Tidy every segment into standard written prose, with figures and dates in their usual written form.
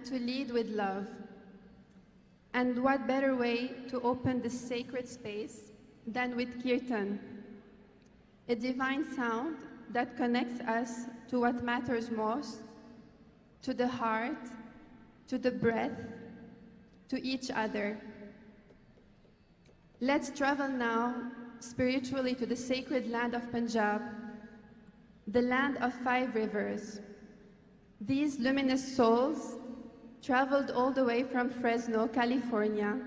and to lead with love. And what better way to open this sacred space than with kirtan, a divine sound that connects us to what matters most, to the heart, to the breath, to each other. Let's travel now spiritually to the sacred land of Punjab, the land of 5 rivers. These luminous souls traveled all the way from Fresno, California,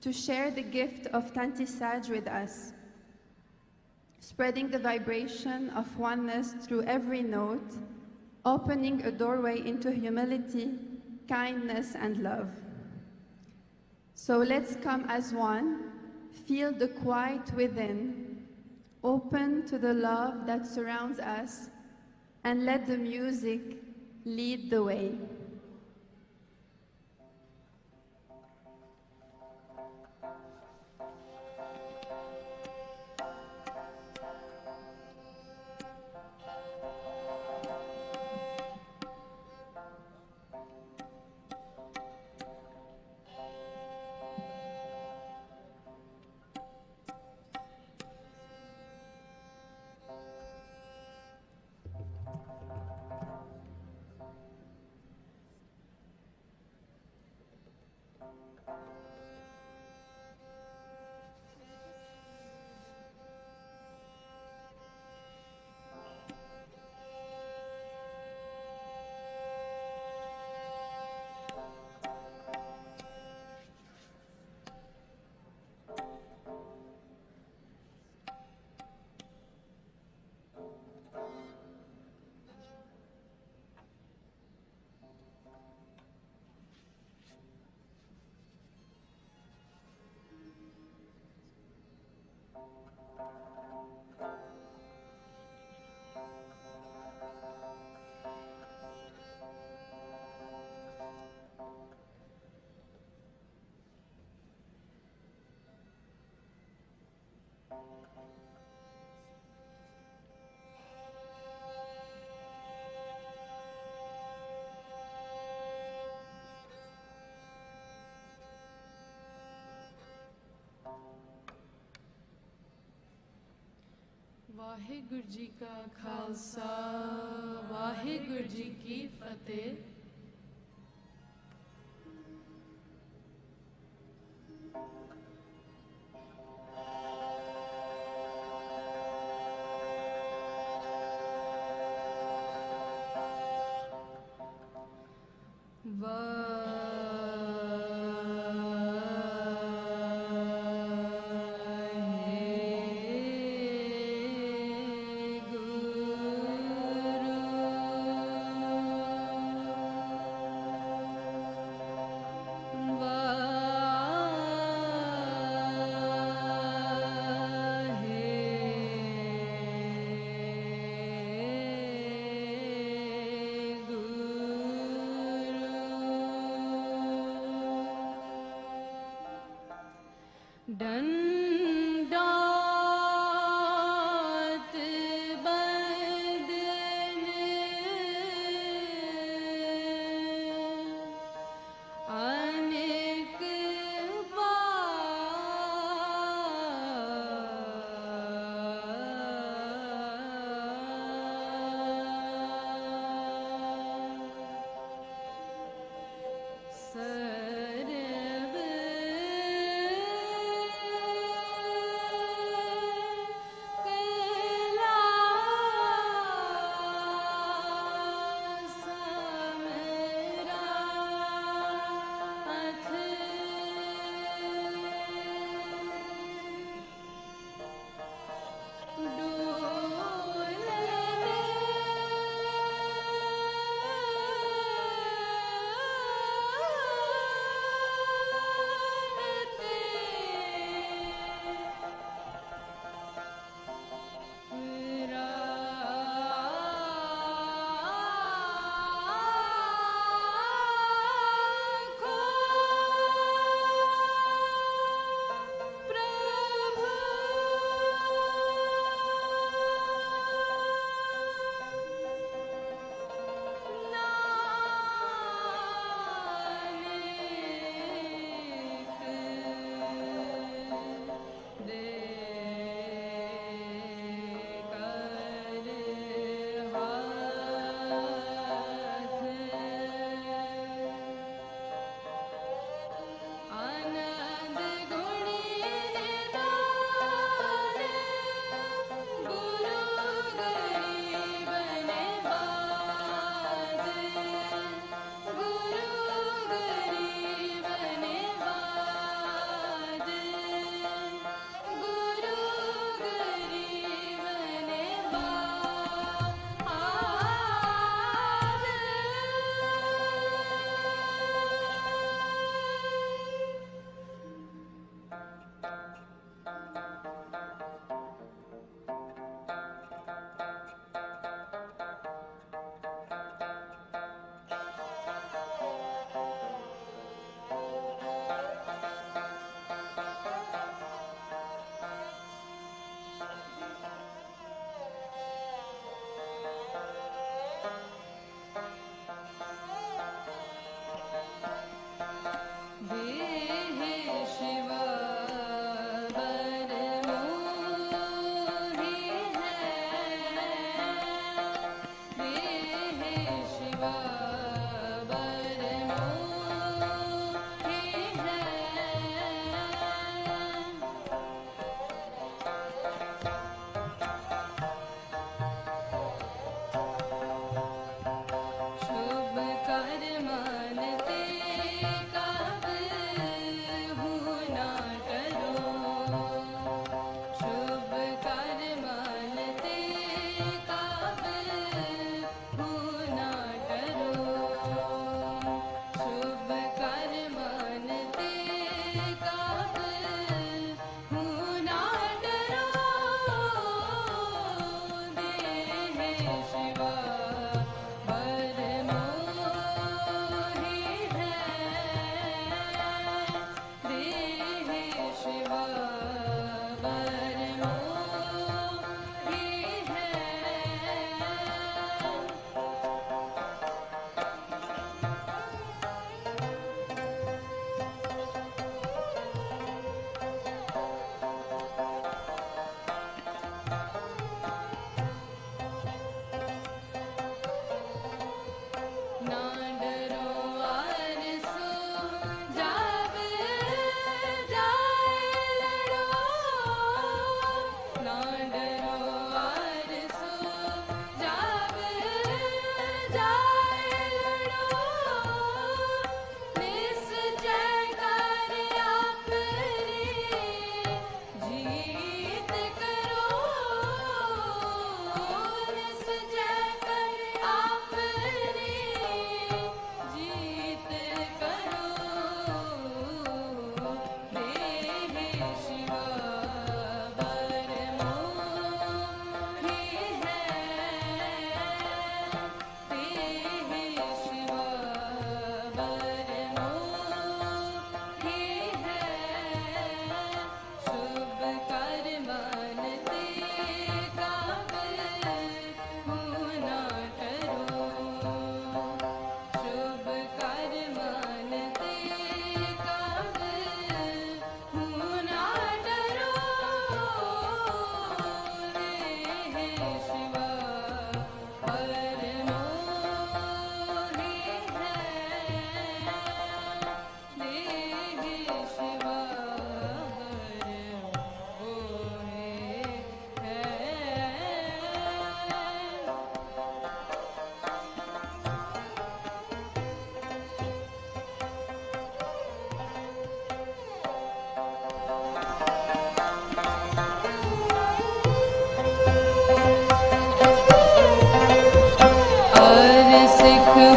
to share the gift of Tanti Saj with us, spreading the vibration of oneness through every note, opening a doorway into humility, kindness, and love. So let's come as one, feel the quiet within, open to the love that surrounds us, and let the music lead the way. Waheguru ji का खालसा वाहिगुरु जी की फतेह।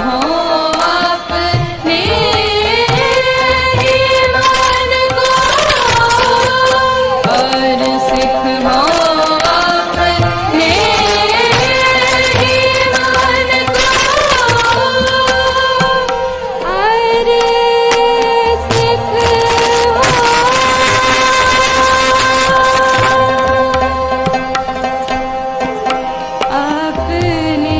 हो अपने ईमान को, और सिख हो अपने ईमान को, अरे सिख हो अपने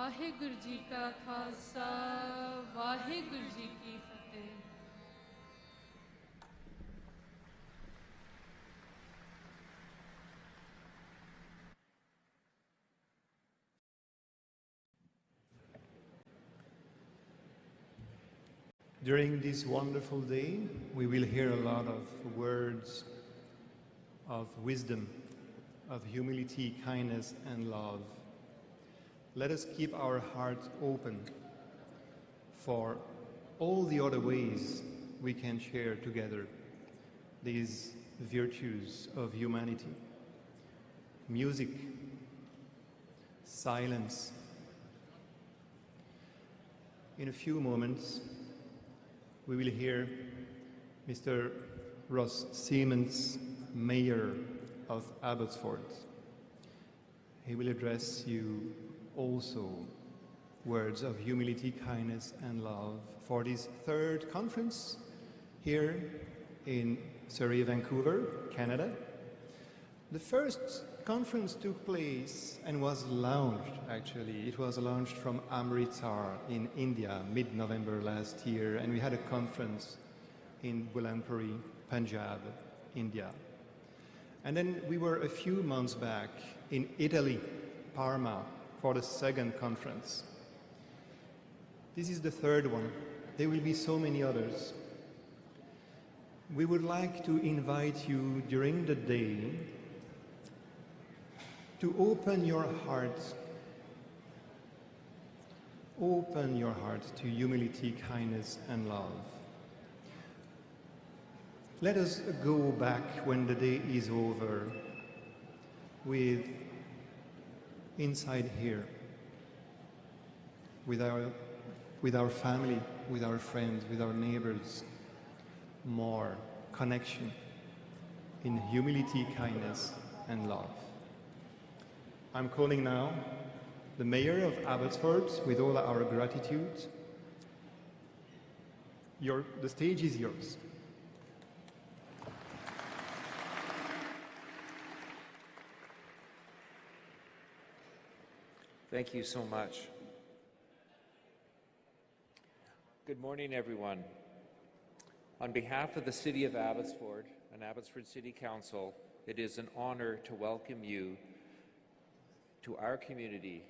ਵਾਹਿਗੁਰੂ ਜੀ ਕਾ ਖਾਲਸਾ ਵਾਹਿਗੁਰੂ ਜੀ ਕੀ ਫਤਿਹ। During this wonderful day, we will hear a lot of words of wisdom, of humility, kindness, and love. Let us keep our hearts open for all the other ways we can share together these virtues of humanity. Music, silence. In a few moments, we will hear Mr. Ross Siemens, Mayor of Abbotsford. He will address you also words of humility, kindness, and love for this third conference here in Surrey, Vancouver, Canada. The first conference took place and was launched, actually. It was launched from Amritsar in India, mid-November last year, and we had a conference in Bulampuri, Punjab, India. And then we were a few months back in Italy, Parma, for the second conference. This is the third one. There will be so many others. We would like to invite you during the day to open your heart to humility, kindness, and love. Let us go back when the day is over with inside here, with our family, with our friends, with our neighbors, more connection in humility, kindness, and love. I'm calling now the Mayor of Abbotsford with all our gratitude. The stage is yours. Thank you so much. Good morning, everyone. On behalf of the City of Abbotsford and Abbotsford City Council, it is an honor to welcome you to our community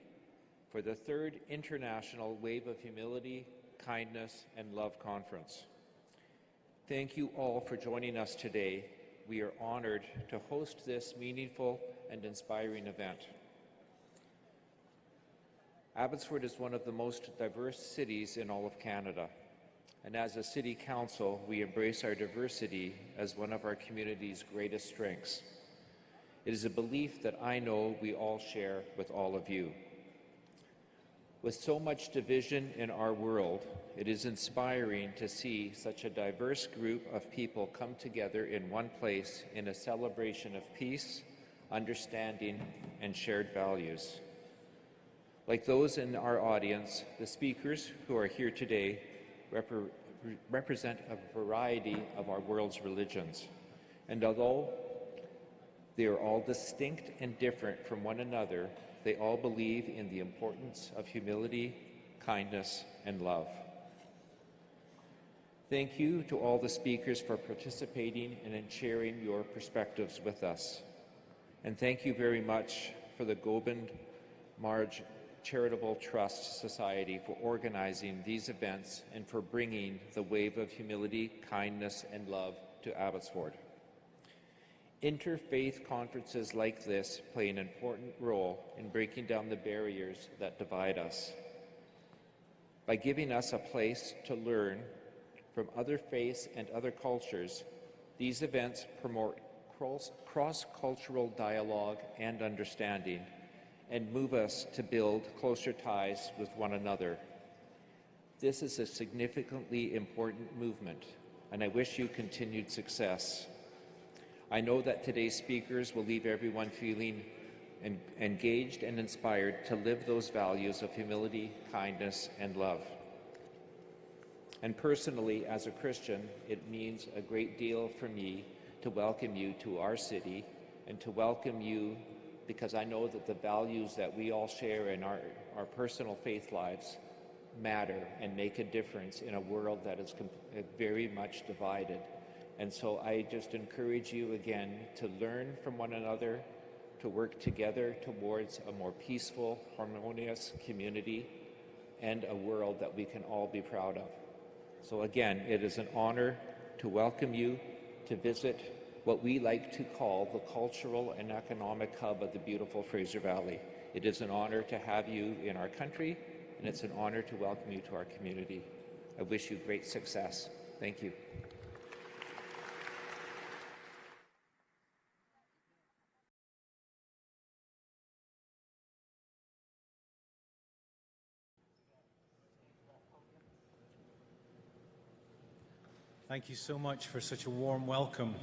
for the third International Wave of Humility, Kindness, and Love Conference. Thank you all for joining us today. We are honored to host this meaningful and inspiring event. Abbotsford is one of the most diverse cities in all of Canada, and as a City Council, we embrace our diversity as one of our community's greatest strengths. It is a belief that I know we all share with all of you. With so much division in our world, it is inspiring to see such a diverse group of people come together in one place in a celebration of peace, understanding, and shared values. Like those in our audience, the speakers who are here today represent a variety of our world's religions. And although they are all distinct and different from one another, they all believe in the importance of humility, kindness, and love. Thank you to all the speakers for participating and in sharing your perspectives with us. And thank you very much for the Gobind Marj Charitable Trust Society for organizing these events and for bringing the wave of humility, kindness, and love to Abbotsford. Interfaith conferences like this play an important role in breaking down the barriers that divide us. By giving us a place to learn from other faiths and other cultures, these events promote cross-cultural dialogue and understanding and move us to build closer ties with one another. This is a significantly important movement, and I wish you continued success. I know that today's speakers will leave everyone feeling engaged and inspired to live those values of humility, kindness, and love. And personally, as a Christian, it means a great deal for me to welcome you to our city and to welcome you because I know that the values that we all share in our personal faith lives matter and make a difference in a world that is very much divided. And so I just encourage you again to learn from one another, to work together towards a more peaceful, harmonious community and a world that we can all be proud of. So again, it is an honor to welcome you to visit what we like to call the cultural and economic hub of the beautiful Fraser Valley. It is an honor to have you in our country, and it's an honor to welcome you to our community. I wish you great success. Thank you. Thank you so much for such a warm welcome.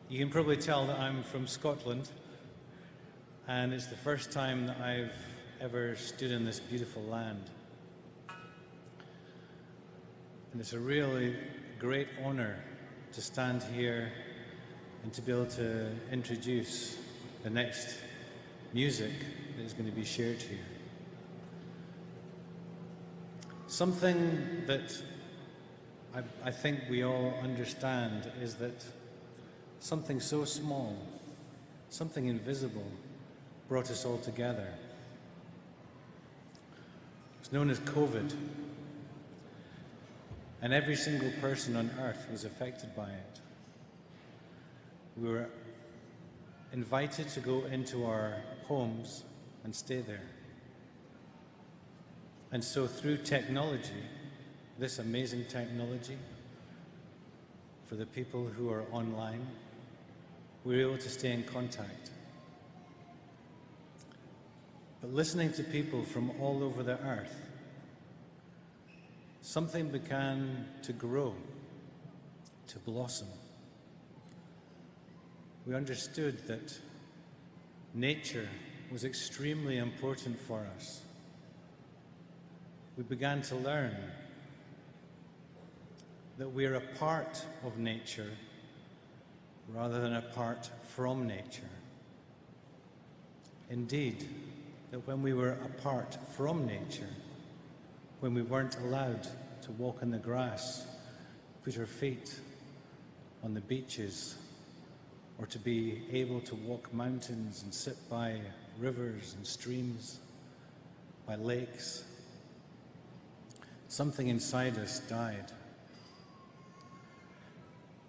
You can probably tell that I'm from Scotland, and it's the first time that I've ever stood in this beautiful land. And it's a really great honor to stand here and to be able to introduce the next music that is going to be shared here. Something that I think we all understand is that something so small, something invisible, brought us all together. It's known as COVID, and every single person on earth was affected by it. We were invited to go into our homes and stay there. And so through technology, this amazing technology, for the people who are online, we were able to stay in contact. But listening to people from all over the earth, something began to grow, to blossom. We understood that nature was extremely important for us. We began to learn that we're a part of nature rather than apart from nature. Indeed, that when we were apart from nature, when we weren't allowed to walk in the grass, put our feet on the beaches, or to be able to walk mountains and sit by rivers and streams, by lakes, something inside us died.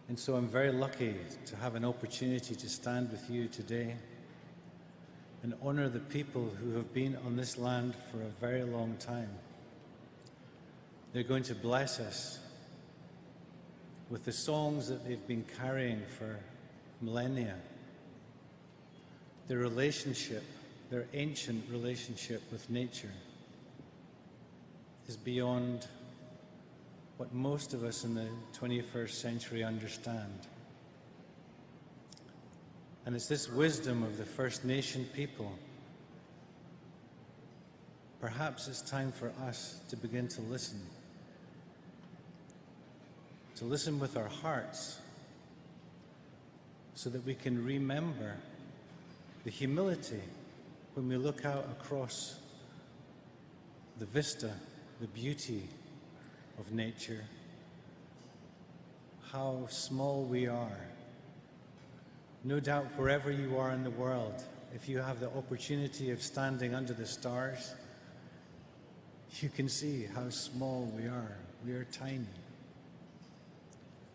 And so I'm very lucky to have an opportunity to stand with you today and honor the people who have been on this land for a very long time. They're going to bless us with the songs that they've been carrying for millennia. Their relationship, their ancient relationship with nature, is beyond what most of us in the 21st century understand. And it's this wisdom of the First Nation people. Perhaps it's time for us to begin to listen with our hearts, so that we can remember the humility when we look out across the vista, the beauty of nature, how small we are. No doubt wherever you are in the world, if you have the opportunity of standing under the stars, you can see how small we are. We are tiny.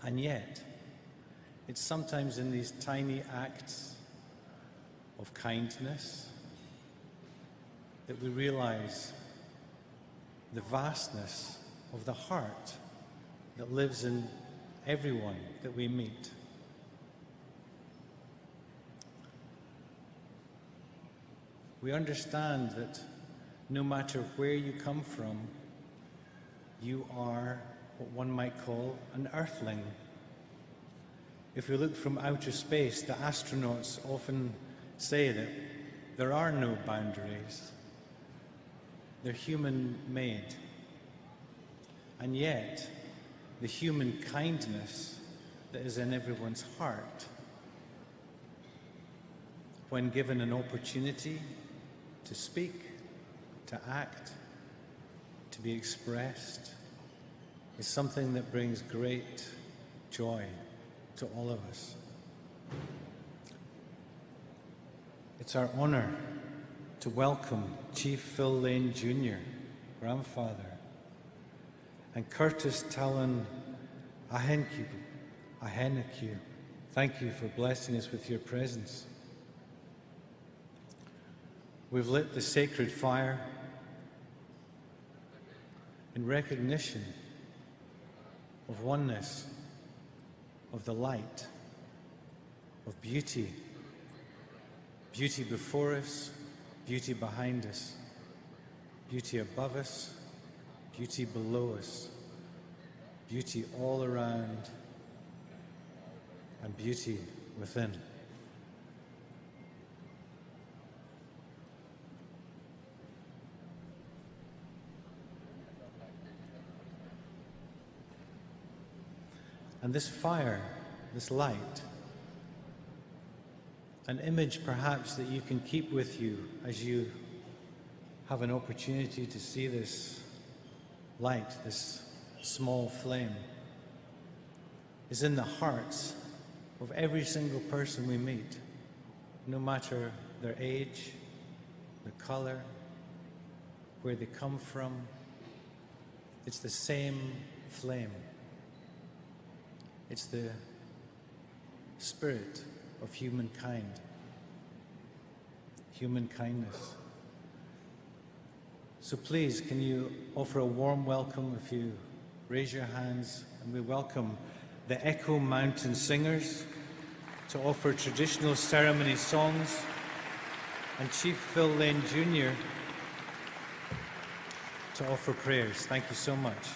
And yet, it's sometimes in these tiny acts of kindness that we realize the vastness of the heart that lives in everyone that we meet. We understand that no matter where you come from, you are what one might call an earthling. If we look from outer space, the astronauts often say that there are no boundaries. They're human-made. And yet, the human kindness that is in everyone's heart when given an opportunity to speak, to act, to be expressed, is something that brings great joy to all of us. It's our honor to welcome Chief Phil Lane Jr., grandfather, and Curtis Talon Ahenku. Thank you for blessing us with your presence. We've lit the sacred fire in recognition of oneness, of the light, of beauty, beauty before us, beauty behind us, beauty above us, beauty below us, beauty all around, and beauty within. And this fire, this light, an image perhaps that you can keep with you as you have an opportunity to see this light, this small flame, is in the hearts of every single person we meet, no matter their age, their color, where they come from. It's the same flame. It's the spirit of humankind, human kindness. So please, can you offer a warm welcome if you raise your hands, and we welcome the Echo Mountain Singers to offer traditional ceremony songs, and Chief Phil Lane Jr. to offer prayers. Thank you so much.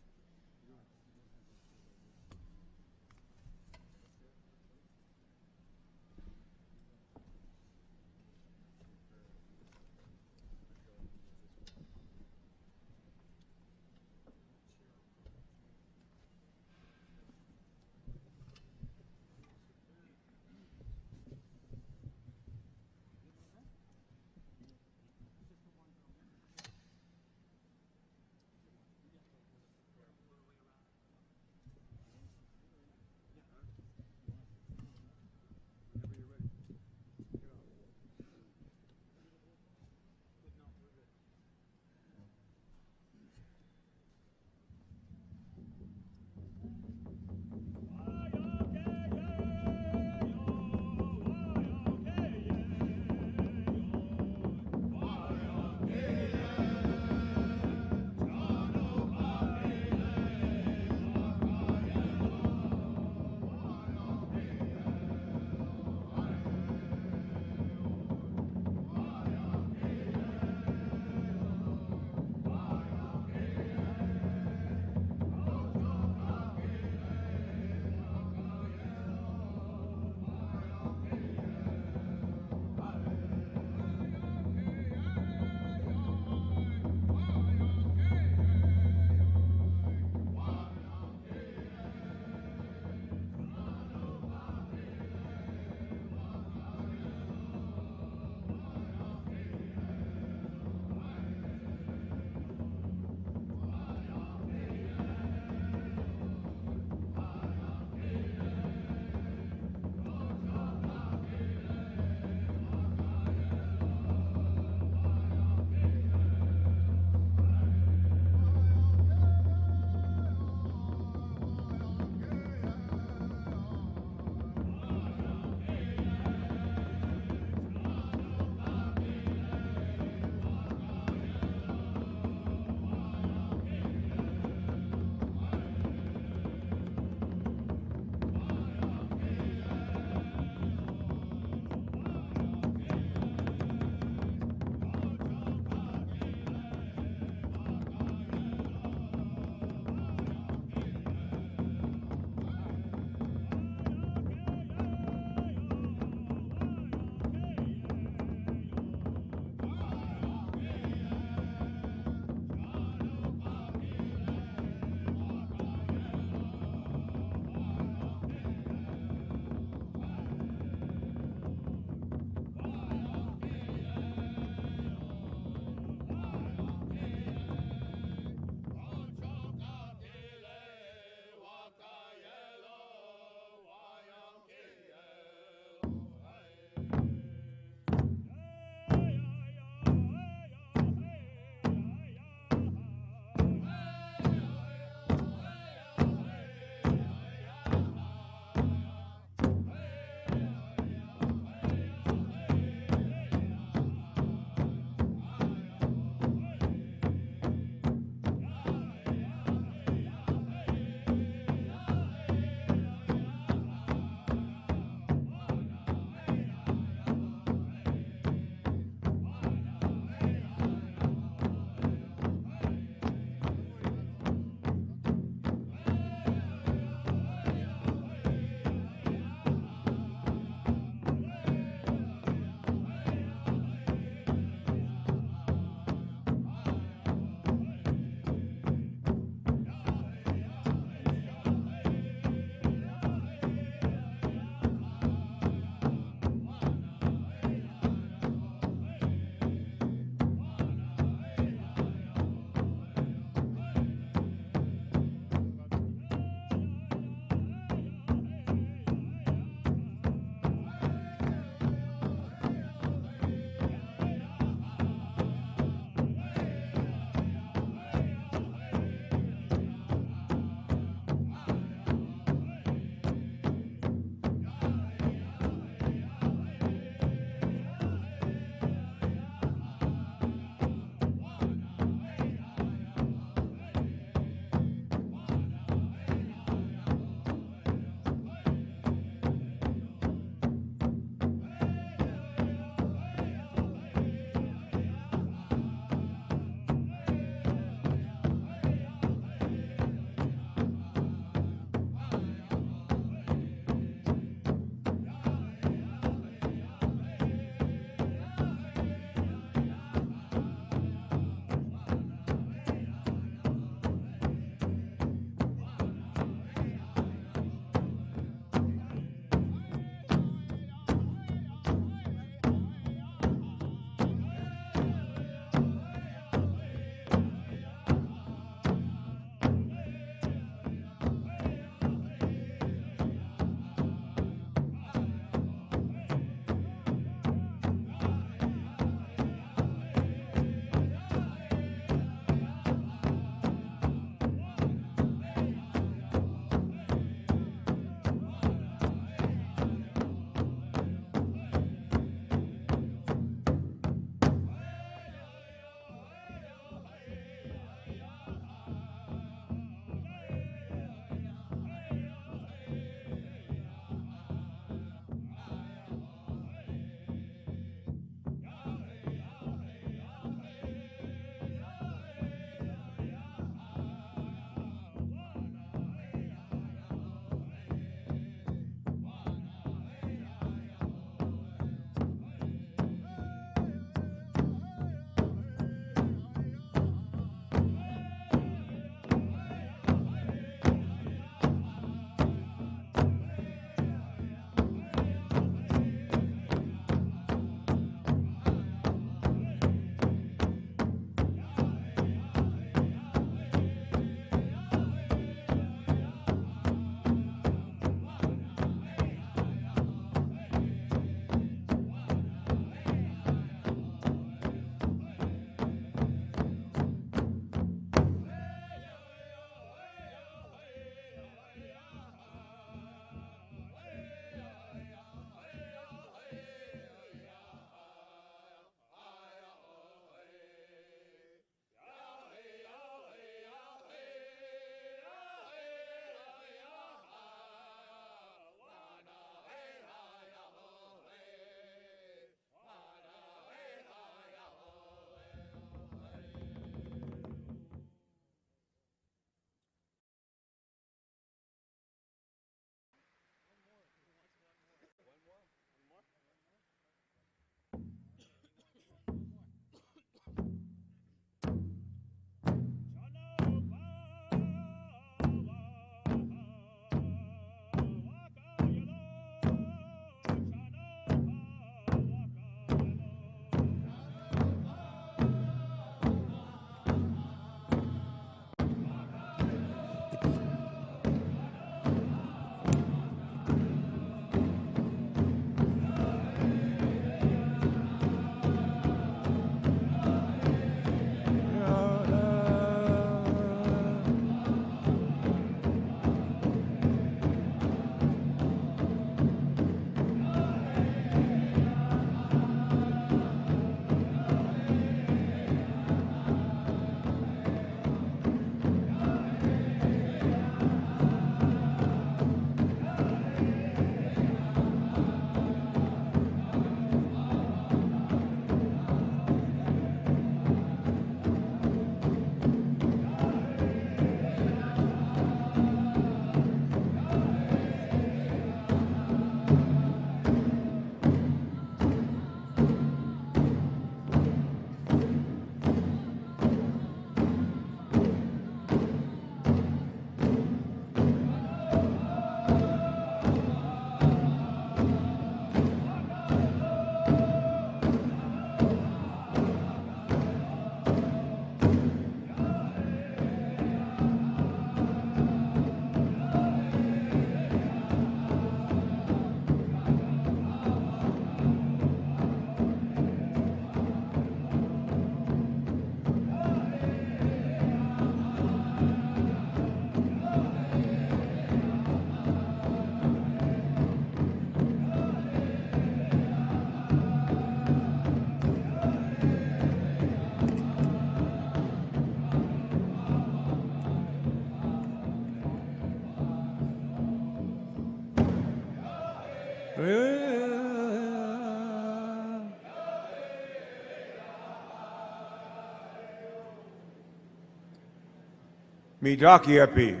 Midakiepi,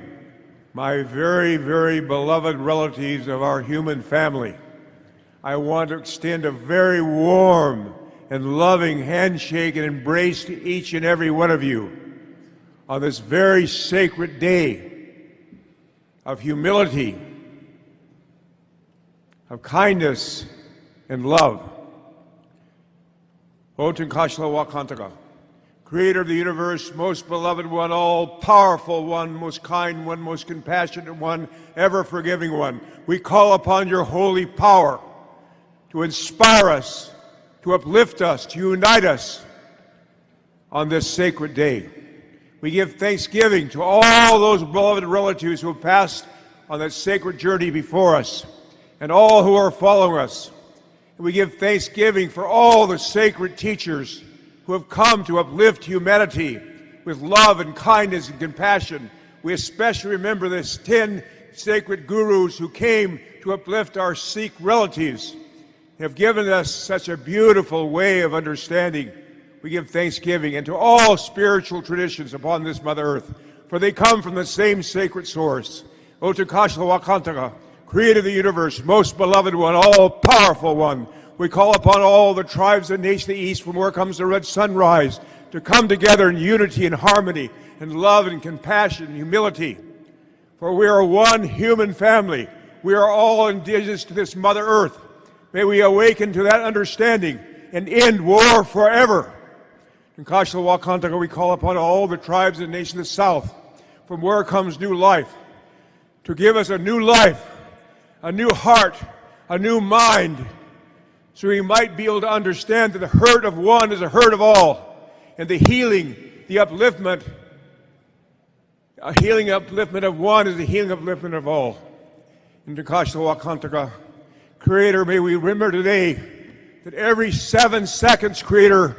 my very, very beloved relatives of our human family, I want to extend a very warm and loving handshake and embrace to each and every one of you on this very sacred day of humility, of kindness and love. Otun Kashla Wakantaka, Creator of the universe, most beloved one, all-powerful one, most kind one, most compassionate one, ever-forgiving one, we call upon your holy power to inspire us, to uplift us, to unite us on this sacred day. We give thanksgiving to all those beloved relatives who have passed on that sacred journey before us and all who are following us. And we give thanksgiving for all the sacred teachers who have come to uplift humanity with love and kindness and compassion. We especially remember this 10 sacred gurus who came to uplift our Sikh relatives. They have given us such a beautiful way of understanding. We give thanksgiving, and to all spiritual traditions upon this Mother Earth, for they come from the same sacred source. Otukashla Wakantaka, Creator of the universe, most beloved one, all-powerful one, we call upon all the tribes and nations of the East, from where comes the red sunrise, to come together in unity and harmony, and love and compassion and humility. For we are one human family. We are all indigenous to this Mother Earth. May we awaken to that understanding and end war forever. In Kashla Wakantaka, we call upon all the tribes and nations of the South, from where comes new life, to give us a new life, a new heart, a new mind, so we might be able to understand that the hurt of one is a hurt of all, and the healing, the upliftment, a healing upliftment of one is the healing upliftment of all. In Kashla Wakantaka, Creator, may we remember today that every 7 seconds, Creator,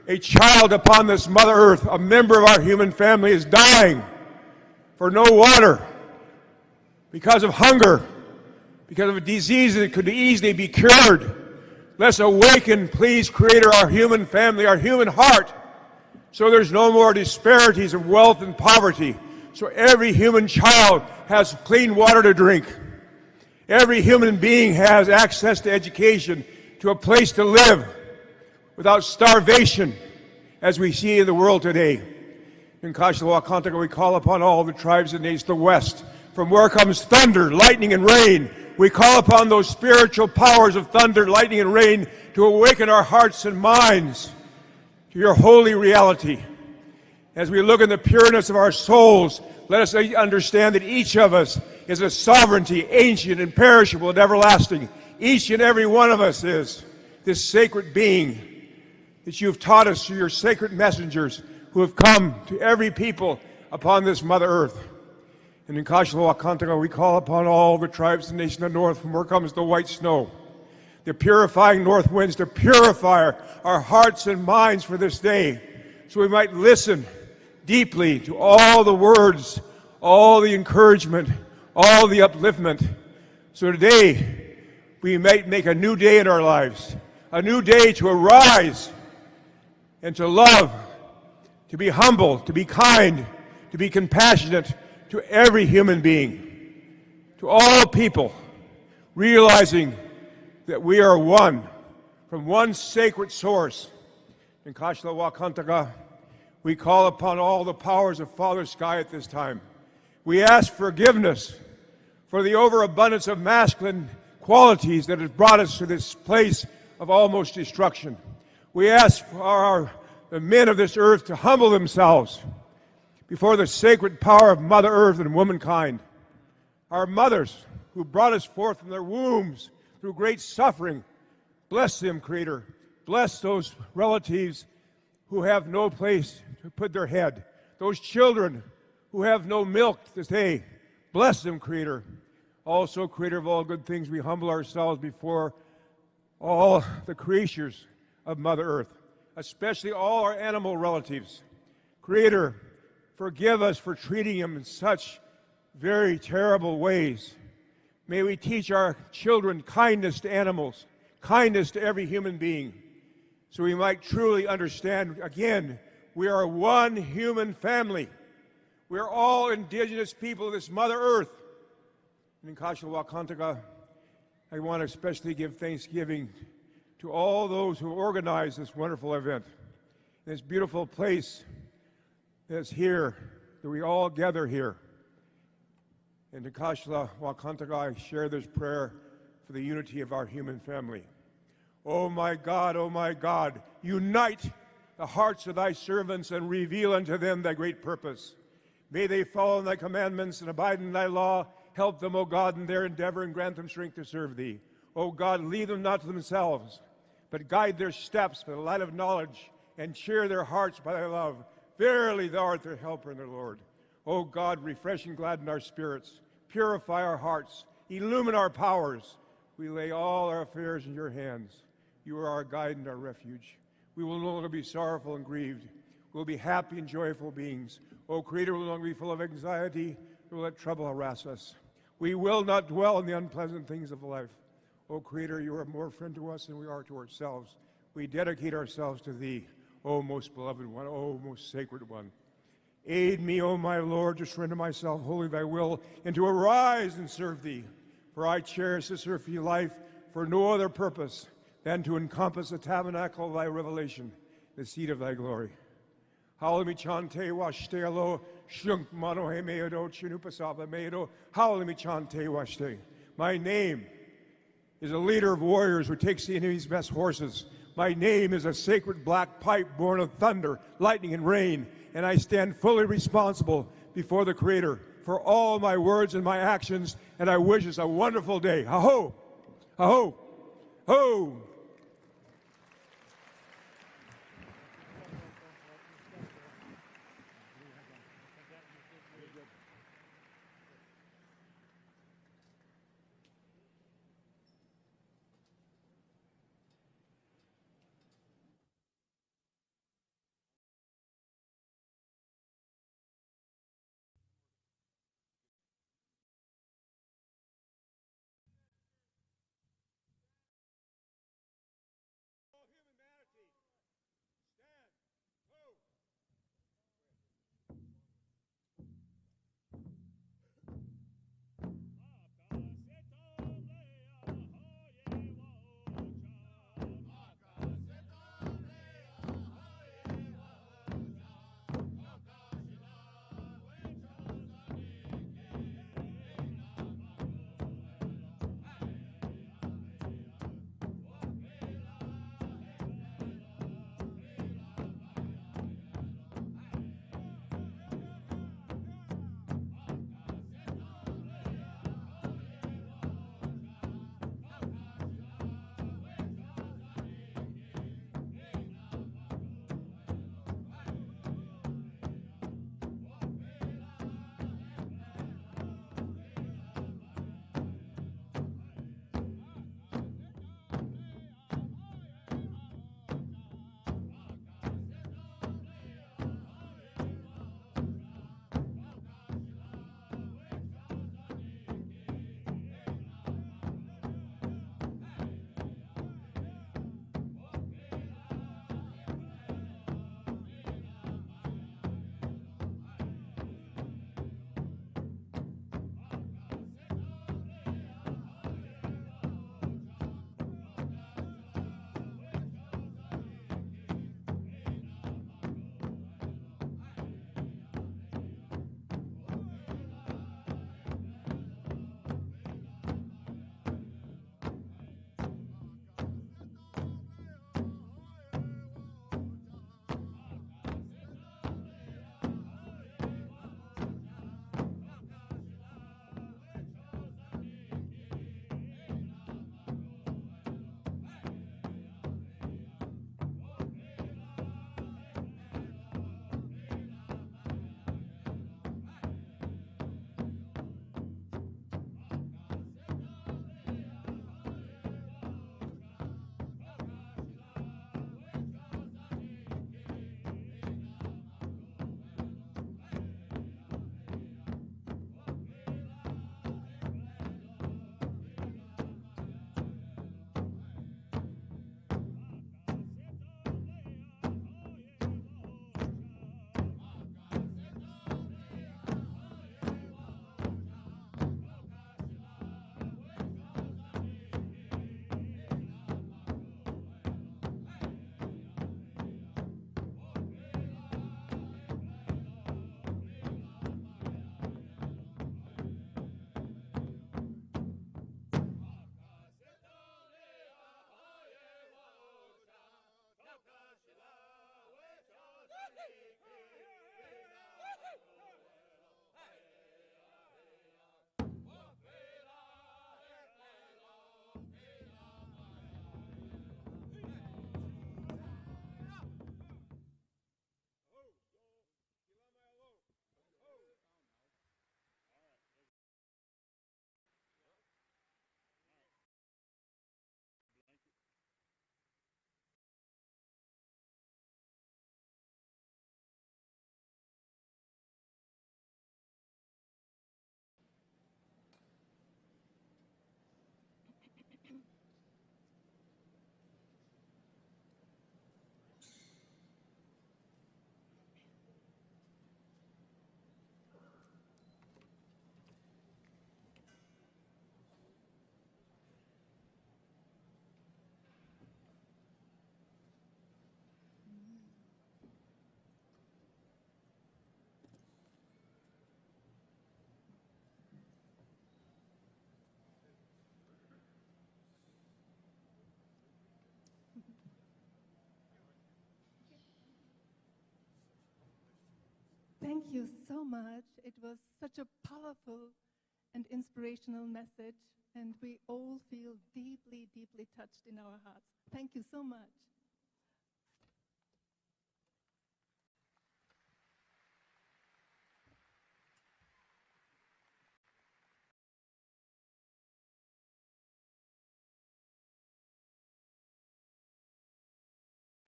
a child upon this Mother Earth, a member of our human family, is dying for no water, because of hunger, because of a disease that could easily be cured. Let's awaken, please, Creator, our human family, our human heart, so there's no more disparities of wealth and poverty, so every human child has clean water to drink. Every human being has access to education, to a place to live, without starvation, as we see in the world today. In Kashla Wakantaka, we call upon all the tribes and nations of the West, from where comes thunder, lightning, and rain. We call upon those spiritual powers of thunder, lightning, and rain to awaken our hearts and minds to your holy reality. As we look in the pureness of our souls, let us understand that each of us is a sovereignty, ancient, imperishable, and everlasting. Each and every one of us is this sacred being that you've taught us through your sacred messengers who have come to every people upon this Mother Earth. And in Kashla Wakantaka, we call upon all the tribes and nations of the north, from where comes the white snow, the purifying north winds, to purify our hearts and minds for this day, so we might listen deeply to all the words, all the encouragement, all the upliftment. So today, we might make a new day in our lives, a new day to arise and to love, to be humble, to be kind, to be compassionate to every human being, to all people, realizing that we are one, from one sacred source. In Kashla Wakantaka, we call upon all the powers of Father Sky at this time. We ask forgiveness for the overabundance of masculine qualities that has brought us to this place of almost destruction. We ask for the men of this earth to humble themselves before the sacred power of Mother Earth and womankind. Our mothers who brought us forth from their wombs through great suffering, bless them, Creator. Bless those relatives who have no place to put their head. Those children who have no milk to say, bless them, Creator. Also, Creator of all good things, we humble ourselves before all the creatures of Mother Earth, especially all our animal relatives. Creator, forgive us for treating them in such very terrible ways. May we teach our children kindness to animals, kindness to every human being, so we might truly understand, again, we are one human family. We are all indigenous people of this Mother Earth. And in Kashalwakantaga, I want to especially give thanksgiving to all those who organized this wonderful event. This beautiful place that's here, that we all gather here. And to Kashalwakantaga, I share this prayer for the unity of our human family. O my God, unite the hearts of thy servants and reveal unto them thy great purpose. May they follow thy commandments and abide in thy law. Help them, O God, in their endeavor and grant them strength to serve thee. O God, lead them not to themselves, but guide their steps by the light of knowledge and cheer their hearts by thy love. Verily, thou art their helper and their Lord. O God, refresh and gladden our spirits. Purify our hearts. Illumine our powers. We lay all our affairs in your hands. You are our guide and our refuge. We will no longer be sorrowful and grieved. We will be happy and joyful beings. O Creator, we will no longer be full of anxiety, nor let trouble harass us. We will not dwell on the unpleasant things of life. O Creator, you are more friend to us than we are to ourselves. We dedicate ourselves to thee, O most beloved one, O most sacred one. Aid me, O my Lord, to surrender myself wholly thy will, and to arise and serve thee. For I cherish this earthly life for no other purpose than to encompass the tabernacle of thy revelation, the seat of thy glory. Howlimi chante washte alo shunk manohe meodo chinupasaba meodo. Howlimi chante washte. My name is a leader of warriors who takes the enemy's best horses. My name is a sacred black pipe born of thunder, lightning, and rain, and I stand fully responsible before the Creator for all my words and my actions, and I wish us a wonderful day. Aho! Aho! Ho! Thank you so much. It was such a powerful and inspirational message, and we all feel deeply, deeply touched in our hearts. Thank you so much.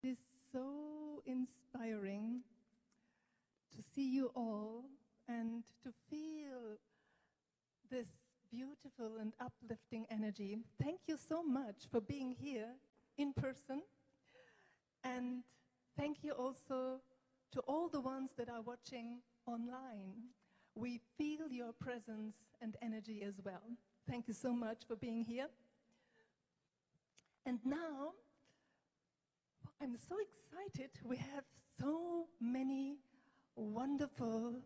It is so inspiring to see you all and to feel this beautiful and uplifting energy. Thank you so much for being here in person. And thank you also to all the ones that are watching online. We feel your presence and energy as well. Thank you so much for being here. And now, I'm so excited. We have so many wonderful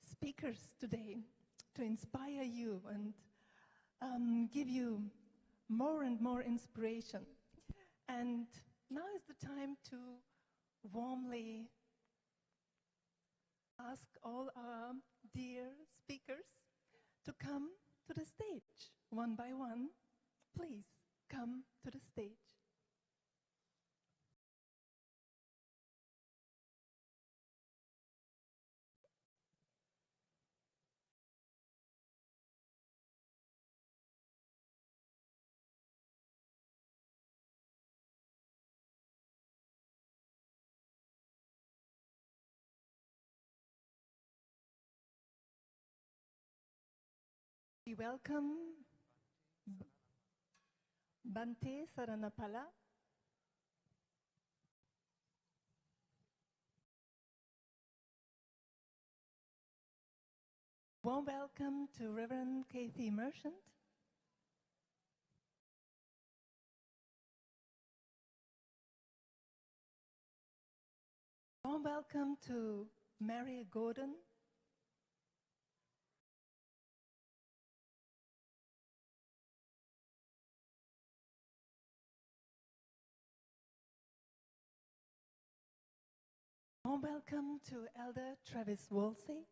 speakers today to inspire you and give you more and more inspiration. And now is the time to warmly ask all our dear speakers to come to the stage one by one. Please come to the stage. We welcome Bante Saranapala, warm welcome to Reverend Kathy Merchant, warm welcome to Mary Gordon, warm welcome to Elder Travis Wolsey,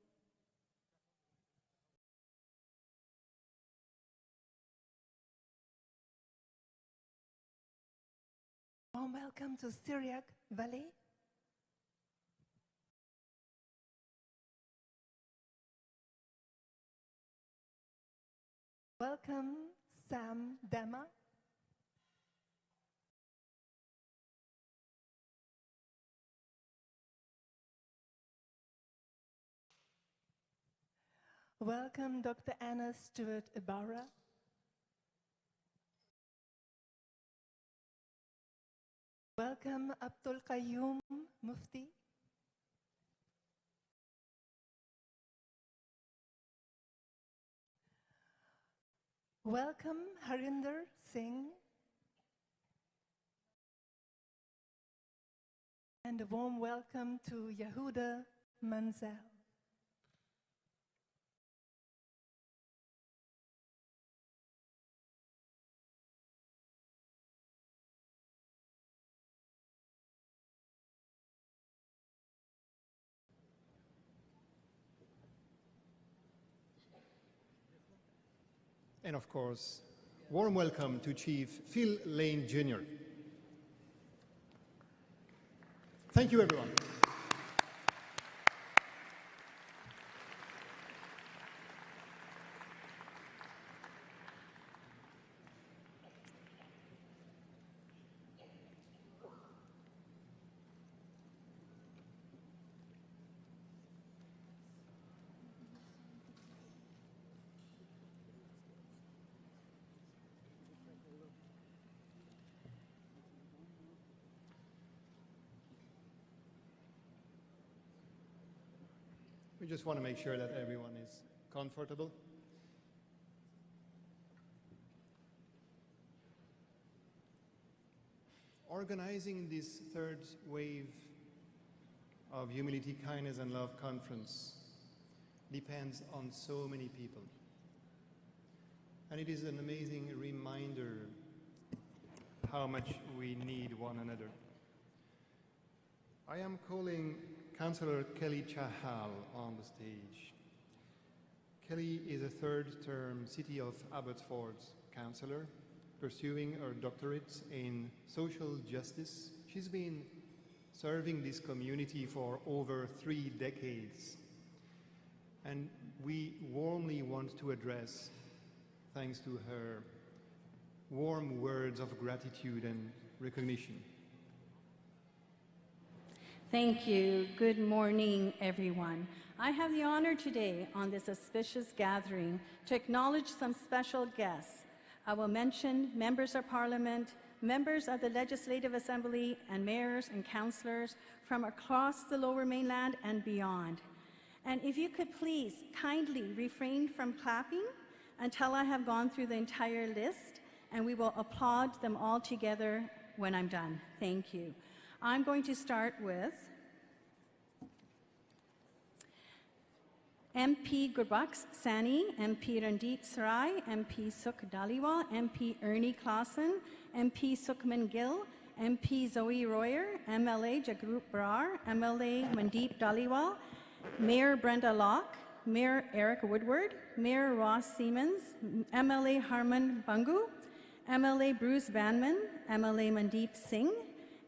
warm welcome to Syriac Valley, welcome Sam Dama, welcome Dr. Anna Stewart Ibarra, welcome Abdul Qayyum Mufti, welcome Harinder Singh, and a warm welcome to Yehuda Manzel. And of course, warm welcome to Chief Phil Lane Jr. Thank you, everyone. We just want to make sure that everyone is comfortable. Organizing this third wave of Humility, Kindness and Love conference depends on so many people. And it is an amazing reminder how much we need one another. I am calling Councillor Kelly Chahal on the stage. Kelly is a third-term City of Abbotsford councillor, pursuing her doctorate in social justice. She's been serving this community for over 3 decades. And we warmly want to address, thanks to her, warm words of gratitude and recognition. Thank you. Good morning, everyone. I have the honor today on this auspicious gathering to acknowledge some special guests. I will mention members of Parliament, members of the Legislative Assembly, and mayors and councillors from across the Lower Mainland and beyond. And if you could please kindly refrain from clapping until I have gone through the entire list, and we will applaud them all together when I'm done. Thank you. I'm going to start with MP Gurbaksh Sani, MP Randeep Sarai, MP Sukh Dhaliwal, MP Ernie Clausen, MP Sukhman Gill, MP Zoe Royer, MLA Jagrup Brar, MLA Mandeep Dhaliwal, Mayor Brenda Locke, Mayor Eric Woodward, Mayor Ross Siemens, MLA Harman Bangu, MLA Bruce Banman, MLA Mandeep Singh,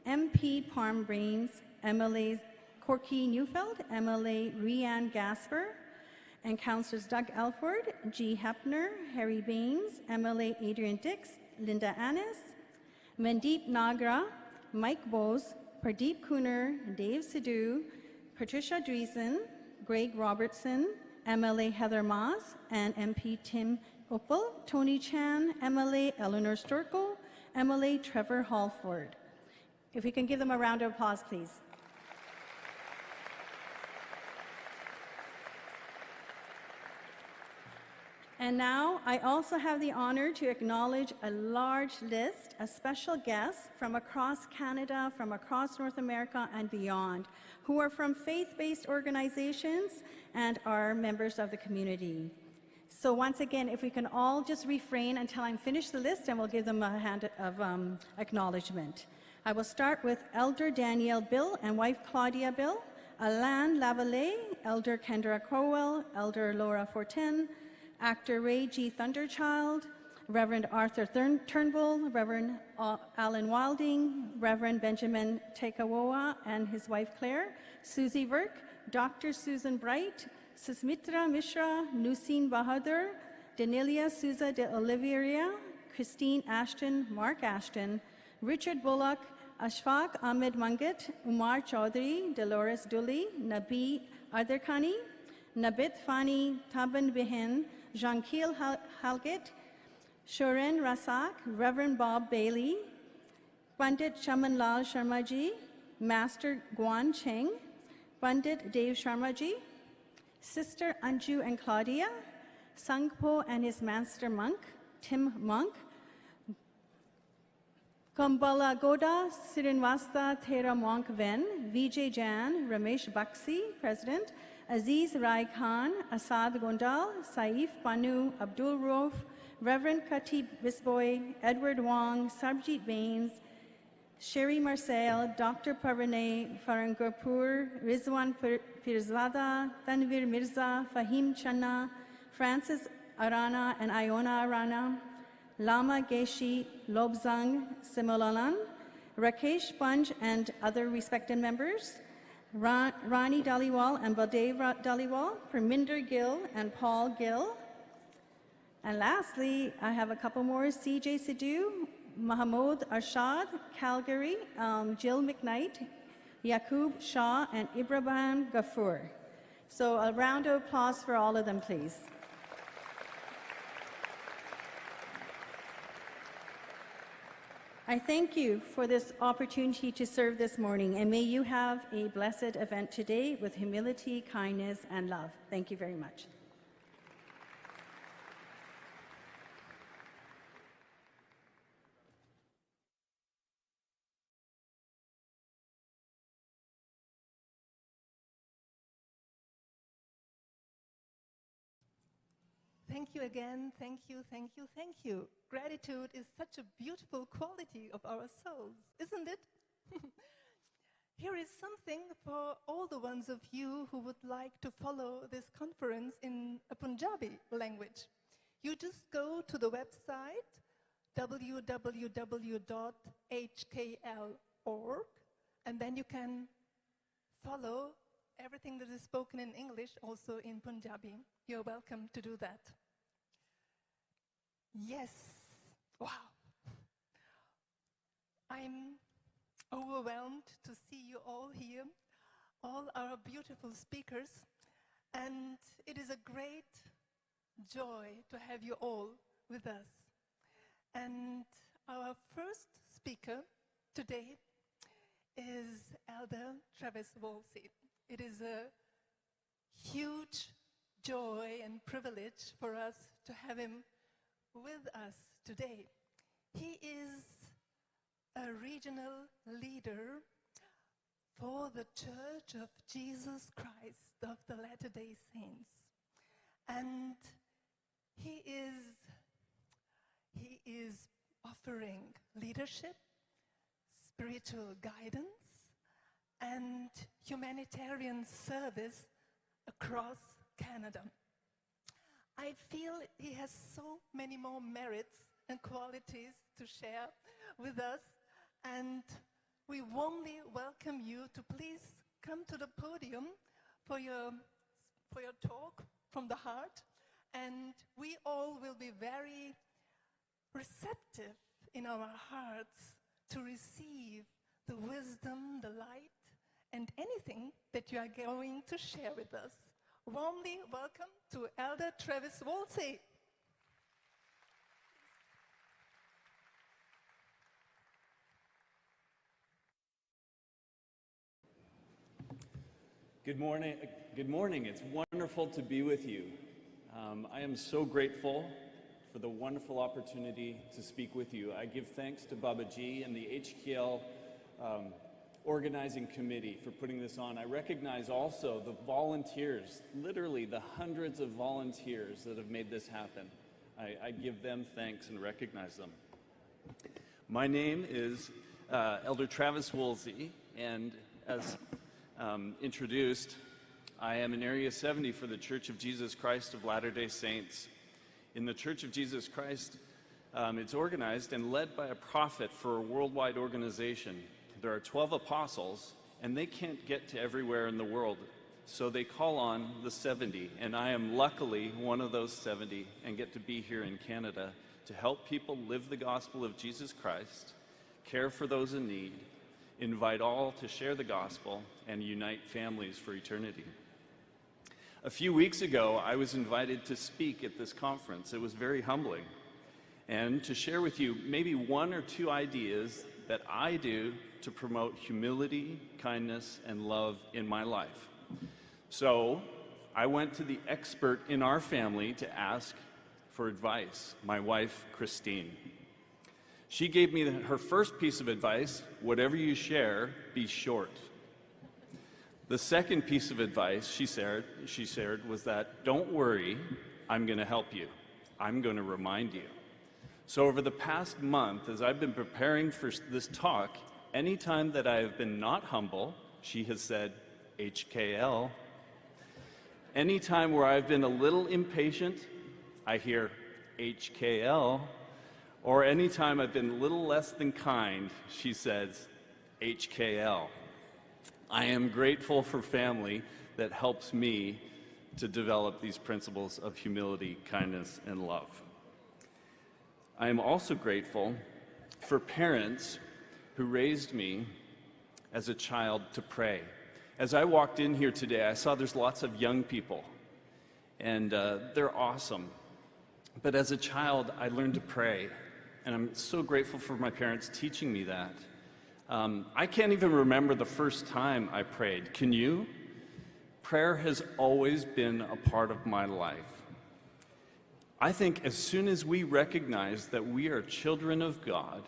MP Parm Brains, MLA Corky Neufeld, MLA Rianne Gasper, and Councillors Doug Elford, G. Hepner, Harry Baines, MLA Adrian Dix, Linda Annis, Mandeep Nagra, Mike Bose, Pradeep Kuner, Dave Sidhu, Patricia Dreesen, Greg Robertson, MLA Heather Maas, and MP Tim Uppal, Tony Chan, MLA Eleanor Storko, MLA Trevor Halford. If we can give them a round of applause, please. And now I also have the honor to acknowledge a large list of special guests from across Canada, from across North America and beyond, who are from faith-based organizations and are members of the community. So once again, if we can all just refrain until I'm finished the list, and we'll give them a hand of acknowledgement. I will start with Elder Danielle Bill and wife Claudia Bill, Alain Lavallee, Elder Kendra Crowell, Elder Laura Fortin, Actor Ray G. Thunderchild, Reverend Arthur Turnbull, Reverend Alan Wilding, Reverend Benjamin Tekawoa and his wife Claire, Susie Virk, Dr. Susan Bright, Susmitra Mishra, Nusin Bahadur, Danelia Souza de Oliveira, Christine Ashton, Mark Ashton, Richard Bullock, Ashfaq Ahmed Mangat, Umar Chaudhry, Dolores Dully, Nabi Adarkhani, Nabit Fani, Taban Behin, Jean-Kil Halgit, Shoren Rasak, Reverend Bob Bailey, Pandit Chaman Lal Sharmaji, Master Guan Cheng, Pandit Dave Sharmaji, Sister Anju and Claudia, Sangpo and his Master Monk, Tim Monk, Kambala Goda, Sirinwasta Thera Monk Ven, Vijay Jan, Ramesh Bakshi, President, Aziz Rai Khan, Asad Gondal, Saif Panu, Abdul Rauf, Reverend Khatib Bisboy, Edward Wong, Sarbjit Baines, Sherry Marcel, Dr. Parvane Farangapur, Rizwan Pirzada, Tanvir Mirza, Fahim Channa, Francis Arana and Iona Arana, Lama Geshi, Lobzang Simolalan, Rakesh Panj and other respected members, Rani Dhaliwal and Baldev Dhaliwal, Parminder Gill and Paul Gill. And lastly, I have a couple more, CJ Sidhu, Mahmoud Arshad, Calgary, Jill McKnight, Yaqub Shah, and Ibrahim Ghafoor. So a round of applause for all of them, please. I thank you for this opportunity to serve this morning, and may you have a blessed event today with humility, kindness, and love. Thank you very much. Thank you again. Thank you, thank you, thank you. Gratitude is such a beautiful quality of our souls, isn't it? Here is something for all the ones of you who would like to follow this conference in a Punjabi language. You just go to the website www.hkl.org, and then you can follow everything that is spoken in English also in Punjabi. You're welcome to do that. Yes. Wow. I'm overwhelmed to see you all here, all our beautiful speakers, and it is a great joy to have you all with us. And our first speaker today is Elder Travis Wolsey. It is a huge joy and privilege for us to have him with us today. He is a regional leader for the Church of Jesus Christ of the Latter-day Saints. And he is offering leadership, spiritual guidance, and humanitarian service across Canada. I feel he has so many more merits and qualities to share with us, and we warmly welcome you to please come to the podium for your talk from the heart, and we all will be very receptive in our hearts to receive the wisdom, the light, and anything that you are going to share with us. Warmly welcome to Elder Travis Wolsey. Good morning. Good morning. It's wonderful to be with you. I am so grateful for the wonderful opportunity to speak with you. I give thanks to Babaji and the HKL organizing committee for putting this on. I recognize also the volunteers, literally the hundreds of volunteers that have made this happen. I give them thanks and recognize them. My name is Elder Travis Wolsey, and as introduced, I am in Area 70 for the Church of Jesus Christ of Latter-day Saints. In the Church of Jesus Christ, it's organized and led by a prophet for a worldwide organization. There are 12 apostles, and they can't get to everywhere in the world, so they call on the 70, and I am luckily one of those 70 and get to be here in Canada to help people live the gospel of Jesus Christ, care for those in need, invite all to share the gospel, and unite families for eternity. A few weeks ago, I was invited to speak at this conference. It was very humbling, and to share with you maybe one or two ideas that I do to promote humility, kindness, and love in my life. So I went to the expert in our family to ask for advice, my wife, Christine. She gave me her first piece of advice: whatever you share, be short. The second piece of advice she shared was that, don't worry, I'm going to help you. I'm going to remind you. So over the past month, as I've been preparing for this talk, anytime that I have been not humble, she has said, HKL. Anytime where I've been a little impatient, I hear HKL. Or anytime I've been a little less than kind, she says, HKL. I am grateful for family that helps me to develop these principles of humility, kindness, and love. I am also grateful for parents who raised me as a child to pray. As I walked in here today, I saw there's lots of young people, and they're awesome. But as a child, I learned to pray, and I'm so grateful for my parents teaching me that. I can't even remember the first time I prayed. Can you? Prayer has always been a part of my life. I think as soon as we recognize that we are children of God,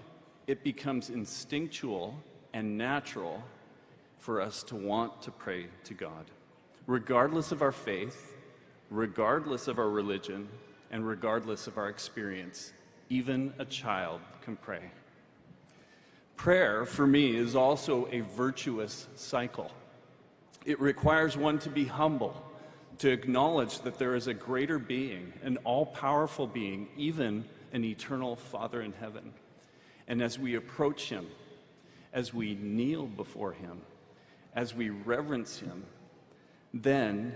it becomes instinctual and natural for us to want to pray to God, regardless of our faith, regardless of our religion, and regardless of our experience. Even a child can pray. Prayer, for me, is also a virtuous cycle. It requires one to be humble, to acknowledge that there is a greater being, an all-powerful being, even an eternal Father in heaven. And as we approach him, as we kneel before him, as we reverence him, then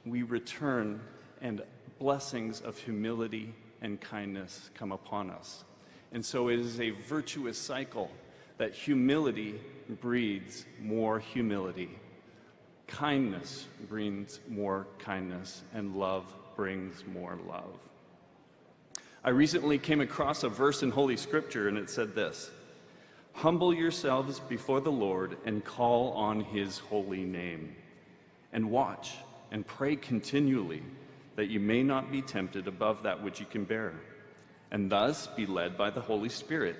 we return and blessings of humility and kindness come upon us. And so it is a virtuous cycle that humility breeds more humility. Kindness brings more kindness, and love brings more love. I recently came across a verse in Holy Scripture, and it said this: "Humble yourselves before the Lord and call on his holy name, and watch and pray continually, that you may not be tempted above that which you can bear, and thus be led by the Holy Spirit,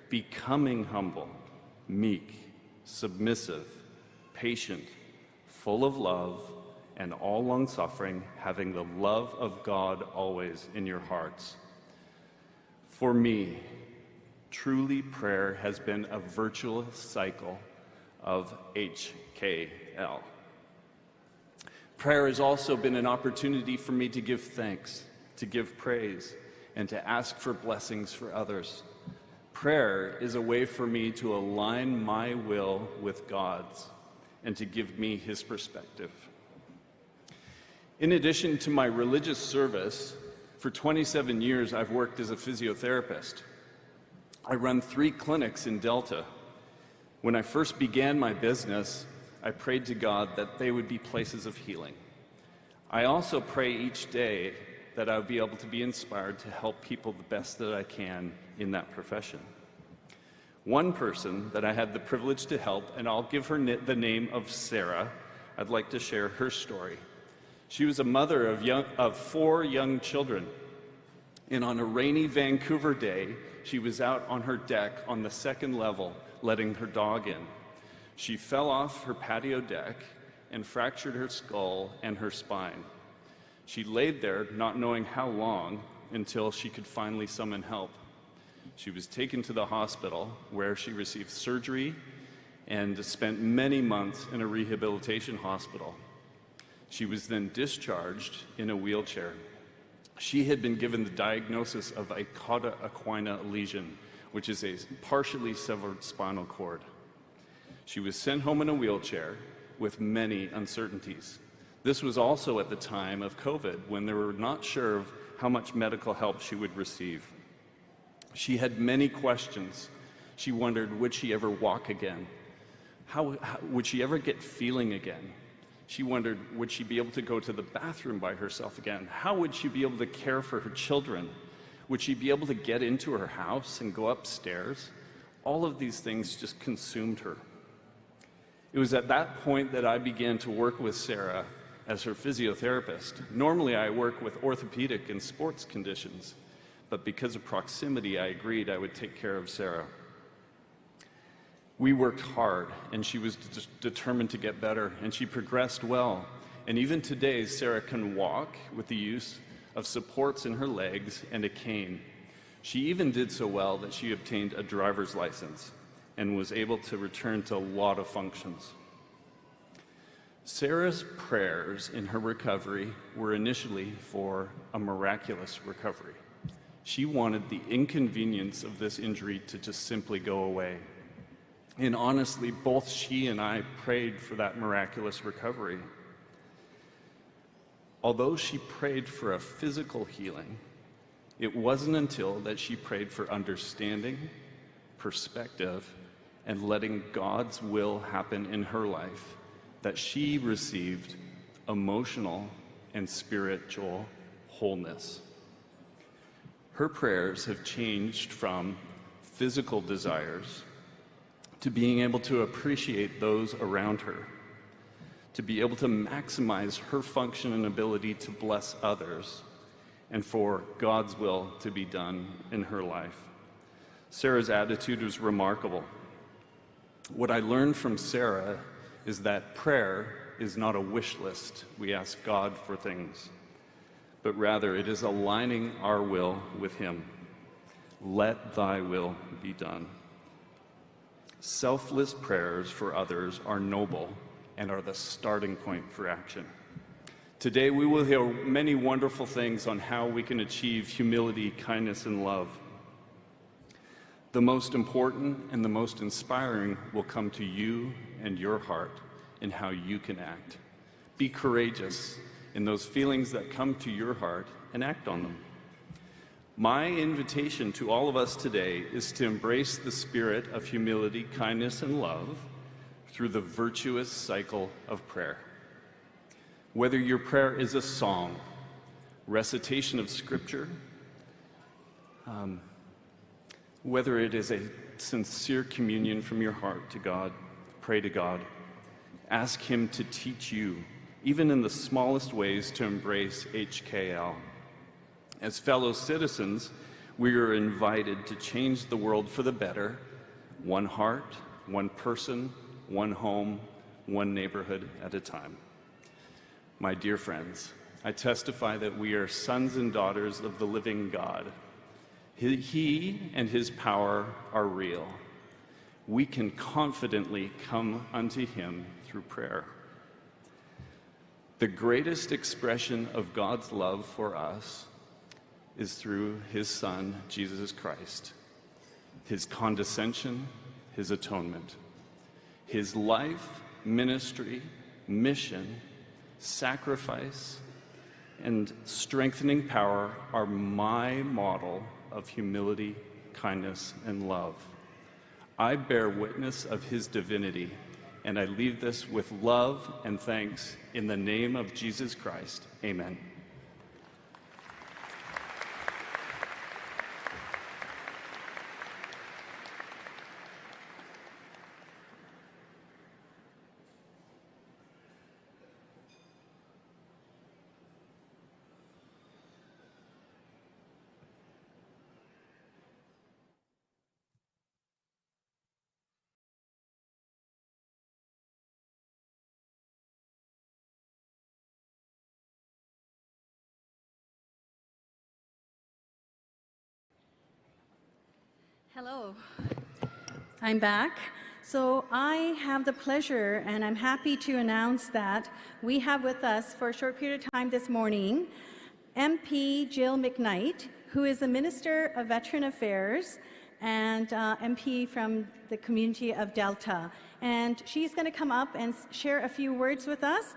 becoming humble, meek, submissive, patient, full of love, and all long-suffering, having the love of God always in your hearts." For me, truly prayer has been a virtuous cycle of HKL. Prayer has also been an opportunity for me to give thanks, to give praise, and to ask for blessings for others. Prayer is a way for me to align my will with God's and to give me his perspective. In addition to my religious service, for 27 years I've worked as a physiotherapist. I run 3 clinics in Delta. When I first began my business, I prayed to God that they would be places of healing. I also pray each day that I would be able to be inspired to help people the best that I can in that profession. One person that I had the privilege to help, and I'll give her the name of Sarah, I'd like to share her story. She was a mother of 4 young children, and on a rainy Vancouver day, she was out on her deck on the 2nd level, letting her dog in. She fell off her patio deck and fractured her skull and her spine. She laid there, not knowing how long, until she could finally summon help. She was taken to the hospital, where she received surgery and spent many months in a rehabilitation hospital. She was then discharged in a wheelchair. She had been given the diagnosis of a cauda equina lesion, which is a partially severed spinal cord. She was sent home in a wheelchair with many uncertainties. This was also at the time of COVID, when they were not sure of how much medical help she would receive. She had many questions. She wondered, would she ever walk again? How would she ever get feeling again? She wondered, would she be able to go to the bathroom by herself again? How would she be able to care for her children? Would she be able to get into her house and go upstairs? All of these things just consumed her. It was at that point that I began to work with Sarah as her physiotherapist. Normally I work with orthopedic and sports conditions, but because of proximity, I agreed I would take care of Sarah. We worked hard, and she was determined to get better, and she progressed well. And even today, Sarah can walk with the use of supports in her legs and a cane. She even did so well that she obtained a driver's license and was able to return to a lot of functions. Sarah's prayers in her recovery were initially for a miraculous recovery. She wanted the inconvenience of this injury to just simply go away. And honestly, both she and I prayed for that miraculous recovery. Although she prayed for a physical healing, it wasn't until that she prayed for understanding, perspective, and letting God's will happen in her life that she received emotional and spiritual wholeness. Her prayers have changed from physical desires to being able to appreciate those around her, to be able to maximize her function and ability to bless others, and for God's will to be done in her life. Sarah's attitude was remarkable. What I learned from Sarah is that prayer is not a wish list. We ask God for things, but rather it is aligning our will with Him. Let thy will be done. Selfless prayers for others are noble and are the starting point for action. Today we will hear many wonderful things on how we can achieve humility, kindness, and love. The most important and the most inspiring will come to you and your heart in how you can act. Be courageous in those feelings that come to your heart and act on them. My invitation to all of us today is to embrace the spirit of humility, kindness, and love through the virtuous cycle of prayer. Whether your prayer is a song, recitation of scripture, whether it is a sincere communion from your heart to God, pray to God. Ask Him to teach you, even in the smallest ways, to embrace HKL. As fellow citizens, we are invited to change the world for the better, one heart, one person, one home, one neighborhood at a time. My dear friends, I testify that we are sons and daughters of the living God. He and His power are real. We can confidently come unto Him through prayer. The greatest expression of God's love for us is through His Son, Jesus Christ, His condescension, His atonement. His life, ministry, mission, sacrifice, and strengthening power are my model of humility, kindness, and love. I bear witness of His divinity, and I leave this with love and thanks in the name of Jesus Christ. Amen. Hello, I'm back. So I have the pleasure and I'm happy to announce that we have with us for a short period of time this morning MP Jill McKnight, who is the Minister of Veteran Affairs and MP from the community of Delta. And she's going to come up and share a few words with us.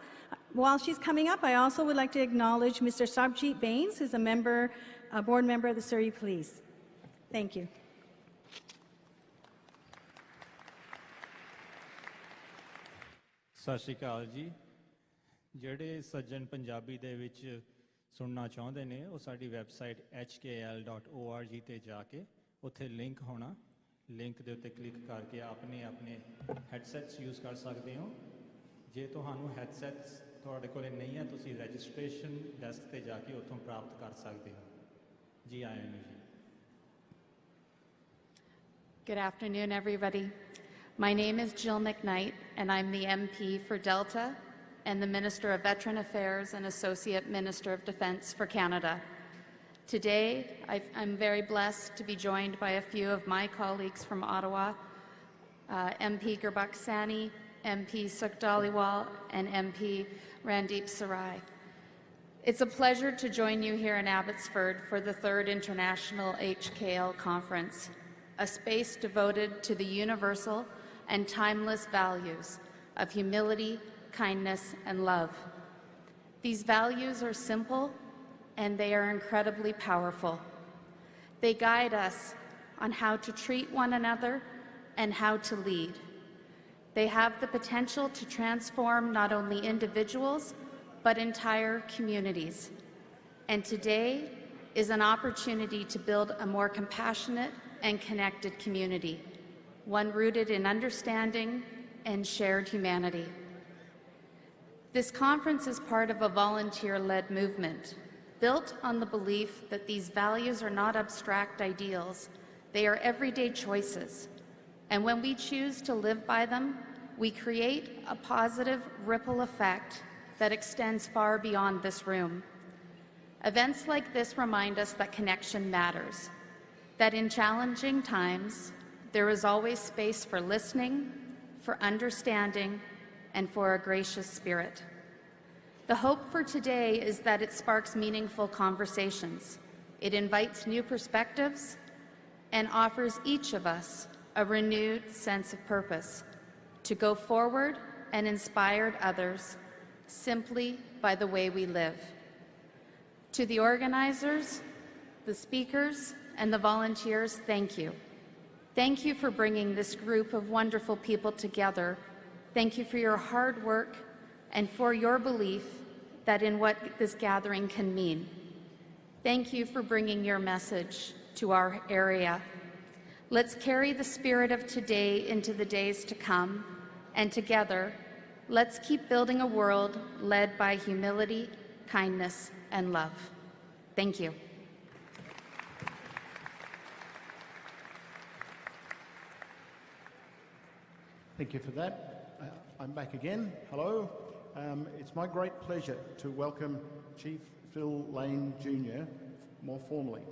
While she's coming up, I also would like to acknowledge Mr. Sabjit Bains, who's a board member of the Surrey Police. Thank you. ਸਤਿ ਸ਼੍ਰੀ ਅਕਾਲ ਜੀ ਜਿਹੜੇ ਸੱਜਣ ਪੰਜਾਬੀ ਦੇ ਵਿੱਚ ਸੁਣਨਾ ਚਾਹੁੰਦੇ ਨੇ ਉਹ ਸਾਡੀ ਵੈਬਸਾਈਟ hkl.org ਤੇ ਜਾ ਕੇ ਉੱਥੇ ਲਿੰਕ ਹੋਣਾ ਲਿੰਕ ਦੇ ਉੱਤੇ ਕਲਿੱਕ ਕਰਕੇ ਆਪਣੇ ਹੈਡਸੈਟਸ ਯੂਜ਼ ਕਰ ਸਕਦੇ ਹੋ ਜੇ ਤੁਹਾਨੂੰ ਹੈਡਸੈਟਸ ਤੁਹਾਡੇ ਕੋਲ ਨਹੀਂ ਹੈ ਤੁਸੀਂ ਰਜਿਸਟ੍ਰੇਸ਼ਨ ਡੈਸਕ ਤੇ ਜਾ ਕੇ ਉੱਥੋਂ ਪ੍ਰਾਪਤ ਕਰ ਸਕਦੇ ਹੋ ਜੀ ਆਇਆਂ ਨੂੰ ਜੀ Good afternoon, everybody. My name is Jill McKnight, and I'm the MP for Delta and the Minister of Veteran Affairs and Associate Minister of Defence for Canada. Today, I'm very blessed to be joined by a few of my colleagues from Ottawa, MP Gurbakh Sani, MP Sukh Dhaliwal, and MP Randeep Sarai. It's a pleasure to join you here in Abbotsford for the 3rd International HKL Conference, a space devoted to the universal and timeless values of humility, kindness, and love. These values are simple and they are incredibly powerful. They guide us on how to treat one another and how to lead. They have the potential to transform not only individuals, but entire communities. And today is an opportunity to build a more compassionate and connected community, one rooted in understanding and shared humanity. This conference is part of a volunteer-led movement, built on the belief that these values are not abstract ideals, they are everyday choices. And when we choose to live by them, we create a positive ripple effect that extends far beyond this room. Events like this remind us that connection matters, that in challenging times, there is always space for listening, for understanding, and for a gracious spirit. The hope for today is that it sparks meaningful conversations. It invites new perspectives and offers each of us a renewed sense of purpose to go forward and inspire others simply by the way we live. To the organizers, the speakers, and the volunteers, thank you. Thank you for bringing this group of wonderful people together. Thank you for your hard work and for your belief that in what this gathering can mean. Thank you for bringing your message to our area. Let's carry the spirit of today into the days to come, and together, let's keep building a world led by humility, kindness, and love. Thank you. Thank you for that. I'm back again. Hello. It's my great pleasure to welcome Chief Phil Lane Jr. more formally.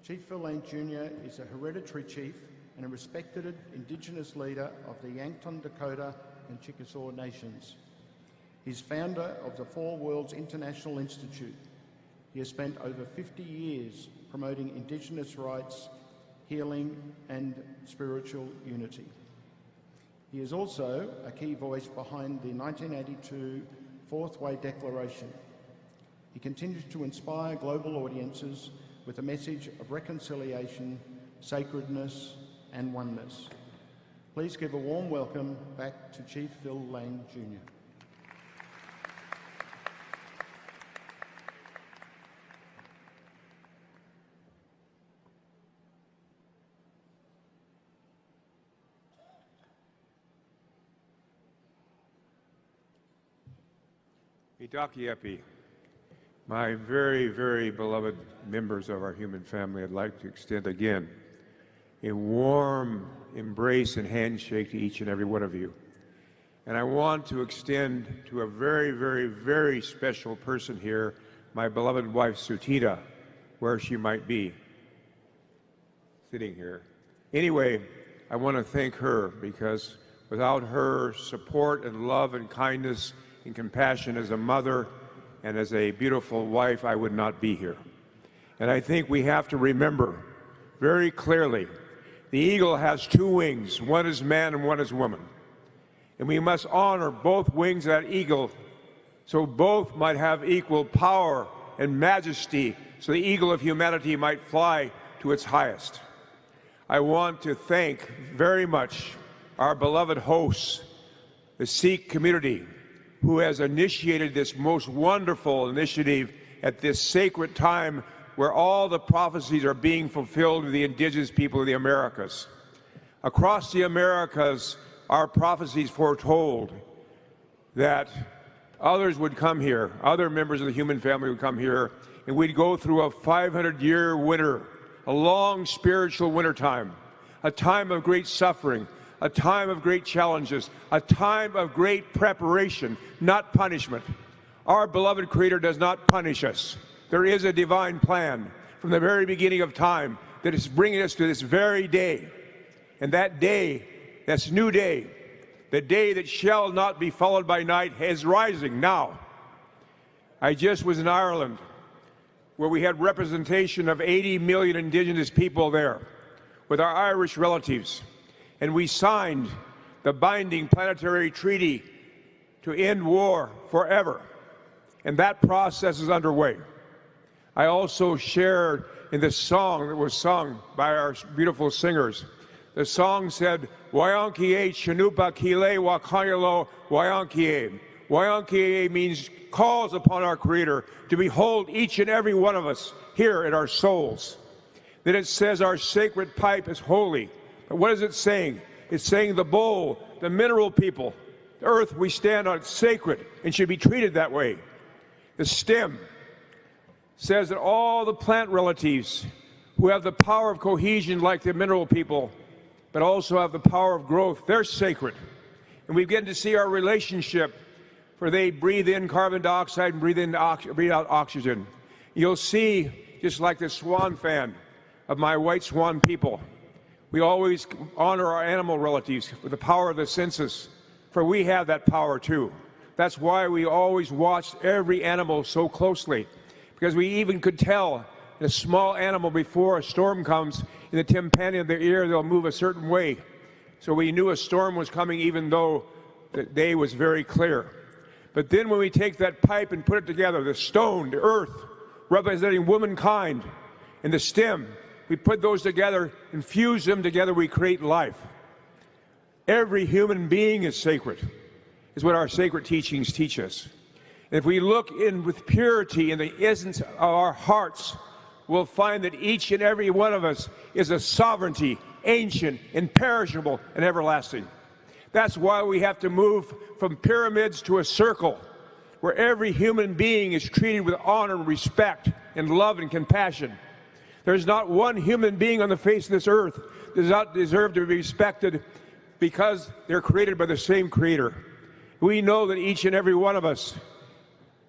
Chief Phil Lane Jr. is a hereditary chief and a respected Indigenous leader of the Yankton, Dakota and Chickasaw nations. He's founder of the Four Worlds International Institute. He has spent over 50 years promoting Indigenous rights, healing and spiritual unity. He is also a key voice behind the 1982 Fourth Way Declaration. He continues to inspire global audiences with a message of reconciliation, sacredness, and oneness. Please give a warm welcome back to Chief Phil Lane Jr. Idakiepi, my very, very beloved members of our human family, I'd like to extend again a warm embrace and handshake to each and every one of you. And I want to extend to a very, very, very special person here, my beloved wife, Sutita, where she might be, sitting here. Anyway, I want to thank her because without her support and love and kindness and compassion as a mother and as a beautiful wife, I would not be here. And I think we have to remember very clearly, the eagle has two wings. One is man and one is woman. And we must honor both wings of that eagle so both might have equal power and majesty, so the eagle of humanity might fly to its highest. I want to thank very much our beloved hosts, the Sikh community, who has initiated this most wonderful initiative at this sacred time where all the prophecies are being fulfilled to the indigenous people of the Americas. Across the Americas, our prophecies foretold that others would come here, other members of the human family would come here, and we'd go through a 500-year winter, a long spiritual winter time, a time of great suffering, a time of great challenges, a time of great preparation, not punishment. Our beloved Creator does not punish us. There is a divine plan from the very beginning of time that is bringing us to this very day. And that day, that's new day, the day that shall not be followed by night, is rising now. I just was in Ireland, where we had representation of 80 million Indigenous people there with our Irish relatives. And we signed the binding planetary treaty to end war forever. And that process is underway. I also shared in the song that was sung by our beautiful singers. The song said, Wayankie Chanupa Kile Wakanyalo Wayankie. Wayankie means calls upon our Creator to behold each and every one of us here in our souls. Then it says our sacred pipe is holy. But what is it saying? It's saying the bowl, the mineral people, the earth we stand on, it's sacred and should be treated that way. The stem says that all the plant relatives who have the power of cohesion like the mineral people, but also have the power of growth, they're sacred. And we begin to see our relationship, for they breathe in carbon dioxide and breathe out oxygen. You'll see, just like the swan fan of my white swan people, We always honor our animal relatives with the power of the senses, for we have that power too. That's why we always watch every animal so closely, because we even could tell a small animal before a storm comes, in the tympani of their ear, they'll move a certain way. So we knew a storm was coming even though the day was very clear. But then when we take that pipe and put it together, the stone, the earth, representing womankind, and the stem, we put those together and fuse them together, we create life. Every human being is sacred, is what our sacred teachings teach us. And if we look in with purity in the essence of our hearts, we'll find that each and every one of us is a sovereignty, ancient, imperishable, and everlasting. That's why we have to move from pyramids to a circle, where every human being is treated with honor and respect and love and compassion. There's not one human being on the face of this earth that does not deserve to be respected because they're created by the same Creator. We know that each and every one of us,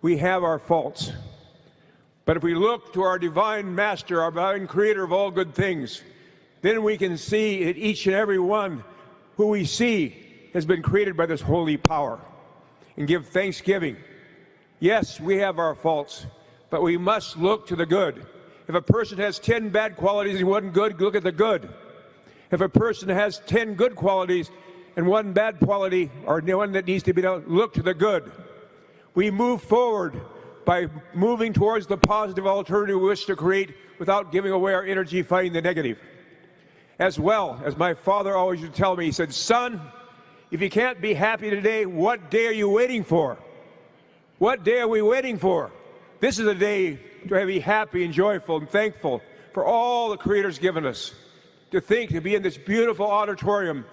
we have our faults. But if we look to our divine Master, our divine Creator of all good things, then we can see that each and every one who we see has been created by this holy power, and give thanksgiving. Yes, we have our faults, but we must look to the good. If a person has 10 bad qualities and one good, look at the good. If a person has 10 good qualities and one bad quality, or one that needs to be done, look to the good. We move forward by moving towards the positive alternative we wish to create without giving away our energy fighting the negative. As well, as my father always used to tell me, he said, son, if you can't be happy today, what day are you waiting for? What day are we waiting for? This is a day to be happy and joyful and thankful for all the Creator's given us. To think, to be in this beautiful auditorium.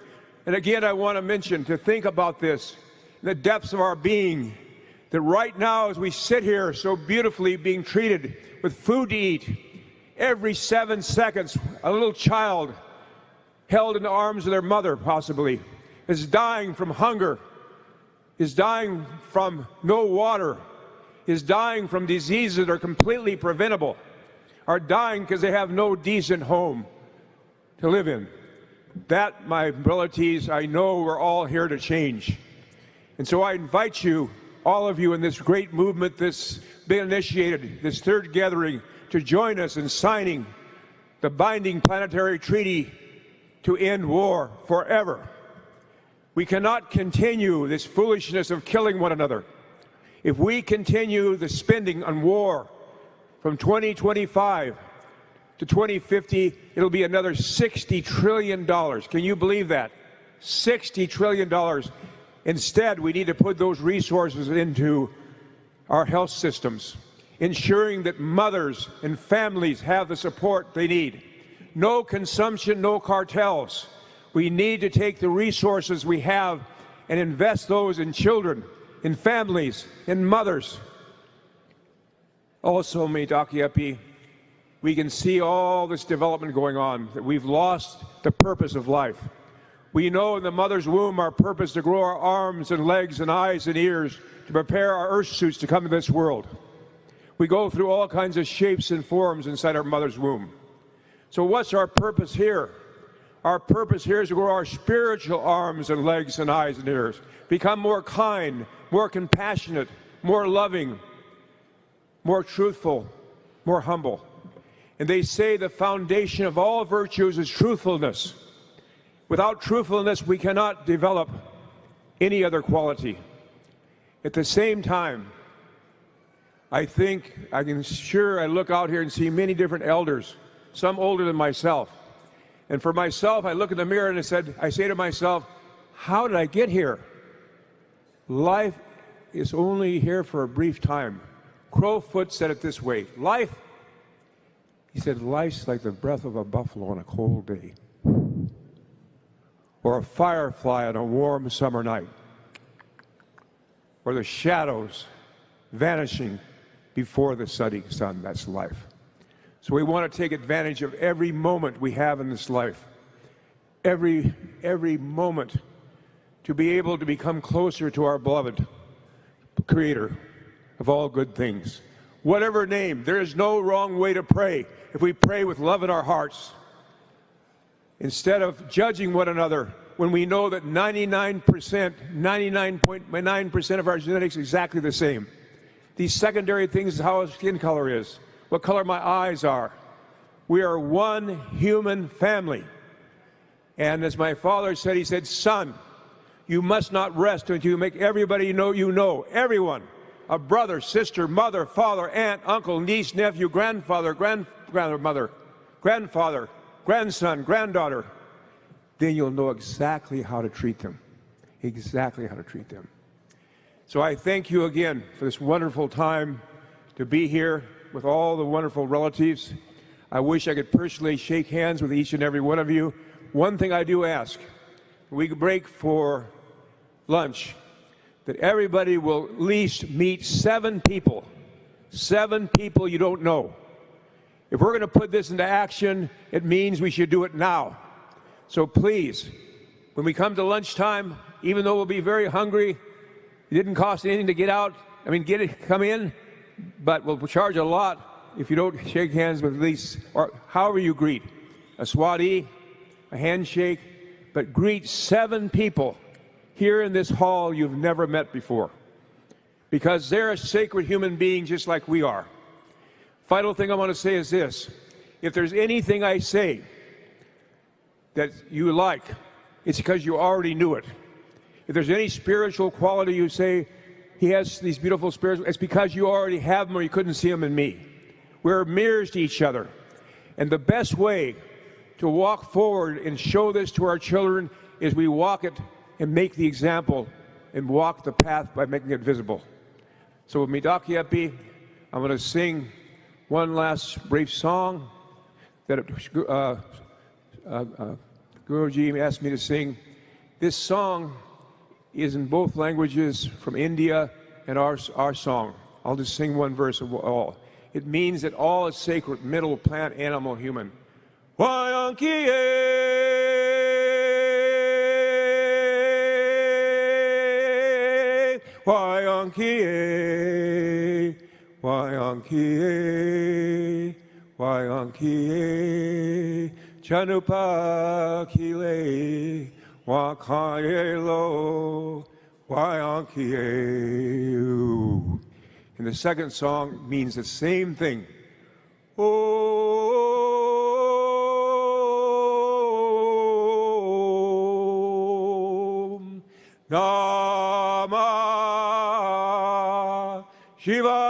And again, I want to mention, to think about this in the depths of our being, that right now as we sit here so beautifully being treated with food to eat, every 7 seconds a little child held in the arms of their mother possibly is dying from hunger, is dying from no water, is dying from diseases that are completely preventable, are dying because they have no decent home to live in. That, my relatives, I know we're all here to change. And so I invite you, all of you in this great movement that's been initiated, this third gathering, to join us in signing the binding planetary treaty to end war forever. We cannot continue this foolishness of killing one another. If we continue the spending on war from 2025 to 2050, it'll be another $60 trillion. Can you believe that? $60 trillion. Instead, we need to put those resources into our health systems, ensuring that mothers and families have the support they need. No consumption, no cartels. We need to take the resources we have and invest those in children, in families, in mothers. Also, Medakiapi, we can see all this development going on, that we've lost the purpose of life. We know in the mother's womb our purpose to grow our arms and legs and eyes and ears to prepare our earth suits to come to this world. We go through all kinds of shapes and forms inside our mother's womb. So what's our purpose here? Our purpose here is to grow our spiritual arms and legs and eyes and ears, become more kind, more compassionate, more loving, more truthful, more humble. And they say the foundation of all virtues is truthfulness. Without truthfulness, we cannot develop any other quality. At the same time, I think I look out here and see many different elders, some older than myself. And for myself, I look in the mirror and I say to myself, how did I get here? Life is only here for a brief time. Crowfoot said it this way, he said, life's like the breath of a buffalo on a cold day, or a firefly on a warm summer night, or the shadows vanishing before the setting sun. That's life. So we want to take advantage of every moment we have in this life, every moment, to be able to become closer to our beloved Creator of all good things. Whatever name, there is no wrong way to pray if we pray with love in our hearts. instead of judging one another when we know that 99.9% of our genetics is exactly the same. These secondary things is how our skin color is, what color my eyes are. We are one human family. And as my father said, he said, son, you must not rest until you make everybody know you know, everyone, a brother, sister, mother, father, aunt, uncle, niece, nephew, grandfather, grandmother, grandfather, grandson, granddaughter. Then you'll know exactly how to treat them, exactly how to treat them. So I thank you again for this wonderful time to be here with all the wonderful relatives. I wish I could personally shake hands with each and every one of you. One thing I do ask, we could break for lunch, that everybody will at least meet 7 people you don't know. If we're going to put this into action, it means we should do it now. So please, when we come to lunchtime, even though we'll be very hungry, it didn't cost anything to get out. I mean, come in, but we'll charge a lot if you don't shake hands with at least, or however you greet, a swati, a handshake, but greet 7 people here in this hall you've never met before, because they're a sacred human being just like we are. Final thing I want to say is this: if there's anything I say that you like, it's because you already knew it. If there's any spiritual quality you say, he has these beautiful spirits, it's because you already have them or you couldn't see them in me. We're mirrors to each other. And the best way to walk forward and show this to our children is we walk it and make the example and walk the path by making it visible. So with Midakyapi, I'm going to sing one last brief song that Guruji asked me to sing. This song is in both languages from India and our song. I'll just sing one verse of all. It means that all is sacred, middle, plant, animal, human. Wayankiye, wayankiye, wayankiye, wayankiye, chanupakile, wakayelo, wayankiye. And the second song means the same thing. Om Namah Shivaya.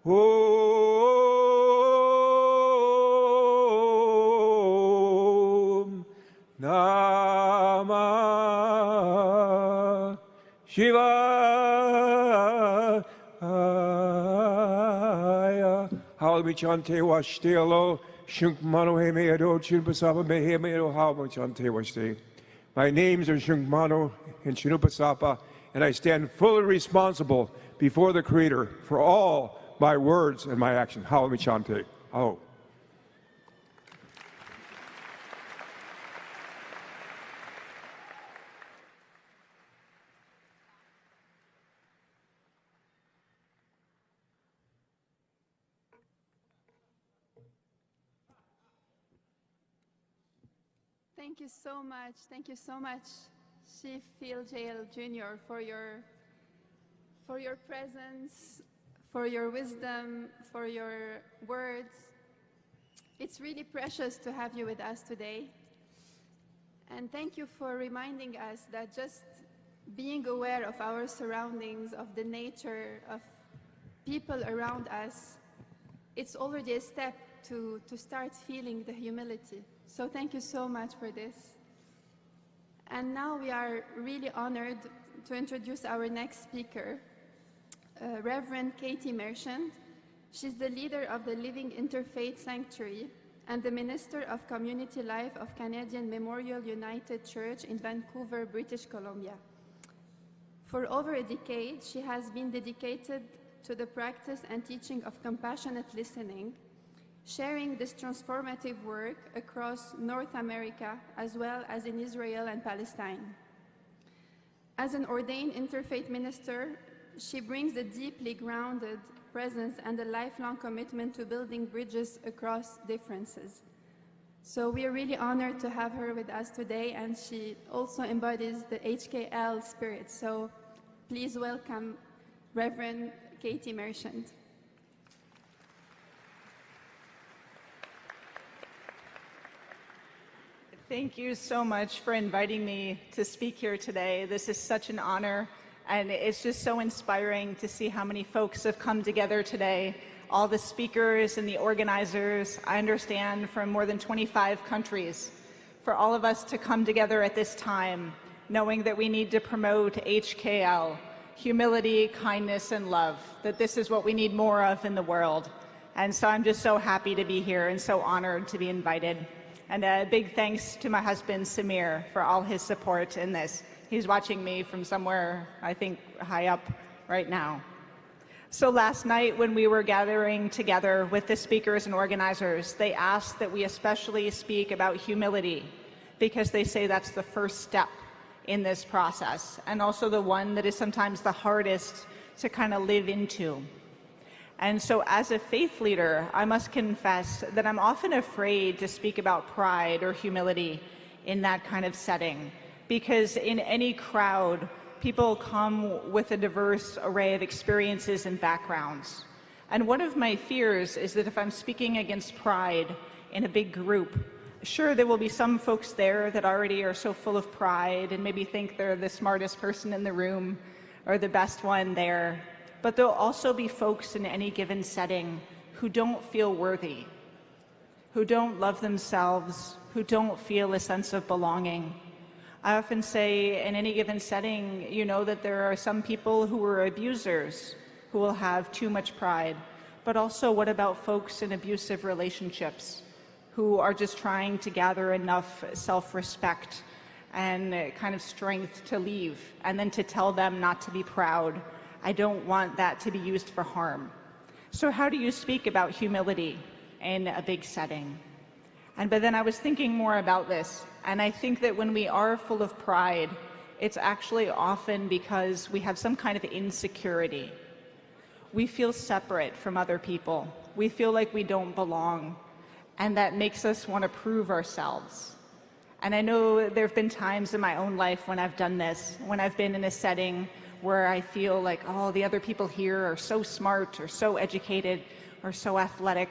Om Namah Shivaya. Halmi chante washtelo Shunkmano Hemeado Chinupasapa Mehemedo Halmi chante washte. My names are Shunkmano and Chinupasapa, and I stand fully responsible before the Creator for all my words and my actions. Halmi chante. Oh. Thank you so much, Chief Phil Jail Jr. for your presence, for your wisdom, for your words. It's really precious to have you with us today. And thank you for reminding us that just being aware of our surroundings, of the nature, of people around us, it's already a step to start feeling the humility. So thank you so much for this. And now we are really honored to introduce our next speaker, Reverend Katie Merchant. She's the leader of the Living Interfaith Sanctuary and the Minister of Community Life of Canadian Memorial United Church in Vancouver, British Columbia. For over a decade, she has been dedicated to the practice and teaching of compassionate listening, sharing this transformative work across North America as well as in Israel and Palestine. As an ordained interfaith minister, She brings a deeply grounded presence and a lifelong commitment to building bridges across differences. So we are really honored to have her with us today, and she also embodies the HKL spirit. So please welcome Reverend Katie Merchant. Thank you so much for inviting me to speak here today. This is such an honor, and it's just so inspiring to see how many folks have come together today. All the speakers and the organizers, I understand, from more than 25 countries, for all of us to come together at this time, knowing that we need to promote HKL, humility, kindness, and love, that this is what we need more of in the world. And so I'm just so happy to be here and so honored to be invited. And a big thanks to my husband, Samir, for all his support in this. He's watching me from somewhere, I think, high up right now. So last night when we were gathering together with the speakers and organizers, they asked that we especially speak about humility because they say that's the first step in this process, and also the one that is sometimes the hardest to kind of live into. And so as a faith leader, I must confess that I'm often afraid to speak about pride or humility in that kind of setting, because in any crowd, people come with a diverse array of experiences and backgrounds. And one of my fears is that if I'm speaking against pride in a big group, sure, there will be some folks there that already are so full of pride and maybe think they're the smartest person in the room or the best one there. But there'll also be folks in any given setting who don't feel worthy, who don't love themselves, who don't feel a sense of belonging. I often say in any given setting, you know that there are some people who are abusers who will have too much pride. But also, what about folks in abusive relationships who are just trying to gather enough self-respect and kind of strength to leave, and then to tell them not to be proud? I don't want that to be used for harm. So how do you speak about humility in a big setting? But then I was thinking more about this, and I think that when we are full of pride, it's actually often because we have some kind of insecurity. We feel separate from other people. We feel like we don't belong, and that makes us want to prove ourselves. And I know there have been times in my own life when I've done this, when I've been in a setting where I feel like, oh, the other people here are so smart or so educated or so athletic,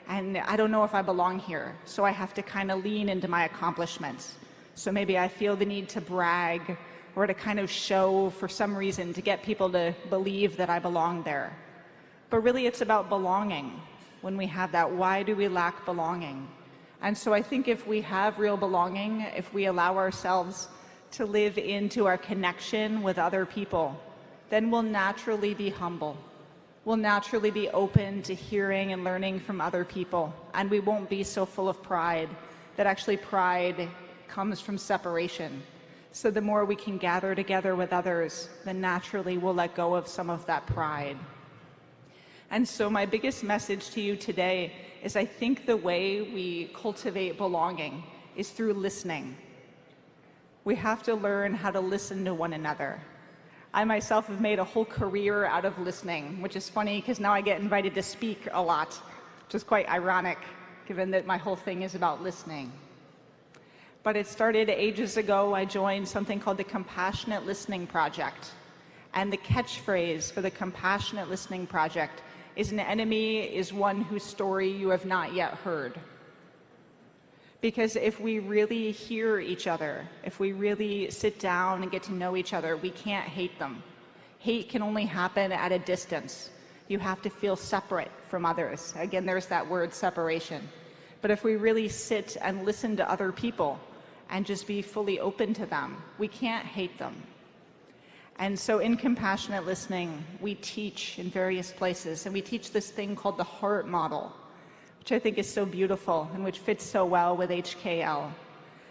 and I don't know if I belong here, so I have to kind of lean into my accomplishments. So maybe I feel the need to brag or to kind of show for some reason to get people to believe that I belong there. But really it's about belonging. When we have that, why do we lack belonging? And so I think if we have real belonging, if we allow ourselves to live into our connection with other people, then we'll naturally be humble. We'll naturally be open to hearing and learning from other people, and we won't be so full of pride that actually pride comes from separation. So the more we can gather together with others, then naturally we'll let go of some of that pride. And so my biggest message to you today is I think the way we cultivate belonging is through listening. We have to learn how to listen to one another. I myself have made a whole career out of listening, which is funny because now I get invited to speak a lot, which is quite ironic given that my whole thing is about listening. But it started ages ago. I joined something called the Compassionate Listening Project. And the catchphrase for the Compassionate Listening Project is an enemy is one whose story you have not yet heard. Because if we really hear each other, if we really sit down and get to know each other, we can't hate them. Hate can only happen at a distance. You have to feel separate from others. Again, there's that word separation. But if we really sit and listen to other people and just be fully open to them, we can't hate them. And so in compassionate listening, we teach in various places, and we teach this thing called the heart model, which I think is so beautiful and which fits so well with HKL.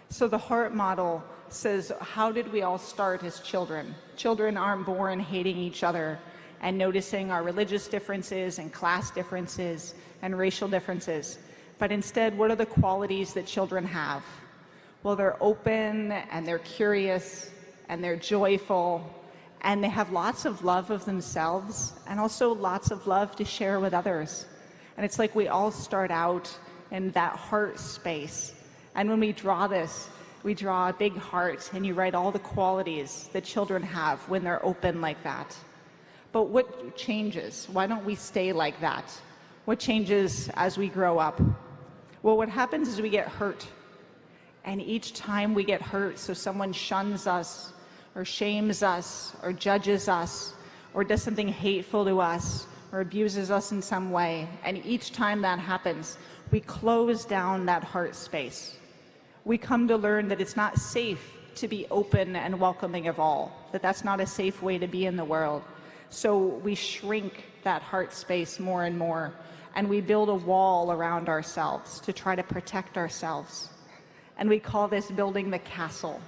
So the heart model says, how did we all start as children? Children aren't born hating each other and noticing our religious differences and class differences and racial differences. But instead, what are the qualities that children have? Well, they're open and they're curious and they're joyful And they have lots of love of themselves and also lots of love to share with others. And it's like we all start out in that heart space. And when we draw this, we draw a big heart and you write all the qualities that children have when they're open like that. But what changes? Why don't we stay like that? What changes as we grow up? Well, what happens is we get hurt. And each time we get hurt, so someone shuns us or shames us or judges us or does something hateful to us or abuses us in some way, and each time that happens, we close down that heart space. We come to learn that it's not safe to be open and welcoming of all, that that's not a safe way to be in the world. So we shrink that heart space more and more, and we build a wall around ourselves to try to protect ourselves. And we call this building the castle.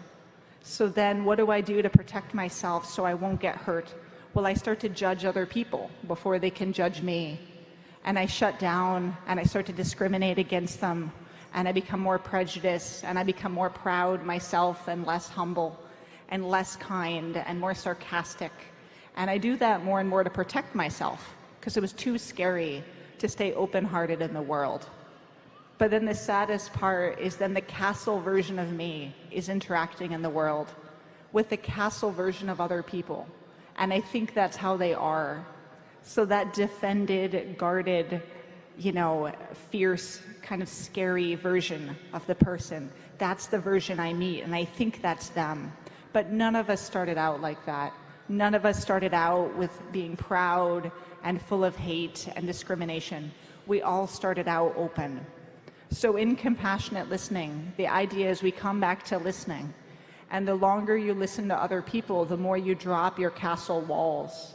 So then what do I do to protect myself so I won't get hurt? Well, I start to judge other people before they can judge me. And I shut down and I start to discriminate against them. And I become more prejudiced and I become more proud myself and less humble and less kind and more sarcastic. And I do that more and more to protect myself because it was too scary to stay open-hearted in the world. But then the saddest part is then the castle version of me is interacting in the world with the castle version of other people. And I think that's how they are. So that defended, guarded, fierce, kind of scary version of the person, that's the version I meet, and I think that's them. But none of us started out like that. None of us started out with being proud and full of hate and discrimination. We all started out open. So in compassionate listening, the idea is we come back to listening. And the longer you listen to other people, the more you drop your castle walls.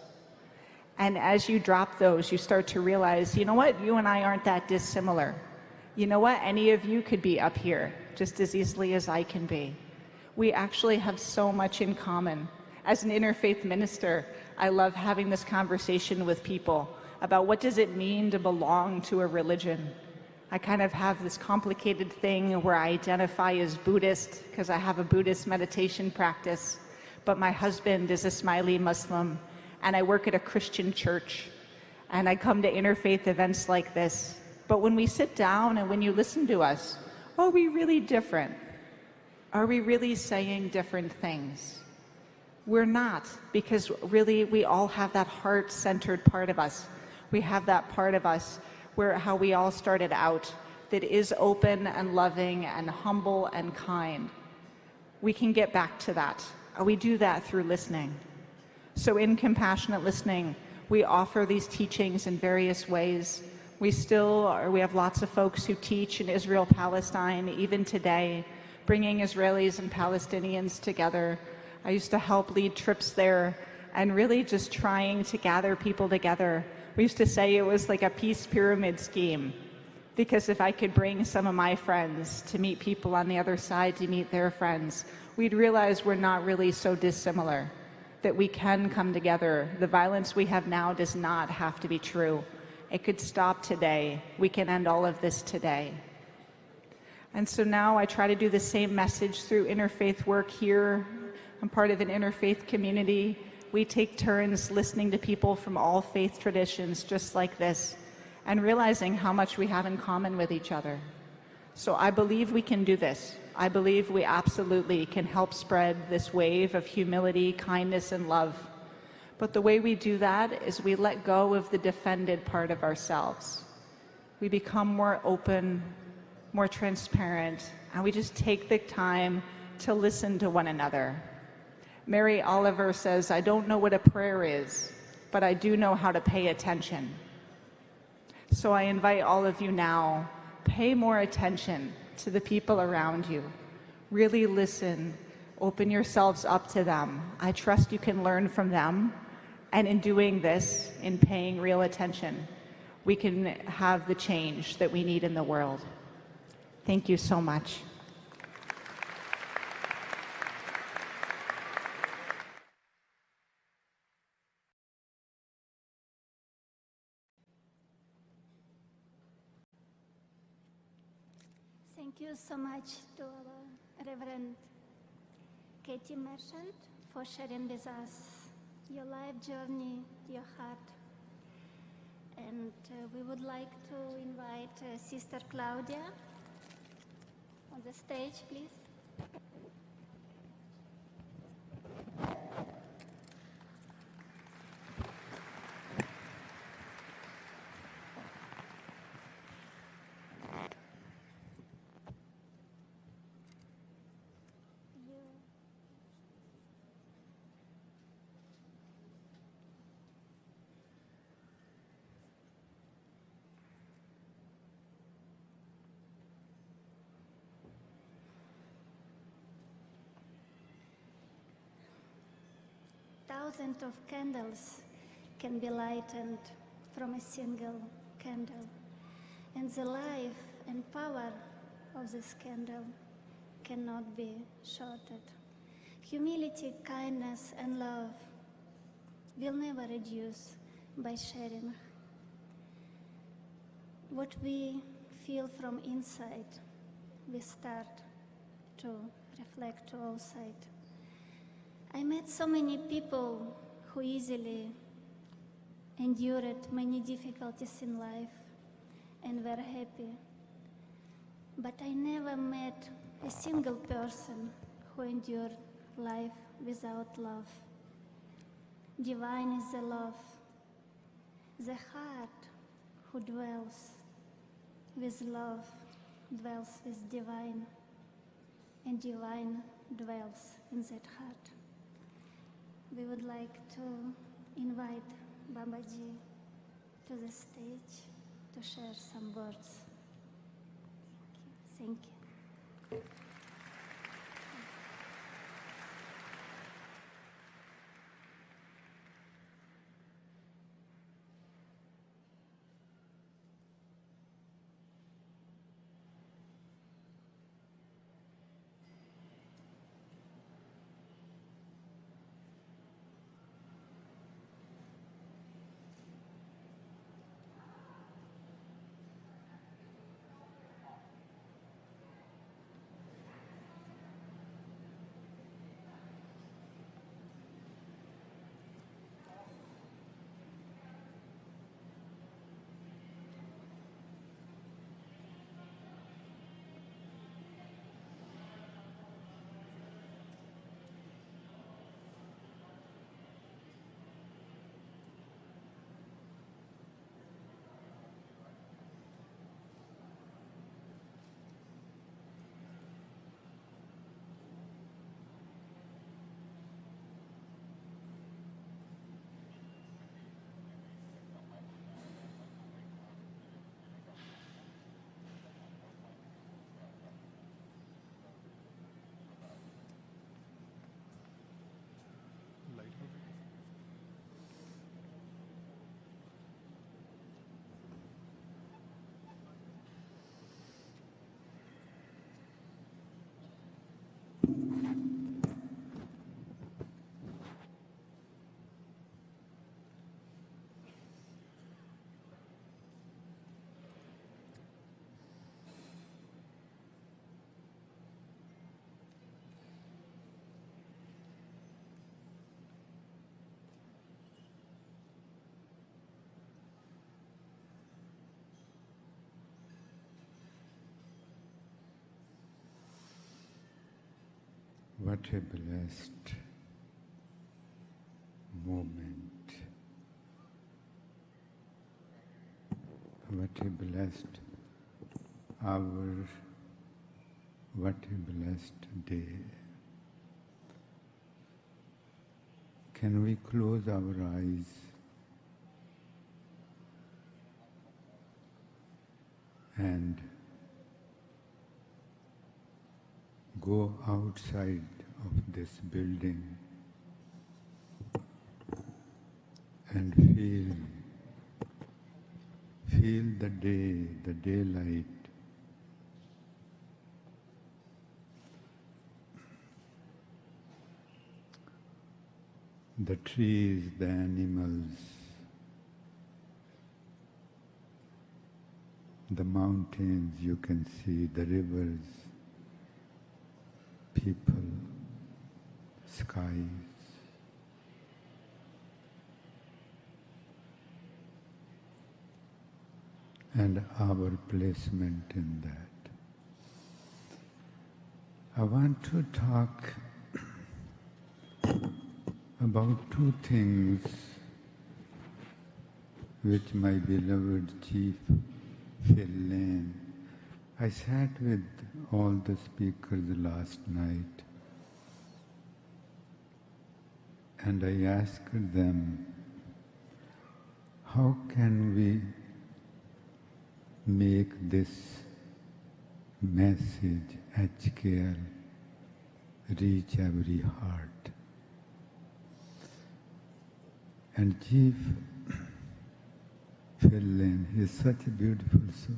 And as you drop those, you start to realize, you know what? You and I aren't that dissimilar. You know what? Any of you could be up here just as easily as I can be. We actually have so much in common. As an interfaith minister, I love having this conversation with people about what does it mean to belong to a religion. I kind of have this complicated thing where I identify as Buddhist because I have a Buddhist meditation practice, but my husband is a Smiley Muslim, and I work at a Christian church, and I come to interfaith events like this. But when we sit down and when you listen to us, are we really different? Are we really saying different things? We're not, because really we all have that heart-centered part of us. We have that part of us where how we all started out, that is open and loving and humble and kind. We can get back to that. We do that through listening. So in compassionate listening, we offer these teachings in various ways. We have lots of folks who teach in Israel, Palestine, even today, bringing Israelis and Palestinians together. I used to help lead trips there and really just trying to gather people together. We used to say it was like a peace pyramid scheme, because if I could bring some of my friends to meet people on the other side to meet their friends, we'd realize we're not really so dissimilar, that we can come together. The violence we have now does not have to be true. It could stop today. We can end all of this today. And so now I try to do the same message through interfaith work here. I'm part of an interfaith community. We take turns listening to people from all faith traditions just like this and realizing how much we have in common with each other. So I believe we can do this. I believe we absolutely can help spread this wave of humility, kindness, and love. But the way we do that is we let go of the defended part of ourselves. We become more open, more transparent, and we just take the time to listen to one another. Mary Oliver says, I don't know what a prayer is, but I do know how to pay attention. So I invite all of you now, pay more attention to the people around you. Really listen, open yourselves up to them. I trust you can learn from them. And in doing this, in paying real attention, we can have the change that we need in the world. Thank you so much. Thank you so much to our Reverend Katie Merchant for sharing with us your life journey, your heart. And we would like to invite Sister Claudia on the stage, please. Thousands of candles can be lighted from a single candle, and the life and power of this candle cannot be shorted. Humility, kindness, and love will never reduce by sharing. What we feel from inside, we start to reflect to outside. I met so many people who easily endured many difficulties in life and were happy. But I never met a single person who endured life without love. Divine is the love, the heart who dwells with love dwells with divine, and divine dwells in that heart. We would like to invite Babaji to the stage to share some words. Thank you. What a blessed moment. What a blessed hour. What a blessed day. Can we close our eyes and go outside of this building and feel the day, the daylight. The trees, the animals, the mountains you can see, the rivers, people, skies. and our placement in that. I want to talk about two things which my beloved Chief Phil Lane. I sat with all the speakers last night and I asked them, how can we make this message, HKL, reach every heart? And Chief Phil Lane is such a beautiful soul.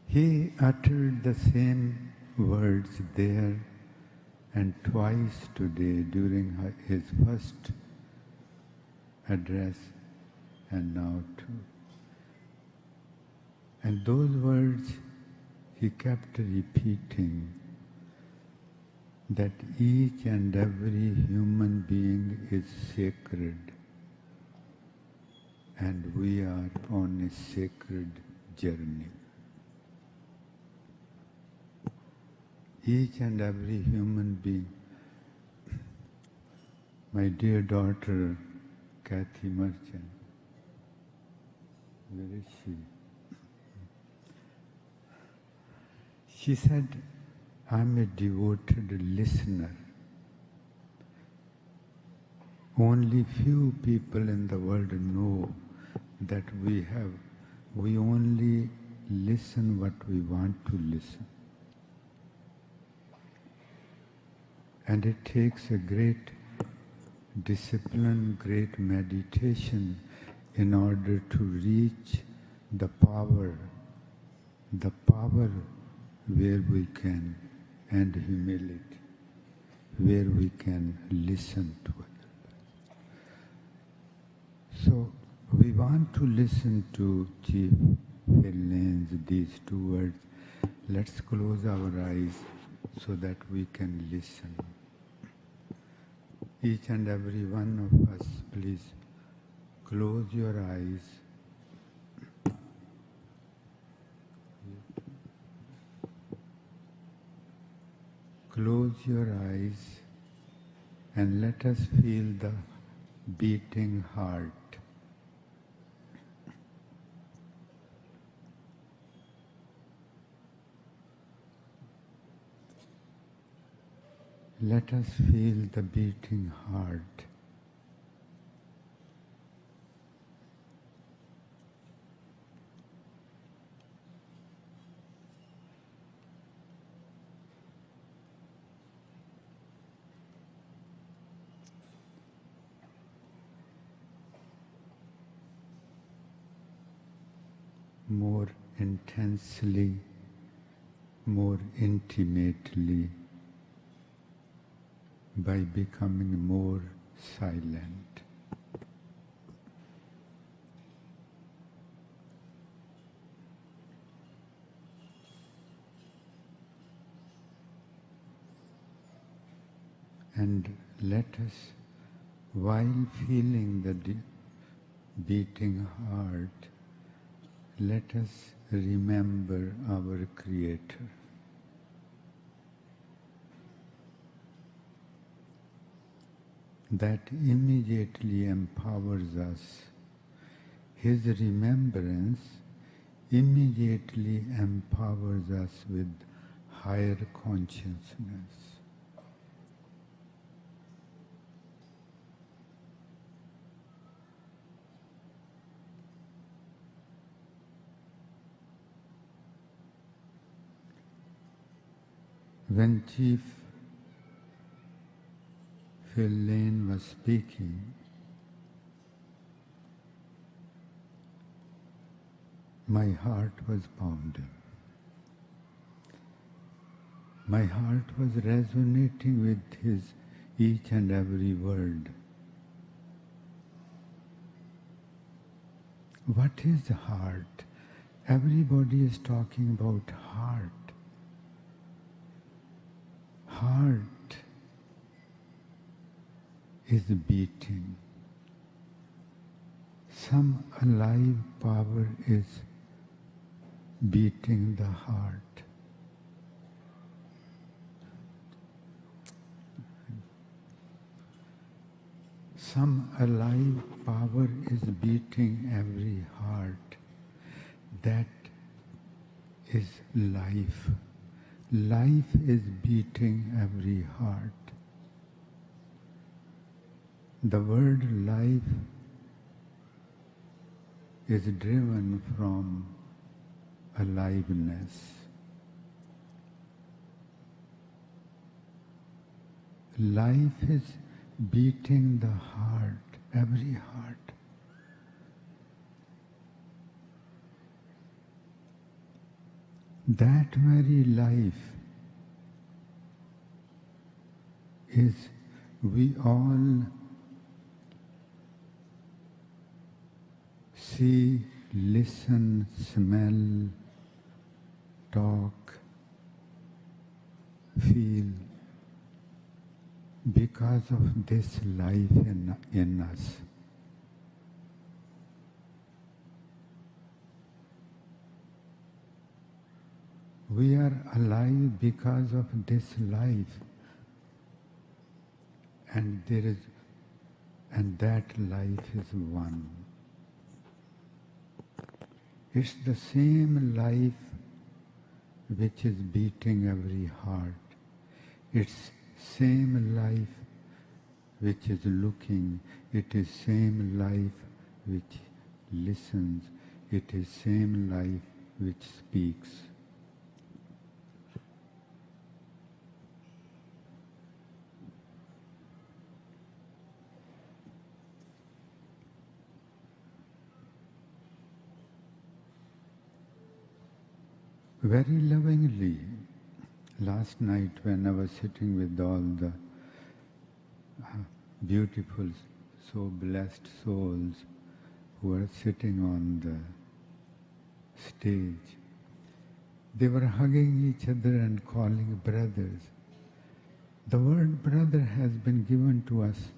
He uttered the same words there and twice today during his first address and now too. And those words he kept repeating, that each and every human being is sacred and we are on a sacred journey. Each and every human being. My dear daughter, Kathy Merchant, where is she? She said, I'm a devoted listener. Only few people in the world know that we only listen what we want to listen. And it takes a great discipline, great meditation in order to reach the power where we can, and humility, where we can listen to others. So we want to listen to Chief Phil Lane's these two words. Let's close our eyes so that we can listen. Each and every one of us, please close your eyes. Close your eyes and let us feel the beating heart. Let us feel the beating heart. More intensely, more intimately, by becoming more silent. And let us, while feeling the beating heart, let us remember our Creator. That immediately empowers us. His remembrance immediately empowers us with higher consciousness. When Chief Phil Lane was speaking, my heart was pounding. My heart was resonating with his each and every word. What is the heart? Everybody is talking about heart. Heart is beating. Some alive power is beating the heart. Some alive power is beating every heart. That is life. Life is beating every heart. The word life is driven from aliveness. Life is beating the heart, every heart. That very life is we all see, listen, smell, talk, feel because of this life in us. We are alive because of this life, and that life is one. It's the same life which is beating every heart. It's same life which is looking. It is same life which listens. It is same life which speaks. Very lovingly, last night when I was sitting with all the beautiful, so blessed souls who were sitting on the stage, they were hugging each other and calling brothers. The word brother has been given to us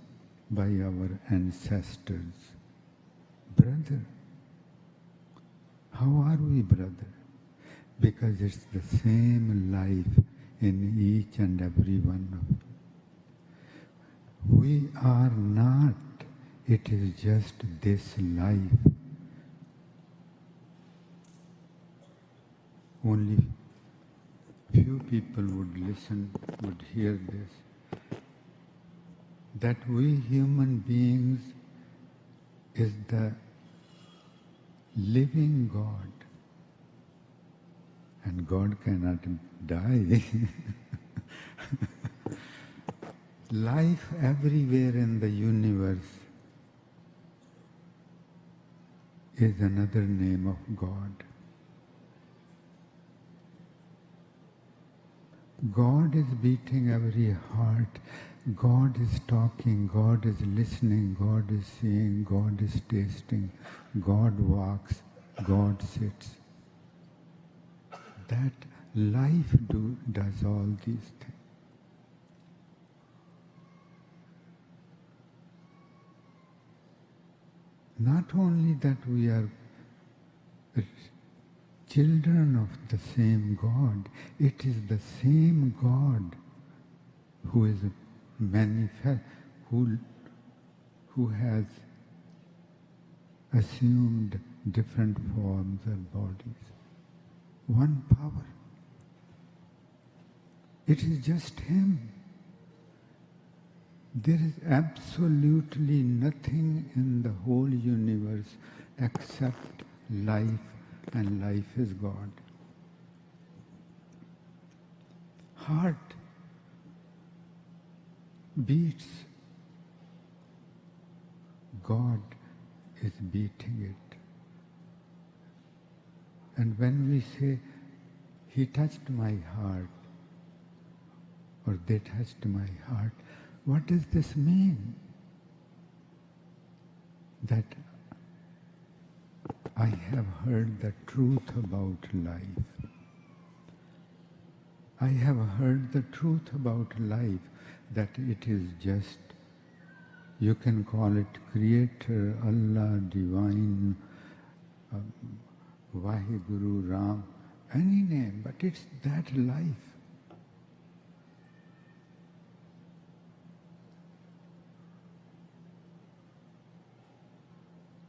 by our ancestors. Brother. How are we, brother? Because it's the same life in each and every one of you. We are not, it is just this life. Only few people would listen, would hear this. That we human beings is the living God. And God cannot die. Life everywhere in the universe is another name of God. God is beating every heart. God is talking. God is listening. God is seeing. God is tasting. God walks. God sits. That life does all these things. Not only that we are children of the same God, it is the same God who is manifest, who has assumed different forms and bodies. One power. It is just Him. There is absolutely nothing in the whole universe except life, and life is God. Heart beats. God is beating it. And when we say, He touched my heart, or they touched my heart, what does this mean? That I have heard the truth about life. I have heard the truth about life, that it is just, you can call it Creator, Allah, Divine, Vaheguru, Ram, any name, but it's that life.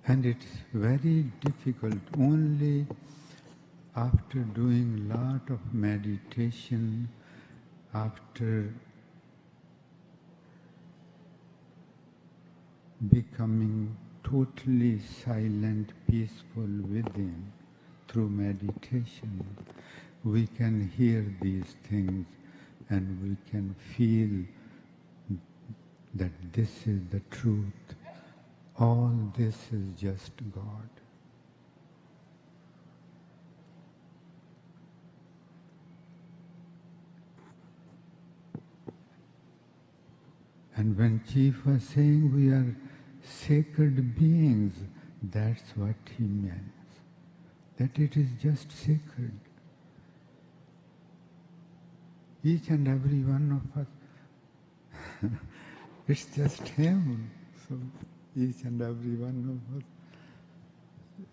And it's very difficult. Only after doing a lot of meditation, after becoming totally silent, peaceful within, through meditation, we can hear these things and we can feel that this is the truth. All this is just God. And when Chief was saying we are sacred beings, that's what he meant. That it is just sacred. Each and every one of us, it's just him. So each and every one of us,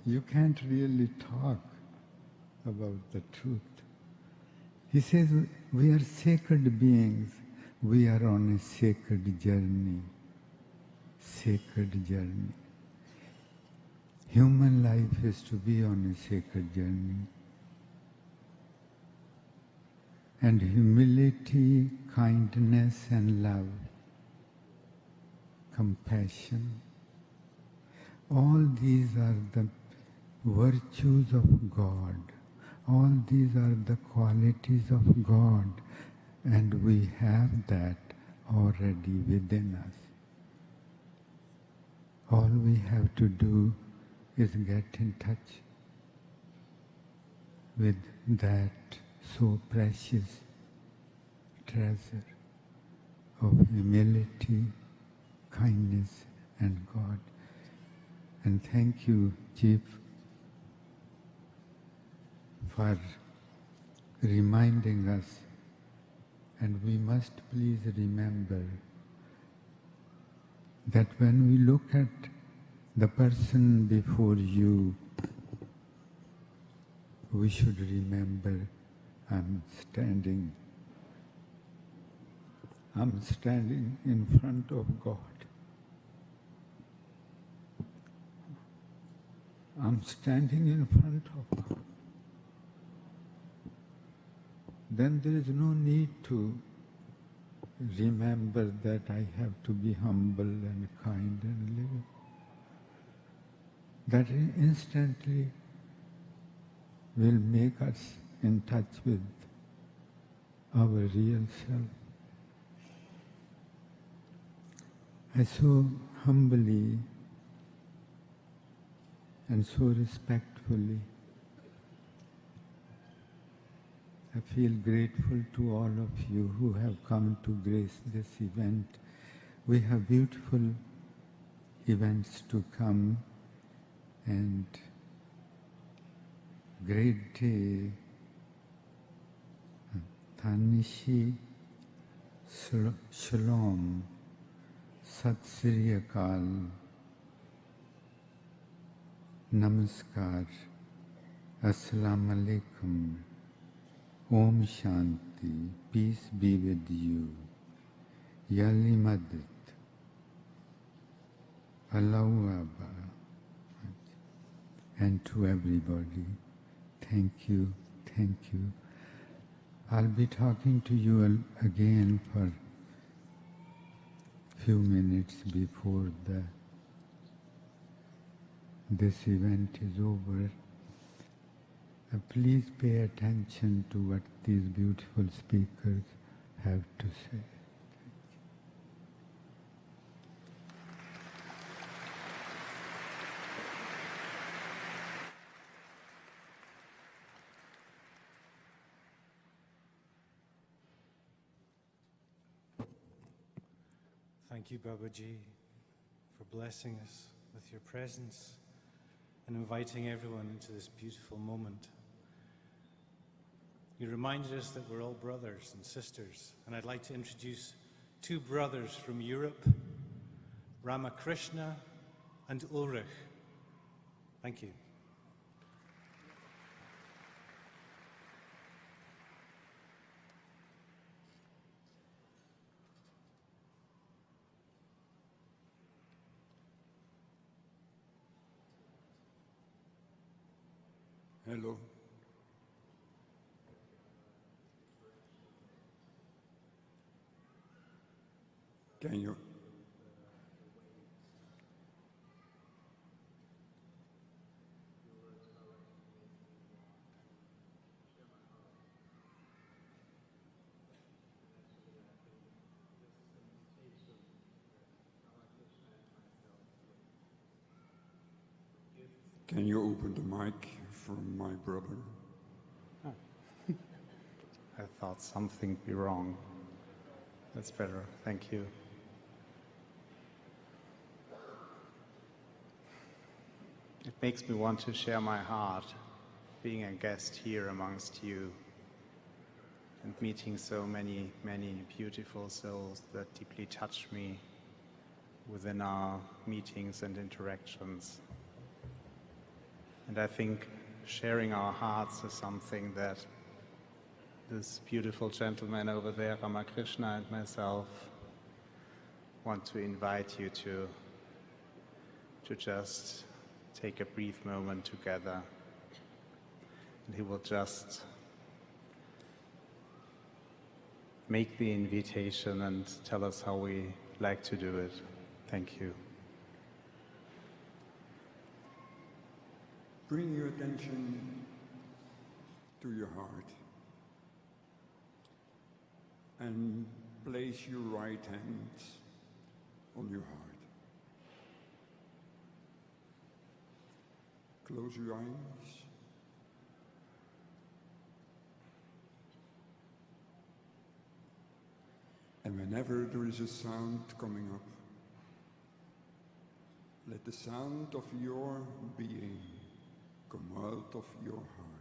you can't really talk about the truth. He says we are sacred beings. We are on a sacred journey. Sacred journey. Human life is to be on a sacred journey. And humility, kindness and love, compassion, all these are the virtues of God. All these are the qualities of God, and we have that already within us. All we have to do is get in touch with that so precious treasure of humility, kindness and God. And thank you, Chief, for reminding us. And we must please remember that when we look at the person before you, we should remember I'm standing in front of God. I'm standing in front of God. Then there is no need to remember that I have to be humble and kind and living. That instantly will make us in touch with our real self. I so humbly and so respectfully I feel grateful to all of you who have come to grace this event. We have beautiful events to come, and great day. Tanishi Shalom, Sat Sri Akal, Namaskar, Assalamu Alaikum. Om Shanti, peace be with you. Yali Madit, Allahu Abba, and to everybody, thank you, thank you. I'll be talking to you again for a few minutes before this event is over. Please pay attention to what these beautiful speakers have to say. Thank you, Babaji, for blessing us with your presence and inviting everyone into this beautiful moment. You reminded us that we're all brothers and sisters, and I'd like to introduce two brothers from Europe, Ramakrishna and Ulrich. Thank you. Hello. Can you? Can you open the mic for my brother? Oh. I thought something be wrong. That's better. Thank you. It makes me want to share my heart, being a guest here amongst you and meeting so many, many beautiful souls that deeply touch me within our meetings and interactions. And I think sharing our hearts is something that this beautiful gentleman over there, Ramakrishna, and myself want to invite you to just take a brief moment together. And he will just make the invitation and tell us how we like to do it. Thank you. Bring your attention to your heart and place your right hand on your heart. Close your eyes. And whenever there is a sound coming up, let the sound of your being come out of your heart.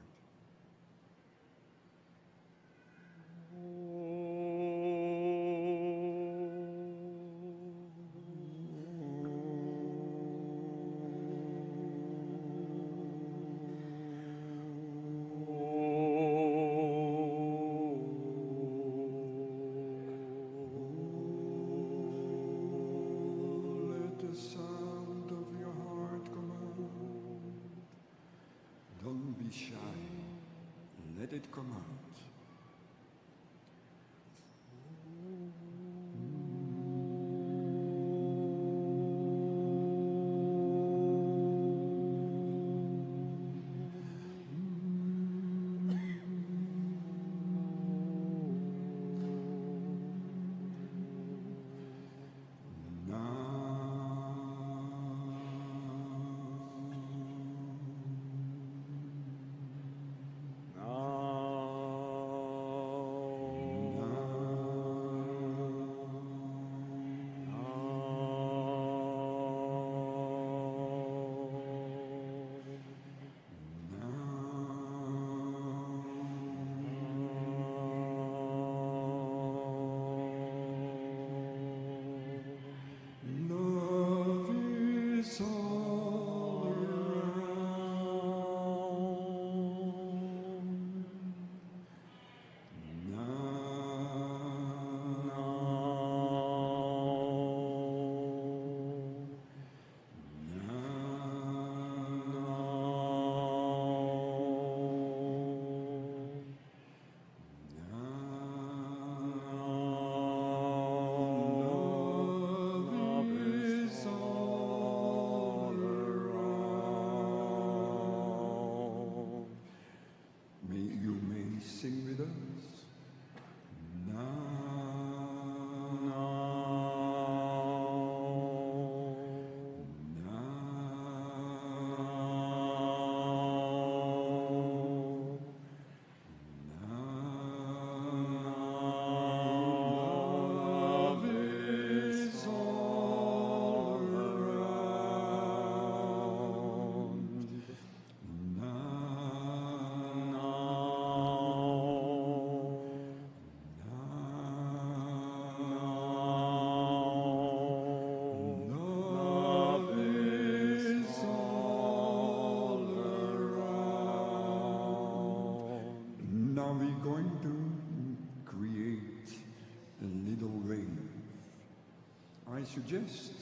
I suggest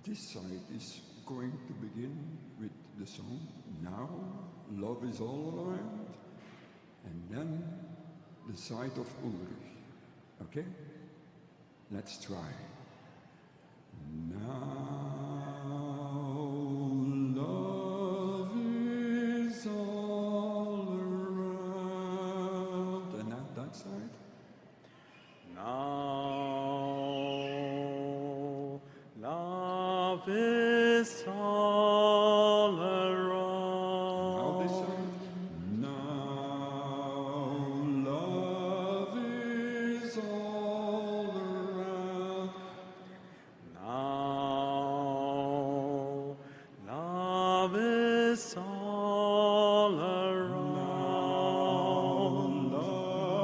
this side is going to begin with the song Now Love is All Around, and then the sight of Ulrich. Okay? Let's try. Now love is all around. And now that side. Now love is all around. Now this side. Now love is all around. Now love is all around. Love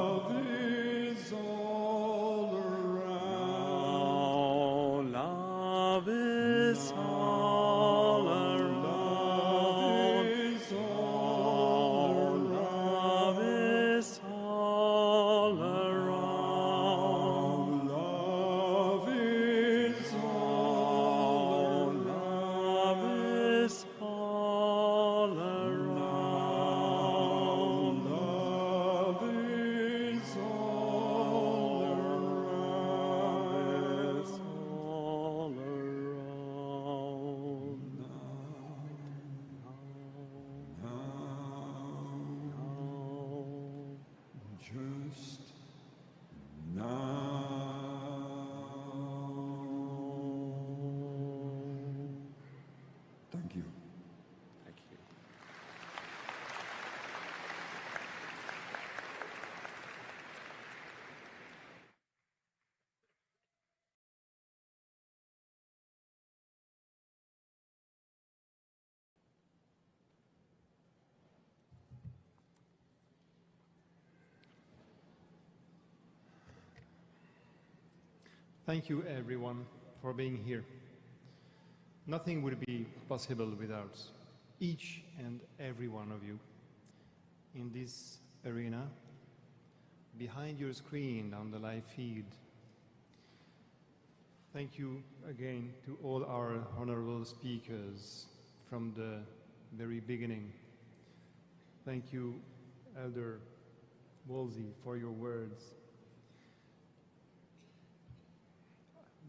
is all around. Now love is all around. Love is all Love is all around. Love is all Love is all around. Love is all Love is all around. Just now. Thank you. Thank you. Thank you, everyone, for being here. Nothing would be possible without each and every one of you in this arena, behind your screen on the live feed. Thank you again to all our honorable speakers from the very beginning. Thank you, Elder Wolsey, for your words.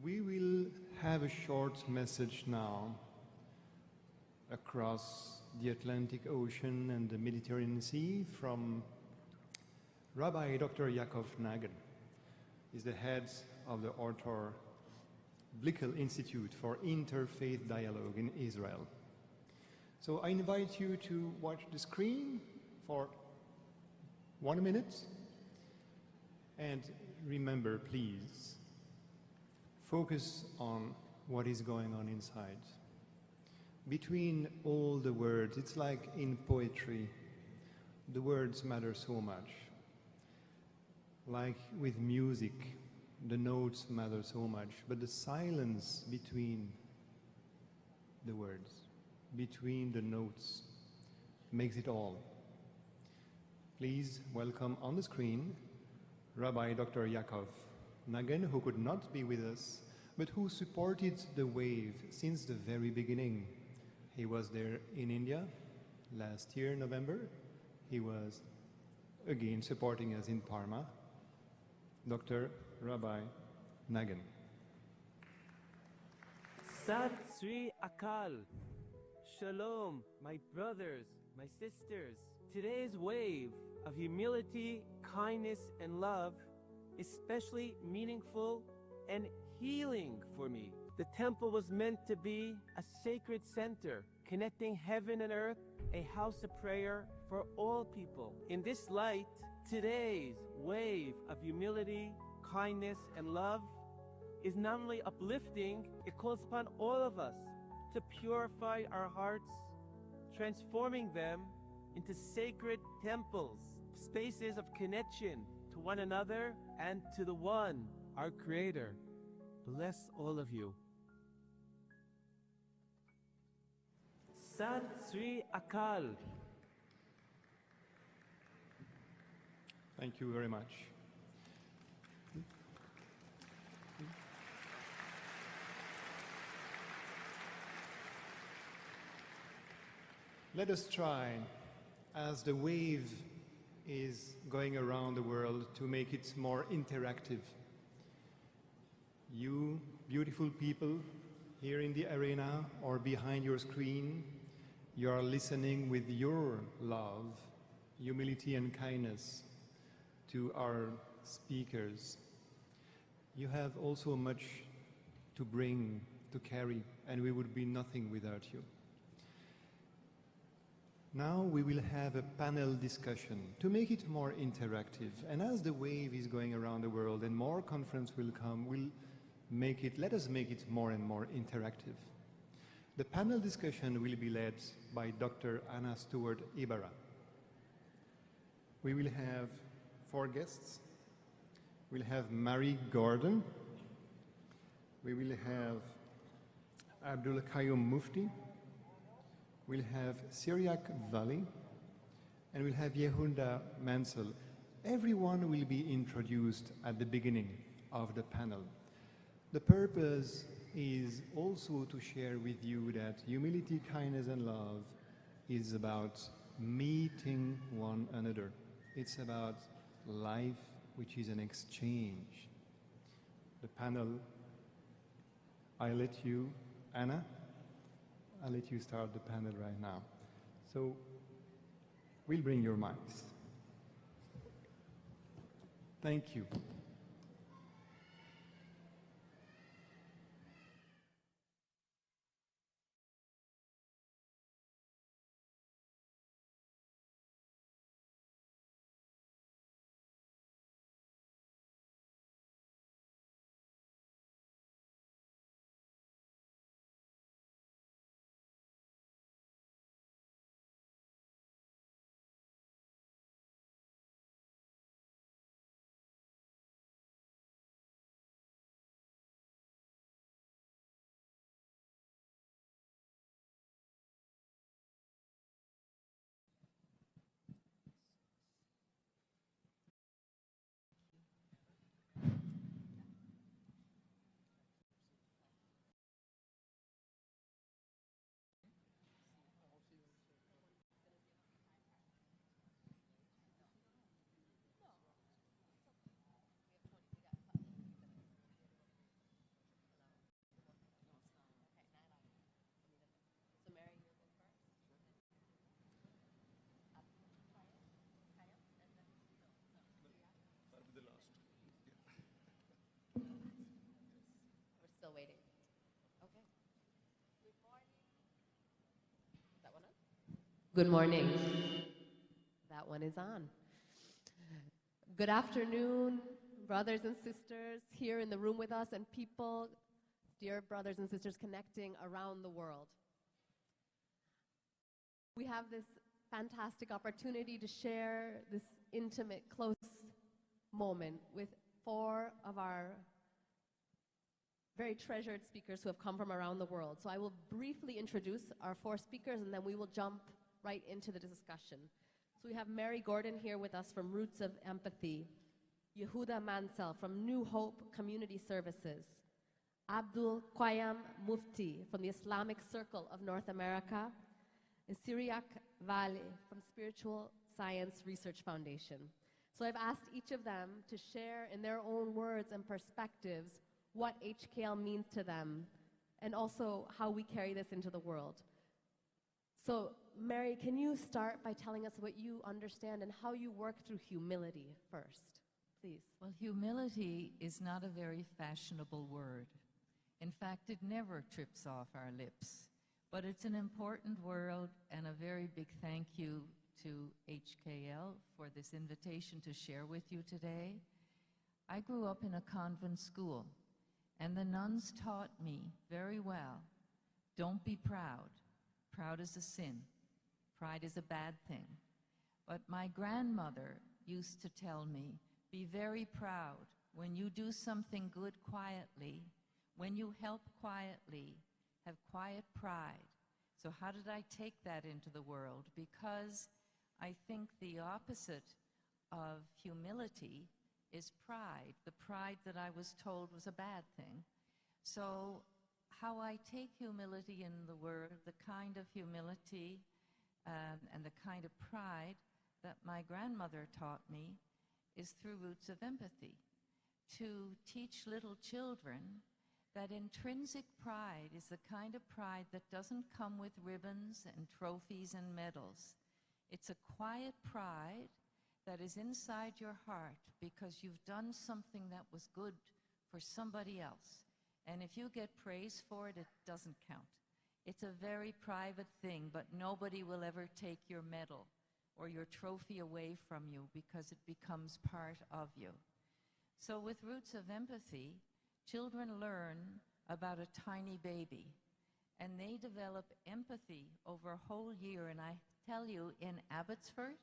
We will have a short message now across the Atlantic Ocean and the Mediterranean Sea from Rabbi Dr. Yaakov Nagel. He's the head of the Arthur Blickel Institute for Interfaith Dialogue in Israel. So I invite you to watch the screen for 1 minute, and remember, please, focus on what is going on inside. Between all the words, it's like in poetry, the words matter so much. Like with music, the notes matter so much, but the silence between the words, between the notes, makes it all. Please welcome on the screen Rabbi Dr. Yaakov Nagel, who could not be with us, but who supported the wave since the very beginning. He was there in India last year, November. He was again supporting us in Parma. Dr. Rabbi Nagel. Sat Sri Akal. Shalom, my brothers, my sisters. Today's wave of humility, kindness, and love is especially meaningful and healing for me. The temple was meant to be a sacred center, connecting heaven and earth, a house of prayer for all people. In this light, today's wave of humility, kindness, and love is not only uplifting, it calls upon all of us to purify our hearts, transforming them into sacred temples, spaces of connection to one another and to the one, our Creator. Bless all of you. Sat Sri Akal. Thank you very much. Let us try, as the wave is going around the world, to make it more interactive. You, beautiful people, here in the arena or behind your screen, you are listening with your love, humility and kindness to our speakers. You have also much to bring, to carry, and we would be nothing without you. Now we will have a panel discussion to make it more interactive. And as the wave is going around the world and more conference will come, let us make it more and more interactive. The panel discussion will be led by Dr. Anna Stewart-Ibarra. We will have 4 guests. We'll have Mary Gordon. We will have Abdul Qayyum Mufti. We'll have Syriac Valley, and we'll have Yehuda Mansell. Everyone will be introduced at the beginning of the panel. The purpose is also to share with you that humility, kindness, and love is about meeting one another. It's about life, which is an exchange. The panel, I let you, Anna, I'll let you start the panel right now. So we'll bring your mics. Thank you. Still waiting. Okay. Good morning. Is that one on? Good morning. That one is on. Good afternoon, brothers and sisters here in the room with us and people, dear brothers and sisters connecting around the world. We have this fantastic opportunity to share this intimate, close moment with 4 of our very treasured speakers who have come from around the world. So I will briefly introduce our 4 speakers and then we will jump right into the discussion. So we have Mary Gordon here with us from Roots of Empathy, Yehuda Mansell from New Hope Community Services, Abdul Qayyum Mufti from the Islamic Circle of North America, and Syriac Valley from Spiritual Science Research Foundation. So I've asked each of them to share in their own words and perspectives what HKL means to them, and also how we carry this into the world. So, Mary, can you start by telling us what you understand and how you work through humility first, please? Well, humility is not a very fashionable word. In fact, it never trips off our lips. But it's an important word, and a very big thank you to HKL for this invitation to share with you today. I grew up in a convent school. And the nuns taught me very well, don't be proud. Proud is a sin. Pride is a bad thing. But my grandmother used to tell me, be very proud. When you do something good quietly, when you help quietly, have quiet pride. So how did I take that into the world? Because I think the opposite of humility is pride, the pride that I was told was a bad thing. So how I take humility in the word, the kind of humility and the kind of pride that my grandmother taught me is through roots of empathy, to teach little children that intrinsic pride is the kind of pride that doesn't come with ribbons and trophies and medals. It's a quiet pride that is inside your heart because you've done something that was good for somebody else. And if you get praise for it, it doesn't count. It's a very private thing, but nobody will ever take your medal or your trophy away from you because it becomes part of you. So with roots of empathy, children learn about a tiny baby, and they develop empathy over a whole year. And I tell you, in Abbotsford,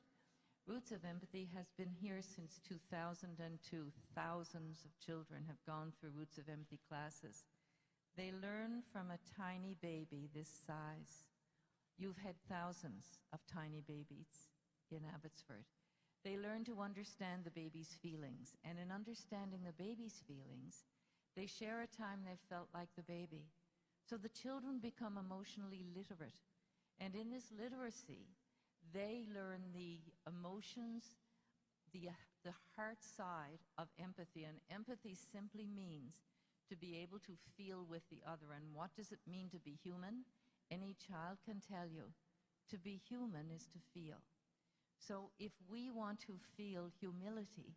Roots of Empathy has been here since 2002. Thousands of children have gone through Roots of Empathy classes. They learn from a tiny baby this size. You've had thousands of tiny babies in Abbotsford. They learn to understand the baby's feelings, and in understanding the baby's feelings, they share a time they felt like the baby. So the children become emotionally literate, and in this literacy, they learn the emotions, the heart side of empathy. And empathy simply means to be able to feel with the other. And what does it mean to be human? Any child can tell you, to be human is to feel. So if we want to feel humility,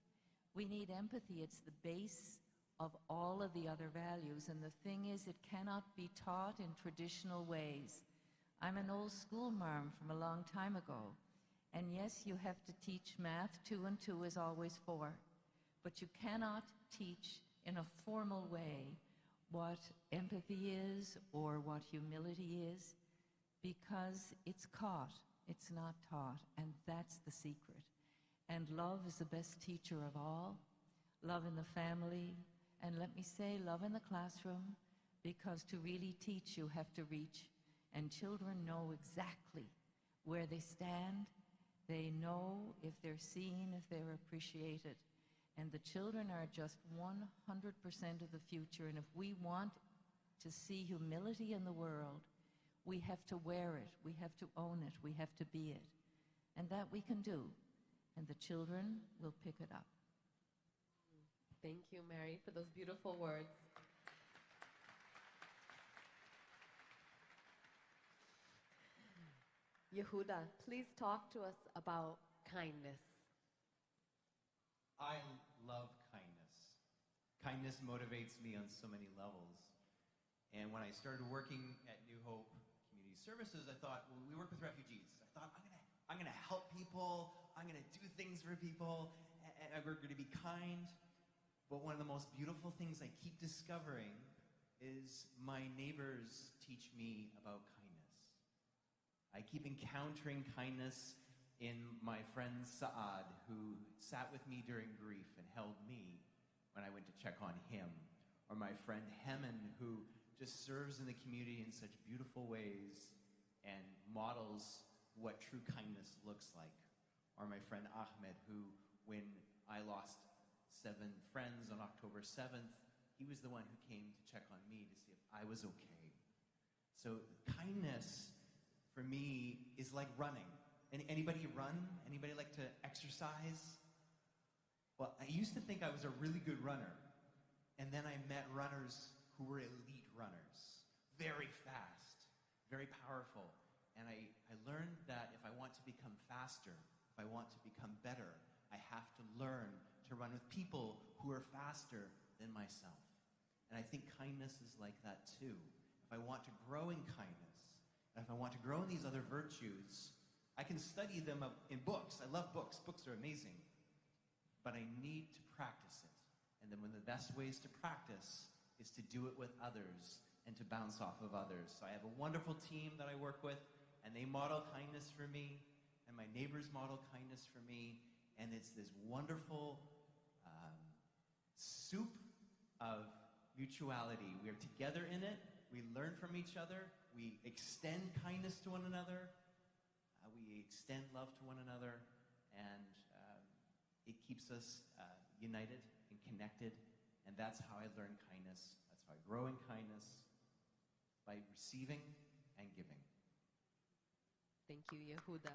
we need empathy. It's the base of all of the other values. And the thing is, it cannot be taught in traditional ways. I'm an old school marm from a long time ago. And yes, you have to teach math. 2 and 2 is always 4. But you cannot teach in a formal way what empathy is or what humility is, because it's caught, it's not taught, and that's the secret. And love is the best teacher of all. Love in the family, and let me say, love in the classroom, because to really teach, you have to reach. And children know exactly where they stand. They know if they're seen, if they're appreciated. And the children are just 100% of the future. And if we want to see humility in the world, we have to wear it, we have to own it, we have to be it. And that we can do. And the children will pick it up. Thank you, Mary, for those beautiful words. Yehuda, please talk to us about kindness. I love kindness. Kindness motivates me on so many levels. And when I started working at New Hope Community Services, I thought, well, we work with refugees. I thought, I'm gonna help people. I'm gonna do things for people. And we're gonna be kind. But one of the most beautiful things I keep discovering is my neighbors teach me about kindness. I keep encountering kindness in my friend Saad, who sat with me during grief and held me when I went to check on him. Or my friend Hemen, who just serves in the community in such beautiful ways and models what true kindness looks like. Or my friend Ahmed, who, when I lost 7 friends on October 7th, he was the one who came to check on me to see if I was okay. So kindness, for me, is like running. Anybody run? Anybody like to exercise? Well, I used to think I was a really good runner. And then I met runners who were elite runners. Very fast, very powerful. And I learned that if I want to become faster, if I want to become better, I have to learn to run with people who are faster than myself. And I think kindness is like that too. If I want to grow in kindness, and if I want to grow in these other virtues, I can study them in books. I love books. Books are amazing. But I need to practice it. And then one of the best ways to practice is to do it with others and to bounce off of others. So I have a wonderful team that I work with, and they model kindness for me, and my neighbors model kindness for me, and it's this wonderful soup of mutuality. We are together in it. We learn from each other. We extend kindness to one another. We extend love to one another, and it keeps us united and connected, and that's how I learn kindness. That's how I grow in kindness, by receiving and giving. Thank you, Yehuda.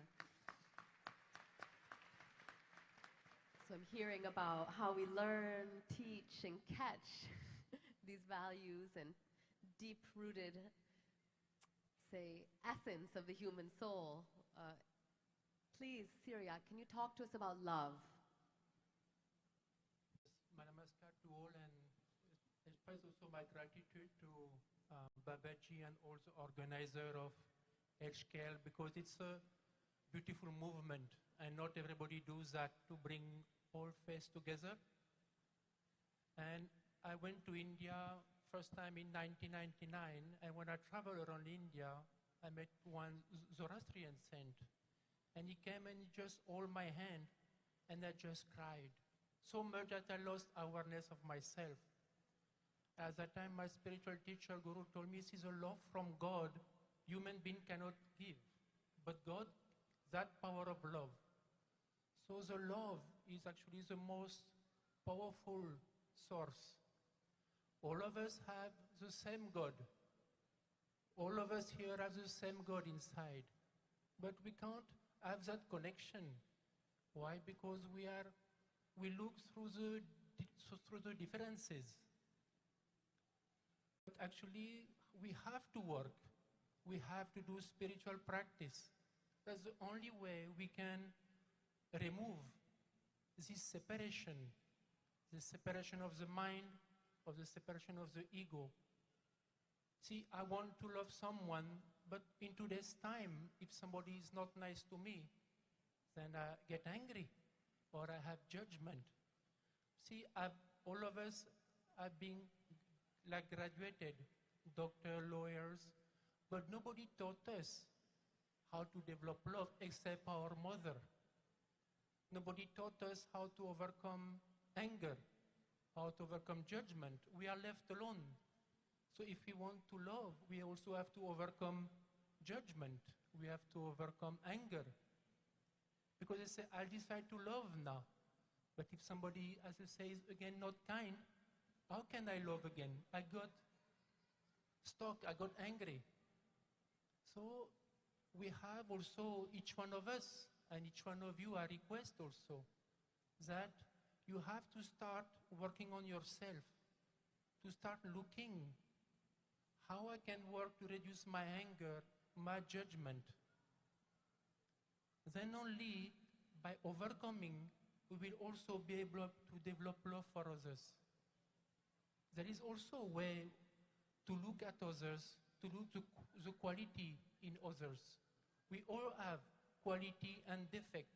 So I'm hearing about how we learn, teach, and catch these values and deep-rooted, say, essence of the human soul. Please, Syria, can you talk to us about love? My namaskar to all, and express also my gratitude to Babaji and also organizer of HKL, because it's a beautiful movement and not everybody does that, to bring all faiths together. And I went to India first time in 1999, and when I traveled around India, I met one Zoroastrian saint, and he came and he just held my hand, and I just cried so much that I lost awareness of myself. At that time, my spiritual teacher, Guru, told me, this is a love from God human being cannot give, but God, that power of love. So the love is actually the most powerful source. All of us have the same God. All of us here have the same God inside, but we can't have that connection. Why? Because we look through the differences. But actually, we have to work. We have to do spiritual practice. That's the only way we can remove this separation of the mind, of the separation of the ego. See, I want to love someone, but in today's time, if somebody is not nice to me, then I get angry or I have judgment. See, all of us have been like graduated, doctor, lawyers, but nobody taught us how to develop love except our mother. Nobody taught us how to overcome anger, how to overcome judgment. We are left alone. So if we want to love, we also have to overcome judgment. We have to overcome anger. Because they say, I'll decide to love now. But if somebody, as I say, is again not kind, how can I love again? I got stuck, I got angry. So we have also, each one of us, and each one of you, I request also, that you have to start working on yourself, to start looking how I can work to reduce my anger, my judgment. Then only by overcoming, we will also be able to develop love for others. There is also a way to look at others, to look at the quality in others. We all have quality and defect,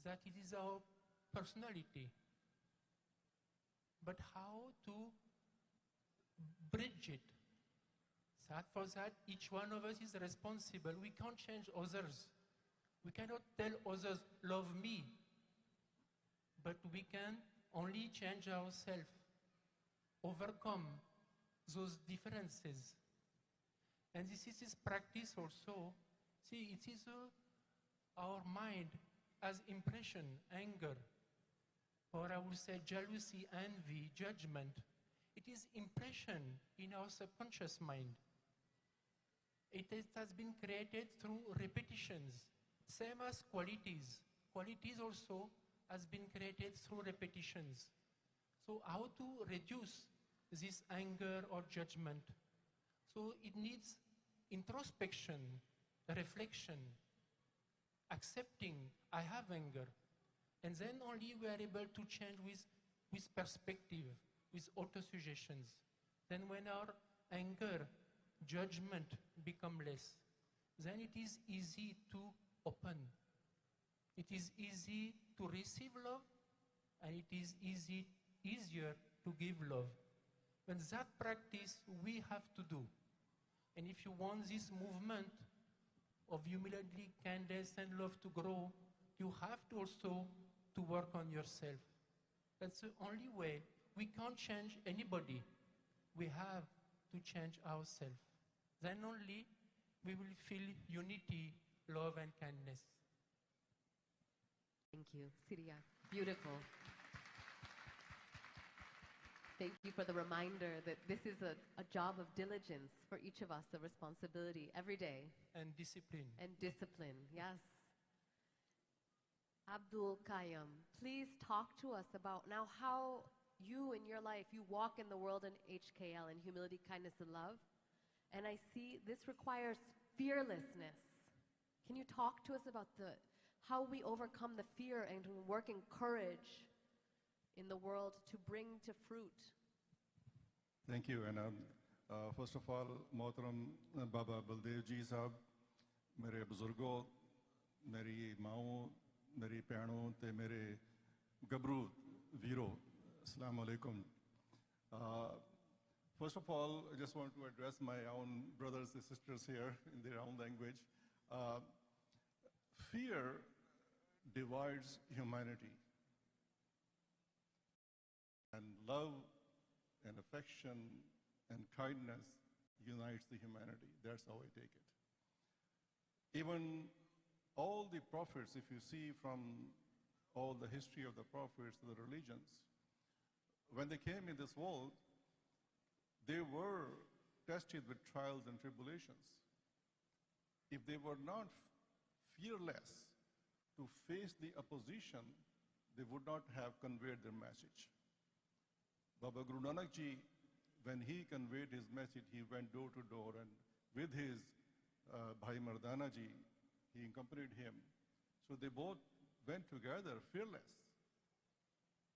that it is our personality. But how to bridge it? For that, each one of us is responsible. We can't change others. We cannot tell others, love me. But we can only change ourselves, overcome those differences. And this is his practice also. See, it is our mind as impression, anger, or I would say jealousy, envy, judgment. It is impression in our subconscious mind. It has been created through repetitions, same as qualities. Qualities also has been created through repetitions. So how to reduce this anger or judgment? So it needs introspection, reflection, accepting I have anger. And then only we are able to change with perspective, with autosuggestions. Then when our anger, judgment become less, then it is easy to open. It is easy to receive love, and it is easier to give love. And that practice we have to do. And if you want this movement of humility, kindness, and love to grow, you have to also to work on yourself. That's the only way. We can't change anybody. We have to change ourselves. Then only we will feel unity, love, and kindness. Thank you, Syria. Beautiful. Thank you for the reminder that this is a job of diligence for each of us, a responsibility every day. And discipline. And discipline, yes. Abdul Qayyum, please talk to us about now how you in your life, you walk in the world in HKL in humility, kindness, and love. And I see this requires fearlessness. Can you talk to us about how we overcome the fear and work in courage in the world to bring to fruit? Thank you. And first of all, Mohtaram Baba Baldev ji sahab, mere buzurgo, meri maon, meri pehno, te mere gabru viro. Assalamu alaikum. First of all, I just want to address my own brothers and sisters here in their own language. Fear divides humanity. And love and affection and kindness unites the humanity. That's how I take it. Even all the prophets, if you see from all the history of the prophets, the religions, when they came in this world, they were tested with trials and tribulations. If they were not fearless to face the opposition, they would not have conveyed their message. Baba Guru Nanak Ji, when he conveyed his message, he went door to door, and with his Bhai Mardana Ji, he accompanied him. So they both went together, fearless,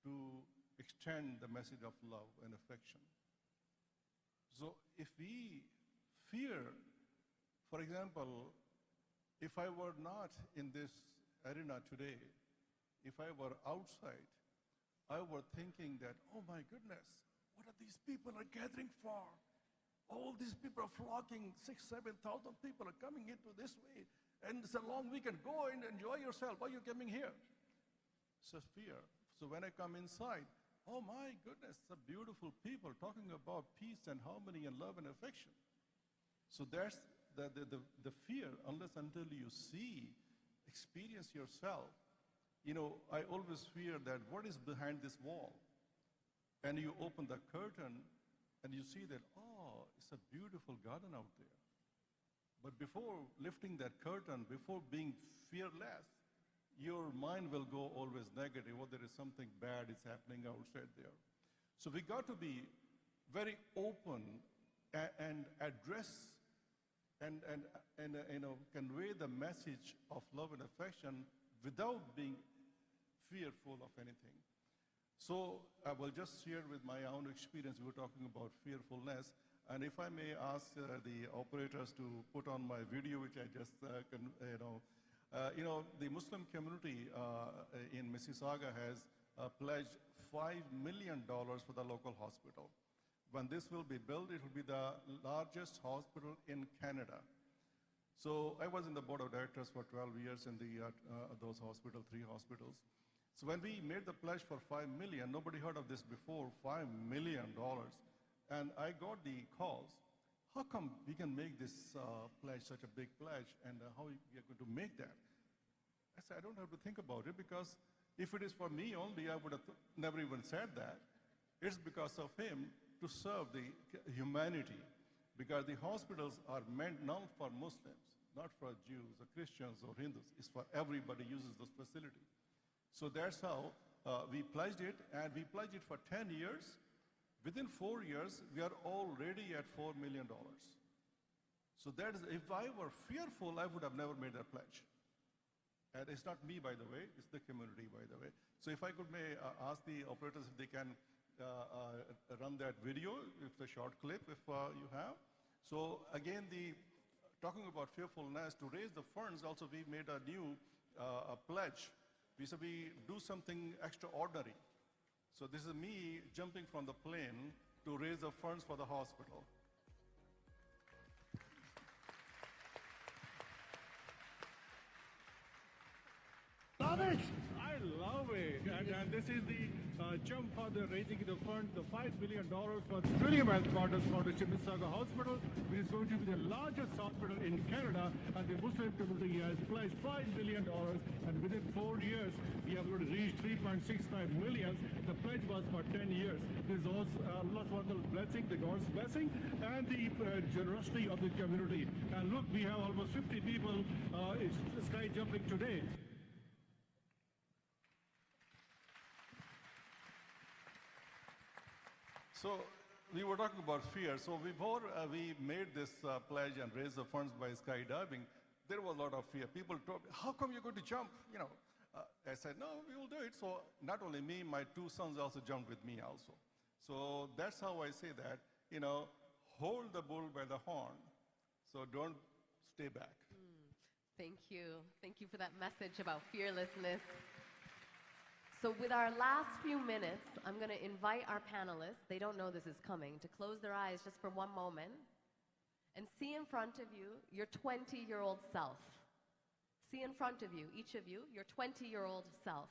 to extend the message of love and affection. So if we fear, for example, if I were not in this arena today, if I were outside, I were thinking that, oh my goodness, what are these people are gathering for? All these people are flocking, 6,000, 7,000 people are coming into this way, and it's a long weekend. Go and enjoy yourself. Why are you coming here? So fear. So when I come inside, oh my goodness, the beautiful people talking about peace and harmony and love and affection. So that's the fear, unless until you see, experience yourself. You know, I always fear that what is behind this wall? And you open the curtain and you see that, oh, it's a beautiful garden out there. But before lifting that curtain, before being fearless, your mind will go always negative, or there is something bad is happening outside there. So we got to be very open and address and convey the message of love and affection without being fearful of anything. So I will just share with my own experience. We were talking about fearfulness. And if I may ask the operators to put on my video, which I just, the Muslim community in Mississauga has pledged $5 million for the local hospital. When this will be built, it will be the largest hospital in Canada. So I was in the board of directors for 12 years in those hospitals, 3 hospitals. So when we made the pledge for $5 million, nobody heard of this before, $5 million. And I got the calls. How come we can make this pledge such a big pledge, and how we are going to make that? I said, I don't have to think about it, because if it is for me only, I would have never even said that. It's because of him to serve the humanity, because the hospitals are meant not for Muslims, not for Jews or Christians or Hindus. It's for everybody who uses this facility. So that's how we pledged it, and we pledged it for 10 years. Within 4 years, we are already at $4 million. So that is, if I were fearful, I would have never made that pledge. And it's not me, by the way, it's the community, by the way. So if I could ask the operators if they can run that video, if the short clip, if you have. So again, talking about fearfulness, to raise the funds, also we made a new pledge. We said we do something extraordinary. So this is me jumping from the plane to raise the funds for the hospital. Love it! I love it. And this is the jump for the raising the fund, the $5 million for the Trillium Health Partners Foundation Mississauga Hospital, which is going to be the largest hospital in Canada, and the Muslim community has pledged $5 million, and within 4 years, we have already reached 3.65 million. The pledge was for 10 years. This is also Allah's wonderful blessing, the God's blessing, and the generosity of the community. And look, we have almost 50 people sky jumping today. So we were talking about fear. So before we made this pledge and raised the funds by skydiving, there was a lot of fear. People told me, how come you're going to jump? You know, I said, no, we will do it. So not only me, my 2 sons also jumped with me also. So that's how I say that, you know, hold the bull by the horn. So don't stay back. Thank you. Thank you for that message about fearlessness. So with our last few minutes, I'm going to invite our panelists, they don't know this is coming, to close their eyes just for one moment and see in front of you your 20-year-old self. See in front of you, each of you, your 20-year-old self.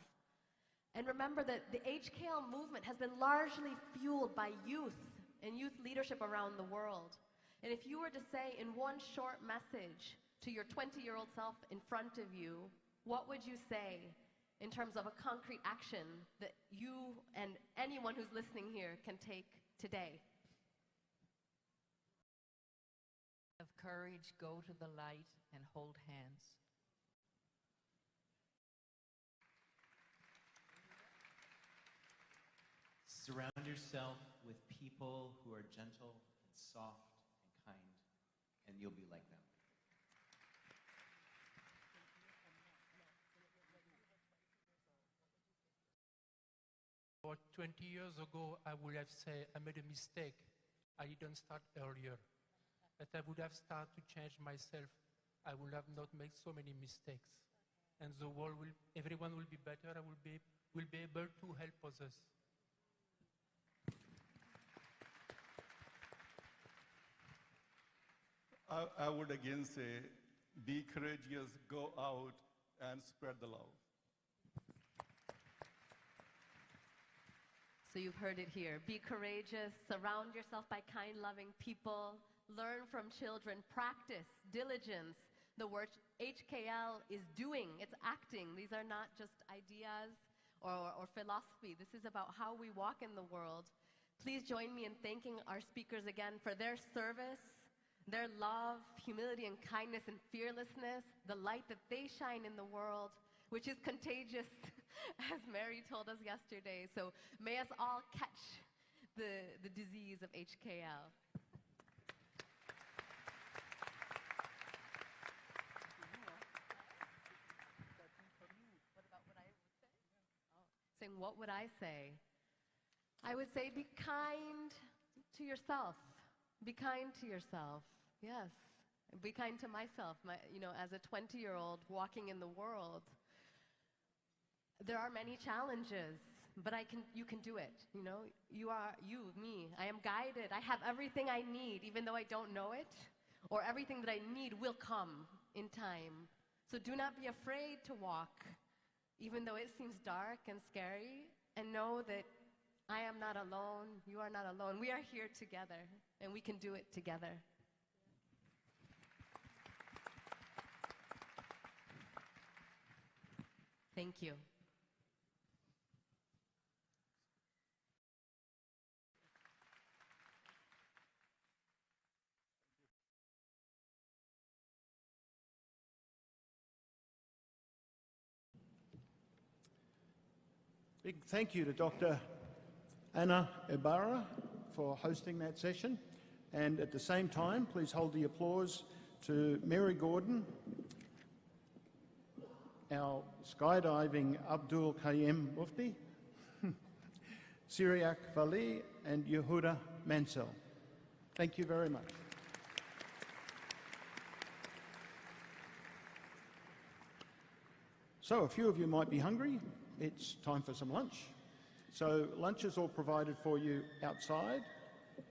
And remember that the HKL movement has been largely fueled by youth and youth leadership around the world. And if you were to say in one short message to your 20-year-old self in front of you, what would you say in terms of a concrete action that you and anyone who's listening here can take today? Have courage, go to the light, and hold hands. Surround yourself with people who are gentle and soft and kind, and you'll be like them. About 20 years ago, I would have said I made a mistake. I didn't start earlier. That I would have started to change myself. I would have not made so many mistakes. And the world will, everyone will be better. I will be able to help others. I would again say, be courageous, go out and spread the love. So you've heard it here. Be courageous, surround yourself by kind, loving people, learn from children, practice, diligence. The word HKL is doing, it's acting. These are not just ideas or philosophy. This is about how we walk in the world. Please join me in thanking our speakers again for their service, their love, humility, and kindness and fearlessness, the light that they shine in the world, which is contagious, as Mary told us yesterday. So may us all catch the disease of HKL. Saying, what would I say? I would say be kind to yourself. Be kind to yourself. Yes. Be kind to myself. As a 20-year-old walking in the world, there are many challenges, but you can do it. You are me. I am guided. I have everything I need, even though I don't know it, or everything that I need will come in time. So do not be afraid to walk, even though it seems dark and scary, and know that I am not alone. You are not alone. We are here together, and we can do it together. Thank you. Big thank you to Dr. Anna Ibarra for hosting that session. And at the same time, please hold the applause to Mary Gordon, our skydiving Abdul Qayyum Mufti, Syriac Vali, and Yehuda Mansell. Thank you very much. So a few of you might be hungry. It's time for some lunch. So lunch is all provided for you outside.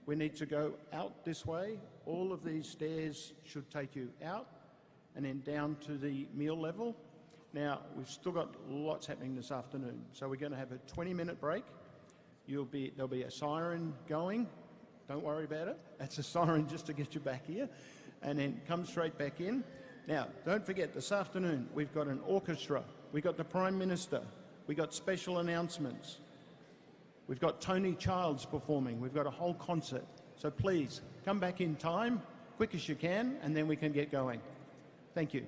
We need to go out this way. All of these stairs should take you out and then down to the meal level. Now, we've still got lots happening this afternoon. So we're going to have a 20-minute break. There'll be a siren going. Don't worry about it. That's a siren just to get you back here. And then come straight back in. Now, don't forget, this afternoon we've got an orchestra. We've got the Prime Minister. We've got special announcements. We've got Tony Childs performing. We've got a whole concert. So please, come back in time, quick as you can, and then we can get going. Thank you.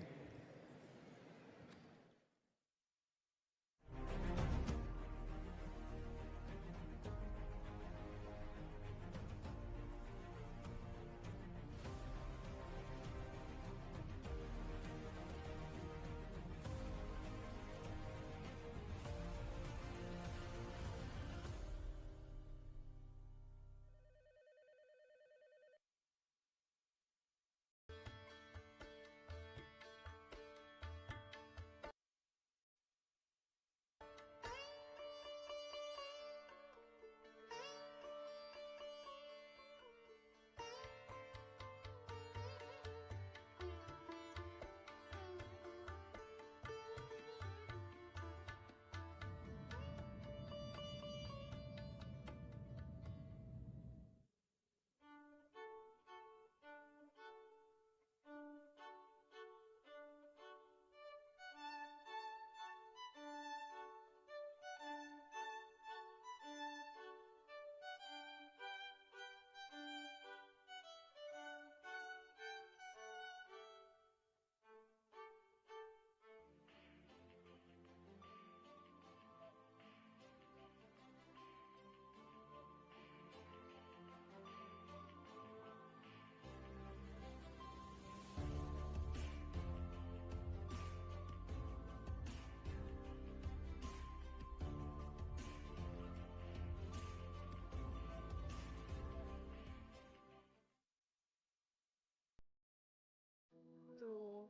To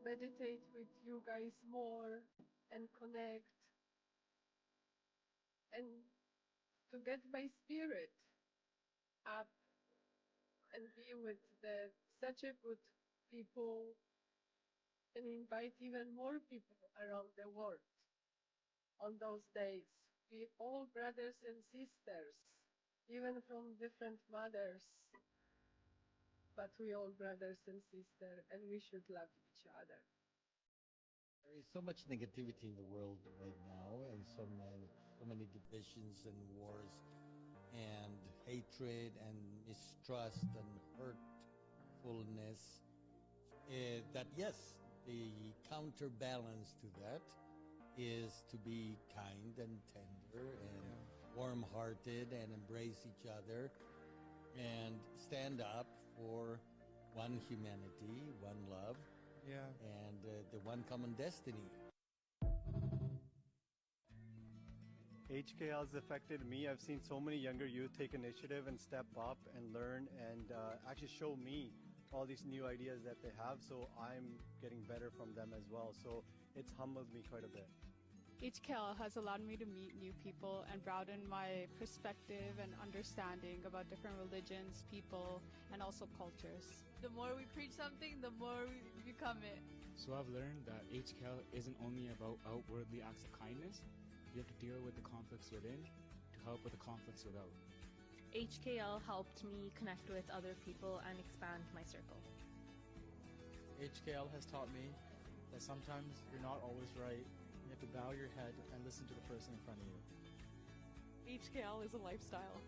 meditate with you guys more and connect and to get my spirit up and be with such a good people and invite even more people around the world on those days. We all brothers and sisters, even from different mothers. But we all brothers and sisters, and we should love each other. There is so much negativity in the world right now, and so many divisions and wars, and hatred and mistrust and hurtfulness. That yes, the counterbalance to that is to be kind and tender and warm-hearted and embrace each other and stand up for one humanity, one love, and the one common destiny. HKL has affected me. I've seen so many younger youth take initiative and step up and learn and actually show me all these new ideas that they have, so I'm getting better from them as well. So it's humbled me quite a bit. HKL has allowed me to meet new people and broaden my perspective and understanding about different religions, people, and also cultures. The more we preach something, the more we become it. So I've learned that HKL isn't only about outwardly acts of kindness. You have to deal with the conflicts within to help with the conflicts without. HKL helped me connect with other people and expand my circle. HKL has taught me that sometimes you're not always right. You have to bow your head and listen to the person in front of you. HKL is a lifestyle.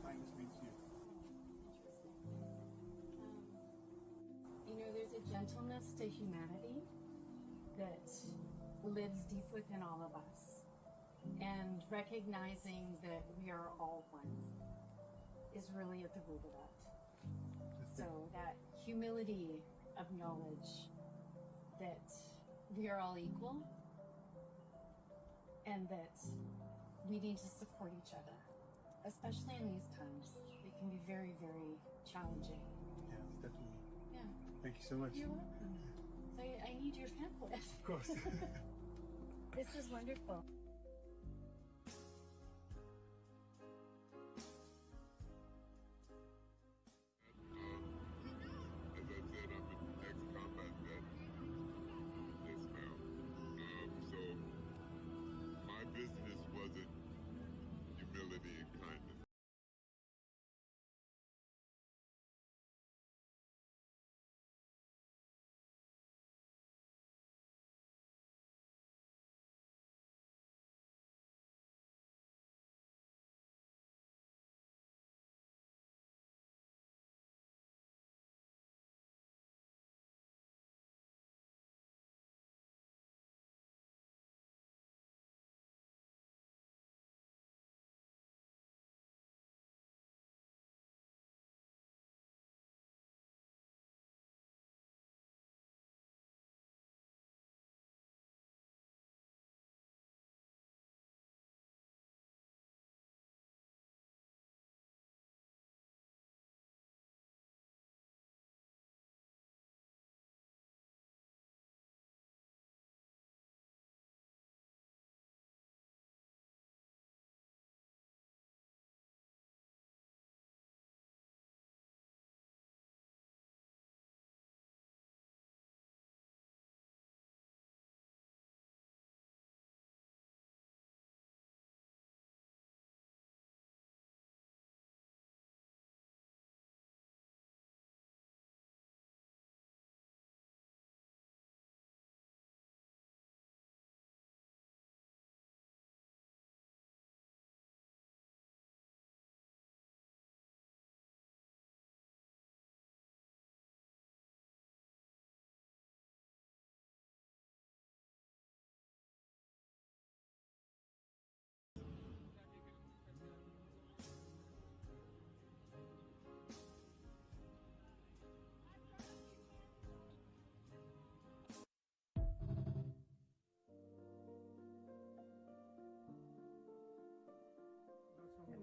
kindness means to you? You know, there's a gentleness to humanity that lives deep within all of us. And recognizing that we are all one is really at the root of that. So that humility of knowledge that we are all equal and that we need to support each other, especially in these times. They can be very, very challenging. Yes, definitely. Yeah. Thank you so much. You're welcome. So I need your pamphlet. Of course. This is wonderful. Business wasn't humility and kindness.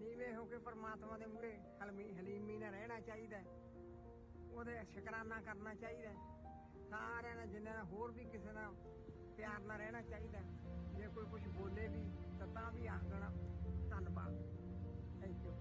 ਨੀਵੇਂ ਹੋ ਕੇ ਪਰਮਾਤਮਾ ਦੇ ਮੂਹਰੇ ਹਲੀਮੀ ਨਾਲ ਰਹਿਣਾ ਚਾਹੀਦਾ, ਉਹਦੇ ਸ਼ੁਕਰਾਨਾ ਕਰਨਾ ਚਾਹੀਦਾ, ਸਾਰਿਆਂ ਨਾਲ ਜਿੰਨਾਂ ਨਾਲ ਹੋਰ ਵੀ ਕਿਸੇ ਨਾਲ ਪਿਆਰ ਨਾਲ ਰਹਿਣਾ ਚਾਹੀਦਾ। ਜੇ ਕੋਈ ਕੁਝ ਬੋਲੇ ਵੀ ਤਾਂ ਵੀ ਆਖ ਦੇਣਾ ਧੰਨਵਾਦ, thank you.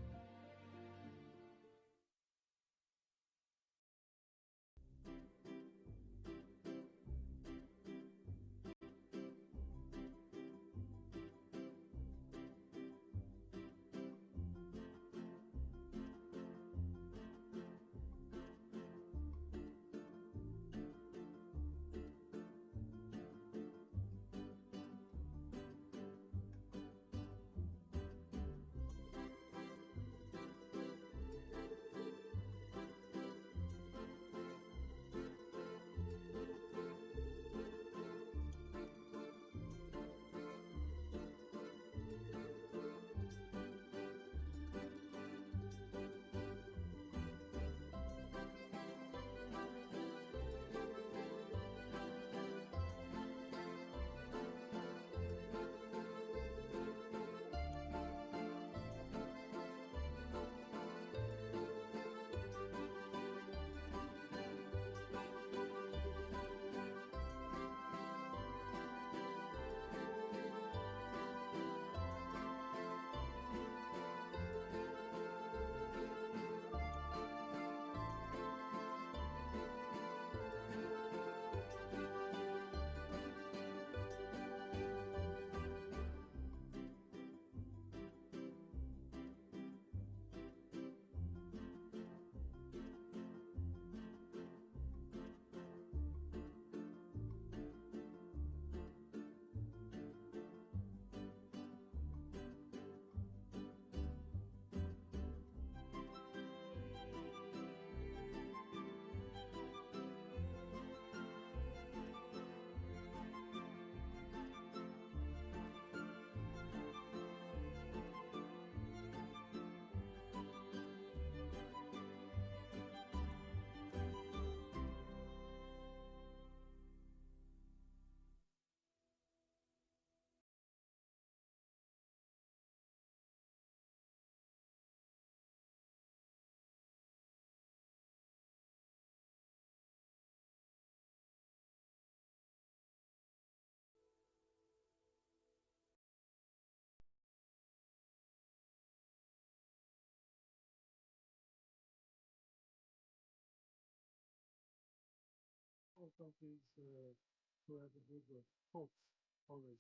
most of these who have the good folks always.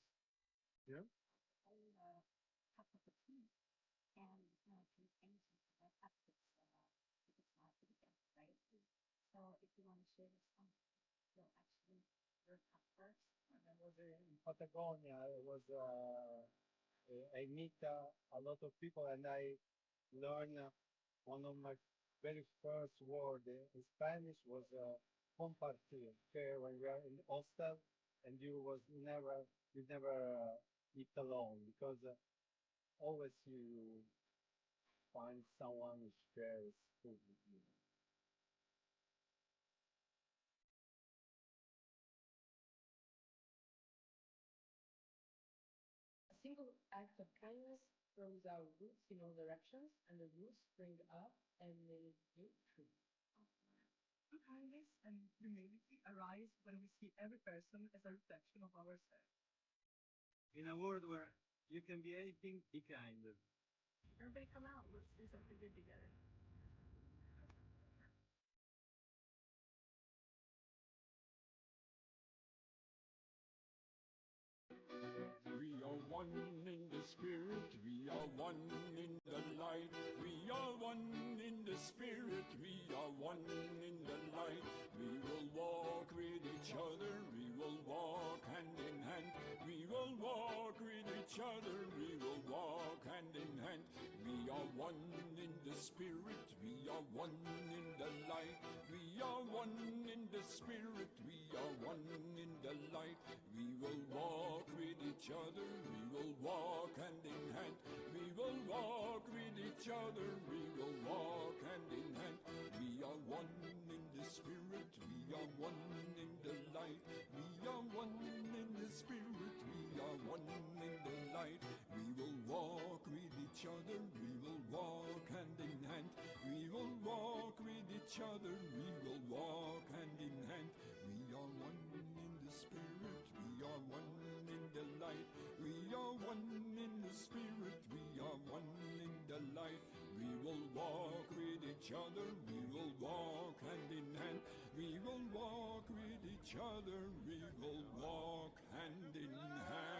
Yeah? Cup of tea and some things that happens if it's not vegan, right? So if you want to share something, you'll actually your cup first. When I was in Patagonia, I meet a lot of people and I learn one of my very first word in Spanish was compartir. Okay, when we are in hostel and you never eat alone because always you find someone who shares food with you. A single act of kindness throws out roots in all directions, and the roots spring up and make new trees. True kindness and humility arise when we see every person as a reflection of ourselves. In a world where you can be anything, be kind. Everybody come out, let's do something good together. We are one in the spirit, we are one in the light. We are one in the spirit, we are one in the light. We will walk with each other, we will walk hand in hand. We will walk with each other, we will walk hand in hand. We are one in the spirit, we are one in the light. We are one in the spirit, we are one in the light. We will walk with each other, we will walk hand in hand. We will walk with each other, we will walk hand in hand. We are one in the spirit, we are one in the light. We are one in the spirit, we are one in the light. We will walk with each other, we will walk hand in hand. We will walk with each other, we will walk hand in hand. We are one in the spirit, we are one in the light. We are one in the spirit, we are one in the light. We will walk with each other, we will walk hand in hand. We will walk with each other, we will walk hand in hand.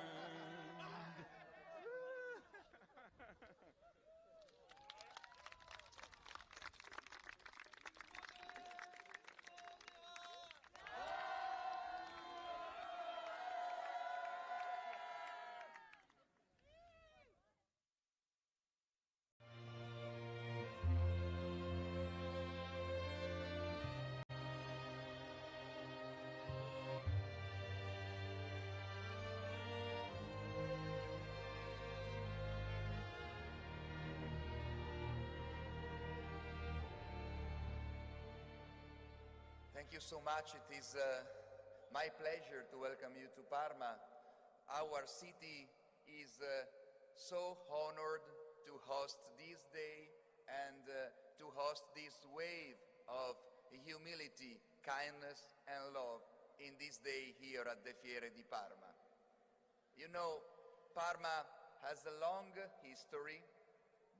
Thank you so much. It is my pleasure to welcome you to Parma. Our city is so honored to host this day and to host this wave of humility, kindness and love in this day here at the Fiere di Parma. You know, Parma has a long history.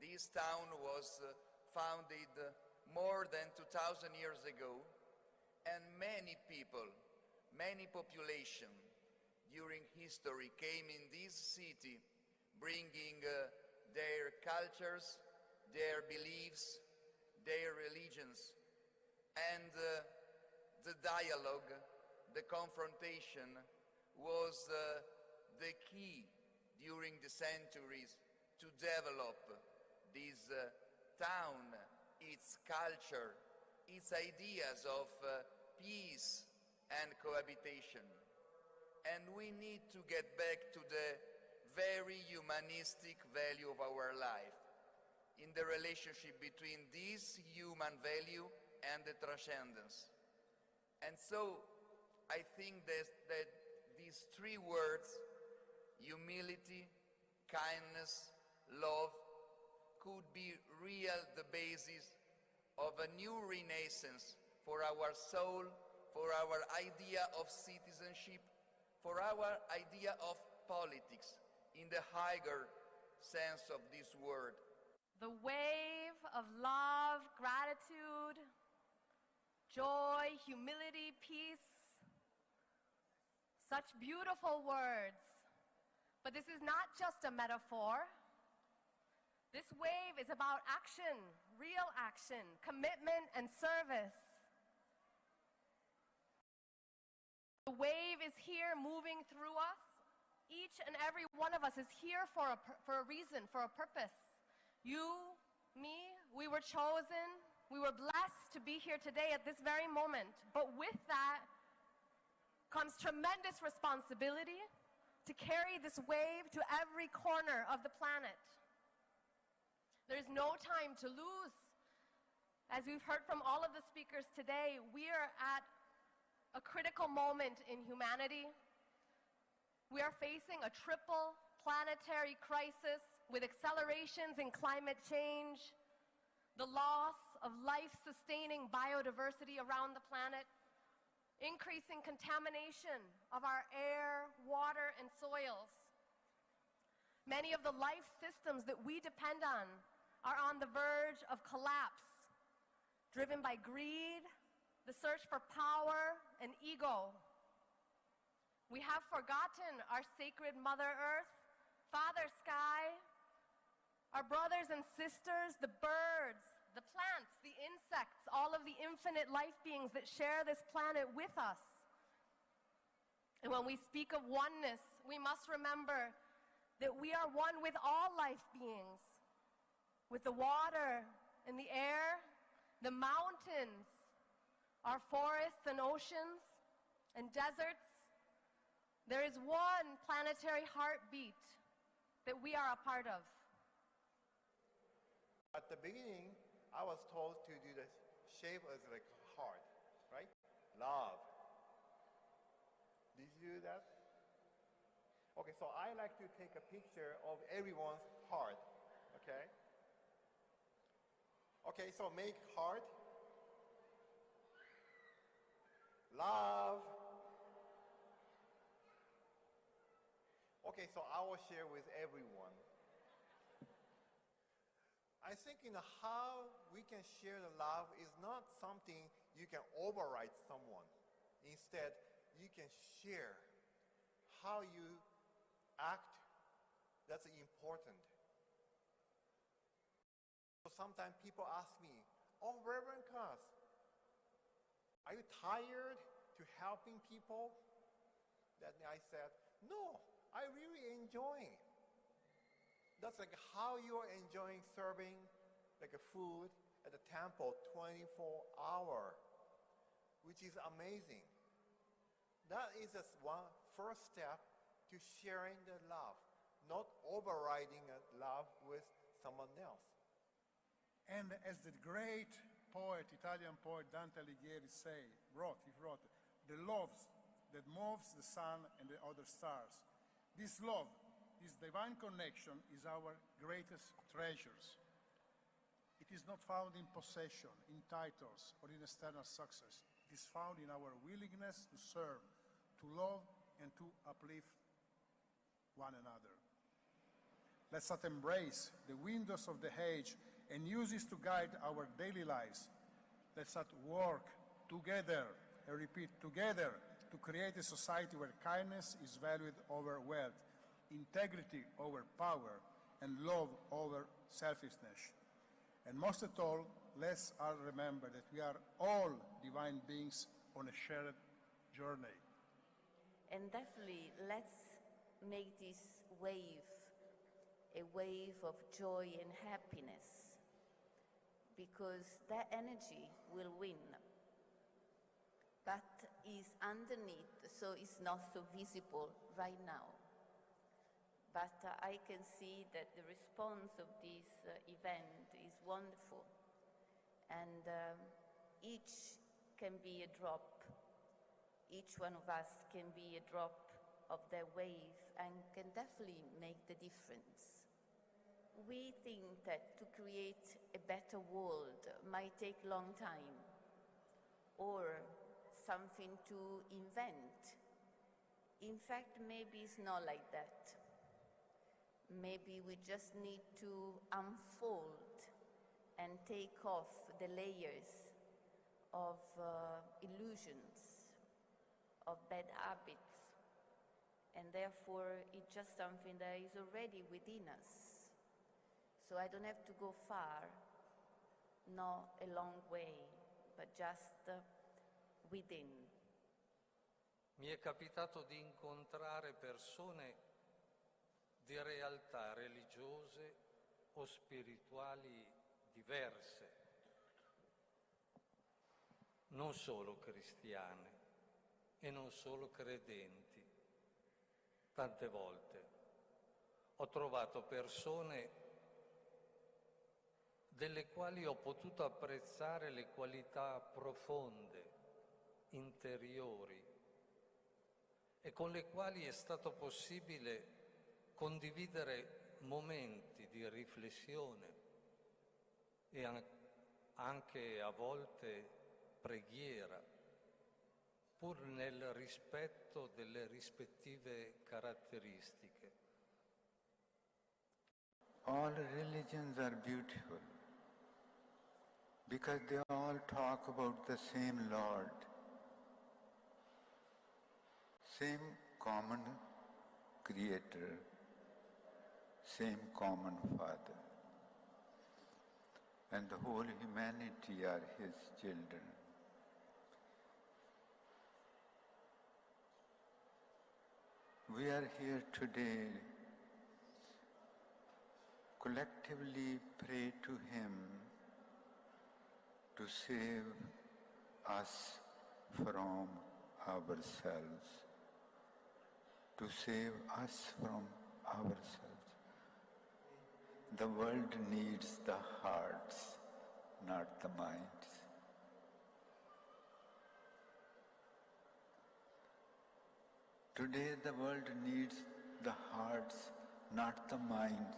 This town was founded more than 2,000 years ago, and many people, many population during history came in this city bringing their cultures, their beliefs, their religions, and the dialogue, the confrontation was the key during the centuries to develop this town, its culture, its ideas of peace and cohabitation. And we need to get back to the very humanistic value of our life, in the relationship between this human value and the transcendence. And so I think that these three words, humility, kindness, love, could be the basis of a new renaissance for our soul, for our idea of citizenship, for our idea of politics in the higher sense of this word. The wave of love, gratitude, joy, humility, peace Such beautiful words. But this is not just a metaphor. This wave is about action, real action, commitment, and service. The wave is here moving through us. Each and every one of us is here for a reason, for a purpose. You, me, we were chosen. We were blessed to be here today at this very moment. But with that comes tremendous responsibility to carry this wave to every corner of the planet. There's no time to lose. As we've heard from all of the speakers today, we are at a critical moment in humanity. We are facing a triple planetary crisis with accelerations in climate change, the loss of life-sustaining biodiversity around the planet, increasing contamination of our air, water, and soils. Many of the life systems that we depend on are on the verge of collapse, driven by greed, the search for power, and ego. We have forgotten our sacred Mother Earth, Father Sky, our brothers and sisters, the birds, the plants, the insects, all of the infinite life beings that share this planet with us. And when we speak of oneness, we must remember that we are one with all life beings, with the water and the air, the mountains, our forests and oceans and deserts. There is one planetary heartbeat that we are a part of. At the beginning, I was told to do the shape as like heart, right? Love. Did you do that? Okay, so I like to take a picture of everyone's heart, okay? Okay, so make heart. Love. Okay, so I will share with everyone. I think how we can share the love is not something you can override someone. Instead, you can share how you act. That's important. So sometimes people ask me, "Oh, Reverend Kass, are you tired to helping people?" Then I said, "No, I really enjoy it." That's like how you are enjoying serving like a food at the temple 24 hours, which is amazing. That is just one first step to sharing the love, not overriding love with someone else. And as the great poet, Italian poet Dante Alighieri he wrote, "The love that moves the sun and the other stars." This love, this divine connection is our greatest treasures. It is not found in possession, in titles, or in external success. It is found in our willingness to serve, to love, and to uplift one another. Let's not embrace the windows of the age and use this to guide our daily lives. Let's not work together, I repeat, together, to create a society where kindness is valued over wealth, integrity over power, and love over selfishness. And most of all, let's all remember that we are all divine beings on a shared journey. And definitely, let's make this wave a wave of joy and happiness, because that energy will win. But is underneath, so it's not so visible right now. But I can see that the response of this event is wonderful. And each can be a drop. Each one of us can be a drop of their wave and can definitely make the difference. We think that to create a better world might take a long time, or something to invent. In fact, maybe it's not like that. Maybe we just need to unfold and take off the layers of illusions, of bad habits, and therefore it's just something that is already within us. So I don't have to go far, not a long way, but just within. Mi è capitato di incontrare persone di realtà religiose o spirituali diverse, non solo cristiane e non solo credenti. Tante volte ho trovato persone delle quali ho potuto apprezzare le qualità profonde, interiori, e con le quali è stato possibile condividere momenti di riflessione e anche a volte preghiera, pur nel rispetto delle rispettive caratteristiche. All religions are beautiful because they all talk about the same Lord, same common Creator, same common Father, and the whole humanity are His children. We are here today collectively pray to Him to save us from ourselves, to save us from ourselves. The world needs the hearts, not the minds. Today the world needs the hearts, not the minds.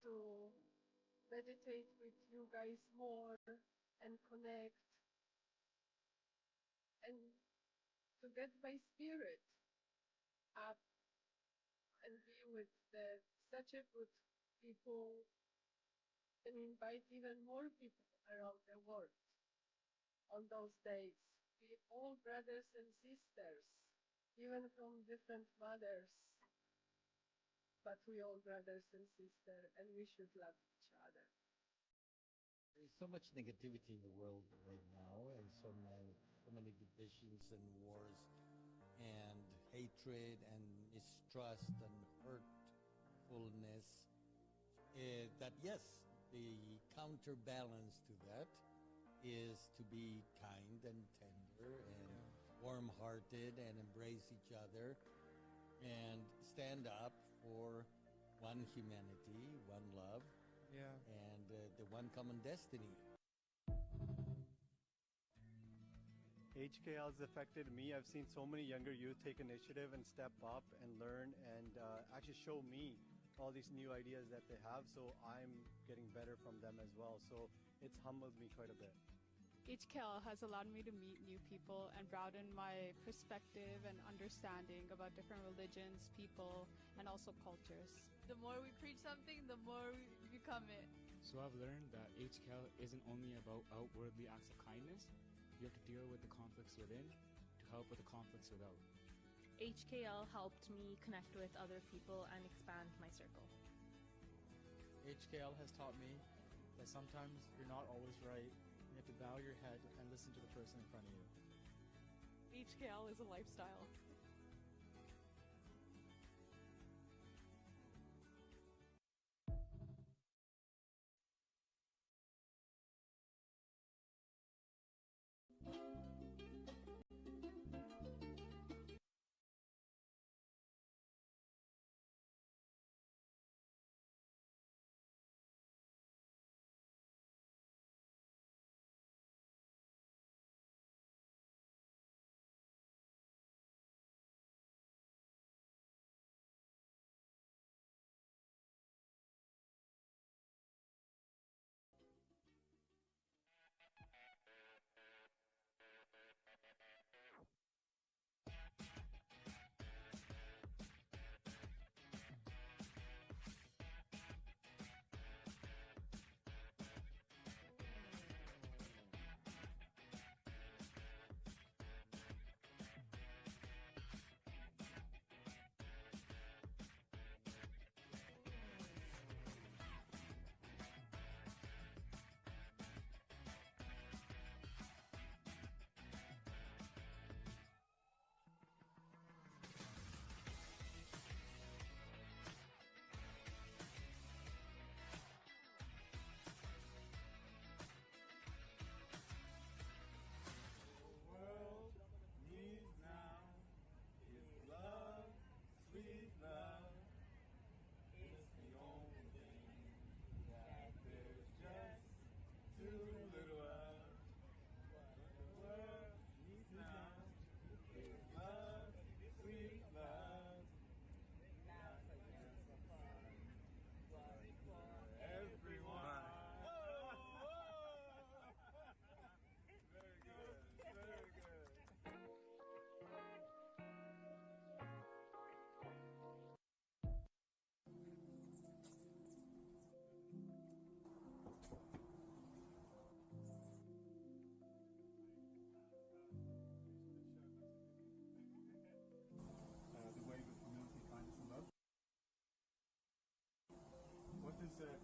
To meditate with you guys more and connect and to get my spirit up and be with such a good people and invite even more people around the world on those days. We all brothers and sisters, even from different mothers, but we all brothers and sisters, and we should love each other. There's so much negativity in the world right now, and so many divisions and wars, and hatred and mistrust and hurtfulness, that yes, the counterbalance to that is to be kind and tender and warm-hearted and embrace each other and stand up for one humanity, one love, and the one common destiny. HKL has affected me. I've seen so many younger youth take initiative and step up and learn and actually show me all these new ideas that they have, so I'm getting better from them as well. So it's humbled me quite a bit. HKL has allowed me to meet new people and broaden my perspective and understanding about different religions, people, and also cultures. The more we preach something, the more we become it. So I've learned that HKL isn't only about outwardly acts of kindness. You have to deal with the conflicts within to help with the conflicts without. HKL helped me connect with other people and expand my circle. HKL has taught me that sometimes you're not always right. You have to bow your head and listen to the person in front of you. HKL is a lifestyle.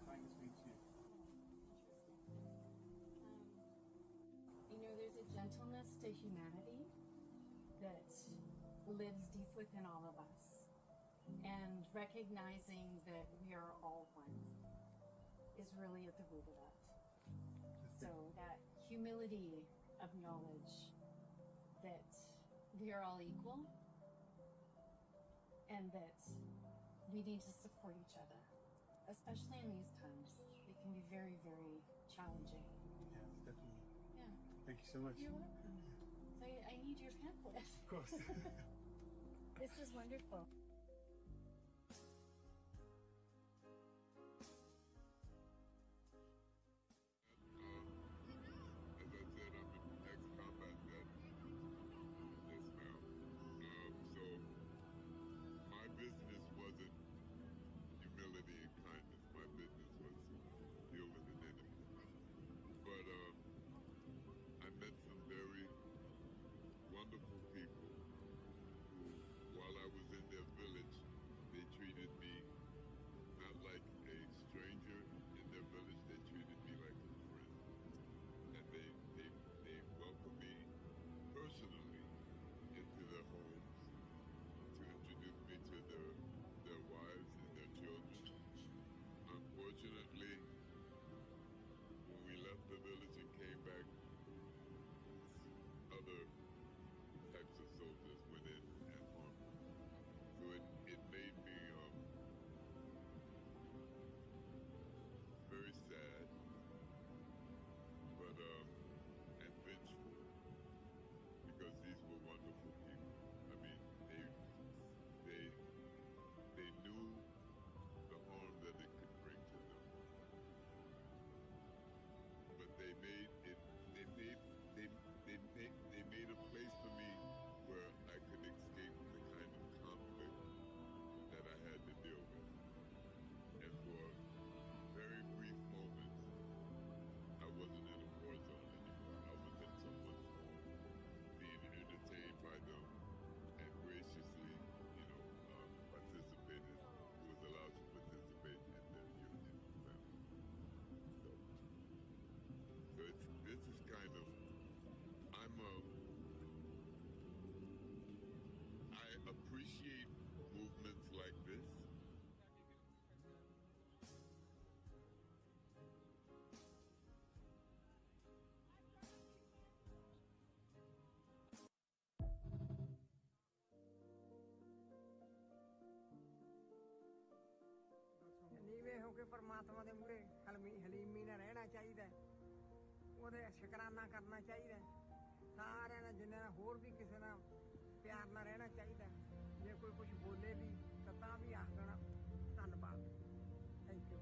Kindness mean to you? There's a gentleness to humanity that lives deep within all of us. And recognizing that we are all one is really at the root of that. So that humility of knowledge that we are all equal and that we need to support each other. Especially in these times, it can be very, very challenging. Yes, definitely. Yeah. Thank you so much. You're welcome. So I need your pamphlet. Of course. This is wonderful. As I said, I'm an ex-combat vet just now. So my business wasn't humility and kindness. My business was deal with an enemy. But I met some very wonderful people who, while I was in their village, appreciate movements like this. ਨੀਵੇਂ ਹੋ ਕੇ ਪਰਮਾਤਮਾ ਦੇ ਮੂਹਰੇ ਹਲੀਮੀ ਨਾਲ ਰਹਿਣਾ ਚਾਹੀਦਾ, ਉਹਦੇ ਸ਼ੁਕਰਾਨਾ ਕਰਨਾ ਚਾਹੀਦਾ, ਸਾਰਿਆਂ ਨਾਲ ਜਿੰਨੇ ਨਾਲ ਹੋਰ ਵੀ ਕਿਸੇ ਨਾਲ ਪਿਆਰ ਨਾਲ ਰਹਿਣਾ ਚਾਹੀਦਾ। ਜੇ ਕੋਈ ਕੁਝ ਬੋਲੇ ਵੀ ਤਾਂ ਵੀ ਆਖ ਦੇਣਾ ਧੰਨਵਾਦ, thank you.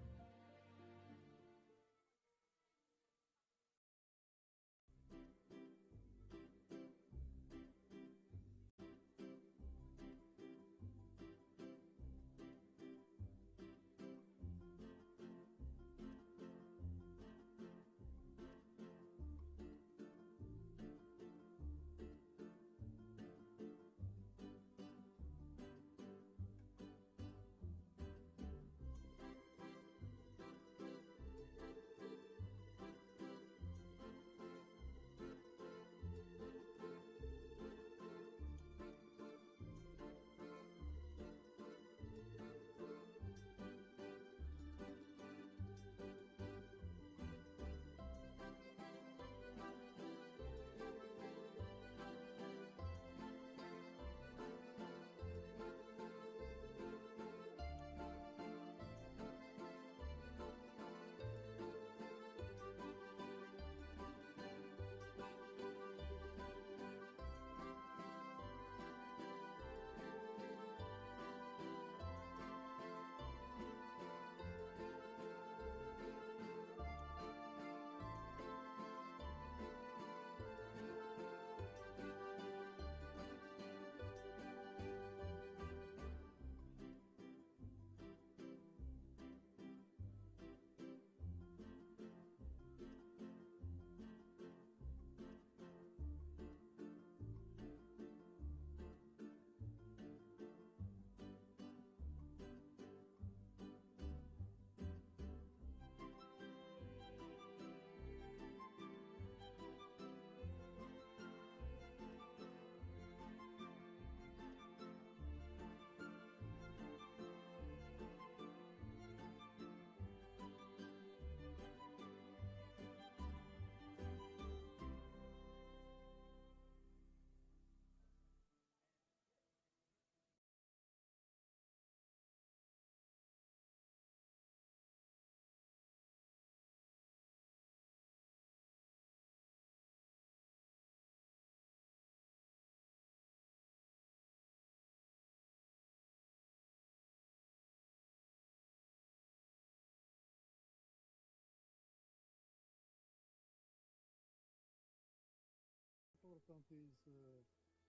Important is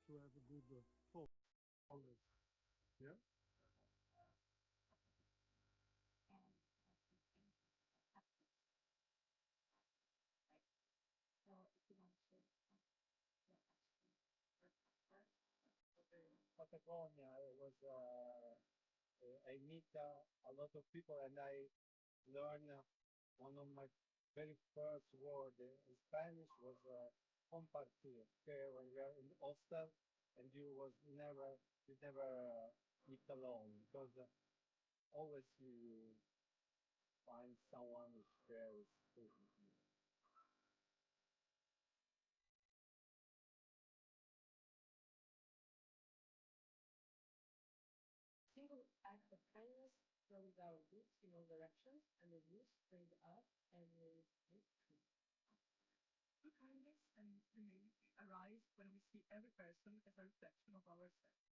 to have a good thought always. Yeah. Patagonia, it was I meet a lot of people and I learn one of my very first word in Spanish was compartir. Okay, when we are in the hostel and you never eat alone because always you find someone who shares food with you. Single act of kindness throws our roots in all directions, and the roots spring up and will make tree. True kindness and humility arise when we see every person as a reflection of ourselves.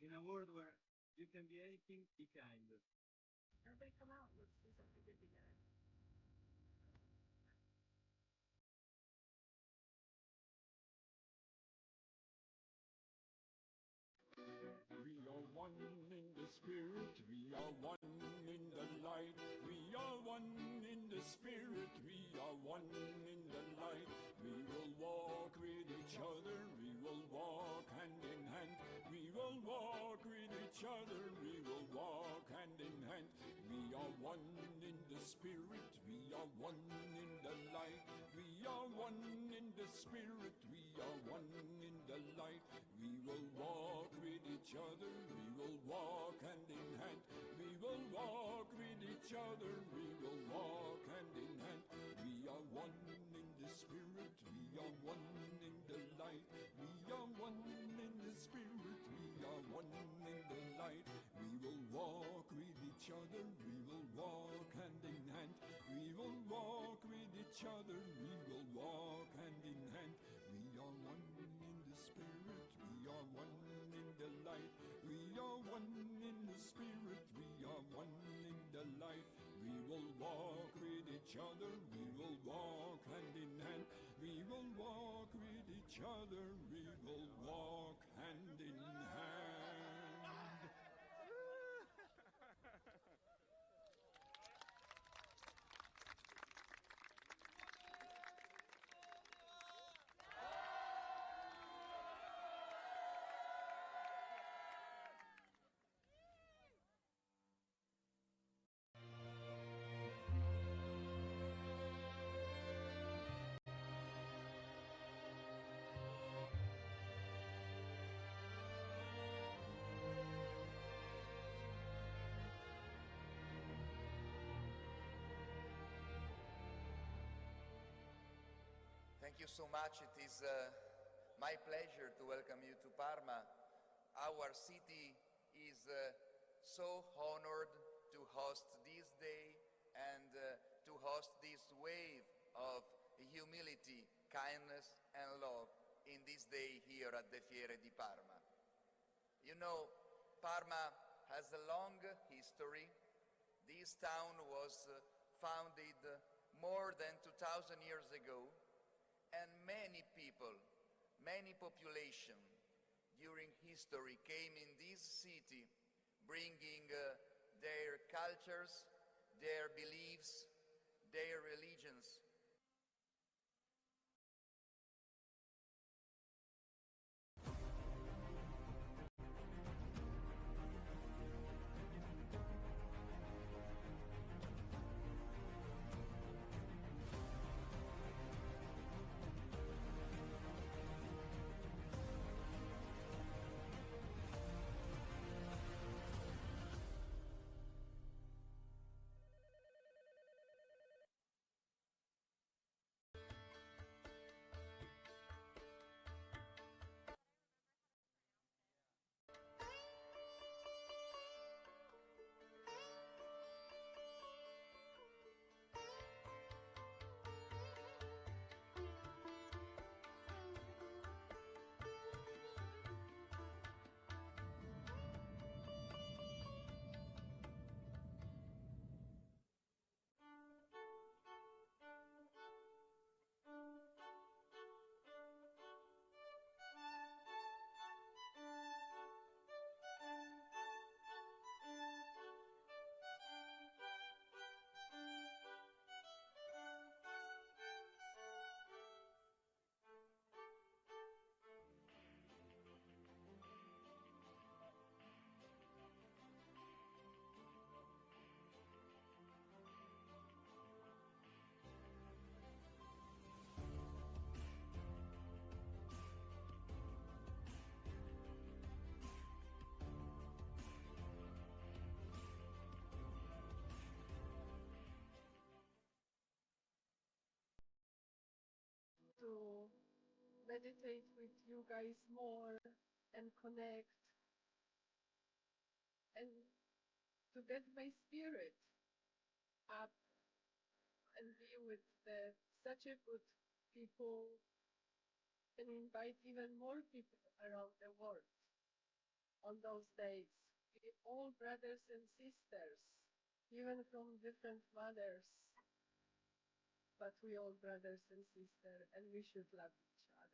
In a world where you can be anything, be kind. Everybody come out, let's do something good together. We are one in the spirit, we are one in the light. We are one in the spirit, we are one in the light. We will walk with each other, we will walk hand in hand. We will walk with each other, we will walk hand in hand. We are one in the spirit, we are one in the light. We are one in the spirit, we are one in the light. We will walk with other, we will walk hand in hand. We will walk with each other, we will walk hand in hand. Thank you so much. It is my pleasure to welcome you to Parma. Our city is so honored to host this day and to host this wave of humility, kindness, and love in this day here at the Fiere di Parma. You know, Parma has a long history. This town was founded more than 2,000 years ago, and many people, many population during history came in this city bringing their cultures, their beliefs, their religions. To meditate with you guys more and connect and to get my spirit up and be with such a good people and invite even more people around the world on those days. We all brothers and sisters, even from different mothers, but we all brothers and sisters, and we should love each other.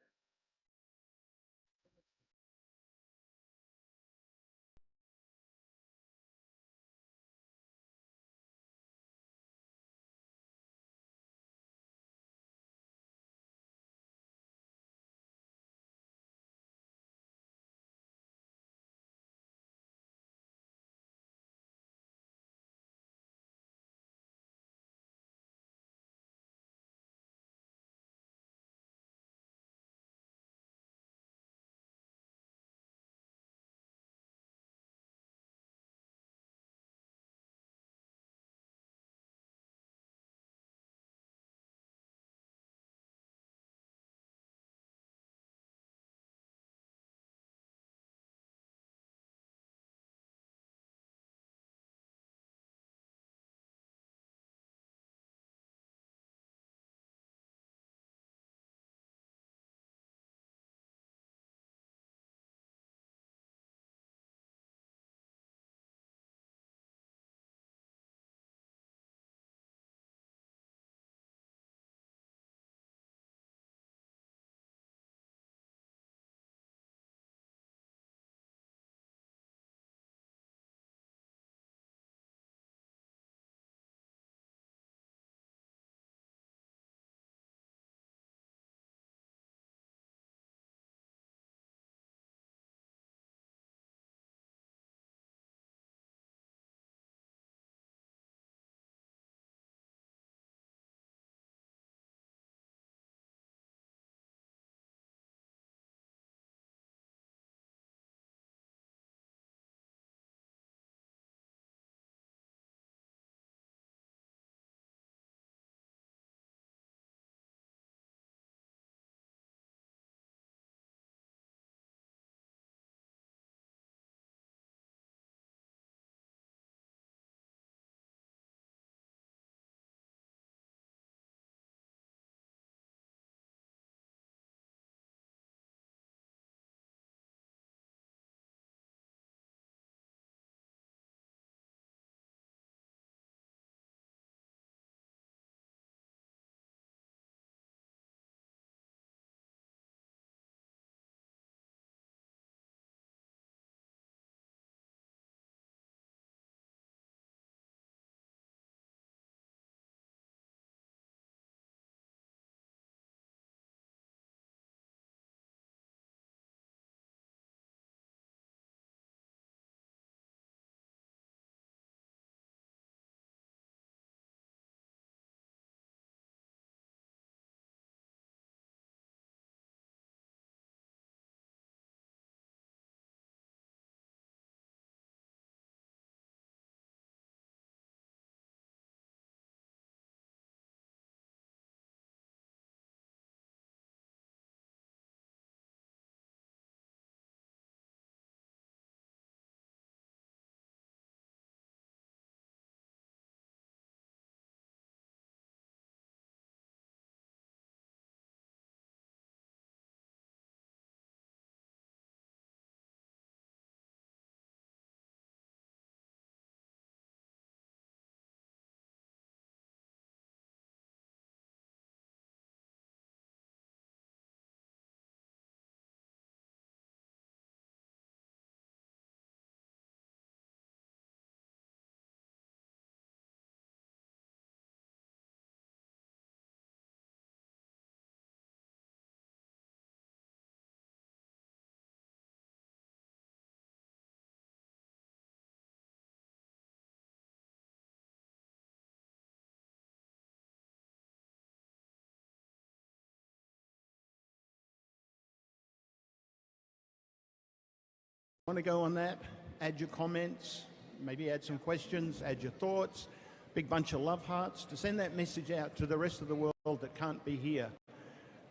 Want to go on that? Add your comments, maybe add some questions, add your thoughts, big bunch of love hearts to send that message out to the rest of the world that can't be here.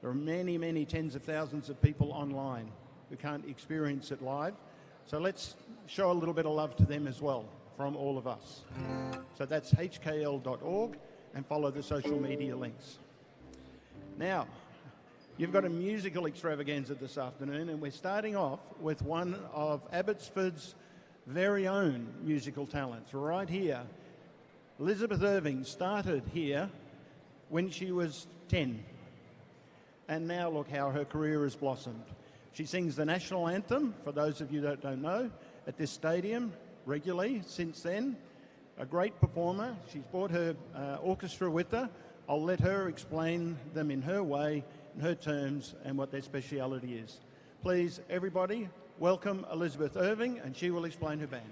There are many, many tens of thousands of people online who can't experience it live. So let's show a little bit of love to them as well from all of us. So that's hkl.org and follow the social media links. Now, you've got a musical extravaganza this afternoon, and we're starting off with one of Abbotsford's very own musical talents right here. Elizabeth Irving started here when she was 10, and now look how her career has blossomed. She sings the national anthem, for those of you that don't know, at this stadium regularly since then. A great performer. She's brought her orchestra with her. I'll let her explain them in her way, in her terms, and what their speciality is. Please, everybody, welcome Elizabeth Irving, and she will explain her band.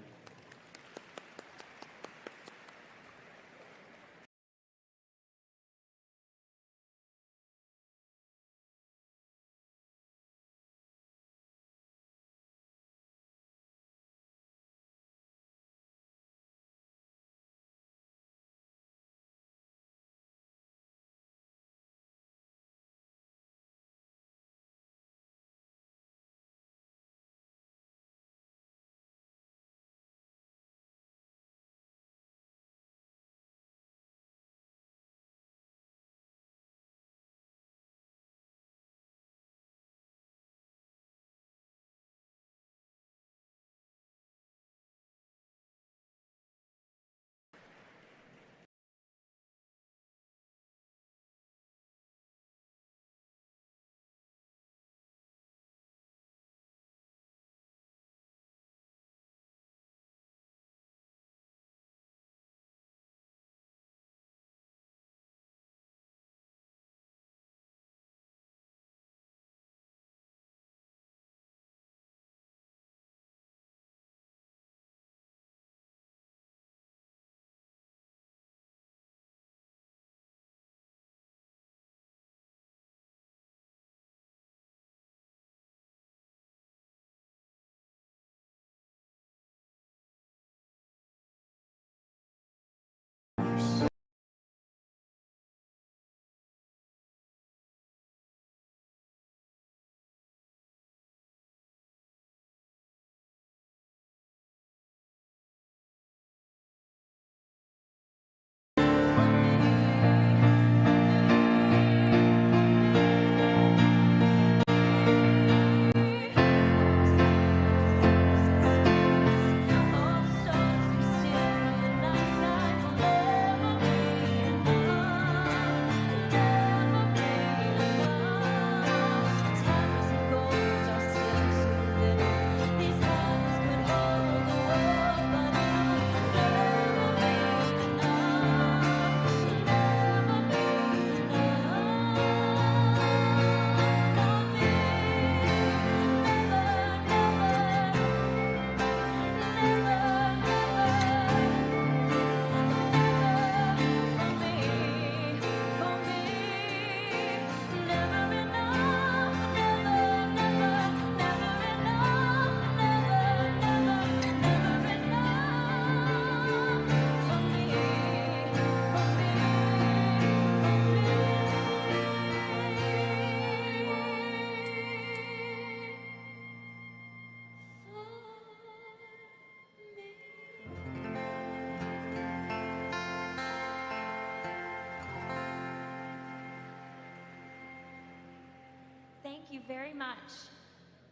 Thank you very much.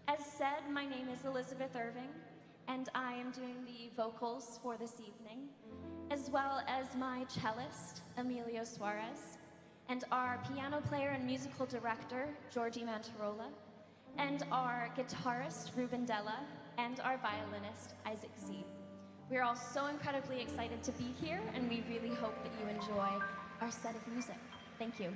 As said, my name is Elizabeth Irving, and I am doing the vocals for this evening, as well as my cellist, Emilio Suarez, and our piano player and musical director, Georgie Mantarola, and our guitarist, Ruben Della, and our violinist, Isaac Z. We're all so incredibly excited to be here, and we really hope that you enjoy our set of music. Thank you.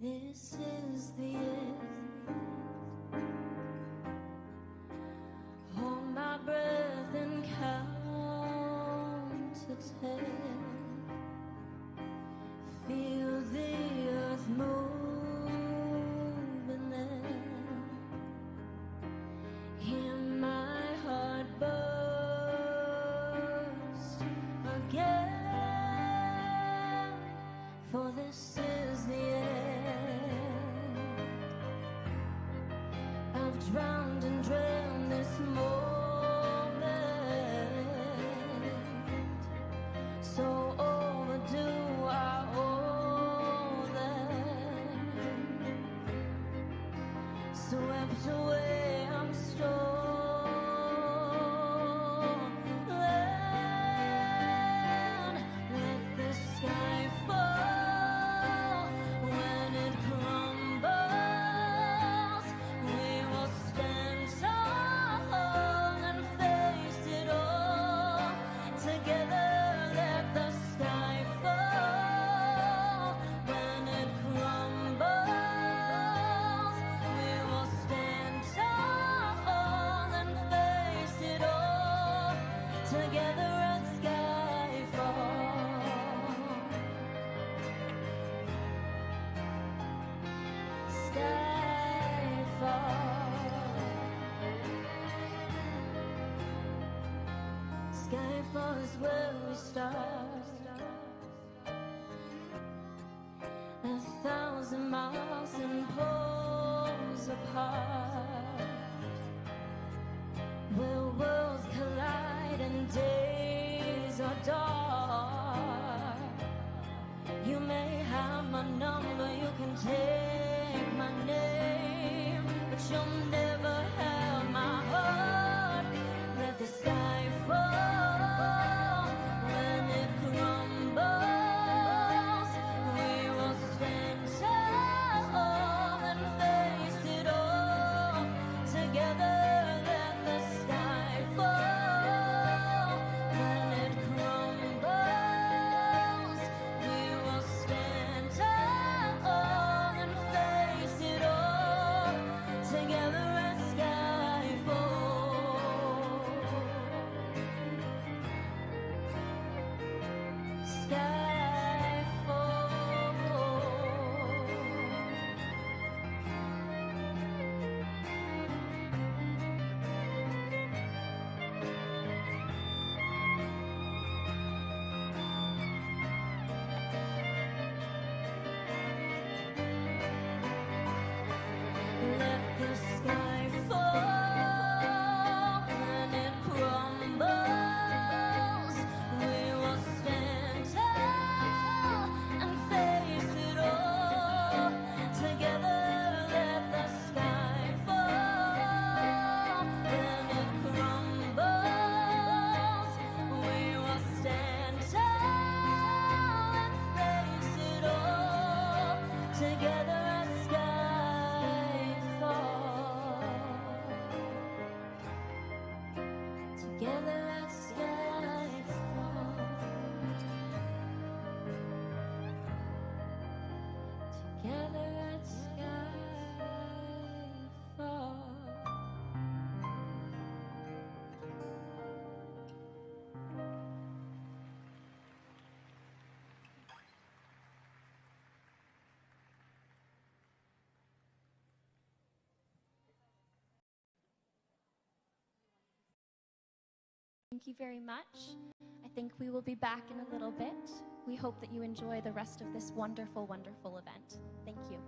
This is the end. Hold my breath and count to 10. Feel the earth move and then hear my heart burst again. For this is the end. I've drowned and drowned this moment, so overdue I owe them. Swept away, I'm stolen. Let the sky fall. When it crumbles, we will stand tall and face it all together. Let the sky fall. When it crumbles, we will stand tall and face it all together at skyfall. Skyfall is where we start. 1,000 miles and poles apart, where worlds collide and days are dark. You may have my number, you can take my name, but you'll never have my heart. Let the sky fall. When it crumbles, we will stand tall and face it all together. Let the sky fall. When it crumbles, we will stand tall and face it all together at skyfall. Let the sky fall. When it crumbles, we will stand tall and face it all together. Let the sky fall. When it crumbles, we will stand tall and face it all together at skyfall. Together at skyfall. Together at skyfall. Thank you very much. I think we will be back in a little bit. We hope that you enjoy the rest of this wonderful, wonderful event. Thank you.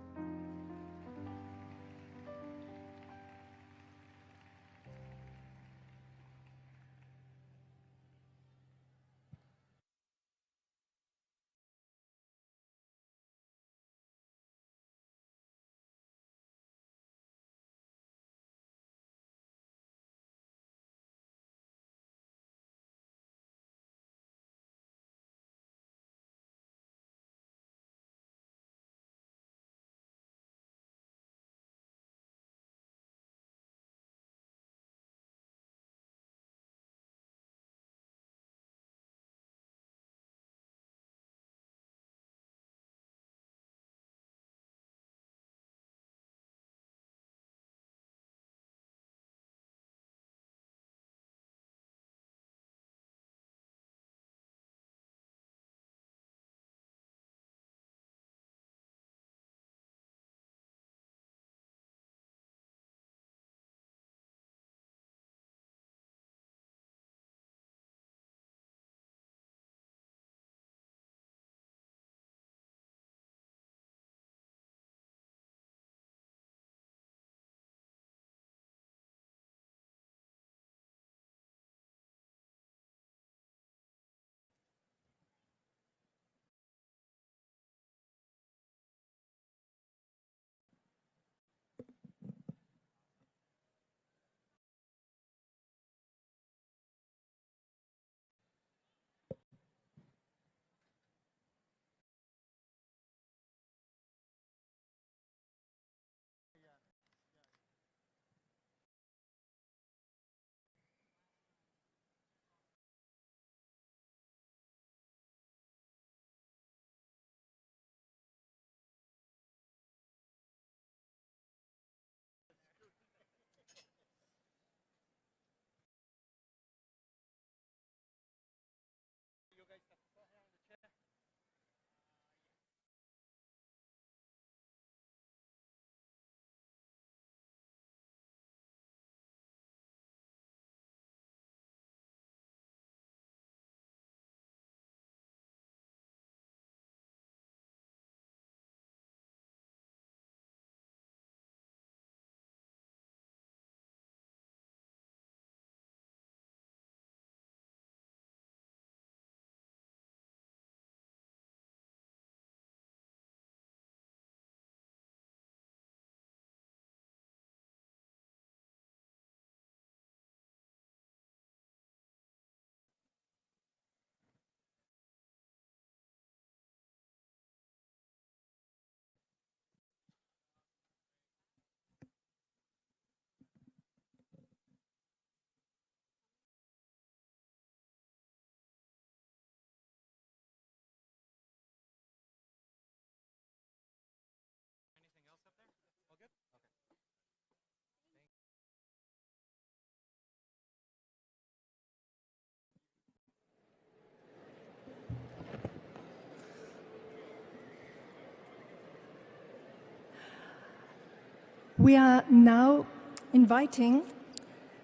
We are now inviting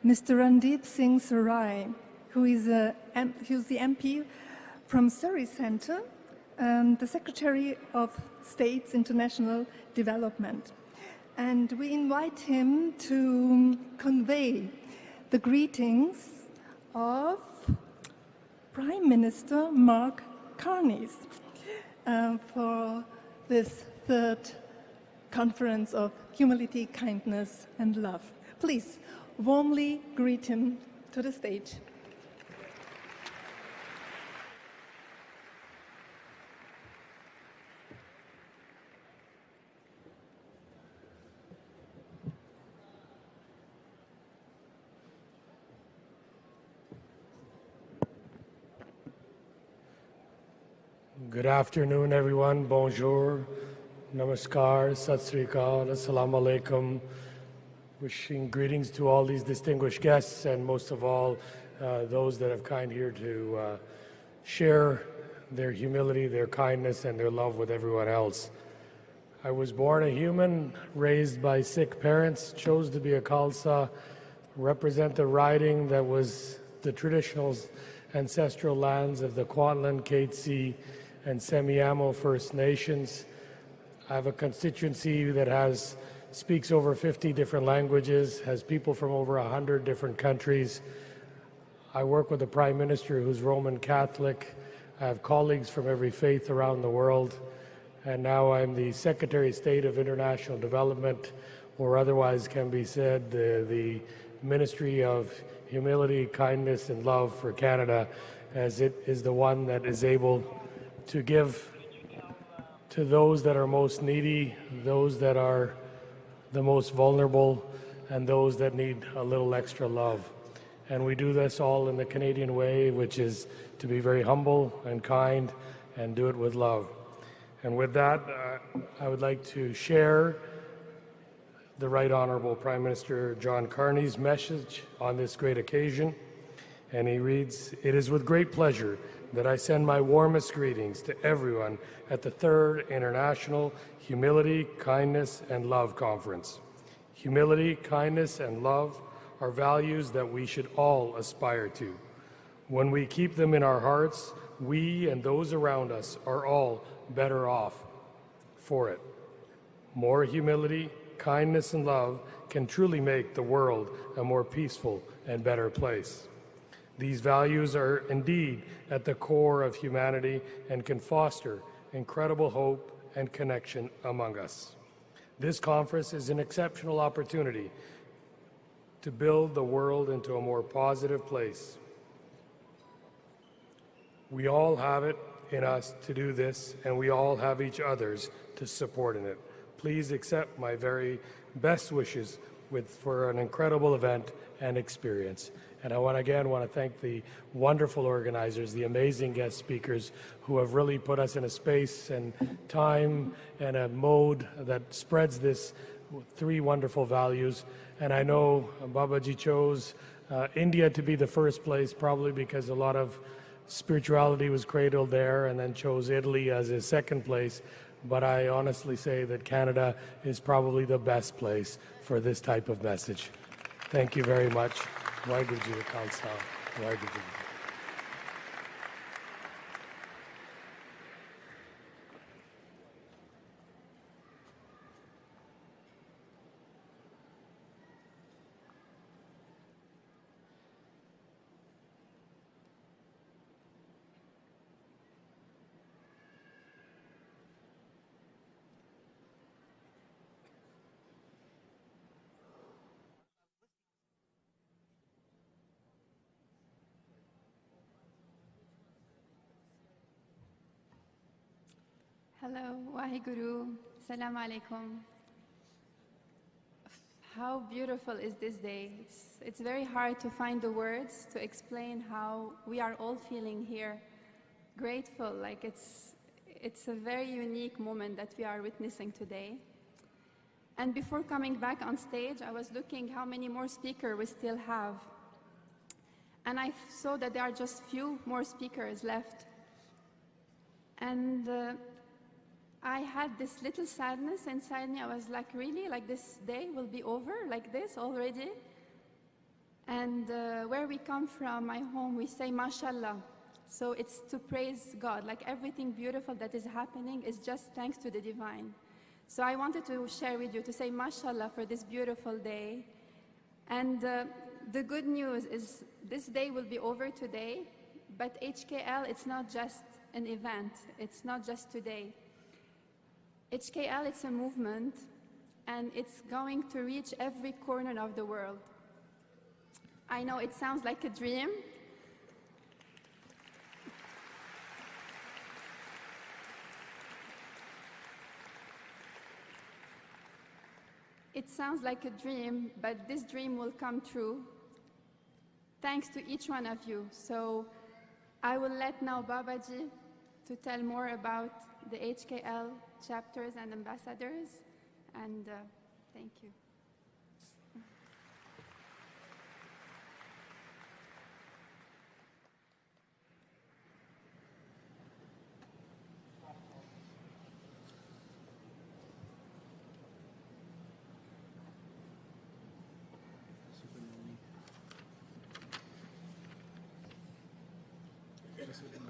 Mr. Randeep Singh Sarai, who is the MP from Surrey Centre and the Secretary of State's International Development. And we invite him to convey the greetings of Prime Minister Mark Carney for this third conference of humility, kindness, and love. Please warmly greet him to the stage. Good afternoon, everyone. Bonjour, namaskar, sat sri akal, assalamu alaikum. Wishing greetings to all these distinguished guests, and most of all, those that have come here to share their humility, their kindness, and their love with everyone else. I was born a human, raised by Sikh parents, chose to be a Khalsa, represent the riding that was the traditional ancestral lands of the Kwantlen, Katzie, and Semiahmoo First Nations. I have a constituency that speaks over 50 different languages, has people from over 100 different countries. I work with the Prime Minister who's Roman Catholic. I have colleagues from every faith around the world. And now I'm the Secretary of State of International Development, or otherwise can be said the Ministry of Humility, Kindness, and Love for Canada, as it is the one that is able to give to those that are most needy, those that are the most vulnerable, and those that need a little extra love. And we do this all in the Canadian way, which is to be very humble and kind and do it with love. And with that, I would like to share the Right Honourable Prime Minister John Carney's message on this great occasion. And he reads, "It is with great pleasure that I send my warmest greetings to everyone at the 3rd International Humility, Kindness, and Love Conference. Humility, kindness, and love are values that we should all aspire to. When we keep them in our hearts, we and those around us are all better off for it. More humility, kindness, and love can truly make the world a more peaceful and better place. These values are indeed at the core of humanity and can foster incredible hope and connection among us. This conference is an exceptional opportunity to build the world into a more positive place. We all have it in us to do this, and we all have each other's to support in it. Please accept my very best wishes for an incredible event and experience. And I want to thank the wonderful organizers, the amazing guest speakers who have really put us in a space and time and a mode that spreads this three wonderful values. And I know Babaji chose India to be the first place, probably because a lot of spirituality was cradled there, and then chose Italy as his second place. But I honestly say that Canada is probably the best place for this type of message. Thank you very much. Waheguru Ji Ka Khalsa, Waheguru Ji. Hello, Waheguru, Salam Alaikum. How beautiful is this day? It's very hard to find the words to explain how we are all feeling here. Grateful, like it's a very unique moment that we are witnessing today. And before coming back on stage, I was looking how many more speakers we still have. And I saw that there are just few more speakers left. And I had this little sadness inside me. I was like, really? Like this day will be over like this already? And where we come from, my home, we say mashallah. So it's to praise God. Like everything beautiful that is happening is just thanks to the divine. So I wanted to share with you to say mashallah for this beautiful day. And the good news is this day will be over today, but HKL, it's not just an event. It's not just today. HKL, it's a movement, and it's going to reach every corner of the world. I know it sounds like a dream. It sounds like a dream, but this dream will come true thanks to each one of you. So I will let now Babaji to tell more about the HKL chapters and ambassadors, and thank you.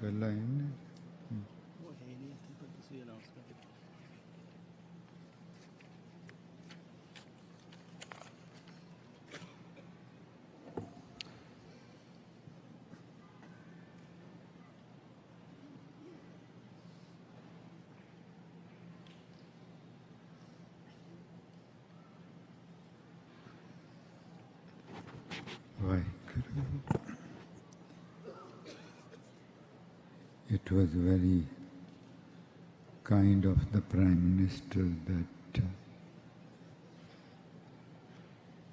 पहला है It was very kind of the Prime Minister that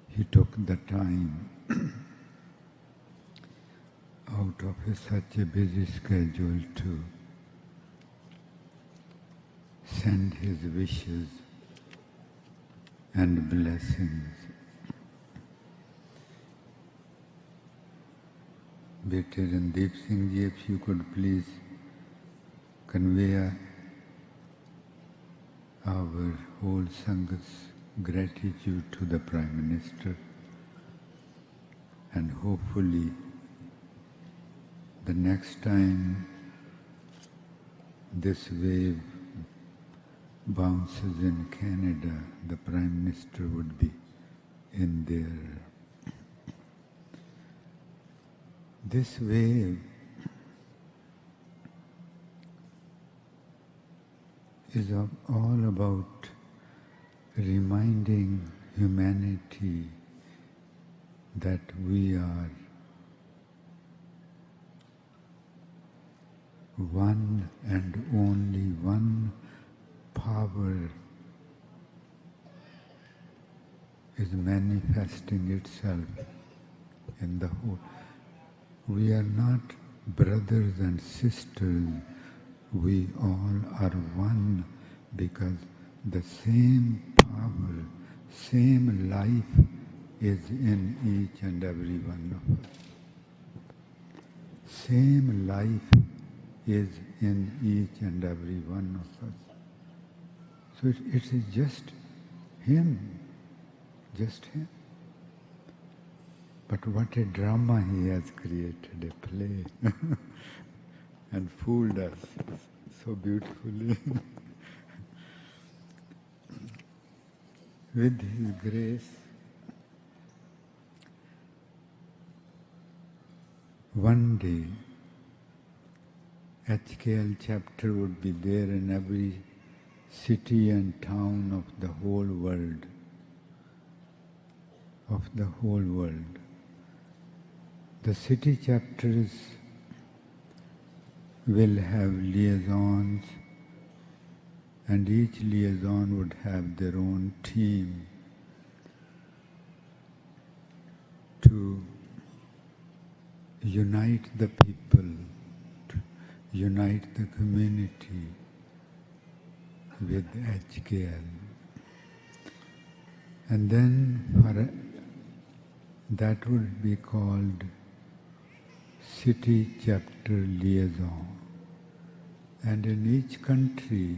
he took the time out of such a busy schedule to send his wishes and blessings. Bete Randeep Singh ji, if you could please convey our whole Sanghat's gratitude to the Prime Minister, and hopefully the next time this wave bounces in Canada, the Prime Minister would be in there. This wave is all about reminding humanity that we are one and only one power is manifesting itself in the whole. We are not brothers and sisters, we all are one because the same power, same life is in each and every one of us. Same life is in each and every one of us. So it is just Him, just Him. But what a drama he has created, a play, and fooled us so beautifully. With His grace, one day HKL chapter would be there in every city and town of the whole world. The city chapters will have liaisons, and each liaison would have their own team to unite the people, to unite the community with HKL. And then that would be called City Chapter Liaison. And in each country,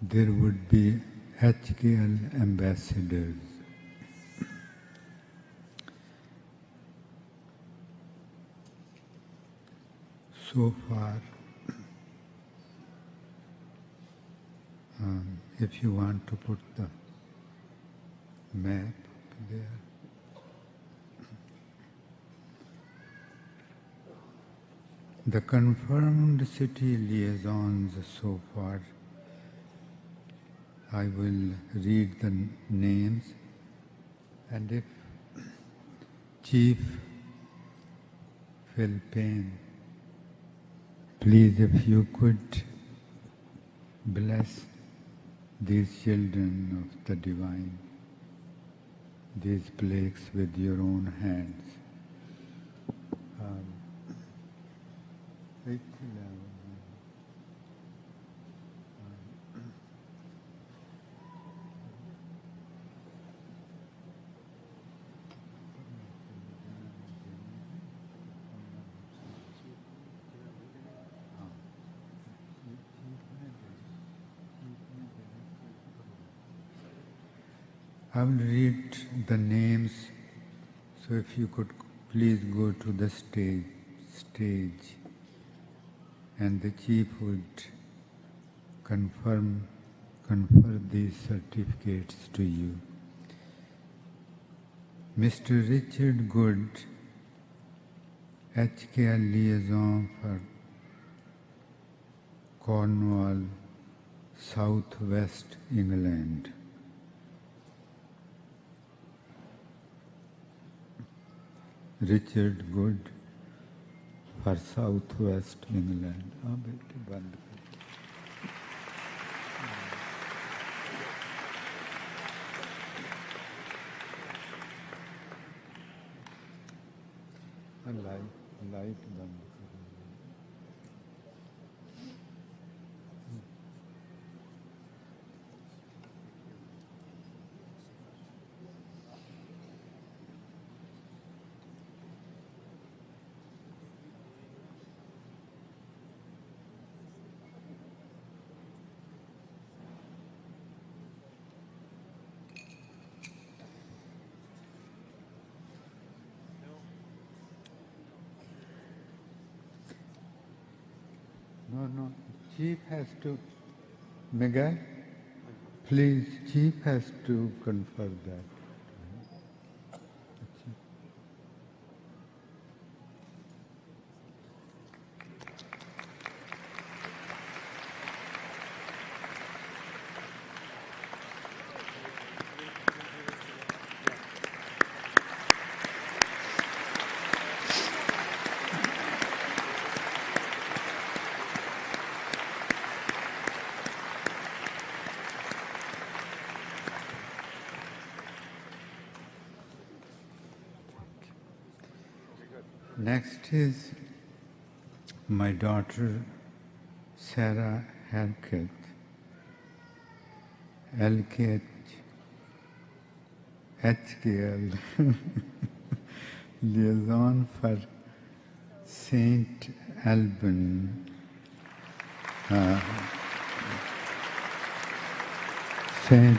there would be HKL ambassadors. So far, if you want to put the map there. The confirmed city liaisons so far, I will read the names, and if Chief Phil Payne, please if you could bless these children of the divine, these plagues with your own hands. I will read the names, so if you could please go to the stage, and the chief would confer these certificates to you. Mr. Richard Good, HKL Liaison for Cornwall, South West England. Richard Good for South West England. Light band. No, Chief has to, Miguel, please, Chief has to confer that. Next is my daughter Sarah Harkett, LKH, HKL, Liaison for Saint Alban, Saint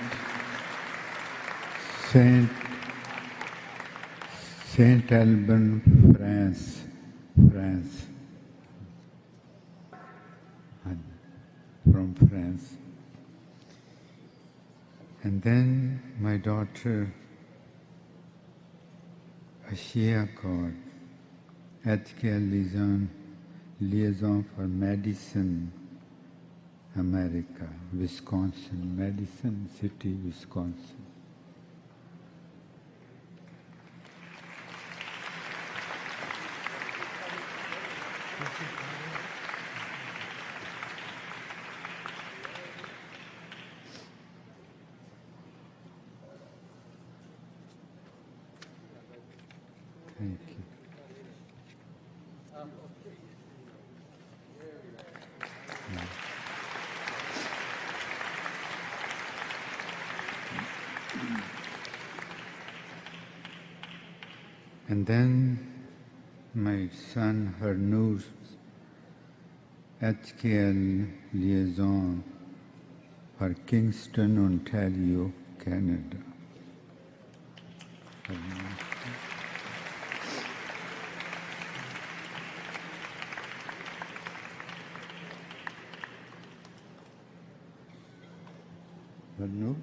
Alban, France, from France. And then my daughter Ashia Kaur, HKL Liaison for Madison, America, Wisconsin, Madison City, Wisconsin. Thank you. And then my son Harnoor, HKL Liaison for Kingston, Ontario, Canada. Vanu?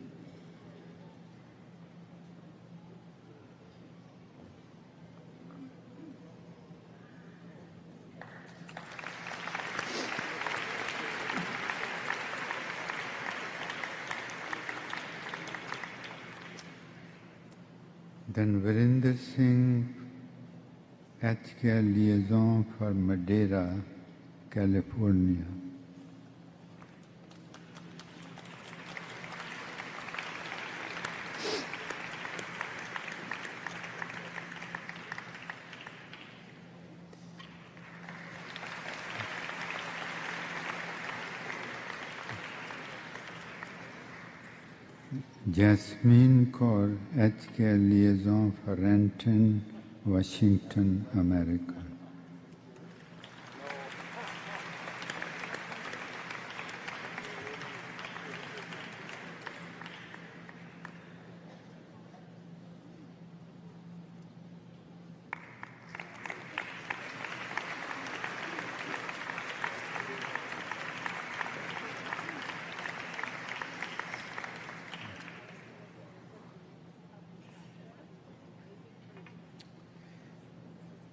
Then Virender Singh, HKL liaison for Madeira, California. Jasmine Kaur, HKL liaison for Renton, Washington, America.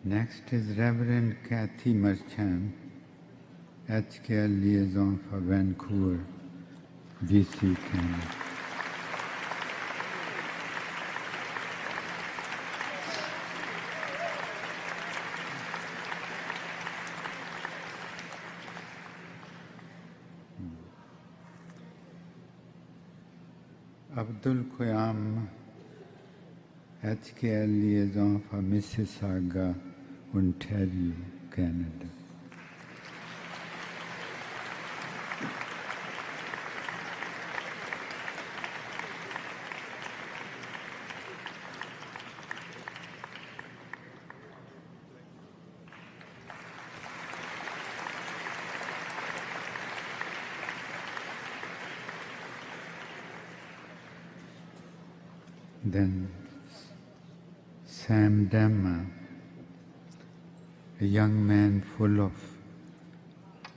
Next is Reverend Kathy Merchant, HKL liaison for Vancouver, BC, Canada. Abdul Qayyam, HKL liaison for Mississauga, Ontario, Canada. Then Sam Damma, a young man full of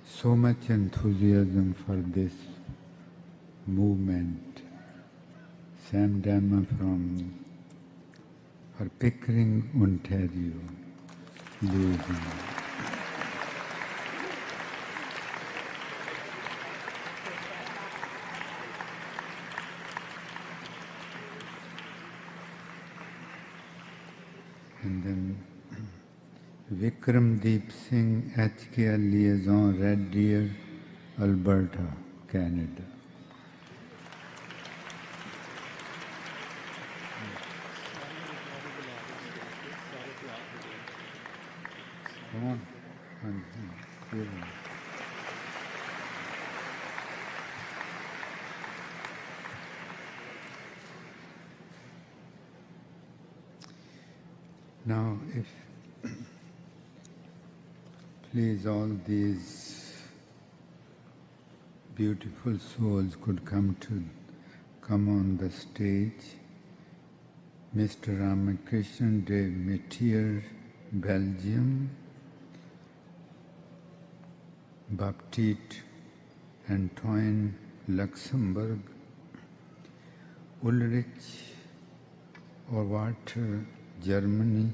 so much enthusiasm for this movement. Sam Damma for Pickering, Ontario, Louisiana. And then Vikramdeep Singh, HKL liaison, Red Deer, Alberta, Canada. Come on. Now, if please all these beautiful souls could come on the stage. Mr. Ramakrishnan de Metier, Belgium. Baptiste Antoine, Luxembourg. Ulrich Orwater, Germany.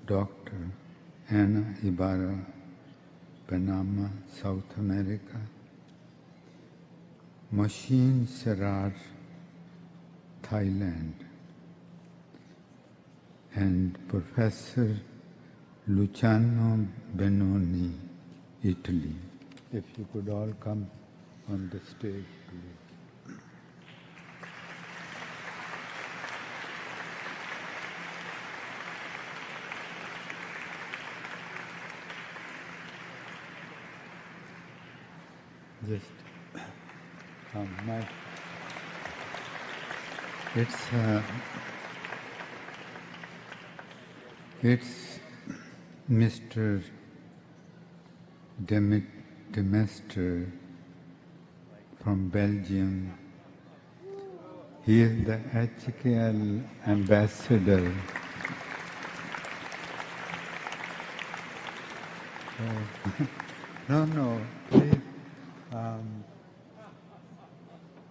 Dr. Anna Ibarra, Panama, South America. Machine Sarar, Thailand. And Professor Luciano Benoni, Italy. If you could all come on the stage, please. Just it's Mr. de Mestre from Belgium. He is the HKL ambassador. No, please.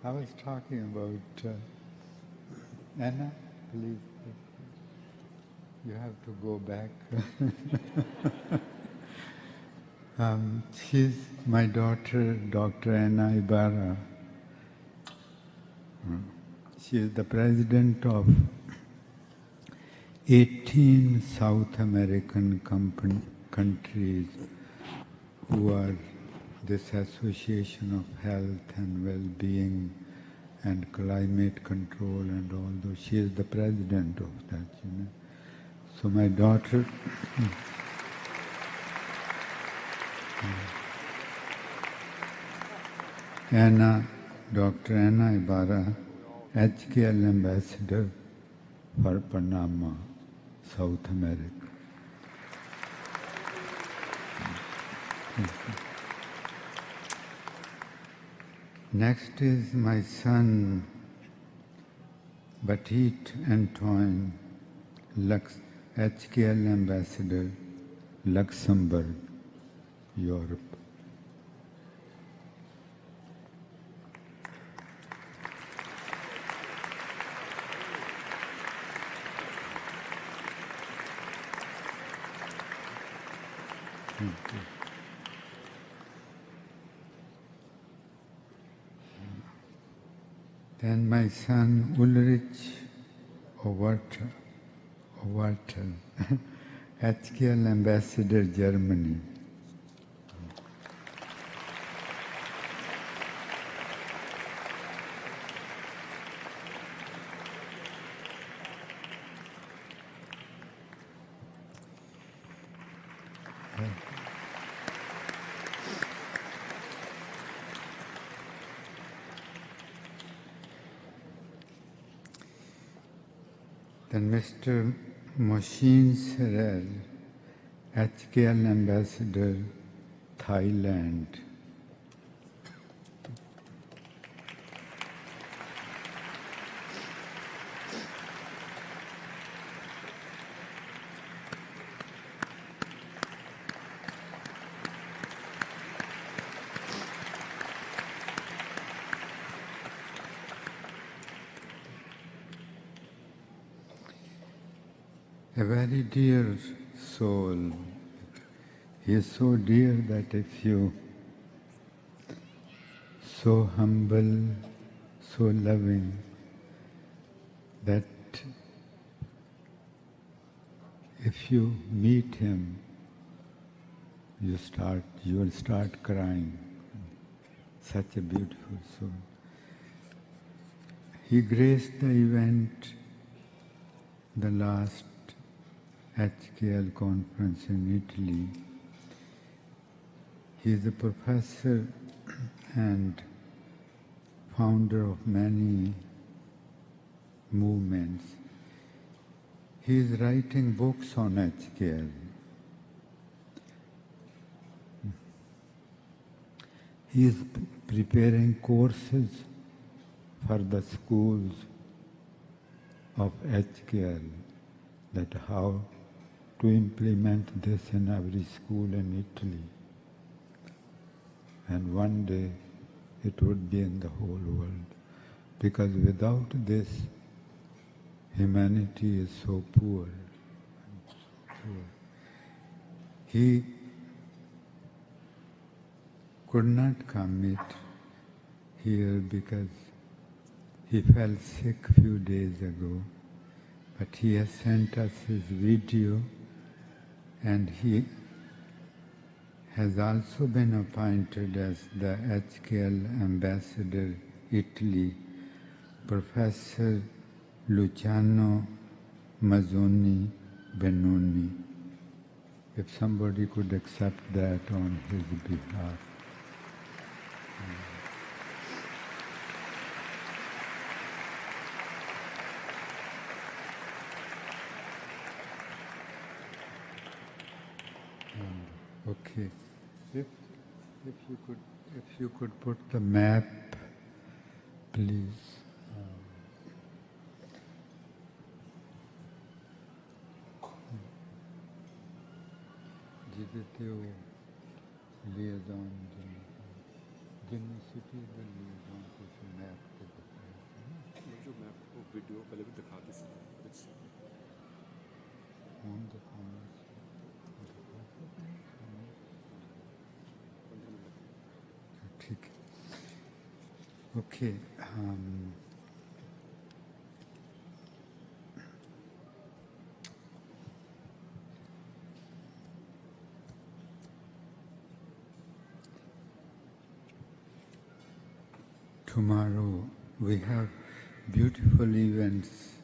I was talking about Anna, please. You have to go back. She's my daughter, Dr. Anna Ibarra. She is the president of 18 South American countries who are this Association of Health and Well-Being and Climate Control and all those. She is the president of that, you know. So my daughter, Anna, Dr. Anna Ibarra, HKL ambassador for Panama, South America. Next is my son, Batit Antoine, HKL ambassador, Luxembourg, Europe. Then my son Ulrich Overter, HKL ambassador, Germany. Then Mr. Moshin Serel, HKL ambassador, Thailand. A very dear soul. He is so dear that if you, so humble, so loving, that if you meet him, you will start crying. Such a beautiful soul. He graced the event, the last HKL conference in Italy. He is a professor and founder of many movements. He is writing books on HKL. He is preparing courses for the schools of HKL, that how to implement this in every school in Italy. And one day it would be in the whole world. Because without this, humanity is so poor. He could not come here because he fell sick a few days ago. But he has sent us his video, and he has also been appointed as the HKL ambassador, Italy, Professor Luciano Mazzoni Benoni. If somebody could accept that on his behalf. Okay. If you could put the map, please. जितने वो liaison जिन cities में liaison कुछ map पे ये जो map को video पहले भी दिखाते थे on the comments. ठीक है. Okay. Tomorrow we have beautiful events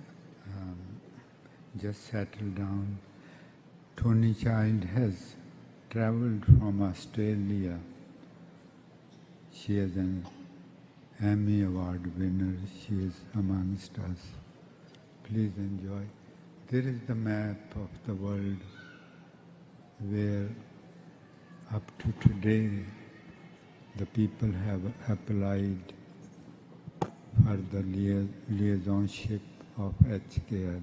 just settled down. Tony Child has travelled from Australia. She is an Emmy Award winner. She is amongst us. Please enjoy. There is the map of the world where up to today the people have applied for the liaisonship of HKL.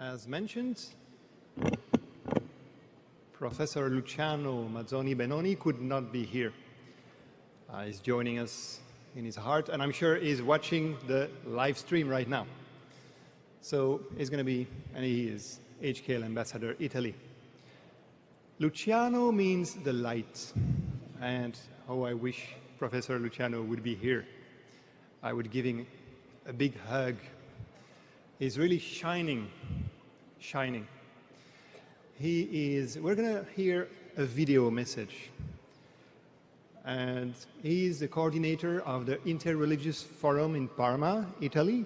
As mentioned, Professor Luciano Mazzoni Benoni could not be here. He's joining us in his heart, and I'm sure he's watching the live stream right now. So he's going to be, and he is, HKL Ambassador Italy. Luciano means the light, and oh, I wish Professor Luciano would be here. I would give him a big hug. He's really shining. We're going to hear a video message. And he is the coordinator of the Interreligious Forum in Parma, Italy.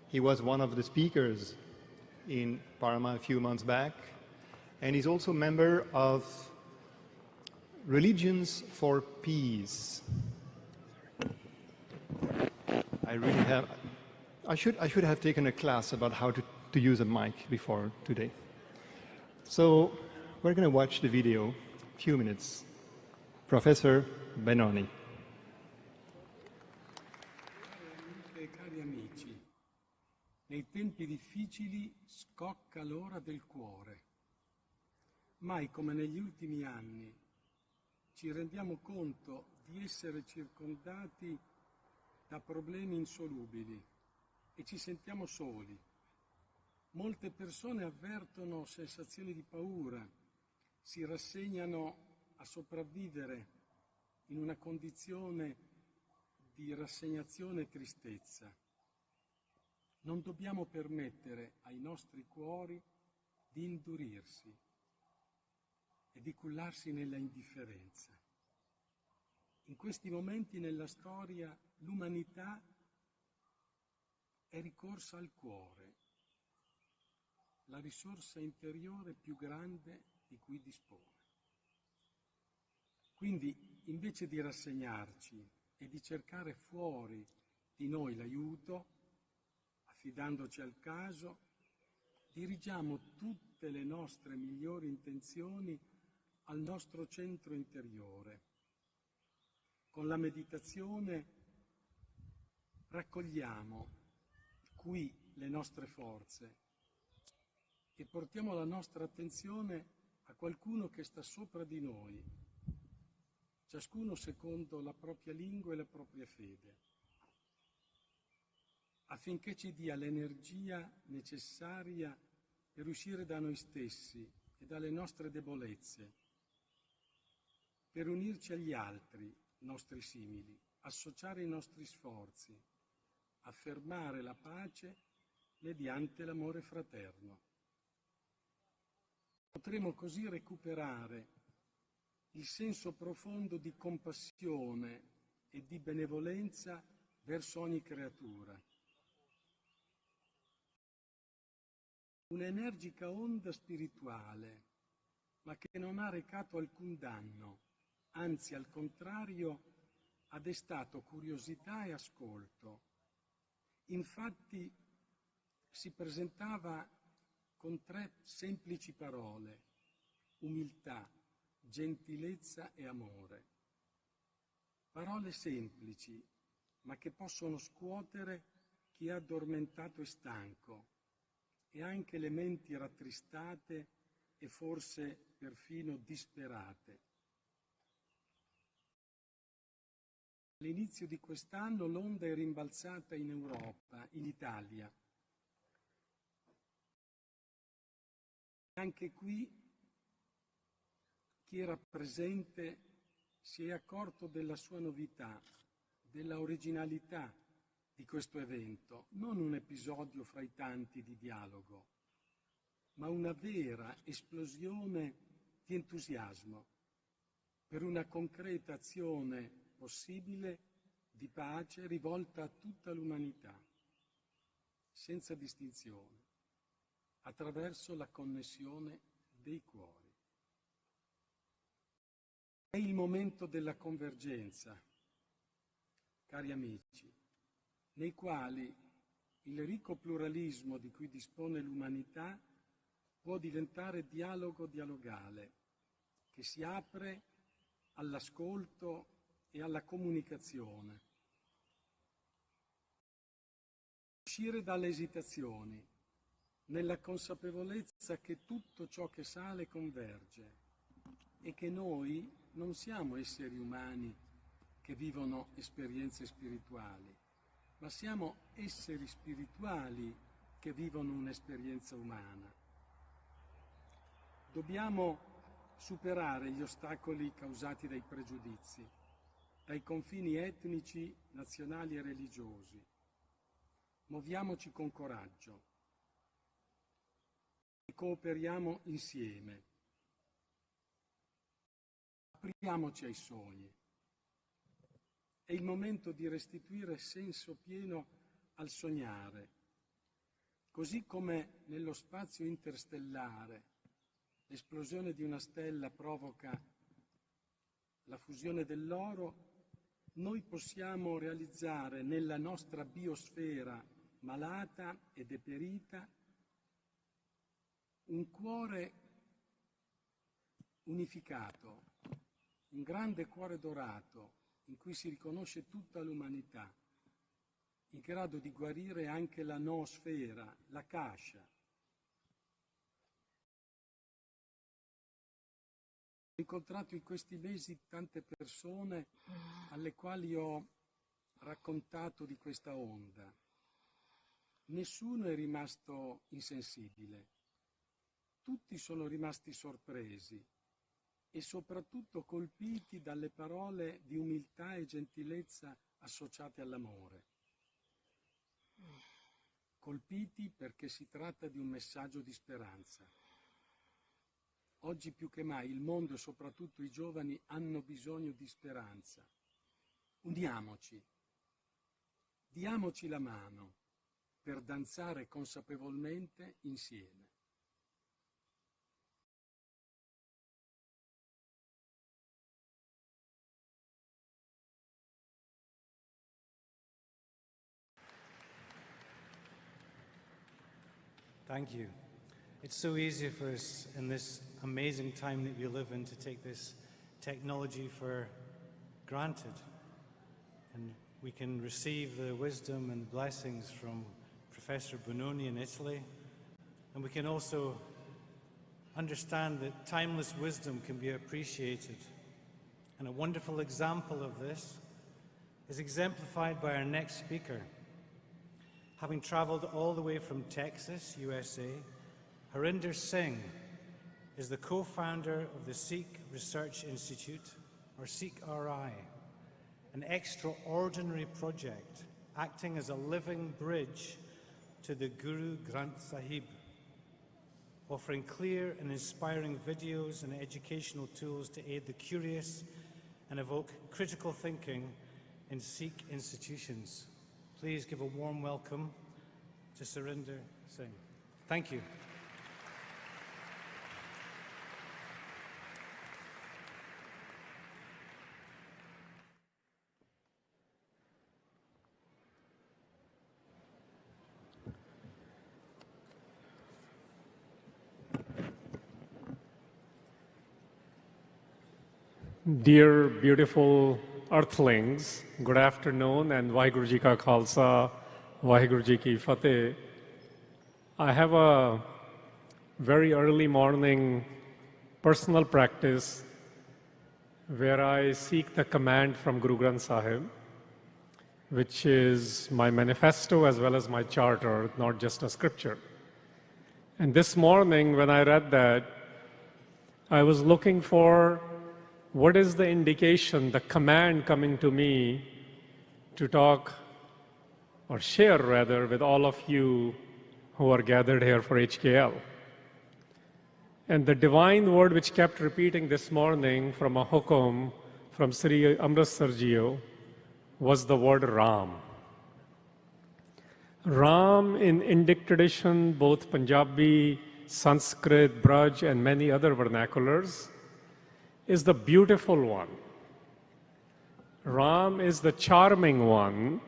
He was one of the speakers in Parma a few months back. And he's also a member of Religions for Peace. I should have taken a class about how to use a mic before today. So we're going to watch the video, a few minutes. Professor Benoni. Cari amici, nei tempi difficili scocca l'ora del cuore. Mai come negli ultimi anni ci rendiamo conto di essere circondati da problemi insolubili e ci sentiamo soli. Molte persone avvertono sensazioni di paura, si rassegnano a sopravvivere in una condizione di rassegnazione e tristezza. Non dobbiamo permettere ai nostri cuori di indurirsi e di cullarsi nella indifferenza. In questi momenti nella storia l'umanità è ricorsa al cuore, la risorsa interiore più grande di cui dispone. Quindi, invece di rassegnarci e di cercare fuori di noi l'aiuto, affidandoci al caso, dirigiamo tutte le nostre migliori intenzioni al nostro centro interiore. Con la meditazione raccogliamo qui le nostre forze e portiamo la nostra attenzione a qualcuno che sta sopra di noi, ciascuno secondo la propria lingua e la propria fede, affinché ci dia l'energia necessaria per uscire da noi stessi e dalle nostre debolezze, per unirci agli altri, nostri simili, associare i nostri sforzi, affermare la pace mediante l'amore fraterno. Potremo così recuperare il senso profondo di compassione e di benevolenza verso ogni creatura. Un'energica onda spirituale, ma che non ha recato alcun danno, anzi al contrario ha destato curiosità e ascolto. Infatti si presentava con 3 semplici parole: umiltà, gentilezza e amore. Parole semplici, ma che possono scuotere chi è addormentato e stanco, e anche le menti rattristate e forse perfino disperate. All'inizio di quest'anno l'onda è rimbalzata in Europa, in Italia. Anche qui chi era presente si è accorto della sua novità, della originalità di questo evento, non un episodio fra i tanti di dialogo, ma una vera esplosione di entusiasmo per una concreta azione possibile di pace rivolta a tutta l'umanità, senza distinzione, attraverso la connessione dei cuori. È il momento della convergenza, cari amici, nei quali il ricco pluralismo di cui dispone l'umanità può diventare dialogo dialogale, che si apre all'ascolto e alla comunicazione. Uscire dalle esitazioni, nella consapevolezza che tutto ciò che sale converge e che noi non siamo esseri umani che vivono esperienze spirituali, ma siamo esseri spirituali che vivono un'esperienza umana. Dobbiamo superare gli ostacoli causati dai pregiudizi, dai confini etnici, nazionali e religiosi. Muoviamoci con coraggio e cooperiamo insieme. Apriamoci ai sogni. È il momento di restituire senso pieno al sognare, così come nello spazio interstellare l'esplosione di una stella provoca la fusione dell'oro, noi possiamo realizzare nella nostra biosfera malata e deperita un cuore unificato, un grande cuore dorato in cui si riconosce tutta l'umanità, in grado di guarire anche la noosfera, la kasha. Ho incontrato in questi mesi tante persone alle quali ho raccontato di questa onda. Nessuno è rimasto insensibile. Tutti sono rimasti sorpresi e soprattutto colpiti dalle parole di umiltà e gentilezza associate all'amore. Colpiti perché si tratta di un messaggio di speranza. Oggi più che mai il mondo e soprattutto i giovani hanno bisogno di speranza, Uniamoci, diamoci la mano per danzare consapevolmente insieme. Thank you. It's so easy for us in this amazing time that we live in to take this technology for granted. And we can receive the wisdom and blessings from Professor Bononi in Italy. And we can also understand that timeless wisdom can be appreciated. And a wonderful example of this is exemplified by our next speaker. Having traveled all the way from Texas, USA, Harinder Singh is the co-founder of the Sikh Research Institute, or Sikh RI, an extraordinary project acting as a living bridge to the Guru Granth Sahib, offering clear and inspiring videos and educational tools to aid the curious and evoke critical thinking in Sikh institutions. Please give a warm welcome to Harinder Singh. Thank you. Dear beautiful Earthlings, good afternoon and Vaheguru Ji Ka Khalsa, Vaheguru Ji Ki Fateh. I have a very early morning personal practice where I seek the command from Guru Granth Sahib, which is my manifesto as well as my charter, not just a scripture. And this morning when I read that, I was looking for what is the indication, the command coming to me to talk or share rather with all of you who are gathered here for HKL. And the divine word which kept repeating this morning from a hukum from Sri Amritsar Jio was the word Ram. Ram in Indic tradition, both Punjabi, Sanskrit, Braj and many other vernaculars, is the beautiful one. Ram is the charming one.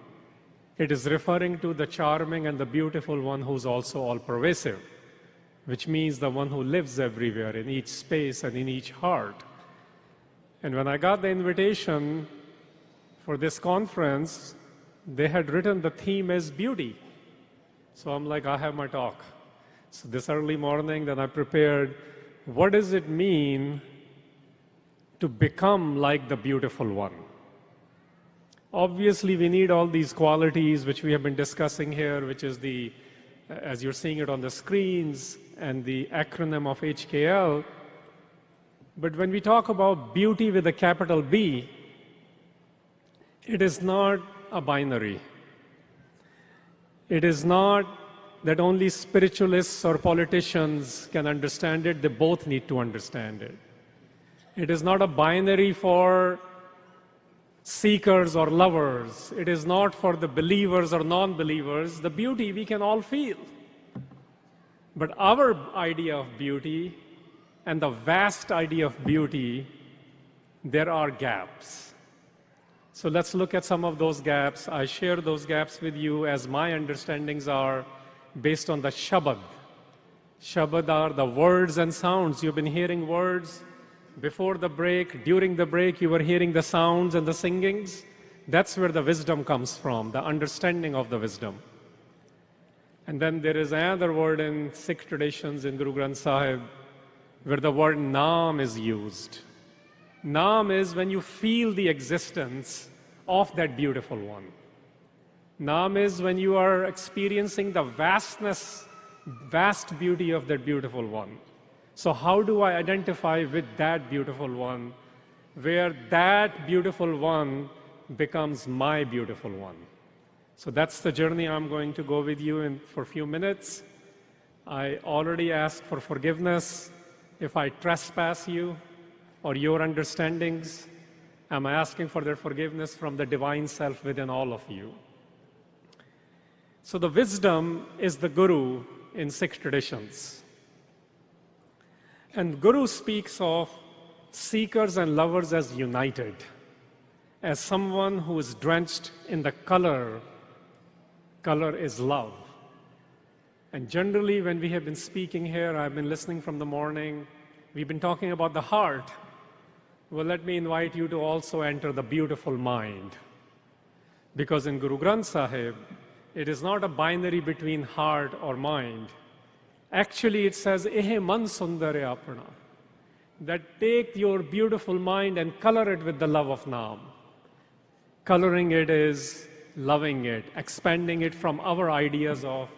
It is referring to the charming and the beautiful one who's also all-pervasive, which means the one who lives everywhere, in each space and in each heart. And when I got the invitation for this conference, they had written the theme as beauty. So I'm like, I have my talk. So this early morning, then I prepared, what does it mean to become like the beautiful one? Obviously, we need all these qualities which we have been discussing here, which is the, as you're seeing it on the screens, and the acronym of HKL. But when we talk about beauty with a capital B, it is not a binary. It is not that only spiritualists or politicians can understand it, they both need to understand it. It is not a binary for seekers or lovers. It is not for the believers or non-believers. The beauty we can all feel. But our idea of beauty and the vast idea of beauty, there are gaps. So let's look at some of those gaps. I share those gaps with you as my understandings are based on the Shabad. Shabad are the words and sounds. You've been hearing words. Before the break, during the break, you were hearing the sounds and the singings. That's where the wisdom comes from, the understanding of the wisdom. And then there is another word in Sikh traditions in Guru Granth Sahib where the word Naam is used. Naam is when you feel the existence of that beautiful one. Naam is when you are experiencing the vastness, vast beauty of that beautiful one. So how do I identify with that beautiful one, where that beautiful one becomes my beautiful one? So that's the journey I'm going to go with you for a few minutes. I already asked for forgiveness if I trespass you or your understandings. I'm asking for their forgiveness from the divine self within all of you. So the wisdom is the Guru in Sikh traditions. And Guru speaks of seekers and lovers as united, as someone who is drenched in the color. Color is love. And generally, when we have been speaking here, I've been listening from the morning, we've been talking about the heart. Well, let me invite you to also enter the beautiful mind. Because in Guru Granth Sahib, it is not a binary between heart or mind. Actually, it says, Ehe man sundare apna. That take your beautiful mind and color it with the love of Naam. Coloring it is loving it, expanding it from our ideas of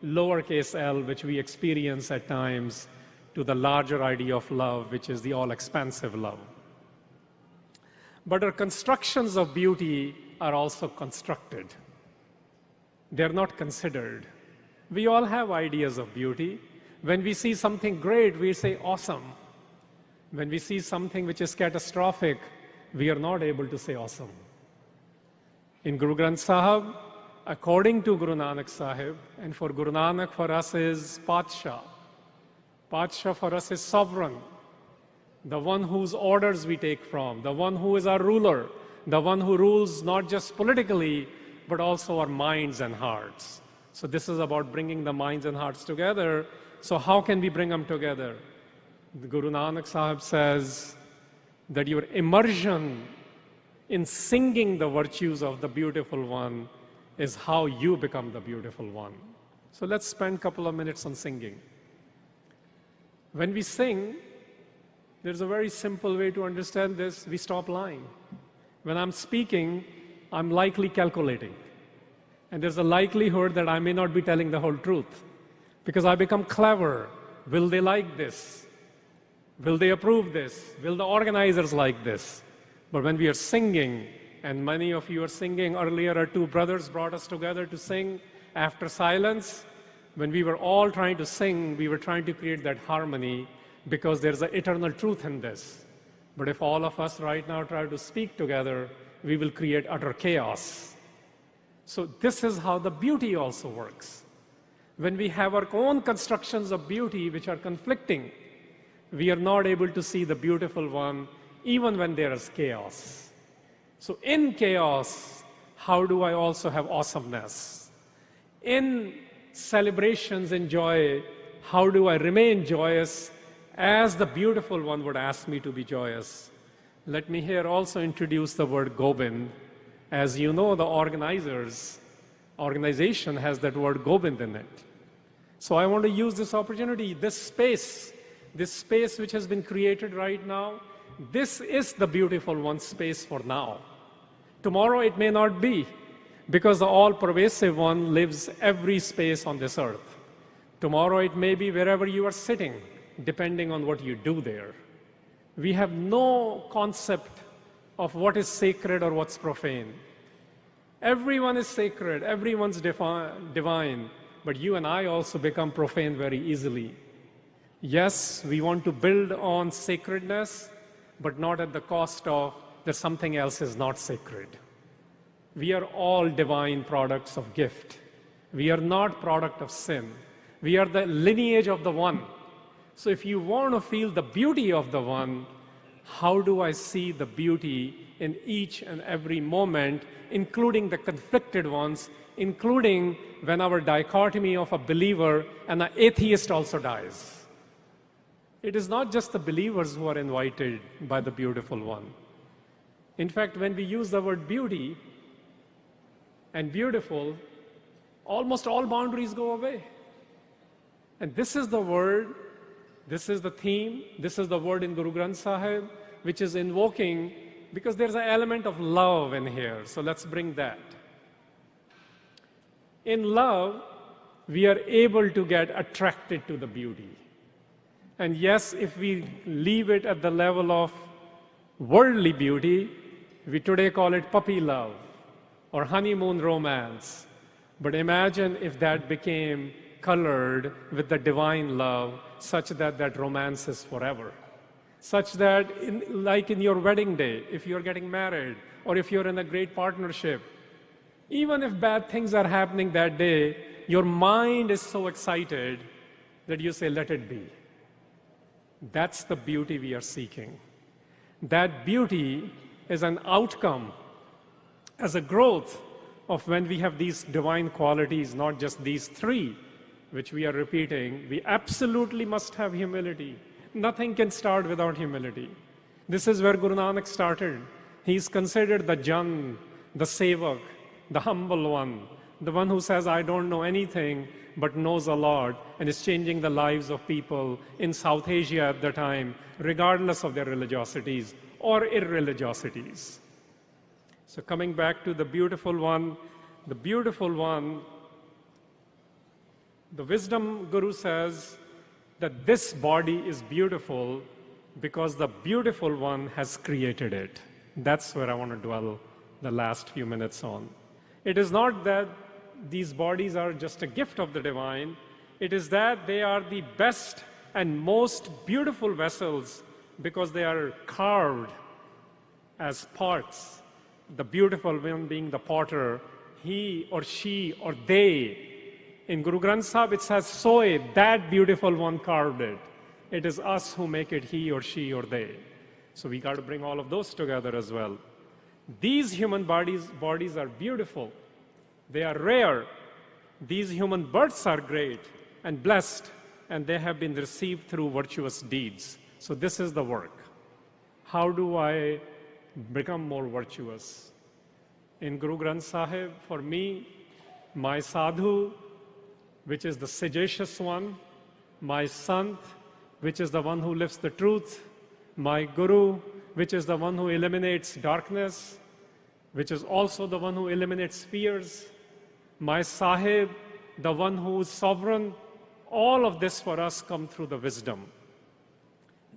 lowercase l, which we experience at times, to the larger idea of love, which is the all-expansive love. But our constructions of beauty are also constructed. They're not considered. We all have ideas of beauty. When we see something great, we say, awesome. When we see something which is catastrophic, we are not able to say awesome. In Guru Granth Sahib, according to Guru Nanak Sahib, and for Guru Nanak, for us is Padsha. Padsha for us is sovereign, the one whose orders we take from, the one who is our ruler, the one who rules not just politically, but also our minds and hearts. So this is about bringing the minds and hearts together. So how can we bring them together? The Guru Nanak Sahib says that your immersion in singing the virtues of the beautiful one is how you become the beautiful one. So let's spend a couple of minutes on singing. When we sing, there's a very simple way to understand this. We stop lying. When I'm speaking, I'm likely calculating. And there's a likelihood that I may not be telling the whole truth because I become clever. Will they like this? Will they approve this? Will the organizers like this? But when we are singing, and many of you are singing, earlier our two brothers brought us together to sing after silence. When we were all trying to sing, we were trying to create that harmony because there's an eternal truth in this. But if all of us right now try to speak together, we will create utter chaos. So this is how the beauty also works. When we have our own constructions of beauty which are conflicting, we are not able to see the beautiful one even when there is chaos. So in chaos, how do I also have awesomeness? In celebrations and joy, how do I remain joyous as the beautiful one would ask me to be joyous? Let me here also introduce the word Gobind. As you know, the organization has that word Gobind in it. So I want to use this opportunity, this space which has been created right now, this is the beautiful one space for now. Tomorrow it may not be, because the all-pervasive one lives every space on this earth. Tomorrow it may be wherever you are sitting, depending on what you do there. We have no concept of what is sacred or what's profane. Everyone is sacred, everyone's divine, but you and I also become profane very easily. Yes, we want to build on sacredness, but not at the cost of that something else is not sacred. We are all divine products of gift. We are not product of sin. We are the lineage of the one. So if you want to feel the beauty of the one, how do I see the beauty in each and every moment, including the conflicted ones, including when our dichotomy of a believer and an atheist also dies? It is not just the believers who are invited by the beautiful one. In fact, when we use the word beauty and beautiful, almost all boundaries go away. And this is the word, this is the theme, this is the word in Guru Granth Sahib, which is invoking, because there's an element of love in here. So let's bring that. In love, we are able to get attracted to the beauty. And yes, if we leave it at the level of worldly beauty, we today call it puppy love or honeymoon romance. But imagine if that became colored with the divine love such that that romance is forever. such that like in your wedding day, if you're getting married or if you're in a great partnership, even if bad things are happening that day, your mind is so excited that you say, let it be. That's the beauty we are seeking. That beauty is an outcome as a growth of when we have these divine qualities, not just these three, which we are repeating. We absolutely must have humility. Nothing can start without humility. This is where Guru Nanak started. He's considered the Jan, the Sevak, the humble one, the one who says, I don't know anything, but knows a lot, and is changing the lives of people in South Asia at the time, regardless of their religiosities or irreligiosities. So coming back to the beautiful one, the wisdom guru says that this body is beautiful because the beautiful one has created it. That's where I want to dwell the last few minutes on. It is not that these bodies are just a gift of the divine. It is that they are the best and most beautiful vessels because they are carved as parts. The beautiful one being the potter, he or she or they. In Guru Granth Sahib, it says, Soe, that beautiful one carved it. It is us who make it he or she or they. So we got to bring all of those together as well. These human bodies are beautiful. They are rare. These human births are great and blessed, and they have been received through virtuous deeds. So this is the work. How do I become more virtuous? In Guru Granth Sahib, for me, my sadhu, which is the sagacious one, my sant, which is the one who lives the truth, my guru, which is the one who eliminates darkness, which is also the one who eliminates fears, my sahib, the one who is sovereign. All of this for us come through the wisdom.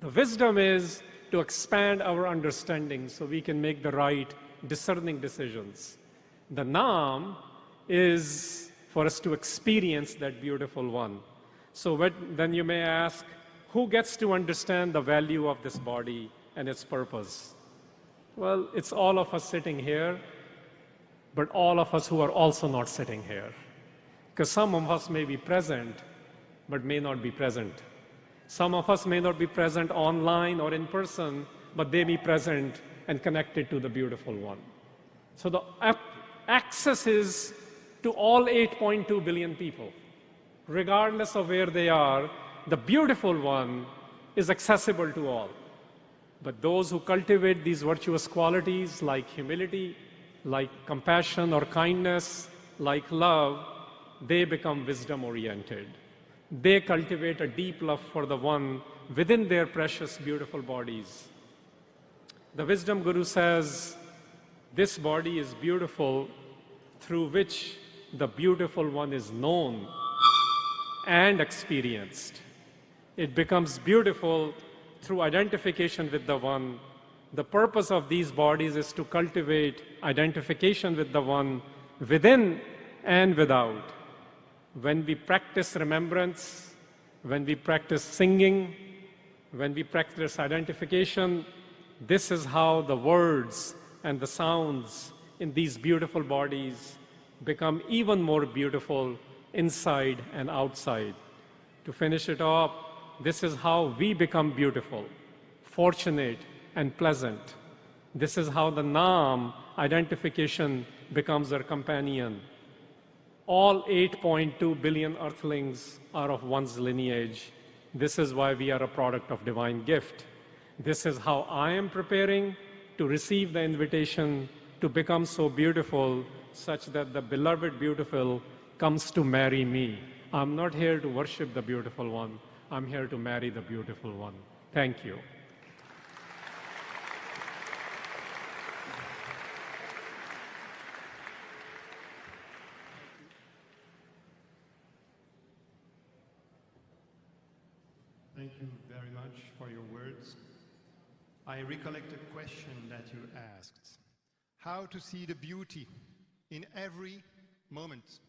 The wisdom is to expand our understanding so we can make the right discerning decisions. The naam is for us to experience that beautiful one. So then you may ask, who gets to understand the value of this body and its purpose? Well, it's all of us sitting here, but all of us who are also not sitting here. Because some of us may be present, but may not be present. Some of us may not be present online or in person, but they be present and connected to the beautiful one. So the access is to all 8.2 billion people. Regardless of where they are, the beautiful one is accessible to all. But those who cultivate these virtuous qualities like humility, like compassion or kindness, like love, they become wisdom-oriented. They cultivate a deep love for the one within their precious, beautiful bodies. The wisdom guru says, this body is beautiful through which the beautiful one is known and experienced. It becomes beautiful through identification with the one. The purpose of these bodies is to cultivate identification with the one within and without. When we practice remembrance, when we practice singing, when we practice identification, this is how the words and the sounds in these beautiful bodies become even more beautiful inside and outside. To finish it off, this is how we become beautiful, fortunate, and pleasant. This is how the Naam identification becomes our companion. All 8.2 billion earthlings are of one's lineage. This is why we are a product of divine gift. This is how I am preparing to receive the invitation to become so beautiful, such that the beloved beautiful comes to marry me. I'm not here to worship the beautiful one. I'm here to marry the beautiful one. Thank you. Thank you very much for your words. I recollect a question that you asked. How to see the beauty in every moment?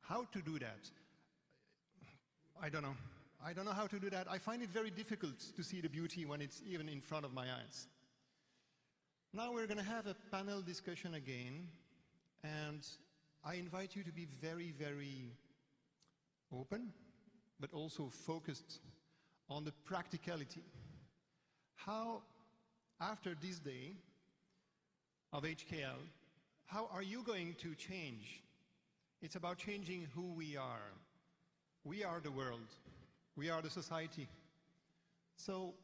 How to do that? I don't know. I don't know how to do that. I find it very difficult to see the beauty when it's even in front of my eyes. Now we're going to have a panel discussion again, and I invite you to be very, very open, but also focused on the practicality. How, after this day of HKL, how are you going to change? It's about changing who we are. We are the world. We are the society. So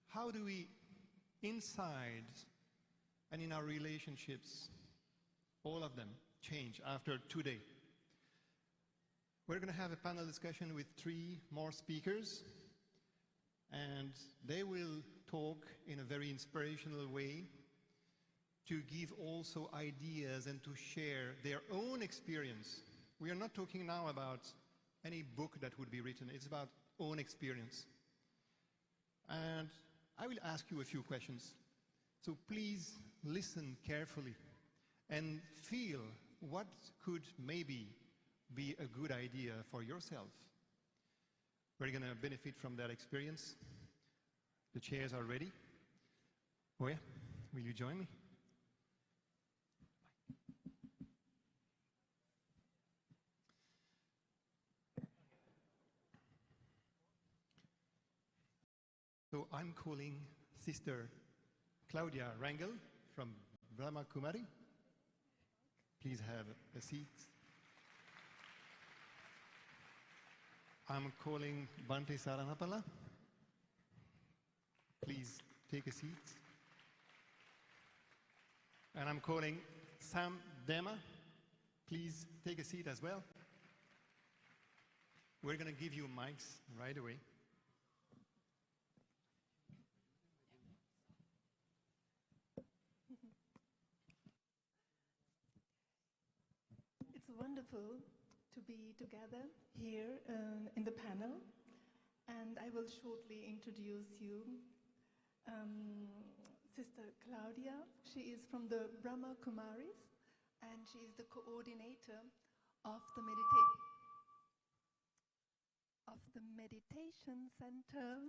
how do we, inside and in our relationships, all of them, change after today? We're going to have a panel discussion with 3 more speakers, and they will talk in a very inspirational way to give also ideas and to share their own experience. We are not talking now about any book that would be written. It's about own experience. And I will ask you a few questions. So please listen carefully and feel what could maybe be a good idea for yourself. We're going to benefit from that experience. The chairs are ready. Maurya, will you join me? So I'm calling Sister Claudia Rangel from Brahma Kumari. Please have a seat. I'm calling Bante Saranapala. Please take a seat. And I'm calling Sam Dema. Please take a seat as well. We're going to give you mics right away. It's wonderful to be together here in the panel, and I will shortly introduce you. Sister Claudia, she is from the Brahma Kumaris, and she is the coordinator of the meditation center.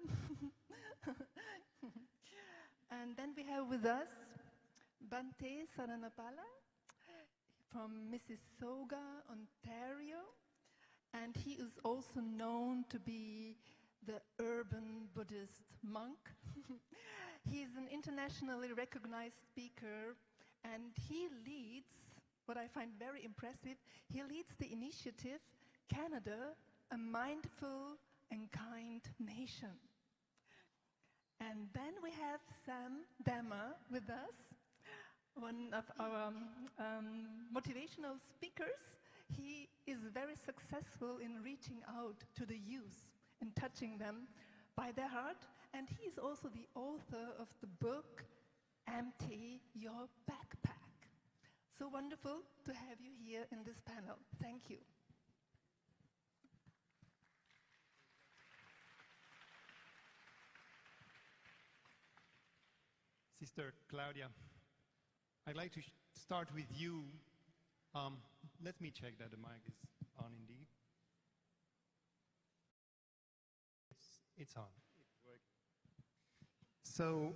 And then we have with us Bante Saranapala from Mississauga, Ontario, and he is also known to be the urban Buddhist monk. He is an internationally recognized speaker, and he leads, what I find very impressive, he leads the initiative Canada, a mindful and kind nation. And then we have Sam Dama with us, one of our motivational speakers. He is very successful in reaching out to the youth and touching them by their heart, and he is also the author of the book, Empty Your Backpack. So wonderful to have you here in this panel. Thank you. Sister Claudia, I'd like to start with you. Let me check that the mic is on indeed. It's on. So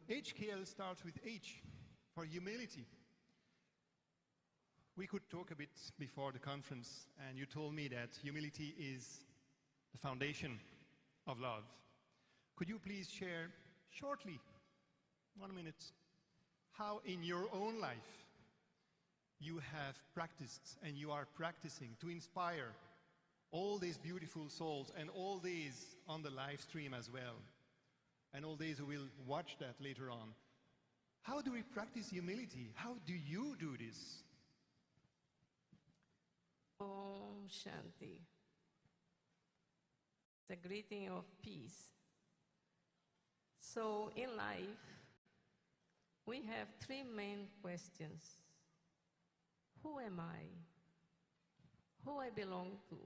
HKL starts with H for humility. We could talk a bit before the conference, and you told me that humility is the foundation of love. Could you please share shortly, 1 minute, how in your own life you have practiced and you are practicing to inspire all these beautiful souls and all these on the live stream as well, and all these who will watch that later on. How do we practice humility? How do you do this? Om Shanti. The greeting of peace. So in life, we have 3 main questions. Who am I? Who I belong to?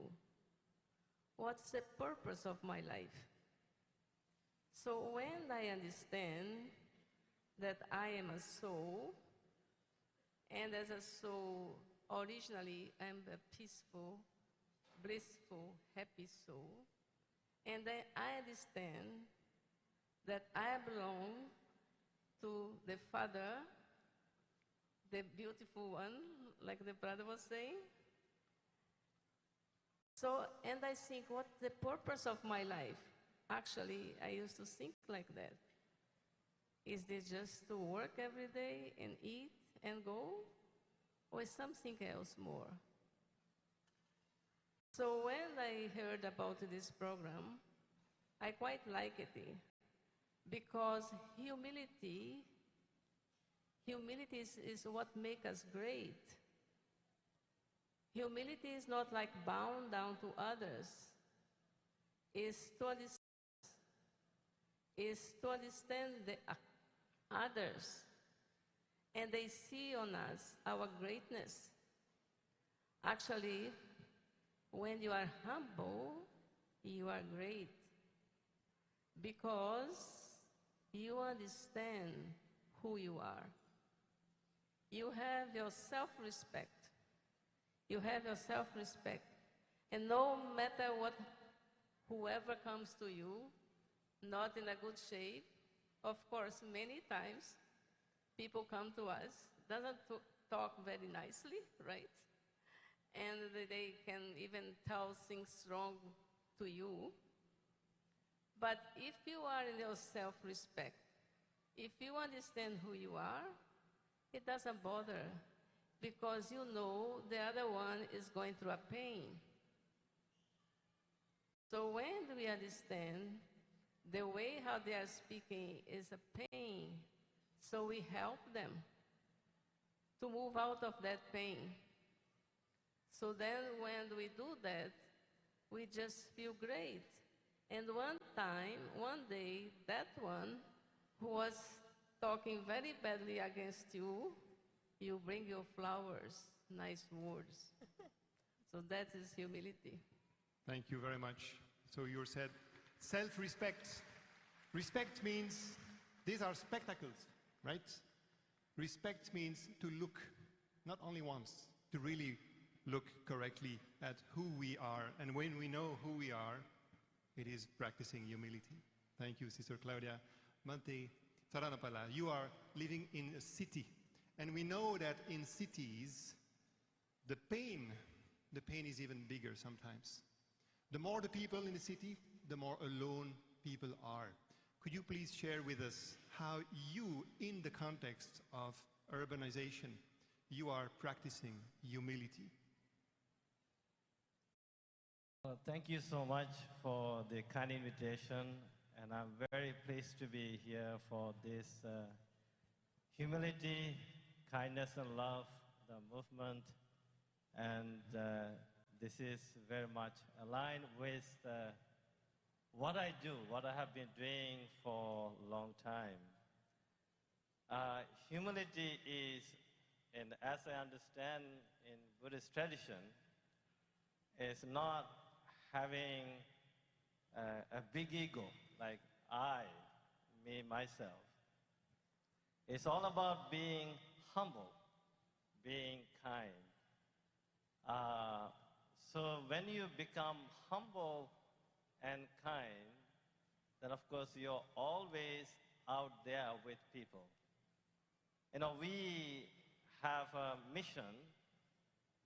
What's the purpose of my life? So when I understand that I am a soul, and as a soul, originally I'm a peaceful, blissful, happy soul, And then I understand that I belong to the Father, the beautiful one, like the brother was saying. So, and I think, what's the purpose of my life? Actually, I used to think like that. Is it just to work every day and eat and go? Or is something else more? So when I heard about this program, I quite liked it because humility is what makes us great. Humility is not like bowing down to others. It's to understand the others, and they see on us our greatness. Actually, when you are humble, you are great because you understand who you are. You have your self-respect. You have your self-respect. And no matter what, whoever comes to you, not in a good shape, of course, many times people come to us, doesn't talk very nicely, right? And they can even tell things wrong to you. But if you are in your self-respect, if you understand who you are, it doesn't bother, because you know the other one is going through a pain. So when we understand the way how they are speaking is a pain, so we help them to move out of that pain. So then when we do that, we just feel great. And one day, that one who was talking very badly against you, you bring your flowers, nice words. So that is humility. Thank you very much. So you said self-respect. Respect means these are spectacles, right? Respect means to look, not only once, to really look correctly at who we are. And when we know who we are, it is practicing humility. Thank you, Sister Claudia. Mante Saranapala, you are living in a city. And we know that in cities, the pain is even bigger sometimes. The more the people in the city, the more alone people are. Could you please share with us how you, in the context of urbanization, you are practicing humility? Well, thank you so much for the kind invitation, and I'm very pleased to be here for this humility, kindness and love, the movement, and this is very much aligned with what I do, what I have been doing for a long time. Humility is, and as I understand in Buddhist tradition, is not having a big ego, like I, me, myself. It's all about being humble, being kind. So when you become humble and kind, then of course you're always out there with people. You know, we have a mission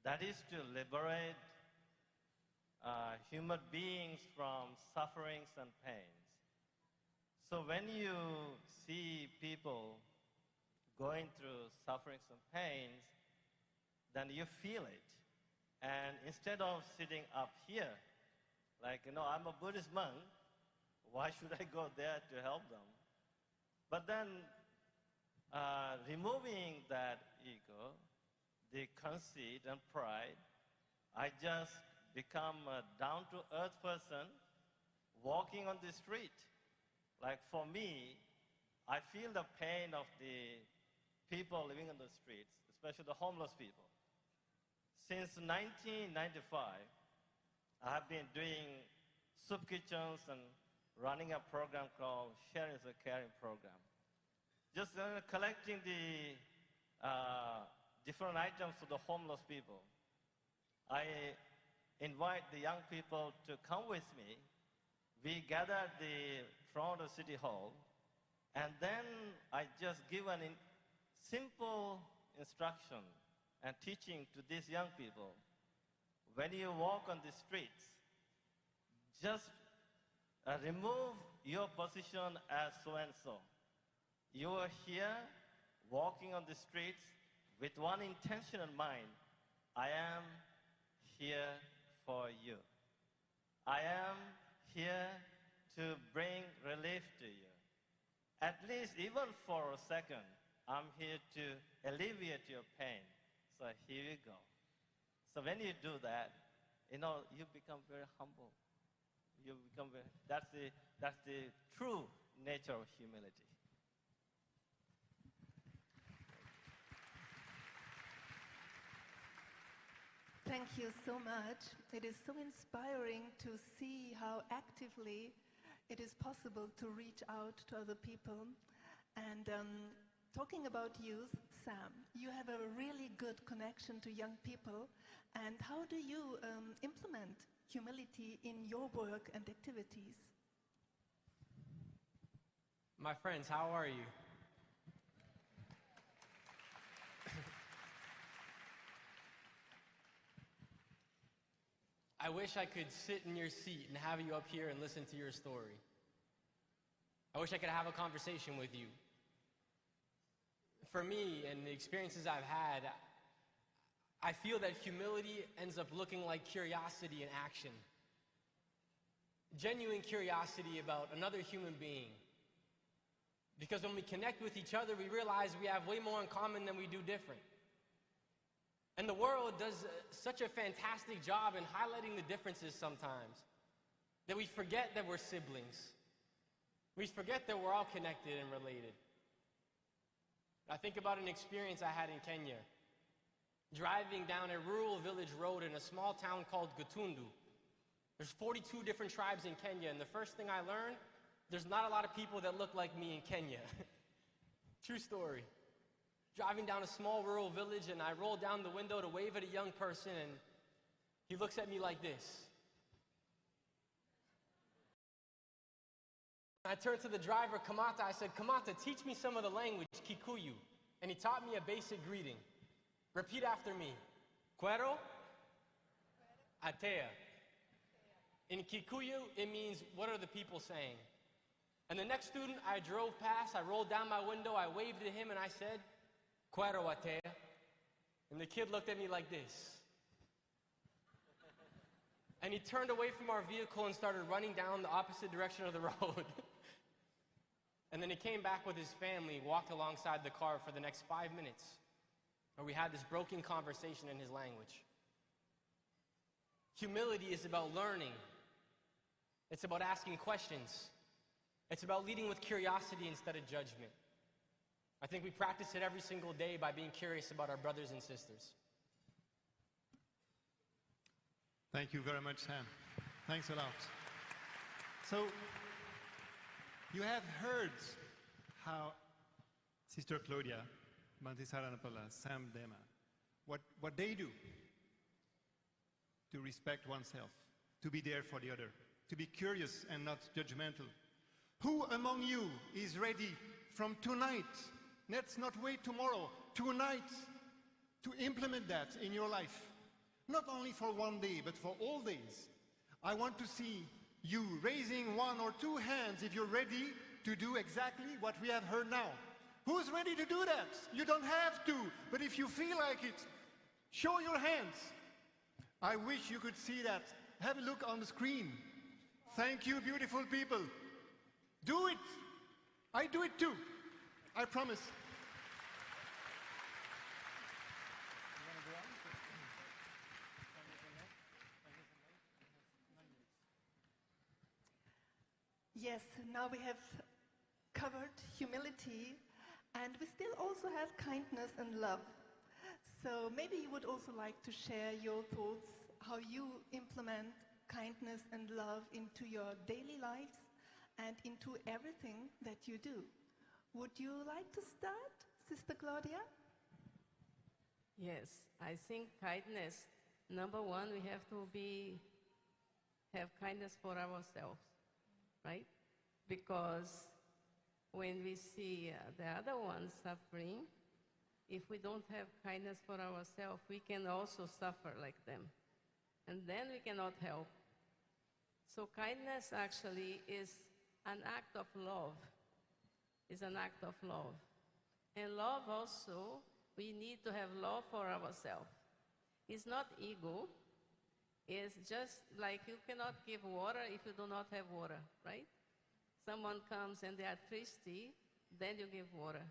that is to liberate human beings from sufferings and pains. So when you see people going through sufferings and pains, then you feel it. And instead of sitting up here, like, you know, I'm a Buddhist monk, why should I go there to help them? But then removing that ego, the conceit and pride, I just become a down-to-earth person walking on the street. Like for me, I feel the pain of the people living on the streets, especially the homeless people. Since 1995, I have been doing soup kitchens and running a program called Sharing is a Caring program. Just collecting the different items for the homeless people. I invite the young people to come with me we gather at the front of City Hall, and then I just give an simple instruction and teaching to these young people. When you walk on the streets, just remove your position as so-and-so. You are here walking on the streets with one intention in mind. I am here for you. I am here to bring relief to you. At least even for a second, I'm here to alleviate your pain. So here you go. So when you do that, you know, you become very humble. You become very, that's the true nature of humility. Thank you so much. It is so inspiring to see how actively it is possible to reach out to other people. And talking about youth, Sam, you have a really good connection to young people. And how do you implement humility in your work and activities? My friends, how are you? I wish I could sit in your seat and have you up here and listen to your story. I wish I could have a conversation with you. For me and the experiences I've had, I feel that humility ends up looking like curiosity in action. Genuine curiosity about another human being. Because when we connect with each other, we realize we have way more in common than we do different. And the world does such a fantastic job in highlighting the differences sometimes that we forget that we're siblings. We forget that we're all connected and related. I think about an experience I had in Kenya, driving down a rural village road in a small town called Gatundu. There's 42 different tribes in Kenya, and the first thing I learned, there's not a lot of people that look like me in Kenya. True story. Driving down a small rural village, and I roll down the window to wave at a young person, and he looks at me like this. I turned to the driver, Kamata. I said, Kamata, teach me some of the language, Kikuyu. And he taught me a basic greeting. Repeat after me. Kwero, atea. In Kikuyu, it means, what are the people saying? And the next student I drove past, I rolled down my window, I waved at him, and I said, Kwero atea. And the kid looked at me like this. And he turned away from our vehicle and started running down the opposite direction of the road. And then he came back with his family, walked alongside the car for the next 5 minutes, where we had this broken conversation in his language. Humility is about learning. It's about asking questions. It's about leading with curiosity instead of judgment. I think we practice it every single day by being curious about our brothers and sisters. Thank you very much, Sam. Thanks a lot. So, you have heard how Sister Claudia, Bhante Saranapala, Sam Dema, what they do to respect oneself, to be there for the other, to be curious and not judgmental. Who among you is ready from tonight, let's not wait tomorrow, tonight, to implement that in your life? Not only for one day, but for all days. I want to see you raising 1 or 2 hands if you're ready to do exactly what we have heard now. Who's ready to do that? You don't have to, but if you feel like it, show your hands. I wish you could see that. Have a look on the screen. Thank you, beautiful people. Do it. I do it too. I promise. Yes, now we have covered humility, and we still also have kindness and love. So maybe you would also like to share your thoughts, how you implement kindness and love into your daily lives and into everything that you do. Would you like to start, Sister Claudia? Yes, I think kindness, number one, we have to have kindness for ourselves. right? Because when we see the other ones suffering, if we don't have kindness for ourselves, we can also suffer like them. And then we cannot help. So kindness actually is an act of love. It's an act of love. And love also, we need to have love for ourselves. It's not ego. It's just like you cannot give water if you do not have water, right? Someone comes and they are thirsty, then you give water.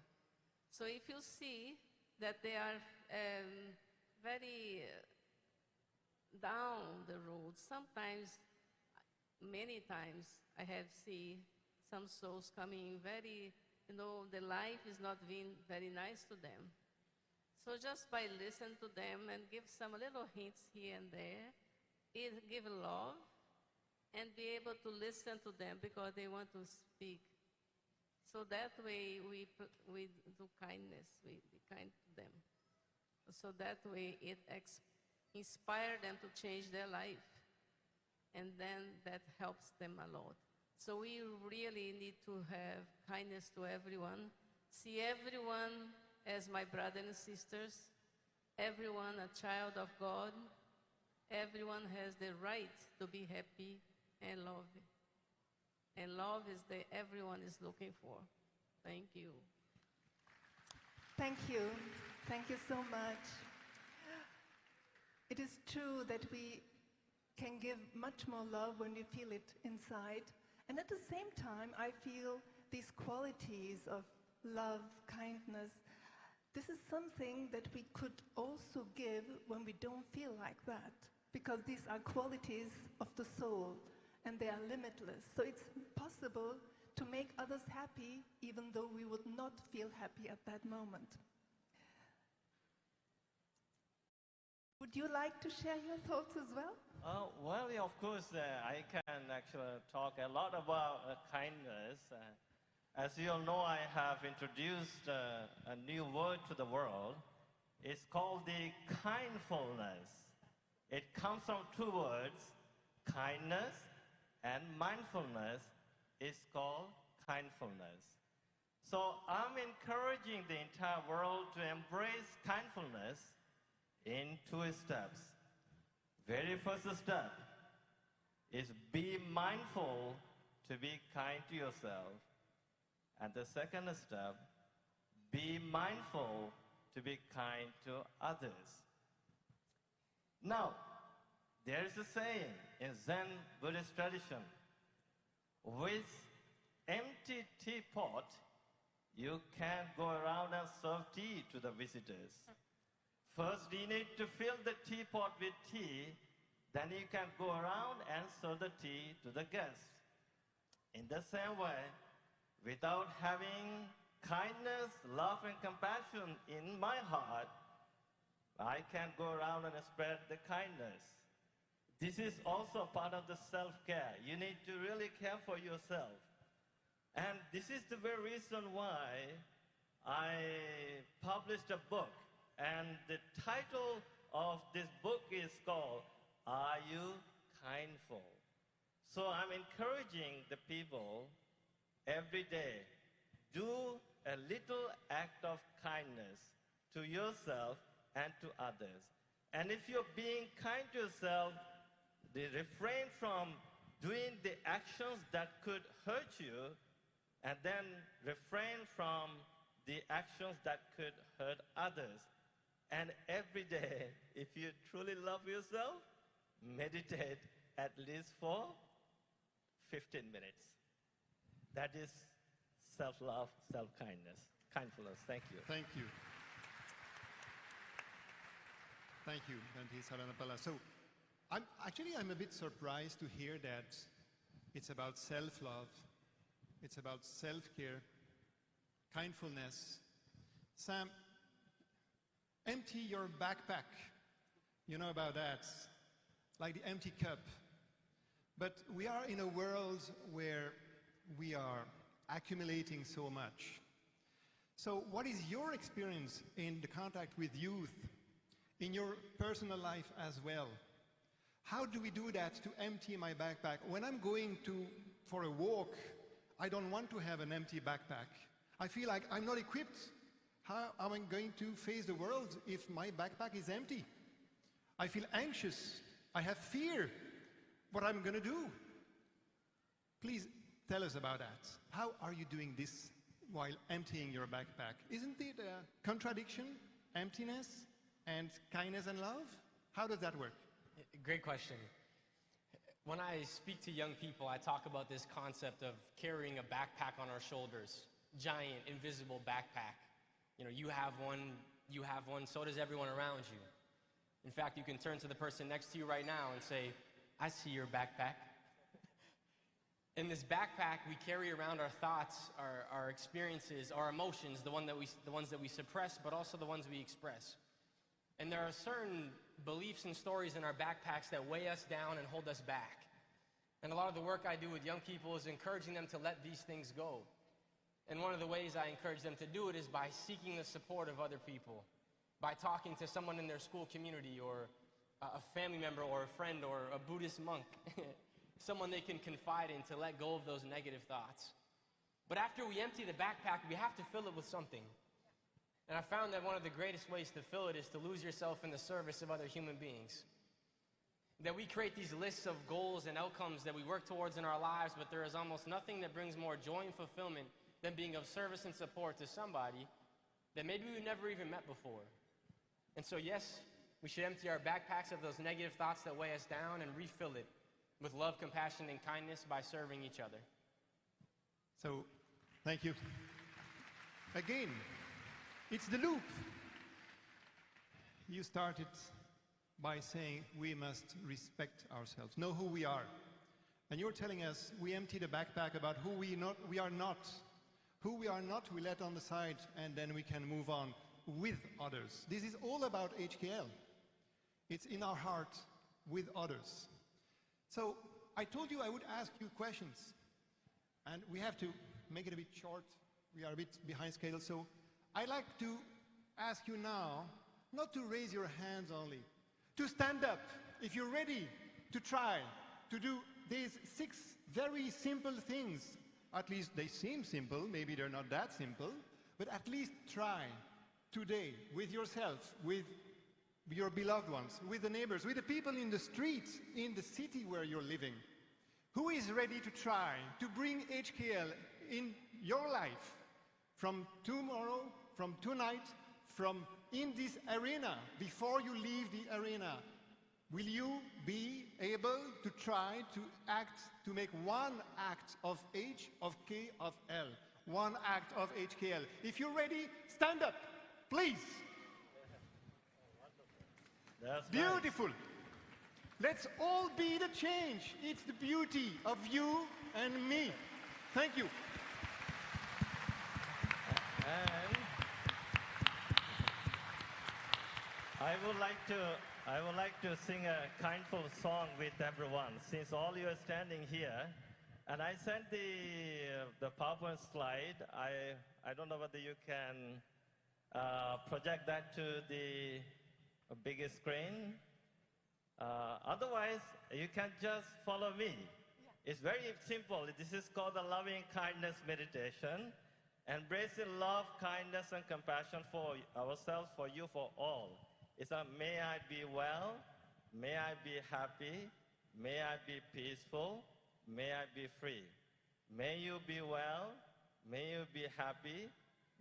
So if you see that they are very down the road, sometimes, many times, I have seen some souls coming very, the life is not being very nice to them. So just by listening to them and give some little hints here and there, give love and be able to listen to them because they want to speak. So that way we do kindness, we be kind to them. So that way it inspires them to change their life. And then that helps them a lot. So we really need to have kindness to everyone. See everyone as my brothers and sisters. Everyone a child of God. Everyone has the right to be happy and love. And love is the everyone is looking for. Thank you. Thank you. Thank you so much. It is true that we can give much more love when we feel it inside. And at the same time, I feel these qualities of love, kindness, this is something that we could also give when we don't feel like that. Because these are qualities of the soul, and they are limitless. So it's possible to make others happy, even though we would not feel happy at that moment. Would you like to share your thoughts as well? Well, yeah, of course, I can actually talk a lot about kindness. As you all know, I have introduced a new word to the world. It's called the kindfulness. It comes from two words, kindness and mindfulness is called kindfulness. So I'm encouraging the entire world to embrace kindfulness in 2 steps. Very first step is be mindful to be kind to yourself. And the second step, be mindful to be kind to others. Now, there is a saying in Zen Buddhist tradition, with empty teapot, you can't go around and serve tea to the visitors. First, you need to fill the teapot with tea, then you can go around and serve the tea to the guests. In the same way, without having kindness, love, and compassion in my heart, I can't go around and spread the kindness. This is also part of the self-care. You need to really care for yourself. And this is the very reason why I published a book. And the title of this book is called, Are You Kindful? So I'm encouraging the people every day, do a little act of kindness to yourself and to others. And if you're being kind to yourself, refrain from doing the actions that could hurt you, and then refrain from the actions that could hurt others. And every day, if you truly love yourself, meditate at least for 15 minutes. That is self-love, self-kindness, kindfulness. Thank you. Thank you. Thank you, Bhante Saranapala. So, I'm a bit surprised to hear that it's about self-love, it's about self-care, kindfulness. Sam, empty your backpack. You know about that, like the empty cup. But we are in a world where we are accumulating so much. So what is your experience in the contact with youth, in your personal life as well? How do we do that to empty my backpack? When I'm going to for a walk, I don't want to have an empty backpack. I feel like I'm not equipped. How am I going to face the world if my backpack is empty? I feel anxious. I have fear. What I'm going to do? Please tell us about that. How are you doing this while emptying your backpack? Isn't it a contradiction, emptiness, and kindness and love? How does that work? Great question. When I speak to young people, I talk about this concept of carrying a backpack on our shoulders. Giant, invisible backpack. You know, you have one, so does everyone around you. In fact, you can turn to the person next to you right now and say, I see your backpack. In this backpack, we carry around our thoughts, our experiences, our emotions, the ones that we suppress, but also the ones we express. And there are certain beliefs and stories in our backpacks that weigh us down and hold us back. And a lot of the work I do with young people is encouraging them to let these things go. And one of the ways I encourage them to do it is by seeking the support of other people, by talking to someone in their school community or a family member or a friend or a Buddhist monk, someone they can confide in to let go of those negative thoughts. But after we empty the backpack, we have to fill it with something. And I found that one of the greatest ways to fill it is to lose yourself in the service of other human beings. That we create these lists of goals and outcomes that we work towards in our lives, but there is almost nothing that brings more joy and fulfillment than being of service and support to somebody that maybe we've never even met before. And so yes, we should empty our backpacks of those negative thoughts that weigh us down and refill it with love, compassion, and kindness by serving each other. So, thank you. Again, it's the loop. You started by saying we must respect ourselves, know who we are. And you're telling us we empty the backpack about who we are not. Who we are not, we let on the side, and then we can move on with others. This is all about HKL. It's in our heart with others. So I told you I would ask you questions, and we have to make it a bit short. We are a bit behind schedule, so I'd like to ask you now not to raise your hands only, to stand up if you're ready to try to do these 6 very simple things. At least they seem simple, maybe they're not that simple, but at least try today with yourself, with your beloved ones, with the neighbors, with the people in the streets, in the city where you're living. Who is ready to try to bring HKL in your life from tomorrow, from tonight, from in this arena, before you leave the arena? Will you be able to try to act, to make one act of H, of K, of L? One act of HKL. If you're ready, stand up, please. That's beautiful. Nice. Let's all be the change. It's the beauty of you and me. Thank you. And I would like to sing a kindful song with everyone, since all you are standing here. And I sent the PowerPoint slide. I don't know whether you can project that to the biggest screen. Otherwise, you can just follow me. Yeah. It's very simple. This is called the loving kindness meditation. Embracing love, kindness, and compassion for ourselves, for you, for all. It's a may I be well, may I be happy, may I be peaceful, may I be free. May you be well, may you be happy,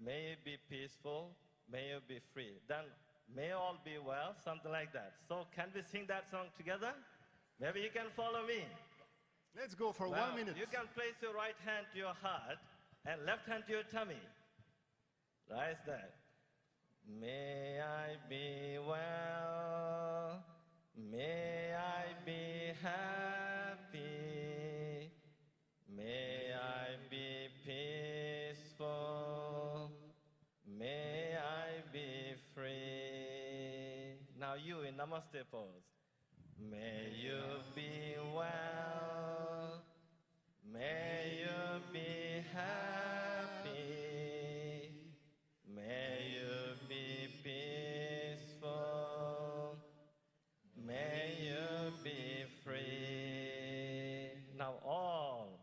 may you be peaceful, may you be free. Then may all be well, something like that. So can we sing that song together? Maybe you can follow me. Let's go for 1 minute. You can place your right hand to your heart and left hand to your tummy. Right there. May I be well, may I be happy, may I be peaceful, may I be free. Now you in Namaste pose. May you be well, may you be happy, may you be peaceful, may you be free. Now all,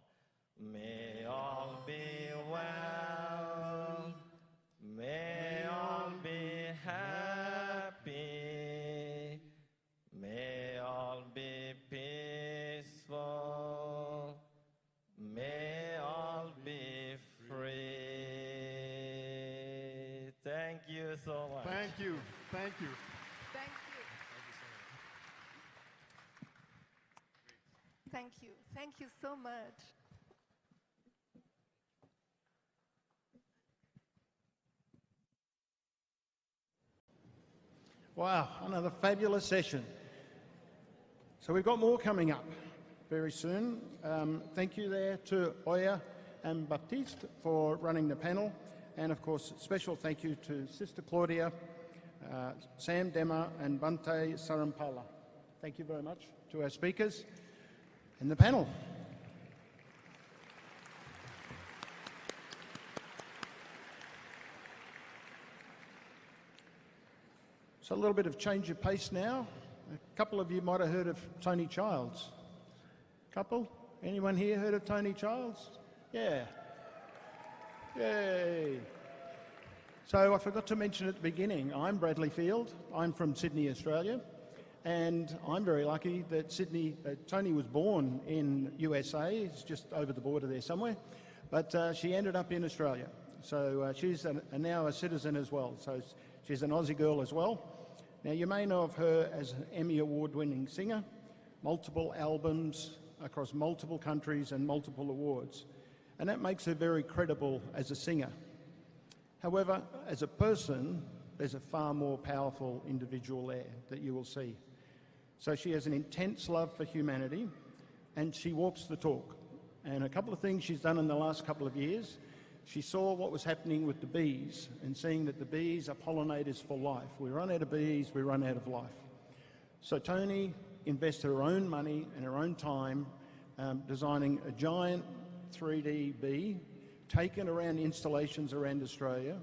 so much. Thank you. Thank you. Thank you. Thank you. Thank you so much. Wow, another fabulous session. So we've got more coming up very soon. Thank you there to Oya and Baptiste for running the panel. And of course, special thank you to Sister Claudia, Sam Dema and Bante Sarampala. Thank you very much to our speakers and the panel. So a little bit of change of pace now. A couple of you might have heard of Tony Childs. Couple? Anyone here heard of Tony Childs? Yeah. Yay. So I forgot to mention at the beginning, I'm Bradley Field. I'm from Sydney, Australia. And I'm very lucky that Tony was born in USA. It's just over the border there somewhere. But she ended up in Australia. So she's now a citizen as well. So she's an Aussie girl as well. Now, you may know of her as an Emmy Award-winning singer, multiple albums across multiple countries and multiple awards. And that makes her very credible as a singer. However, as a person, there's a far more powerful individual there that you will see. So she has an intense love for humanity, and she walks the talk. And a couple of things she's done in the last couple of years. She saw what was happening with the bees and seeing that the bees are pollinators for life. We run out of bees, we run out of life. So Tony invested her own money and her own time designing a giant 3D bee, taken around installations around Australia,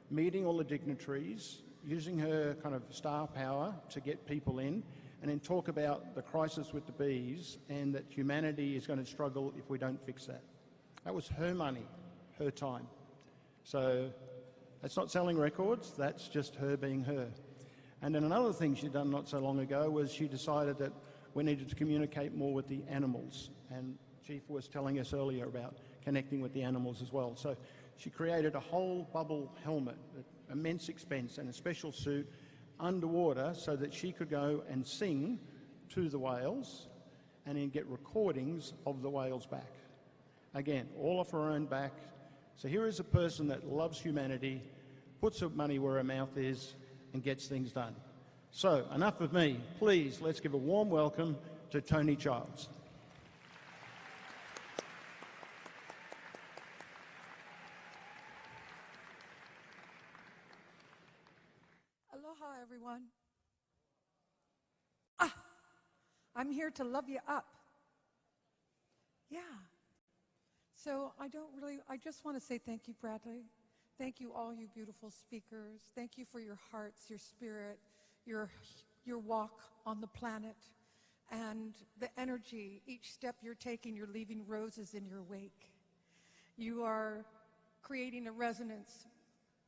meeting all the dignitaries, using her kind of star power to get people in, and then talk about the crisis with the bees and that humanity is going to struggle if we don't fix that. That was her money, her time. So that's not selling records, that's just her being her. And then another thing she'd done not so long ago was she decided that we needed to communicate more with the animals. And Chief was telling us earlier about connecting with the animals as well. So she created a whole bubble helmet at immense expense and a special suit underwater so that she could go and sing to the whales and then get recordings of the whales back. Again, all off her own back. So here is a person that loves humanity, puts her money where her mouth is, and gets things done. So, enough of me. Please, let's give a warm welcome to Tony Childs. Aloha, everyone. I'm here to love you up. Yeah. So I just want to say thank you, Bradley. Thank you, all you beautiful speakers. Thank you for your hearts, your spirit, your walk on the planet, and the energy. Each step you're taking, you're leaving roses in your wake. You are creating a resonance,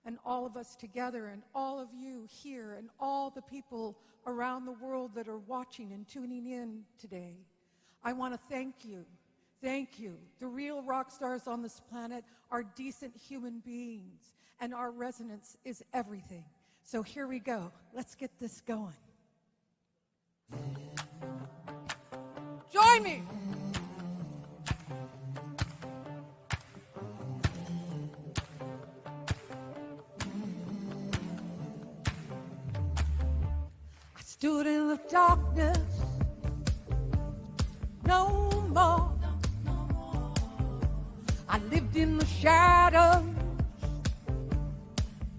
and all of us together, and all of you here, and all the people around the world that are watching and tuning in today. I want to thank you. Thank you. The real rock stars on this planet are decent human beings, and our resonance is everything. So here we go. Let's get this going. Join me. I stood in the darkness, no more. I lived in the shadows,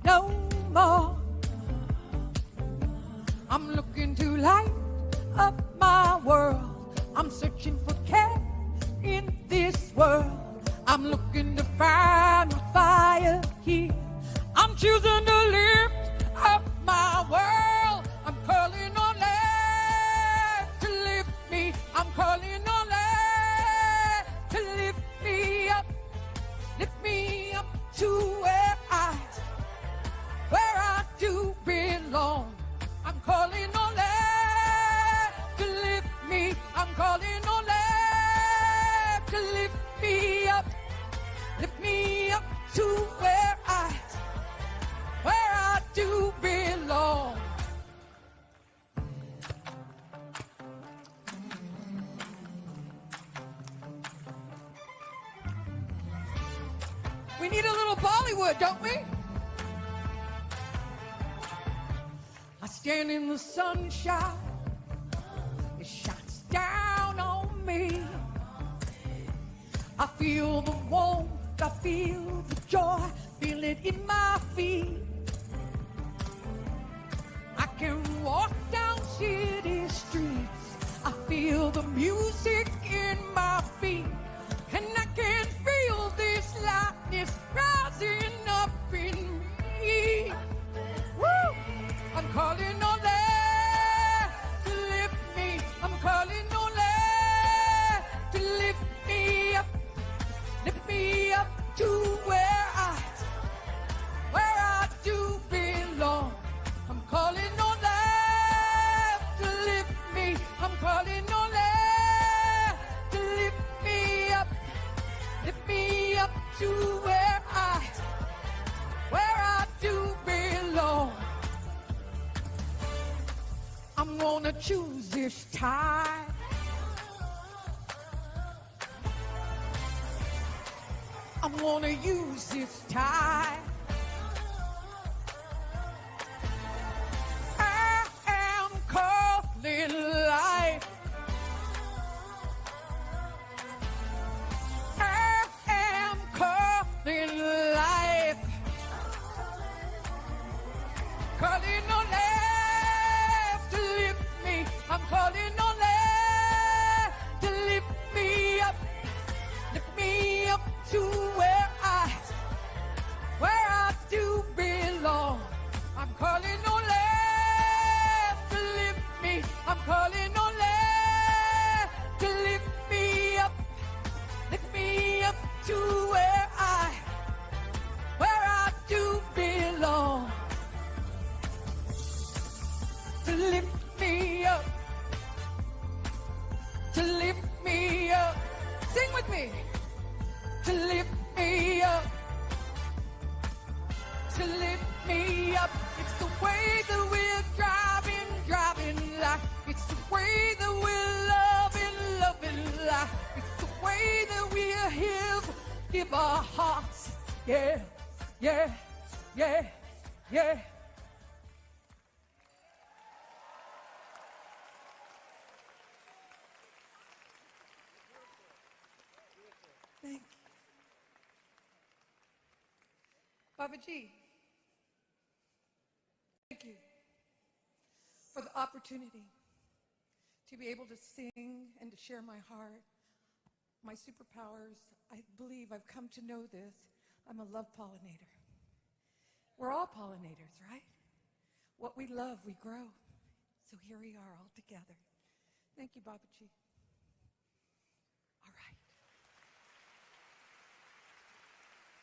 no more. I'm looking to light up my world. I'm searching for care in this world. I'm looking to find my fire here. I'm choosing to lift up my world. I'm calling on love to lift me. I'm calling on love to lift me up. Lift me up to where I do belong. I'm calling on love to lift me. I'm calling on love to lift me up. Lift me up to where I do Hollywood, don't we? I stand in the sunshine, it shines down on me. I feel the warmth, I feel the joy, feel it in my feet. I can walk down city streets, I feel the music in my feet, and I can feel this lightness rising up in me. Woo! I'm calling on that to lift me. I'm calling on that to lift me up to where I do belong. I'm calling on that to lift me. I'm calling on that to lift me up to where I do belong. I'm gonna choose this time. I'm gonna use this time. I am calling life. I am calling life. Calling on life to lift me. I'm calling on life to lift me up to where I do belong. I'm calling on life to lift me. I'm calling on life to lift me up to where I do belong. To lift me up, to lift me up. Sing with me. To lift me up, to lift me up. It's the way that we're driving life. It's the way that we're loving life. It's the way that we're here, give our hearts. Yeah, yeah, yeah, yeah. Thank you. Babaji, thank you for the opportunity to be able to sing and to share my heart, my superpowers. I believe I've come to know this. I'm a love pollinator. We're all pollinators, right? What we love, we grow. So here we are all together. Thank you, Babaji. All right.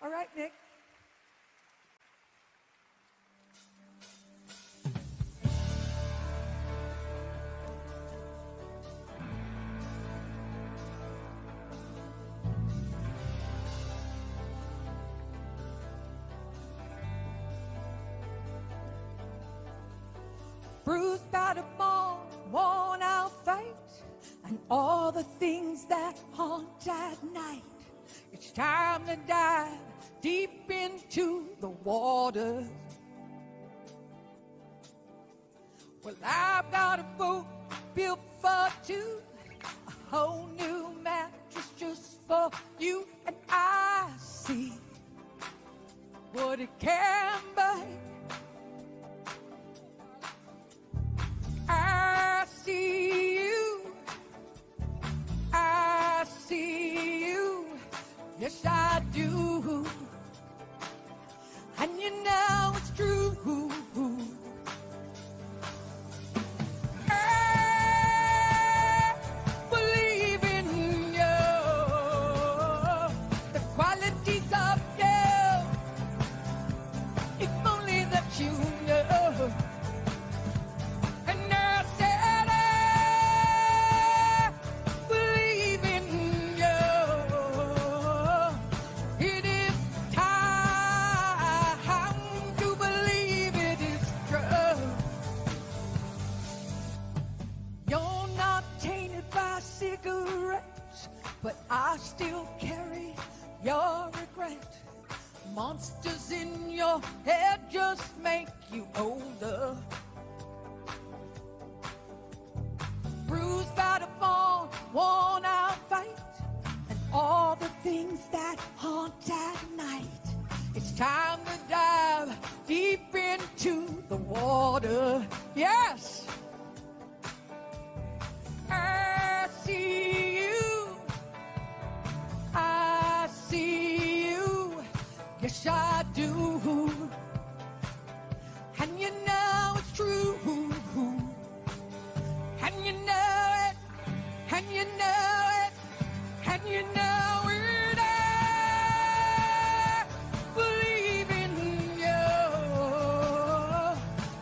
All right, Nick. Bruised by the worn out face, and all the things that haunt at night. It's time to dive deep into the water. Well, I've got a boat built for two, a whole new mattress just for you, and I see what it can be. I see you, yes I do, and you know it's true. I believe in you, the qualities of you, if only that you know. But I still carry your regret. monsters in your head just make you older. Bruised by the fall, worn out fight, and all the things that haunt at night. It's time to dive deep into the water. Yes! I see you. I see you. Yes, I do. And you know it's true. And you know it. And you know it. And you know it. I believe in you.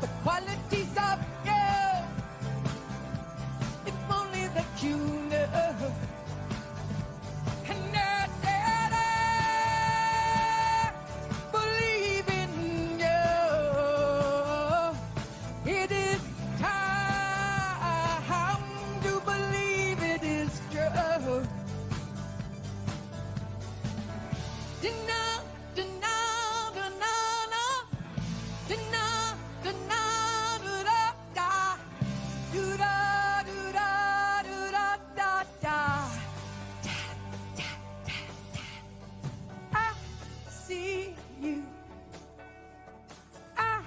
The qualities of you. If only that you know. And I said I believe in you. It is time to believe it is true. I see you. I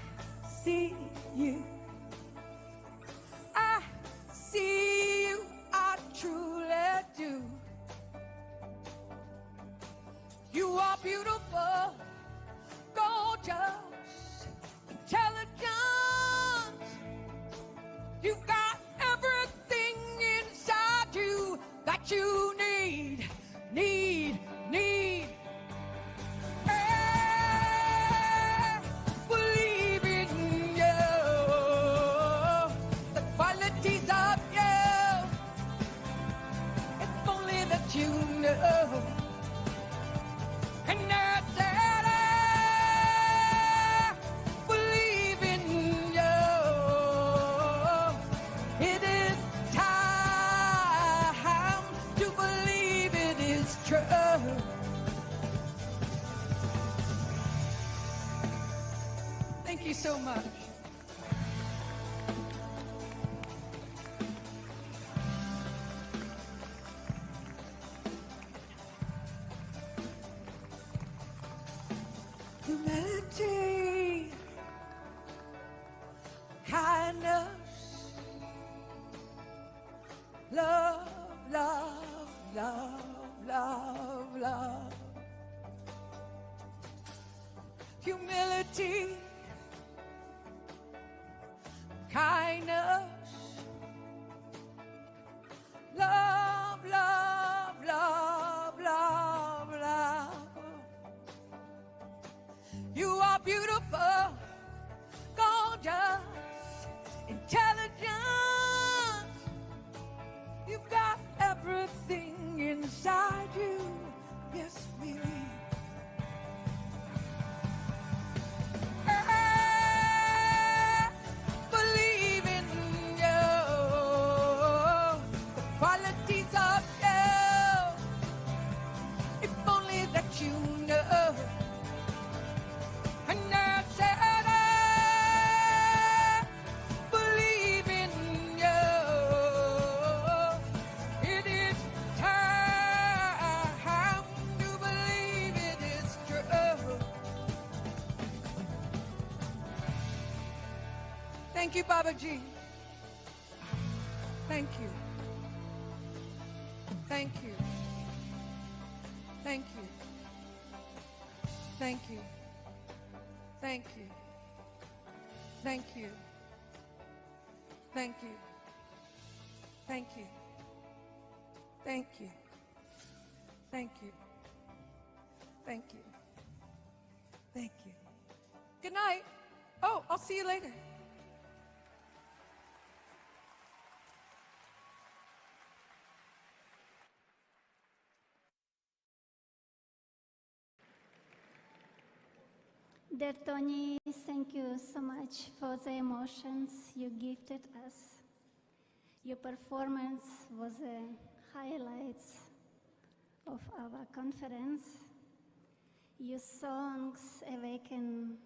see you. I see you. I truly do. You are beautiful, gorgeous, intelligent. You've got everything inside you that you need. I believe in you. The qualities of you. If only that you know. And I said I believe in you. It is time to believe it is true. Thank you so much. Humility, kindness, love, love, love, love, love. Humility, kindness, love, love, love, love, love. You are beautiful, gorgeous, intelligent. You've got everything inside you. Yes, believe. I believe in you. The qualities of you. If only that you know. And I said I believe in you. It is time to believe it is true. Thank you, Babaji. Thank you. Thank you. Thank you. Thank you. Thank you. Thank you. Thank you. Thank you. Thank you. Thank you. Thank you. Thank you. Good night. Oh, I'll see you later. Dear Tony, thank you so much for the emotions you gifted us. Your performance was the highlights of our conference. Your songs awaken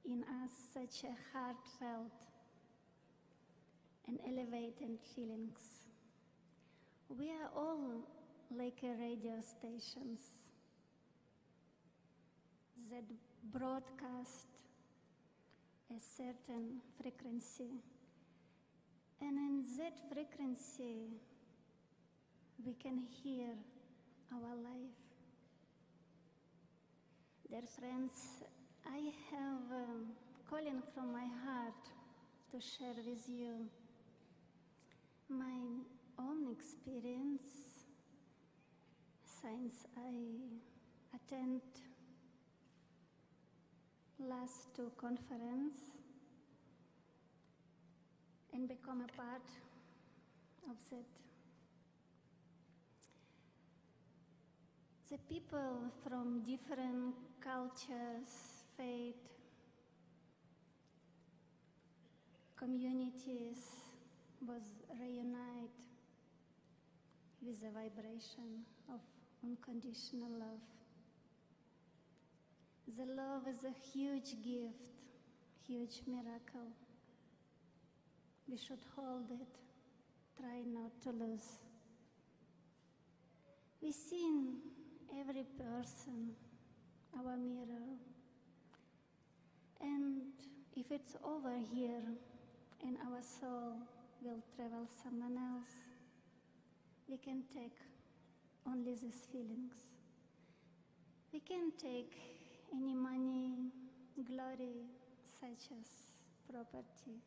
in us such a heartfelt and elevated feelings. We are all like a radio stations that broadcast a certain frequency, and in that frequency we can hear our life. Dear friends, I have calling from my heart to share with you my own experience since I attend last 2 conferences and become a part of that. The people from different cultures, faith, communities was reunited with the vibration of unconditional love. The love is a huge gift, huge miracle. We should hold it, try not to lose. We see in every person our mirror, and if it's over here and our soul will travel someone else, we can take only these feelings. We can take any money, glory, such as property.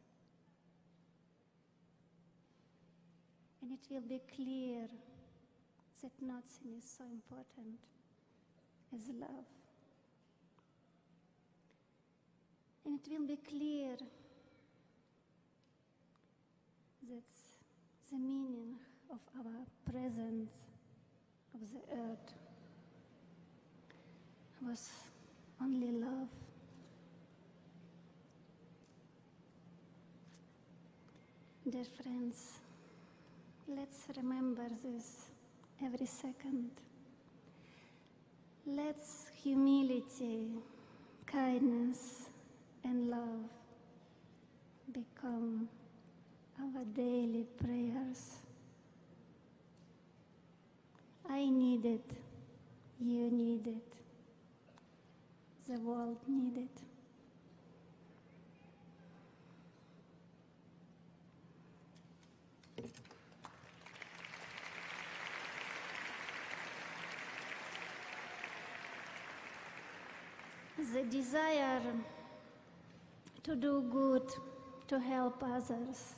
And it will be clear that nothing is so important as love. And it will be clear that the meaning of our presence of the earth was only love. Dear friends, let's remember this every second. Let's humility, kindness, and love become our daily prayers. I need it, you need it, the world needs it. The desire to do good, to help others,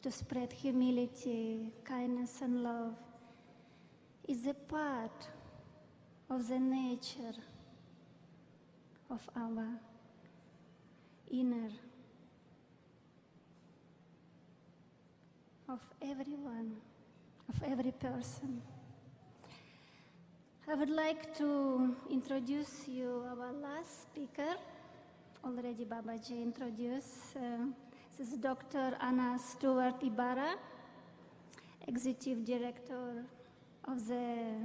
to spread humility, kindness, and love is a part of the nature of our inner, of everyone, of every person. I would like to introduce you our last speaker. Already Babaji introduced. This is Dr. Anna Stewart Ibarra, Executive Director of the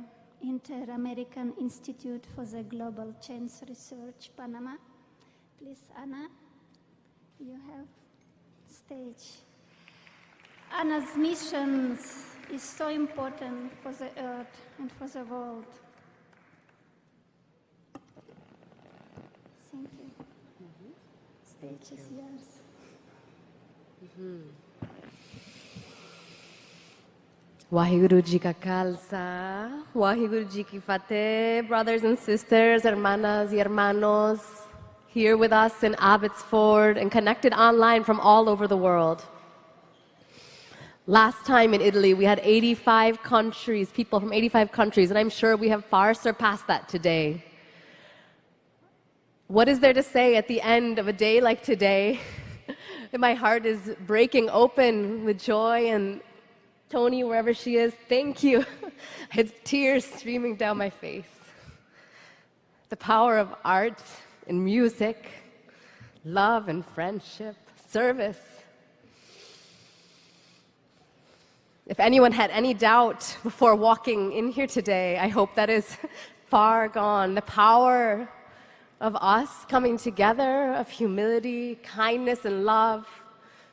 Inter-American Institute for the Global Change Research, Panama. Please, Anna, you have stage. Anna's mission is so important for the earth and for the world. Thank you. Stage is yours. Waheguru Ji Ka Khalsa, Waheguru Ji Ki Fateh, brothers and sisters, hermanas y hermanos, here with us in ABBOTSFORD and connected online from all over the world. Last time in Italy, we had 85 countries, people from 85 countries, and I'm sure we have far surpassed that today. What is there to say at the end of a day like today? My heart is breaking open with joy, and Tony, wherever she is, thank you. I had tears streaming down my face. The power of art and music, love and friendship, service. If anyone had any doubt before walking in here today, I hope that is far gone. The power of us coming together, of humility, kindness, and love,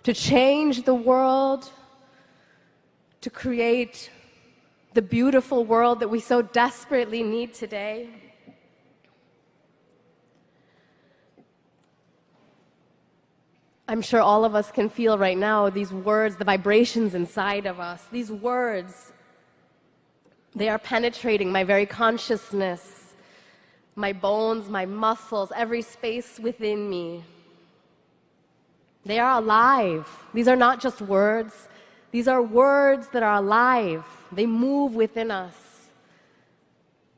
to change the world, to create the beautiful world that we so desperately need today. I'm sure all of us can feel right now these words, the vibrations inside of us. These words, they are penetrating my very consciousness, my bones, my muscles, every space within me. They are alive. These are not just words. These are words that are alive. They move within us.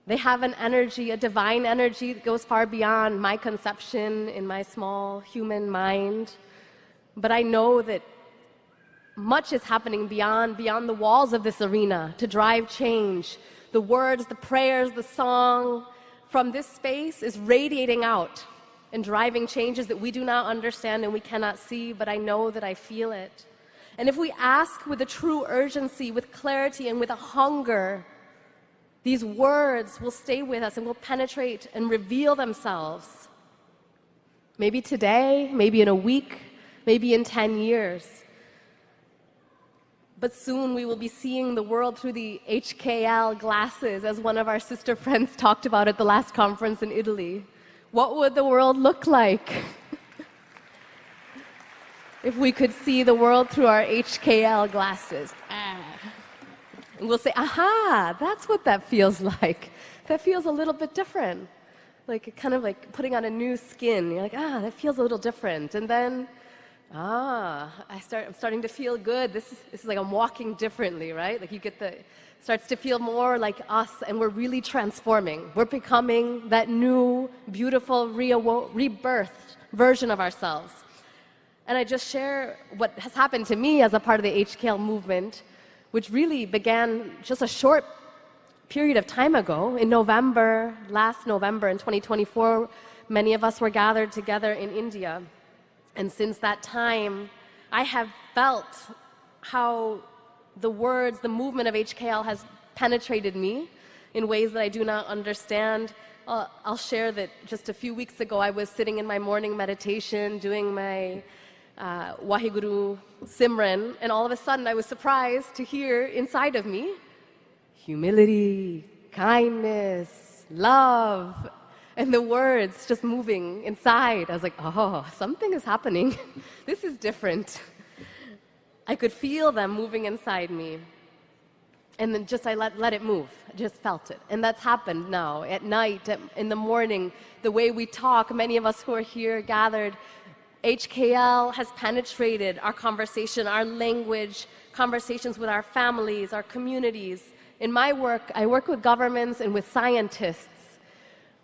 They have an energy, a divine energy that goes far beyond my conception in my small human mind. But I know that much is happening beyond the walls of this arena to drive change. The words, the prayers, the song from this space is radiating out and driving changes that we do not understand and we cannot see, but I know that I feel it. And if we ask with a true urgency, with clarity, and with a hunger, these words will stay with us and will penetrate and reveal themselves. Maybe today, maybe in a week, maybe in 10 years. But soon we will be seeing the world through the HKL glasses, as one of our sister friends talked about at the last conference in Italy. What would the world look like if we could see the world through our HKL glasses? And we'll say, aha, that's what that feels like. That feels a little bit different. Like kind of like putting on a new skin. You're like, that feels a little different. And then, I'm starting to feel good. This is like I'm walking differently, right? Like you get starts to feel more like us, and we're really transforming. We're becoming that new, beautiful, rebirthed version of ourselves. And I just share what has happened to me as a part of the HKL movement, which really began just a short period of time ago. In November, last November in 2024, many of us were gathered together in India. And since that time, I have felt how the words, the movement of HKL has penetrated me in ways that I do not understand. I'll share that just a few weeks ago, I was sitting in my morning meditation, doing my Waheguru Simran, and all of a sudden I was surprised to hear inside of me humility, kindness, love, and the words just moving inside. I was like, oh, something is happening. This is different. I could feel them moving inside me. And then just I let it move. I just felt it. And that's happened now. At night, in the morning, the way we talk, many of us who are here gathered, HKL has penetrated our conversation, our language, conversations with our families, our communities. In my work, I work with governments and with scientists,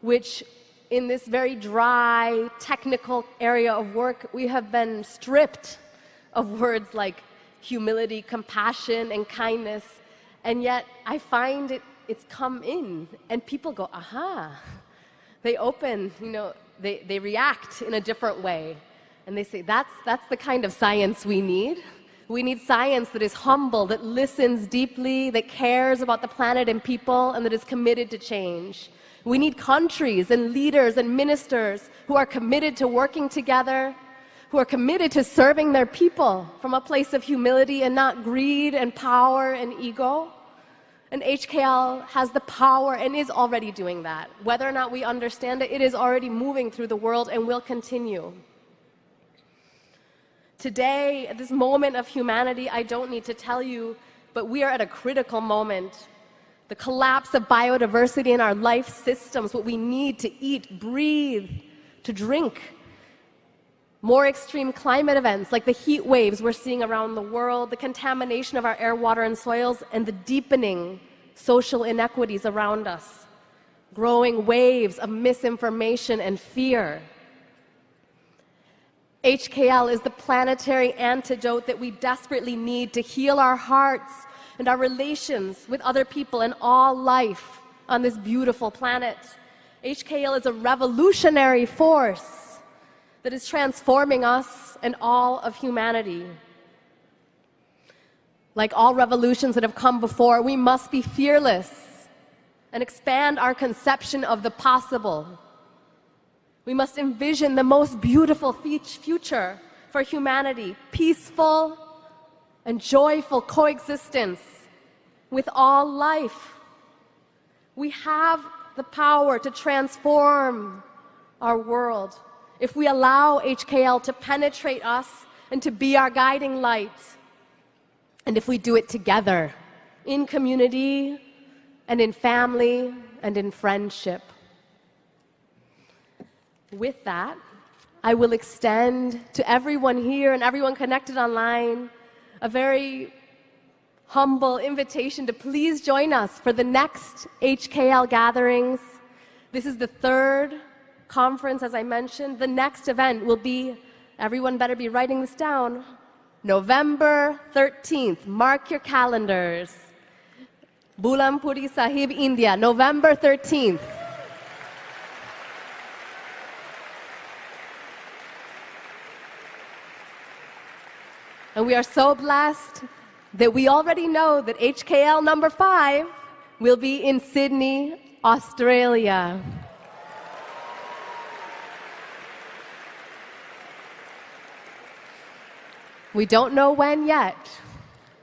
which in this very dry, technical area of work, we have been stripped of words like humility, compassion, and kindness. And yet, I find it's come in, and people go, aha. They open, they react in a different way. And they say, that's the kind of science we need. We need science that is humble, that listens deeply, that cares about the planet and people, and that is committed to change. We need countries and leaders and ministers who are committed to working together, who are committed to serving their people from a place of humility and not greed and power and ego. And HKL has the power and is already doing that. Whether or not we understand it, it is already moving through the world and will continue. Today, at this moment of humanity, I don't need to tell you, but we are at a critical moment. The collapse of biodiversity in our life systems, what we need to eat, breathe, to drink. More extreme climate events like the heat waves we're seeing around the world, the contamination of our air, water, and soils, and the deepening social inequities around us. Growing waves of misinformation and fear. HKL is the planetary antidote that we desperately need to heal our hearts and our relations with other people and all life on this beautiful planet. HKL is a revolutionary force that is transforming us and all of humanity. Like all revolutions that have come before, we must be fearless and expand our conception of the possible. We must envision the most beautiful future for humanity, peaceful and joyful coexistence with all life. We have the power to transform our world if we allow HKL to penetrate us and to be our guiding light. And if we do it together, in community and in family and in friendship. With that, I will extend to everyone here and everyone connected online a very humble invitation to please join us for the next HKL gatherings. This is the third conference, as I mentioned. The next event will be, everyone better be writing this down, November 13th. Mark your calendars. Bulampuri Sahib, India, November 13th. And we are so blessed that we already know that HKL number 5 will be in Sydney, Australia. We don't know when yet,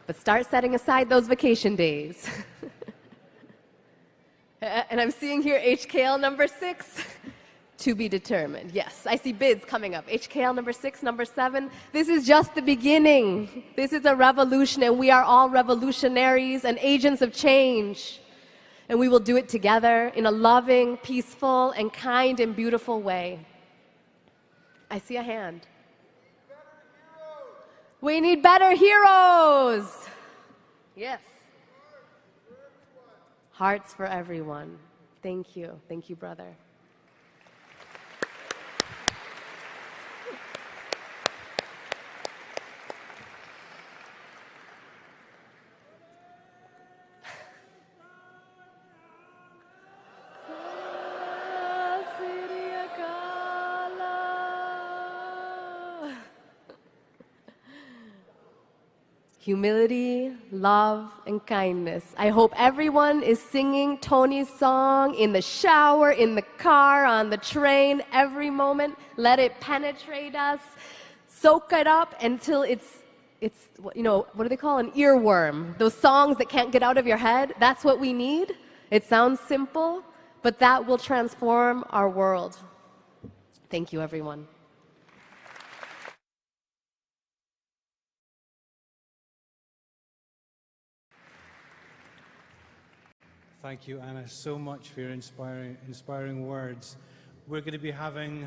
but start setting aside those vacation days. And I'm seeing here HKL number 6, to be determined. Yes, I see bids coming up. HKL number 6, number 7. This is just the beginning. This is a revolution, and we are all revolutionaries and agents of change. And we will do it together in a loving, peaceful, and kind and beautiful way. I see a hand. We need better heroes. Yes. Hearts for everyone. Thank you. Thank you, brother. Humility, love, and kindness. I hope everyone is singing Tony's song in the shower, in the car, on the train, every moment. Let it penetrate us. Soak it up until it's you know, what do they call an earworm? Those songs that can't get out of your head. That's what we need. It sounds simple, but that will transform our world. Thank you, everyone. Thank you, Anna, so much for your inspiring words. We're going to be having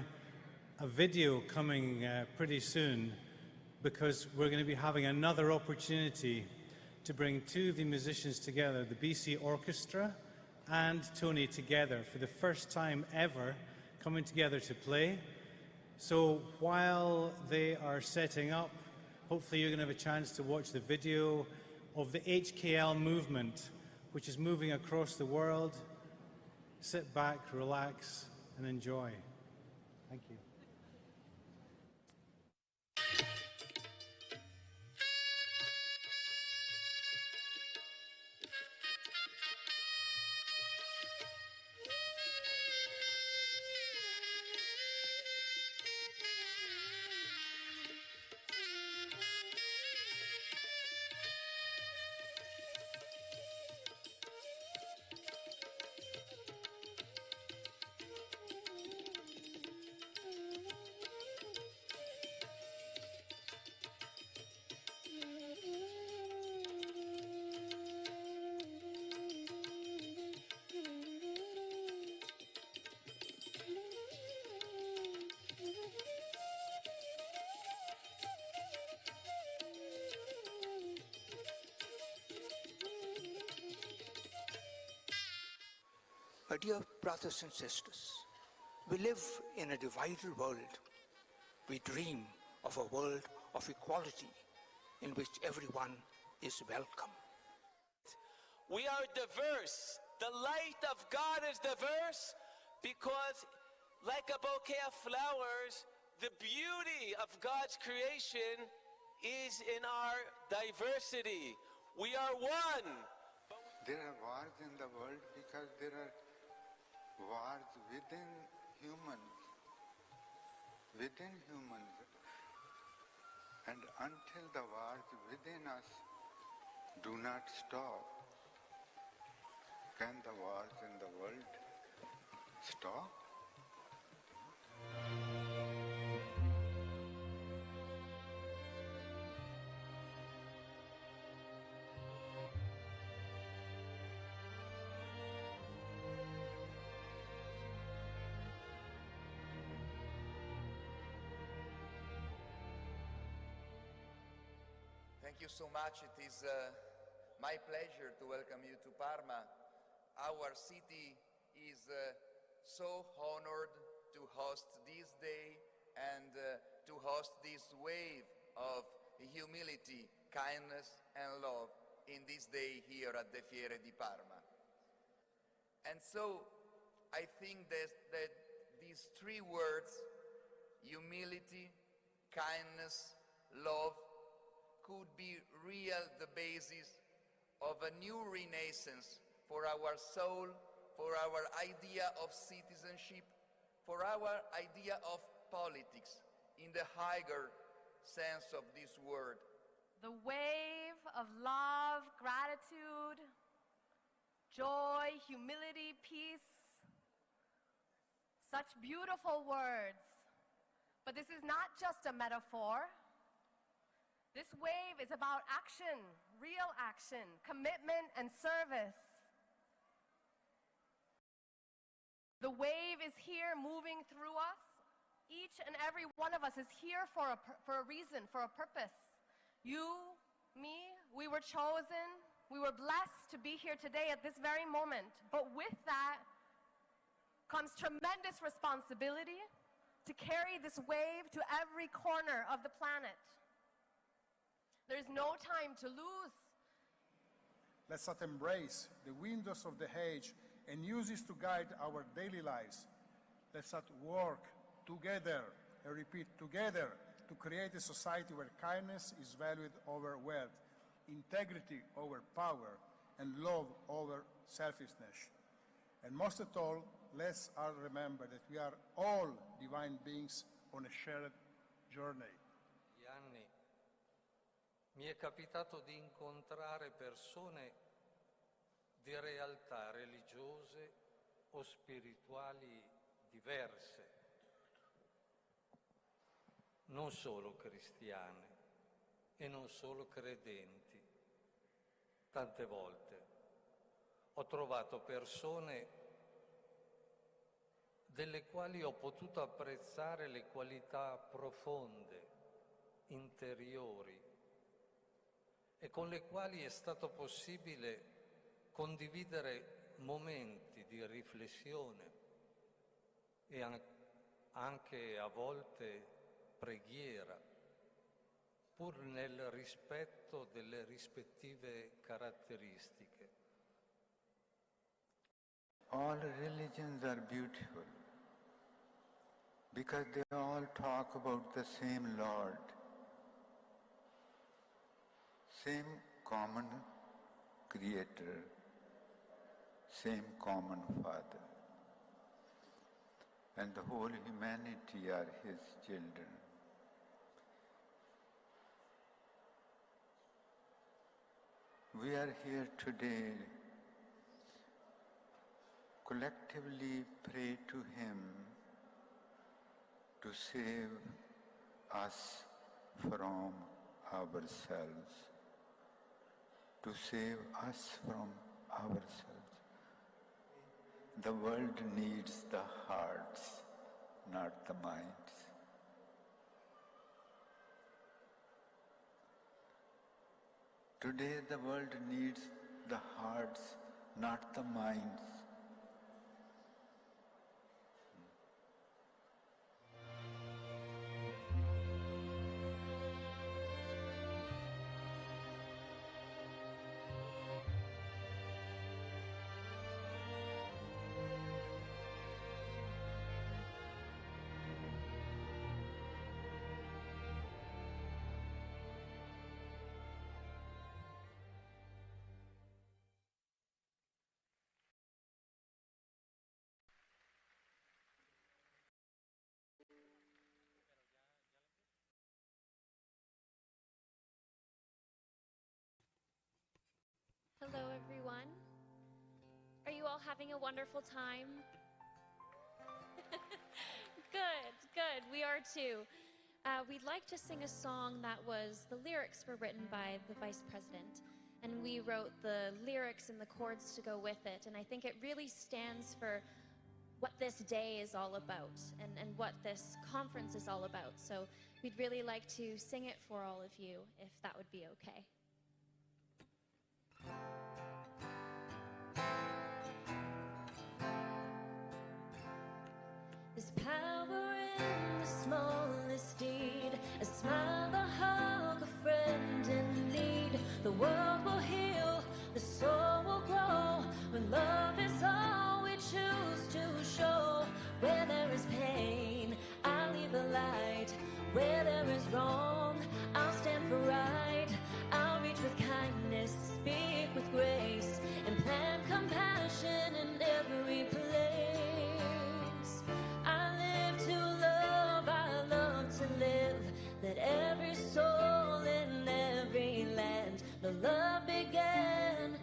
a video coming pretty soon because we're going to be having another opportunity to bring two of the musicians together, the BC Orchestra and Tony together for the first time ever coming together to play. So while they are setting up, hopefully you're going to have a chance to watch the video of the HKL movement, which is moving across the world. Sit back, relax, and enjoy. Thank you. My dear brothers and sisters, we live in a divided world. We dream of a world of equality in which everyone is welcome. We are diverse. The light of God is diverse because, like a bouquet of flowers, the beauty of God's creation is in our diversity. We are one. There are wars in the world because there are wars within humans. And until the wars within us do not stop, can the wars in the world stop? Thank you so much. It is my pleasure to welcome you to Parma. Our city is so honored to host this day and to host this wave of humility, kindness and love in this day here at the Fiere di Parma. And so I think that these three words, humility, kindness, love, could be real the basis of a new renaissance for our soul, for our idea of citizenship, for our idea of politics in the higher sense of this word. The wave of love, gratitude, joy, humility, peace. Such beautiful words. But this is not just a metaphor. This wave is about action, real action, commitment and service. The wave is here moving through us. Each and every one of us is here for a reason, for a purpose. You, me, we were chosen. We were blessed to be here today at this very moment. But with that comes tremendous responsibility to carry this wave to every corner of the planet. There's no time to lose. Let's not embrace the windows of the age and use this to guide our daily lives. Let's not work together, I repeat, together, to create a society where kindness is valued over wealth, integrity over power, and love over selfishness. And most of all, let's all remember that we are all divine beings on a shared journey. Anni mi è capitato di incontrare persone di realtà religiose o spirituali diverse, non solo cristiane e non solo credenti. Tante volte ho trovato persone delle quali ho potuto apprezzare le qualità profonde, interiori, e con le quali è stato possibile condividere momenti di riflessione e anche a volte preghiera, pur nel rispetto delle rispettive caratteristiche. All religions are beautiful because they all talk about the same Lord, same common Creator, same common Father, and the whole humanity are His children. We are here today collectively pray to Him to save us from ourselves, to save us from ourselves. The world needs the hearts, not the minds. Today the world needs the hearts, not the minds. you all having a wonderful time? Good, good. We are too. We'd like to sing a song the lyrics were written by the Vice President, and we wrote the lyrics and the chords to go with it, and I think it really stands for what this day is all about and what this conference is all about. So we'd really like to sing it for all of you, if that would be okay. There's power in the smallest deed, a smile, a hug, a friend in need. The world will heal, the soul will grow, when love is all we choose to show. Where there is pain, I'll leave a light. Where there is wrong, I'll stand for right. I'll reach with kindness, speak with grace, and plant compassion in every place. That every soul in every land, the love began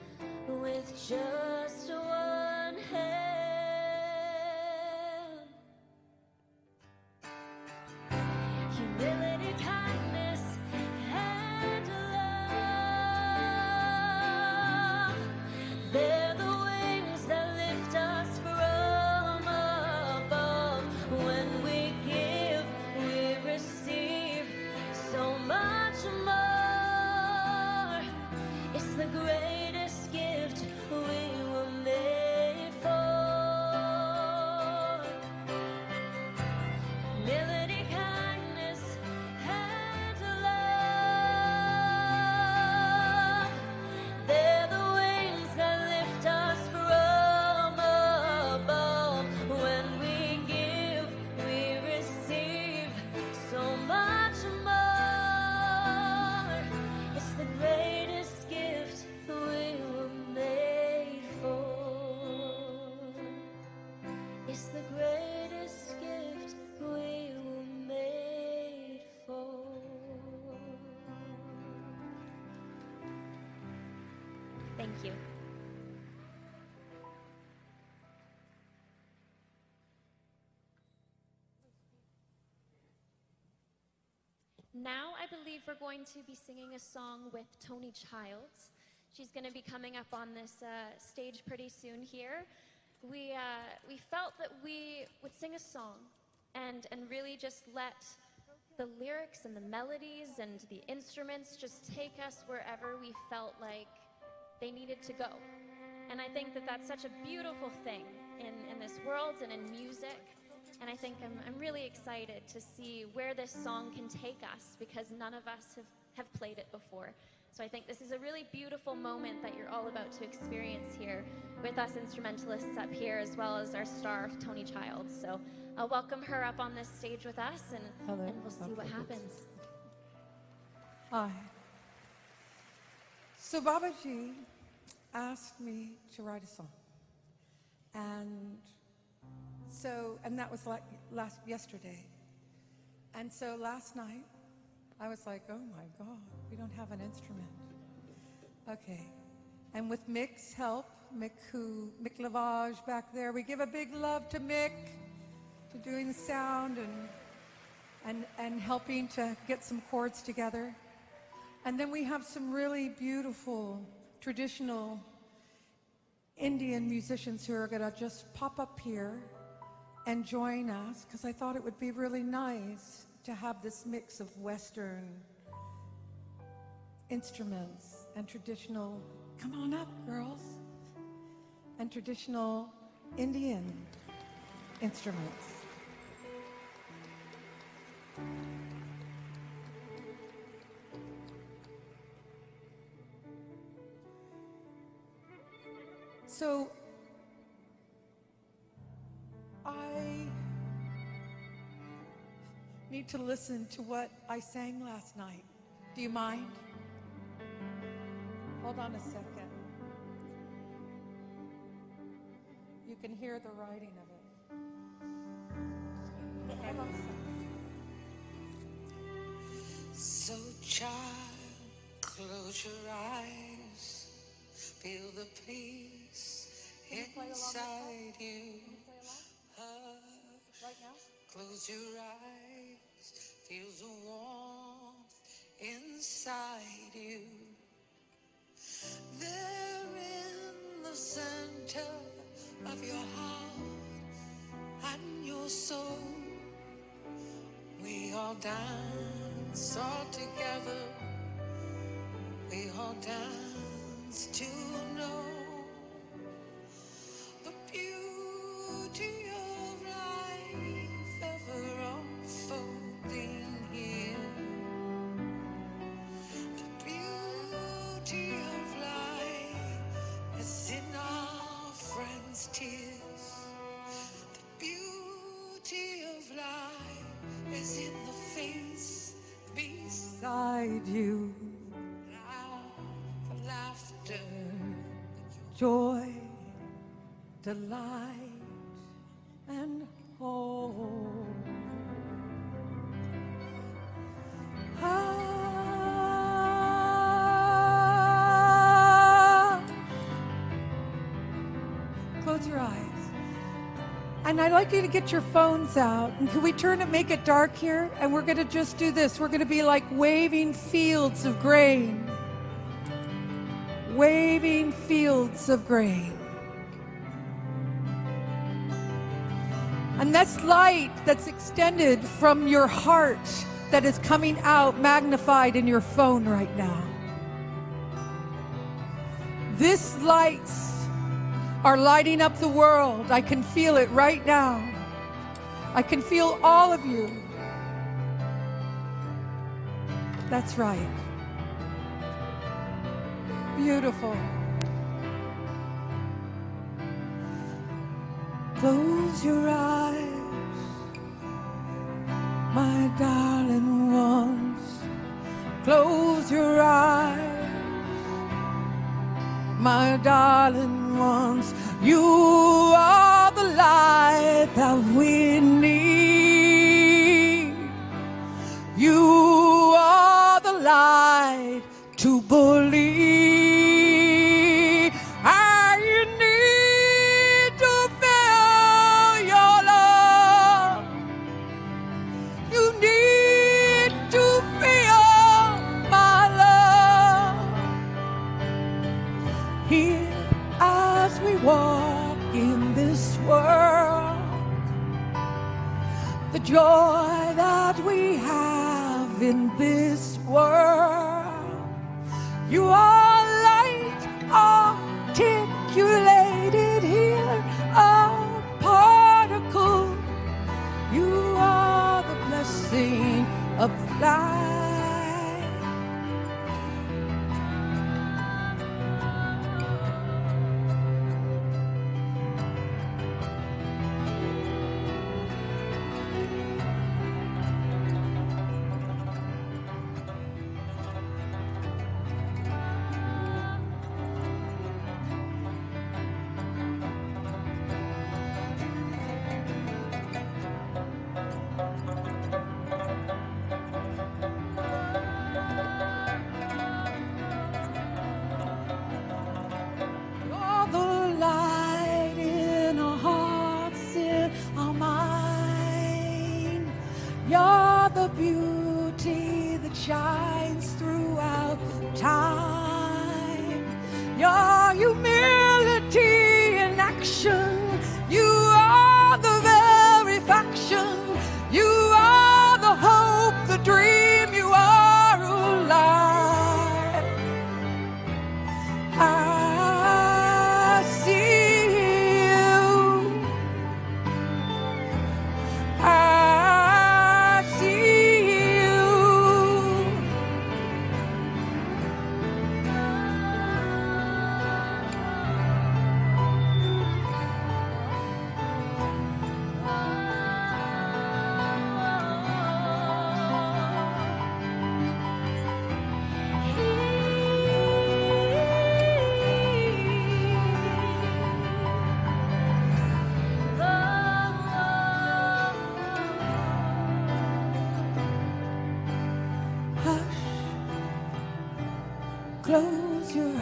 with just one hand. Humility, kindness, and love, they're the wings that lift us from above. When we give, we receive so much more. It's the greatest gift we were made for. Humility, kindness, and love, they're the wings that lift us from above. When we give, we receive so much more. It's the greatest gift we were made for. It's the greatest gift we were made for. Thank you. Now I believe we're going to be singing a song with Tony Childs. She's going to be coming up on this stage pretty soon here. We felt that we would sing a song and really just let the lyrics and the melodies and the instruments just take us wherever we felt like they needed to go. And I think that that's such a beautiful thing in this world and in music. And I think I'm really excited to see where this song can take us, because none of us have played it before. So I think this is a really beautiful moment that you're all about to experience here with us instrumentalists up here, as well as our star, Tony Childs. So I'll welcome her up on this stage with us, and we'll see what happens. Hi. So Babaji asked me to write a song. And that was like yesterday. And so last night, I was like, oh my God, we don't have an instrument. Okay. And with Mick's help, Mick Lavage back there, we give a big love to Mick for doing the sound and helping to get some chords together. And then we have some really beautiful, traditional Indian musicians who are going to just pop up here and join us, because I thought it would be really nice to have this mix of Western instruments and traditional, come on up, girls, and traditional Indian instruments. So I need to listen to what I sang last night. Do you mind? Hold on a second. You can hear the writing of it. Hold on a second. So child, close your eyes, feel the peace inside you. Close your eyes, feel the warmth inside you. There in the center of your heart and your soul, we all dance all together. We all dance to know the beauty of life ever unfolding here. The beauty of life is in our friends' tears. The beauty of life is in the face beside you. Laughter, joy, delight, and hope. Close your eyes. And I'd like you to get your phones out. And can we turn it, make it dark here? And we're going to just do this. We're going to be like waving fields of grain. Waving fields of grain. And that's light that's extended from your heart that is coming out magnified in your phone right now. These lights are lighting up the world. I can feel it right now. I can feel all of you. That's right. Beautiful. Close your eyes, my darling ones. Close your eyes, my darling ones. You are the light that we need. You are the light to believe. I need to feel your love. You need to feel my love. Here as we walk in this world, the joy that we have in this world. You are light articulated here, a particle. You are the blessing of life. Beauty that shines throughout time. Your humility in action. You are the very faction. You are the hope, the dream. You are alive. I see you. Close your eyes.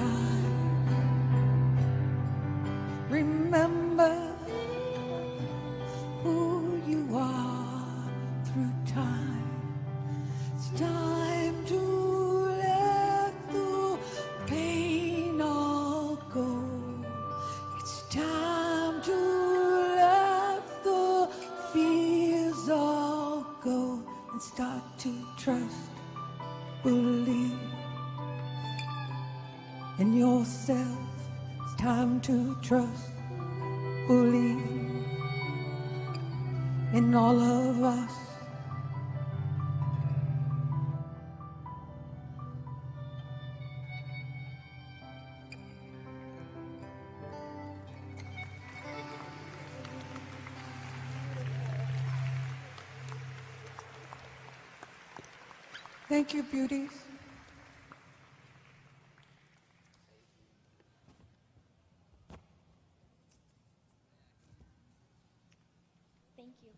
Remember Believe in yourself. It's time to trust. Believe in all of us. Thank you, beauties. Thank you.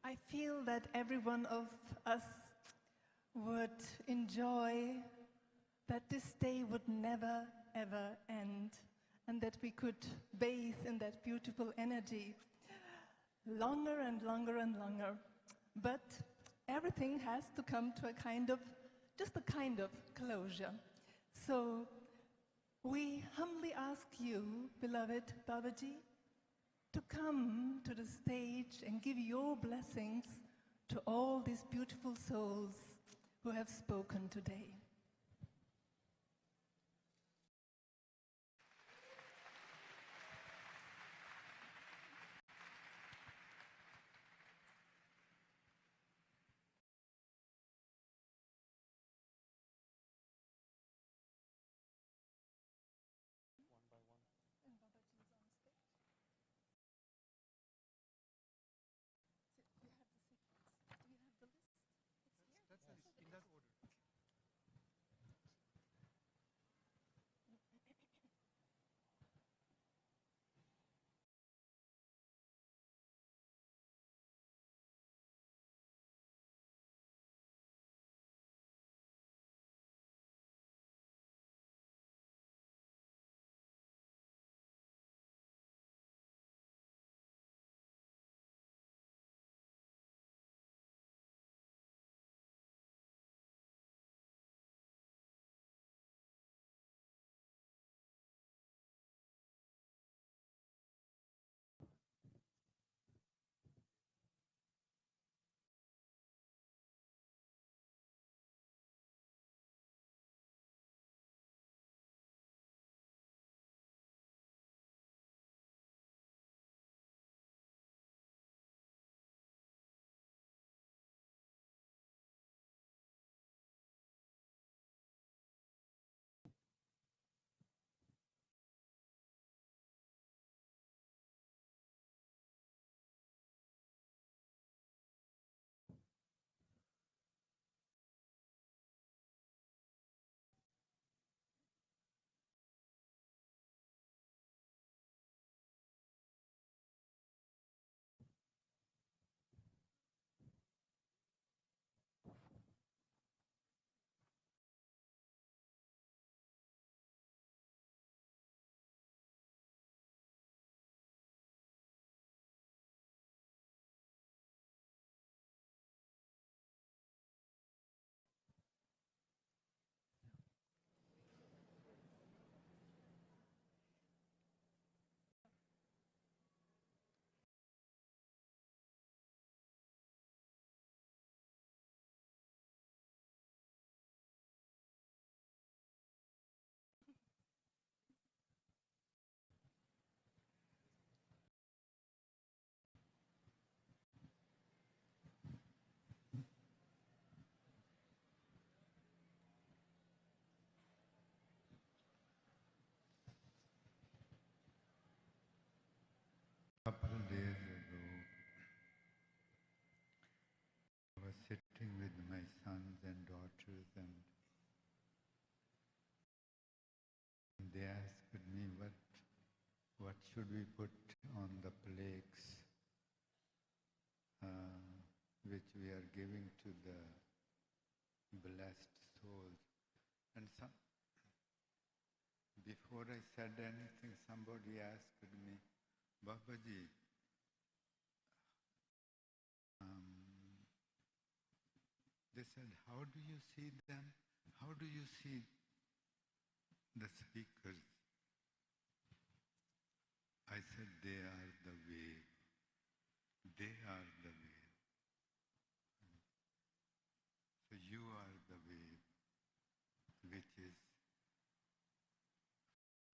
I feel that every one of us would enjoy that this day would never, ever end, and that we could bathe in that beautiful energy longer and longer and longer. But everything has to come to just a kind of closure. So we humbly ask you, beloved Babaji, to come to the stage and give your blessings to all these beautiful souls who have spoken today. days ago, I was sitting with my sons and daughters, and they asked me what should we put on the plaques which we are giving to the blessed souls. And before I said anything, somebody asked me, Babaji, they said, how do you see them? How do you see the speakers? I said, they are the wave. They are the wave. So you are the wave, which is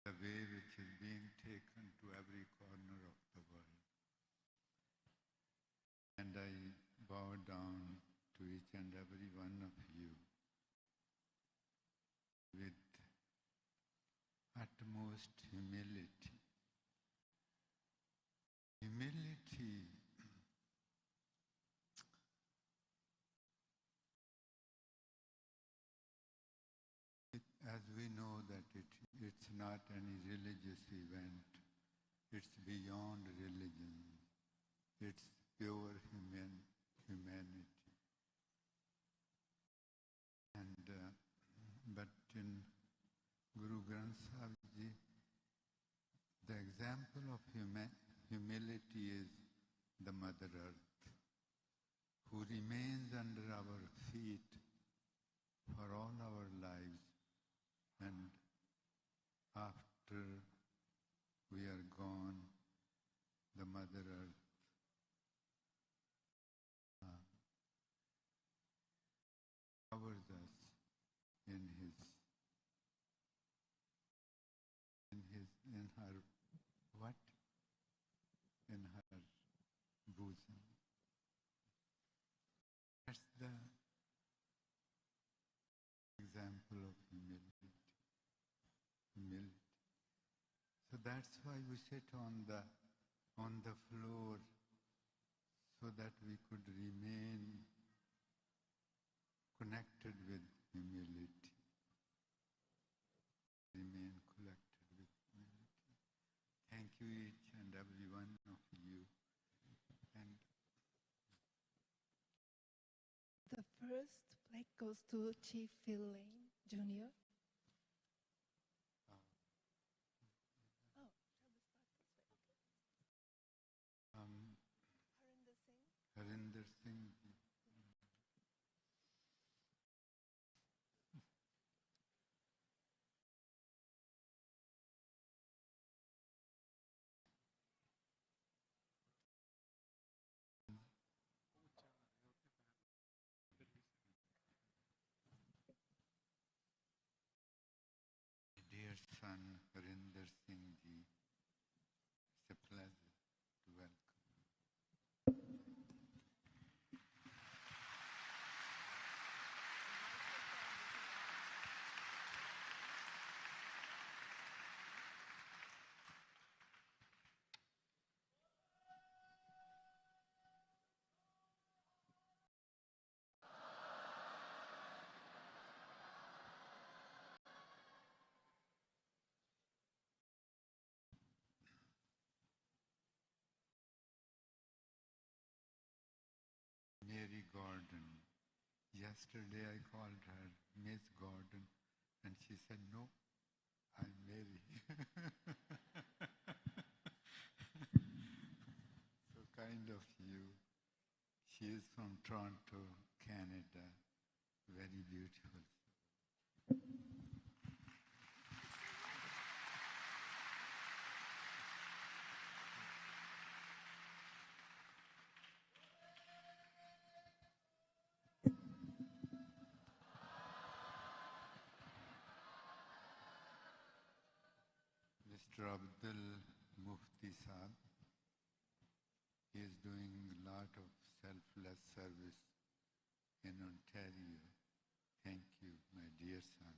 the wave which is being taken to every corner of the world. And I bow down to each and every one of you with utmost humility. Humility as we know that it's not any religious event, it's beyond religion, it's pure humanity. And but in Guru Granth Sahib Ji, the example of humility is the Mother Earth, who remains under our feet for all our lives, and after we are gone, the Mother Earth covers us in her what? In her bosom. That's the example of humility. So that's why we sit on the floor, so that we could remain connected with humility. Remain connected with humility. Thank you, each and every one of you. And the first plaque goes to Chief Phil Lane, Jr. Harinder Singh. Dear son Harinder Singh Ji, it's a pleasure to welcome. Mary Gordon. Yesterday I called her Miss Gordon, and she said, no, I'm Mary. So kind of you. She is from Toronto, Canada. Very beautiful. Mr. Abdul Mufti Saab, he is doing a lot of selfless service in Ontario. Thank you, my dear son.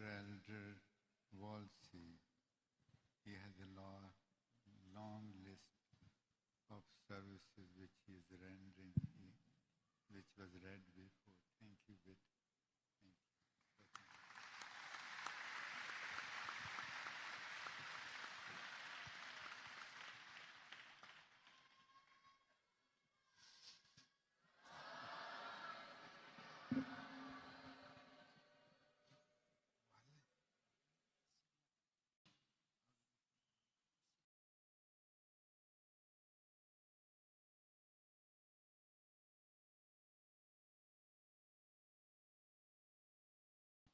Dr. Elder Wolsey, he has a long list of services which he is rendering, which was read before. Thank you, Bit. Thank you.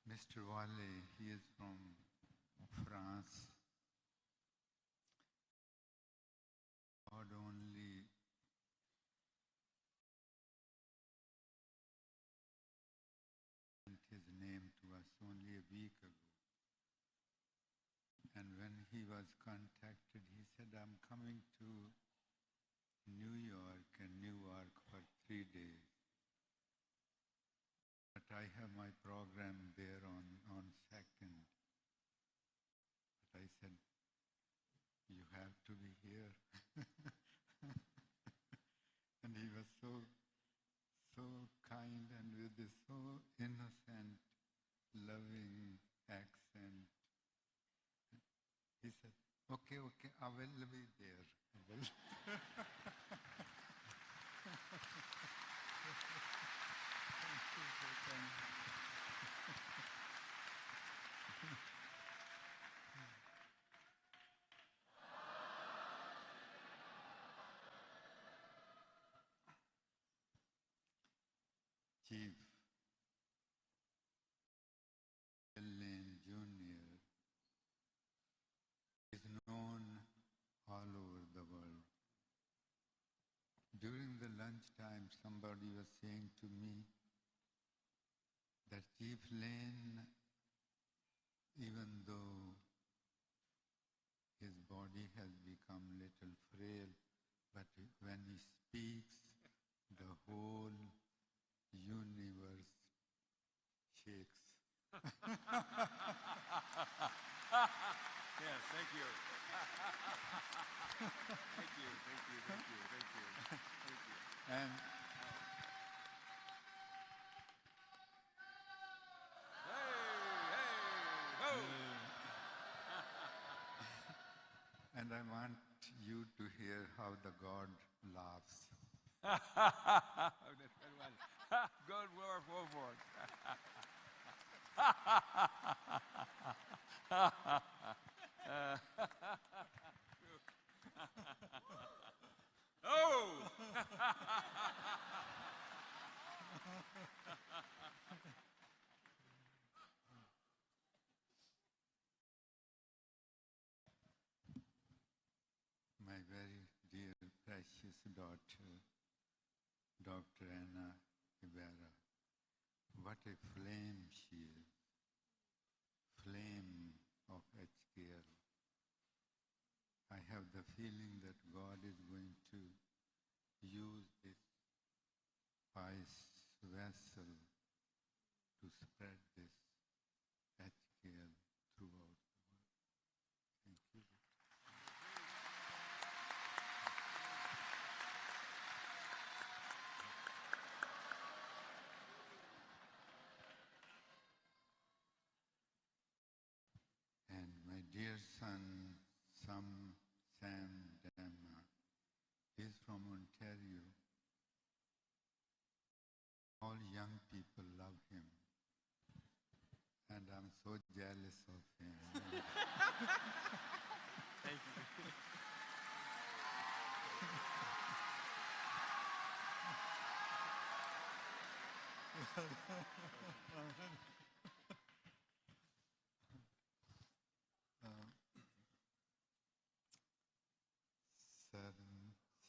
Mr. Wale, he is from France. God only sent his name to us only a week ago. And when he was contacted, he said, I'm coming to New York and Newark for 3 days. But I have my program there on 2nd. But I said, you have to be here. And he was so kind and with this so innocent, loving accent. He said, okay, I will be there. I will. Chief Lane Jr. is known all over the world. During the lunchtime, somebody was saying to me that Chief Lane, even though his body has become little frail, but when he speaks, the whole universe shakes. Yes, thank you. Thank you. And and I want you to hear how the God laughs. Good work, forward. Oh! My very dear, precious daughter, Dr. Anna Ibarra. What a flame she is. Flame of HKL. I have the feeling that God is going to use this pious vessel to spread this HKL throughout the world. Thank you. And my dear son, Sam Damma, he's from Ontario. All young people love him. And I'm so jealous of him. Thank you.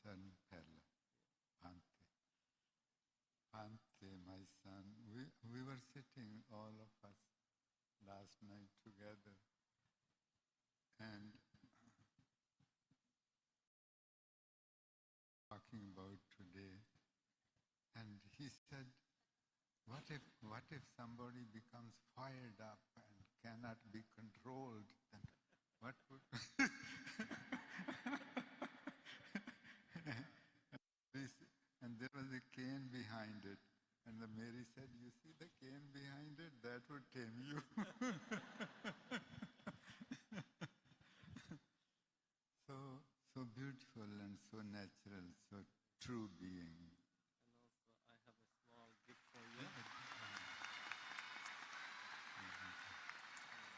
Son Perla, Ante, my son, we were sitting, all of us, last night together, and talking about today, and he said, what if somebody becomes fired up and cannot be controlled, then what would... And there was a cane behind it. And the Mary said, you see the cane behind it? That would tame you. So beautiful and so natural, so true being. And also, I have a small gift for you. This is for you.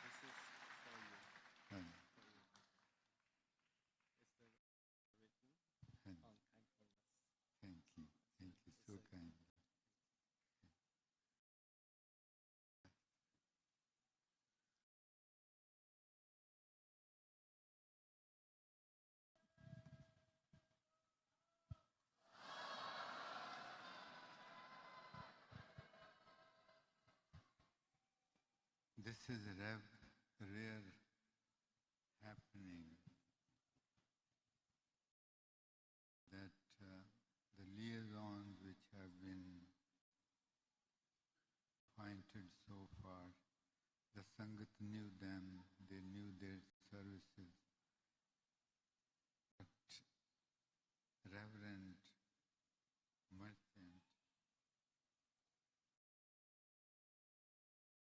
It's written on kindfulness. Thank you. Thank you. So kind. This is a rare happening that the liaisons which have been appointed so far, the Sangat knew them, they knew their services. But Reverend Merchant,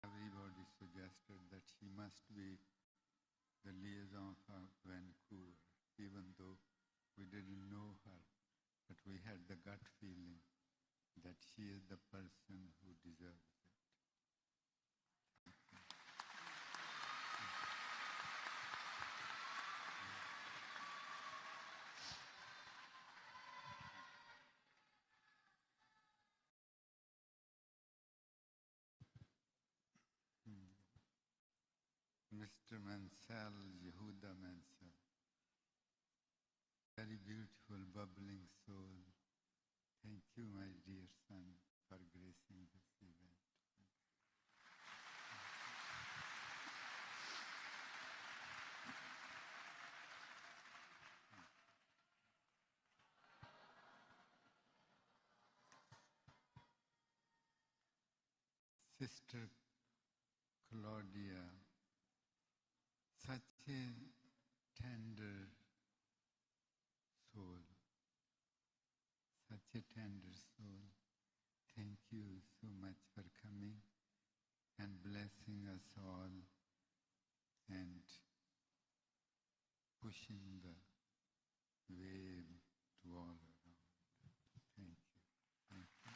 everybody suggested that she must be the liaison for Vancouver, even though we didn't know her, but we had the gut feeling that she is the person who deserves it. Mr. Mansell, Yehuda Mansell, very beautiful, bubbling soul. Thank you, my dear son, for gracing this event. Sister Claudia, such a tender soul, such a tender soul. Thank you so much for coming and blessing us all and pushing the wave to all around. Thank you. Thank you.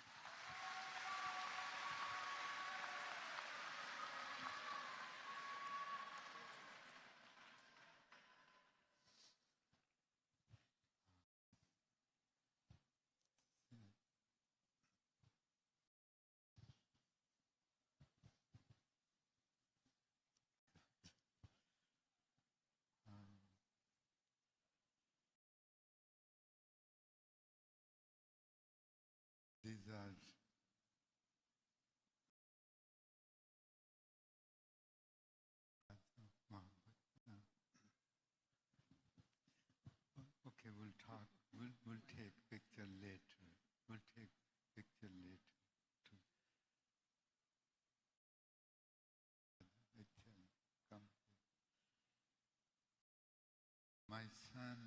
These are okay, we'll talk. We'll take picture later. We'll take picture later. Come. My son,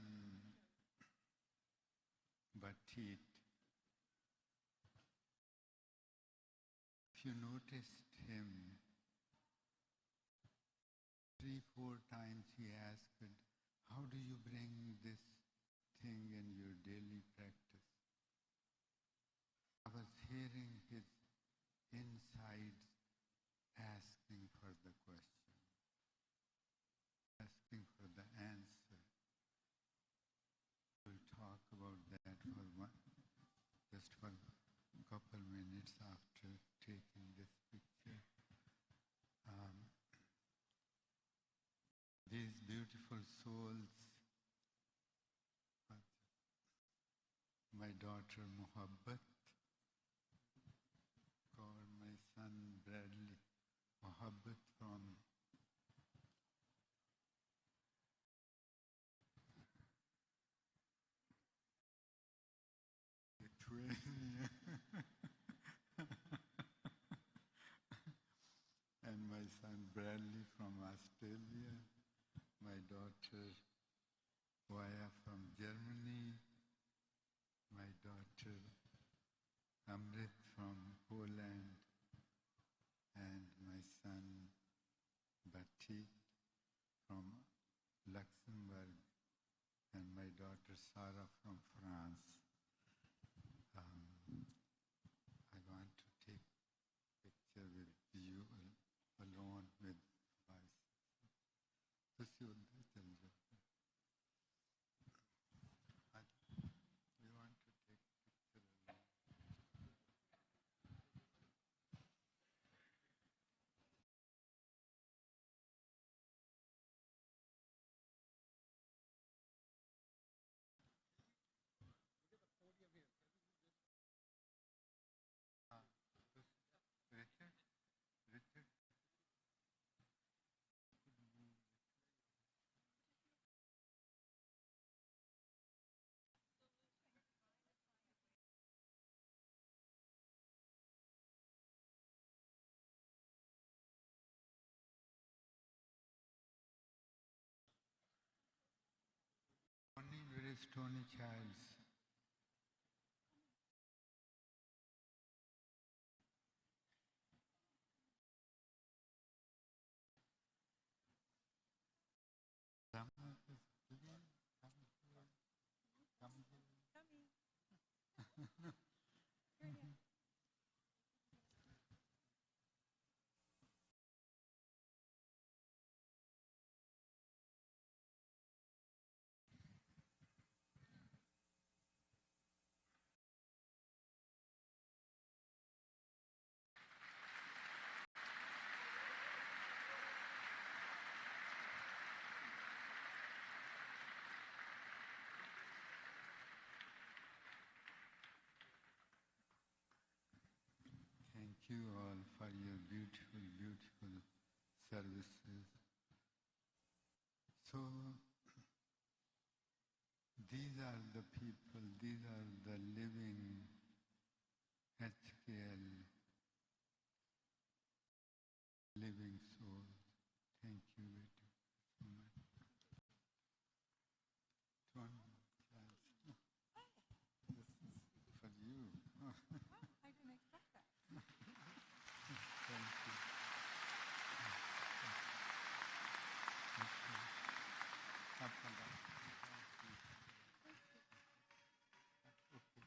Batit, if you noticed him, 3-4 times he asked, how do you bring this thing in your daily practice? I was hearing his insides asking for the question, asking for the answer. We'll talk about that for just for a couple minutes after taking this picture. These beautiful souls, my daughter Mohabbat, or my son Bradley, Mohabbat from Lithuania, and my son Bradley from Australia, my daughter Vaya from Germany, my daughter Amrit from Poland, and my son Batik from Luxembourg, and my daughter Sarah from France. I want to take picture with you alone with voice. ਤੁਸੀਂ ਉੱਧਰ ਚਲ ਜਾਓ. We want to take picture alone. Richard? Richard? Tony, where is Tony Childs? Rama, please come here. Come here. Thank you all for your beautiful, beautiful services. So, these are the people, these are the living HKL, living souls. Thank you very much. Tony, this is for you. I didn't expect that. Thank you. Up and down. Okay.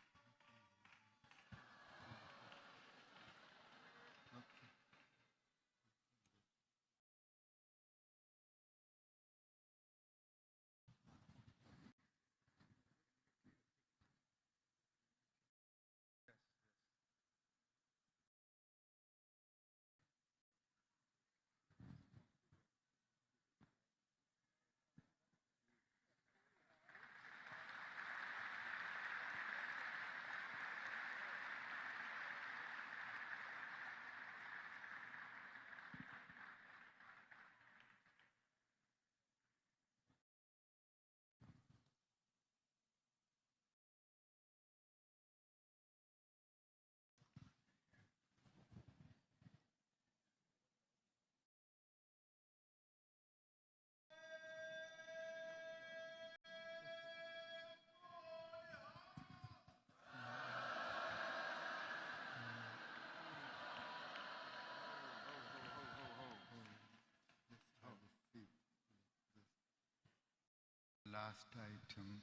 Last item.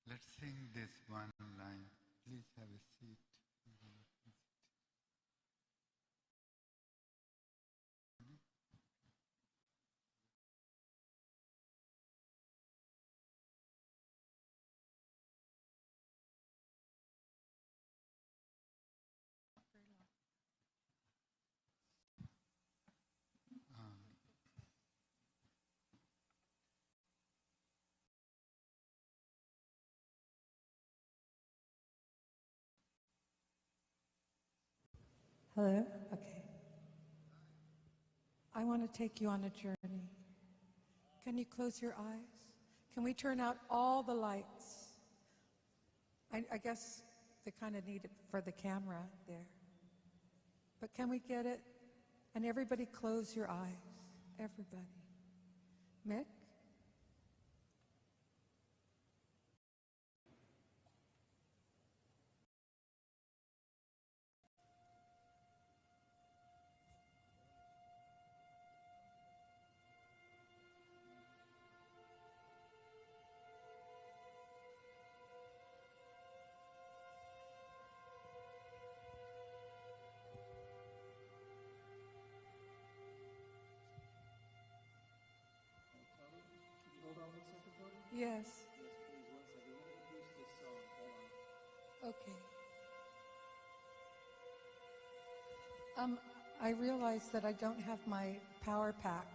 Let's sing this one line. Please have a seat. Hello? Okay. I want to take you on a journey. Can you close your eyes? Can we turn out all the lights? I guess they kind of need it for the camera there. But can we get it And everybody close your eyes. Everybody. Mick? Yes. Okay. I realize that I don't have my power pack.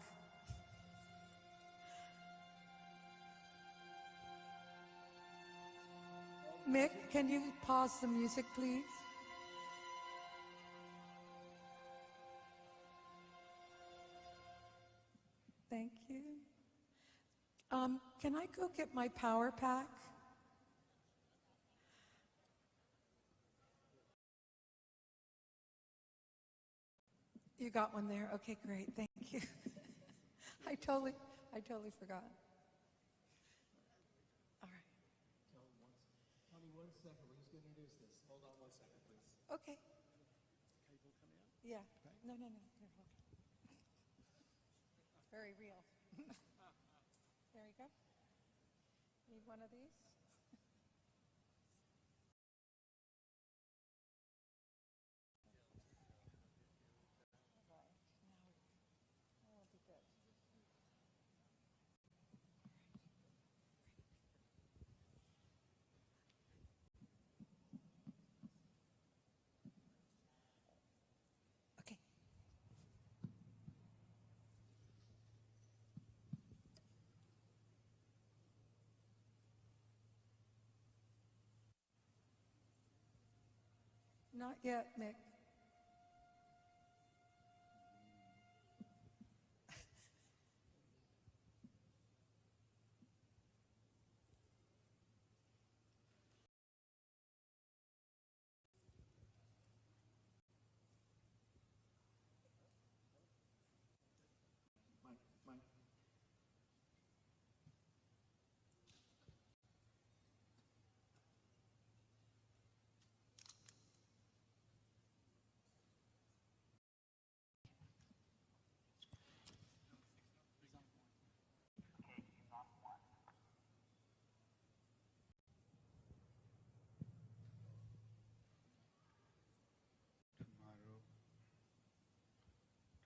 Mick, can you pause the music, please? Thank you. Can I go get my power pack? You got one there? Okay, great. Thank you. I totally forgot. All right. Tony, 1 second. We're just going to introduce this. Hold on 1 second, please. Okay. Cable coming out? Yeah. No. Here, hold on. It's very real. There you go. Need one of these? Not yet, Mick. Mike.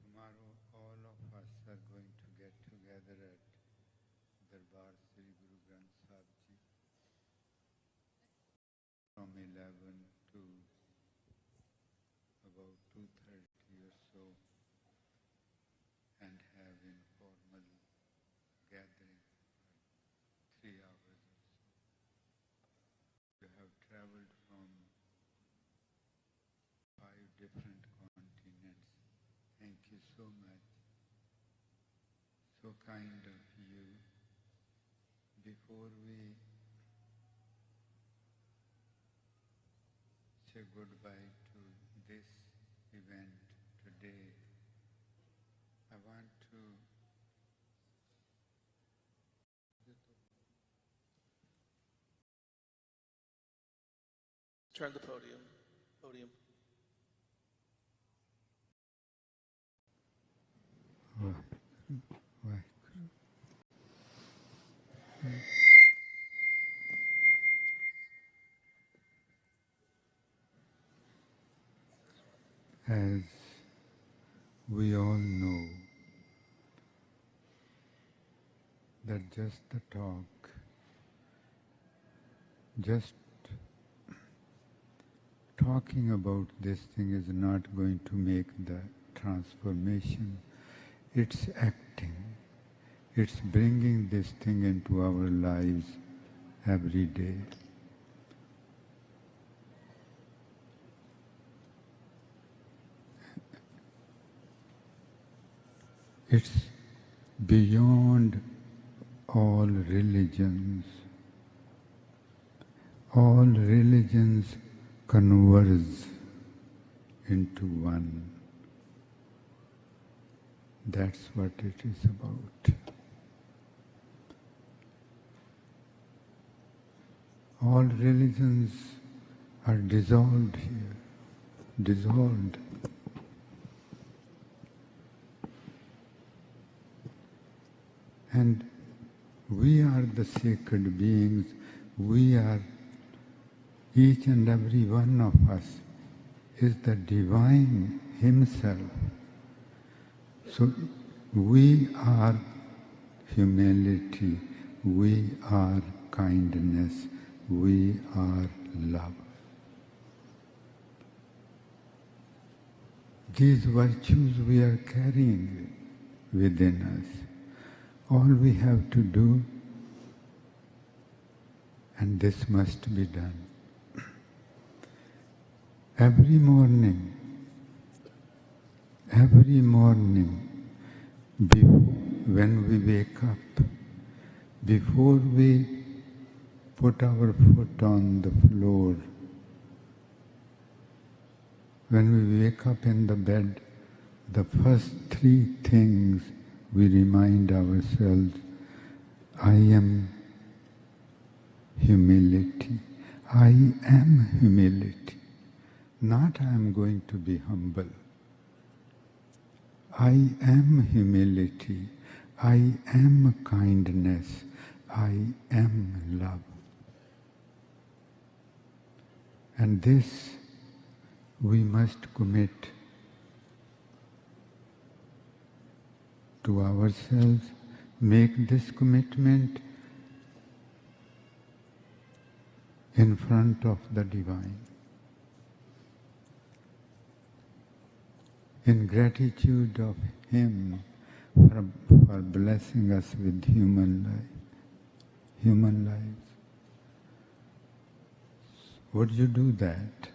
Tomorrow all of us are going to get together at Darbar Sri Guru Granth Sahib Ji from 11 to about 2:30 or so, and have informal gathering for 3 hours or so. You have traveled from 5 different continents. Thank you so much. So kind of you. Before we say goodbye to this event today, I want to Turn the podium. As we all know, that just the talk, just talking about this thing is not going to make the transformation. It's acting. It's bringing this thing into our lives every day. It's beyond all religions. All religions converge into one. That's what it is about. All religions are dissolved here, dissolved. And we are the sacred beings. We are, each and every one of us is the divine himself. So we are humility, we are kindness, we are love. These virtues we are carrying within us. All we have to do, and this must be done. Every morning, when we wake up, before we put our foot on the floor, when we wake up in the bed, the first three things we remind ourselves, I am humility. I am humility. Not I am going to be humble. I am humility. I am kindness. I am love. And this we must commit to ourselves, make this commitment in front of the Divine. In gratitude of Him for blessing us with human lives. Would you do that?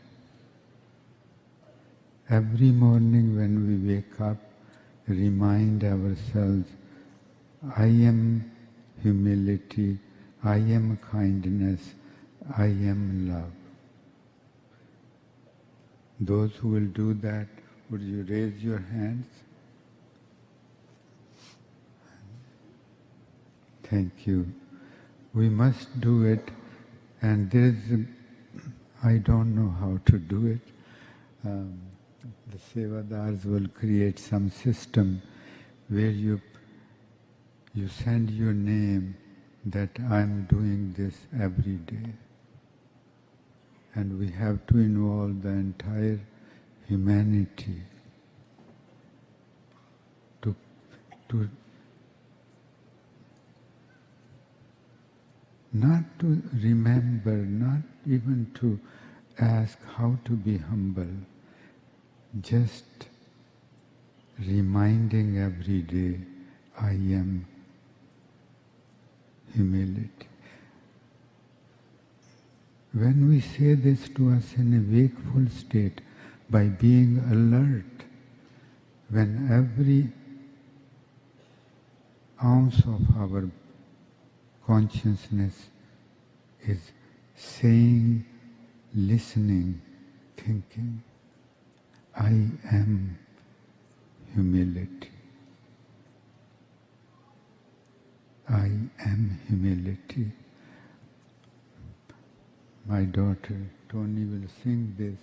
Every morning when we wake up, remind ourselves, I am humility, I am kindness, I am love. Those who will do that, would you raise your hands? Thank you. We must do it, and I don't know how to do it. The Sevadars will create some system where you send your name that I'm doing this every day. And we have to involve the entire humanity to not to remember, not even to ask how to be humble, just reminding every day, I am humility. When we say this to us in a wakeful state, by being alert, when every ounce of our consciousness is saying, listening, thinking, I am humility. I am humility. My daughter Tony will sing this,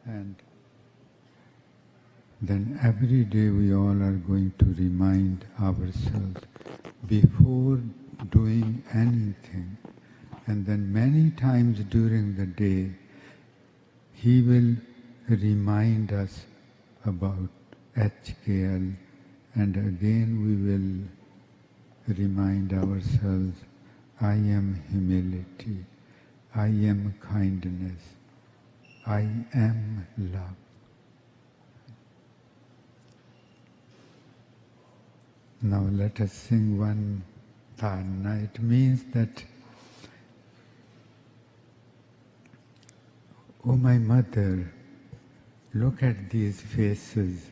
and then every day we all are going to remind ourselves before doing anything, and then many times during the day He will remind us about HKL, and again we will remind ourselves, I am humility, I am kindness, I am love. Now let us sing one Tarna. It means that, oh my mother, look at these faces,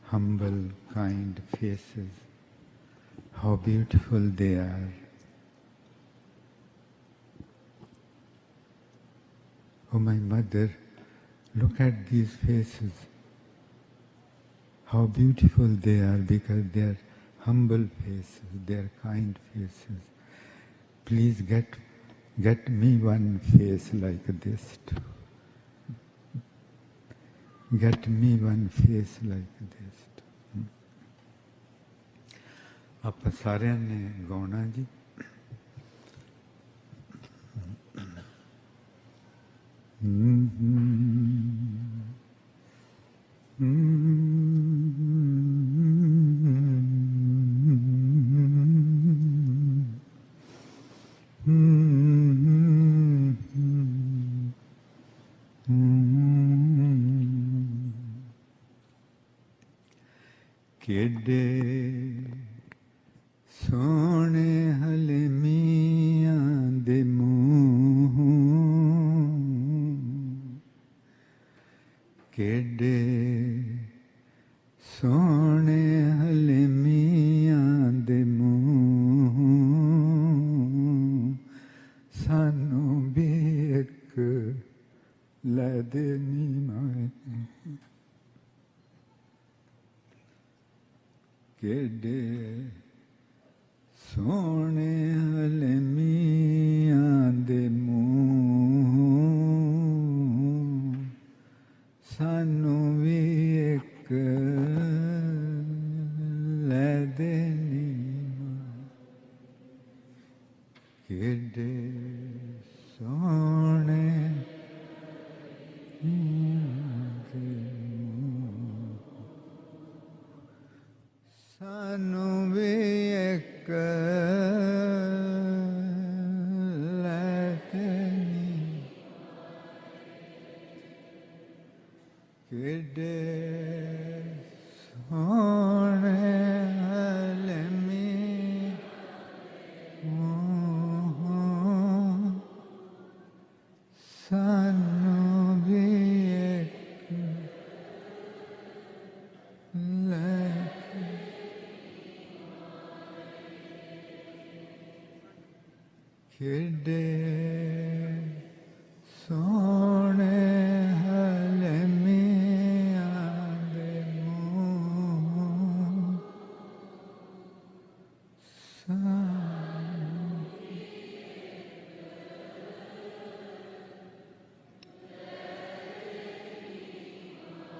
humble, kind faces, how beautiful they are. Oh my mother, look at these faces, how beautiful they are because they are humble faces, they are kind faces. Please get me one face like this too. Get me one face like this too. आप सारिਆਂ ने गाना जी. केडे सोने हले मियां दे मूंह केडे सोने हले मियां दे मूंह सानू भी एक लै दे नी माए केडे सोने हले मियां दे मूंह सानू भी एक लै दे नी केडे सोने सानू भी एक लै दे नी केडे सोने हले मियां सानू भी एक लै केडे सोने हले मियां दे मूंह केडे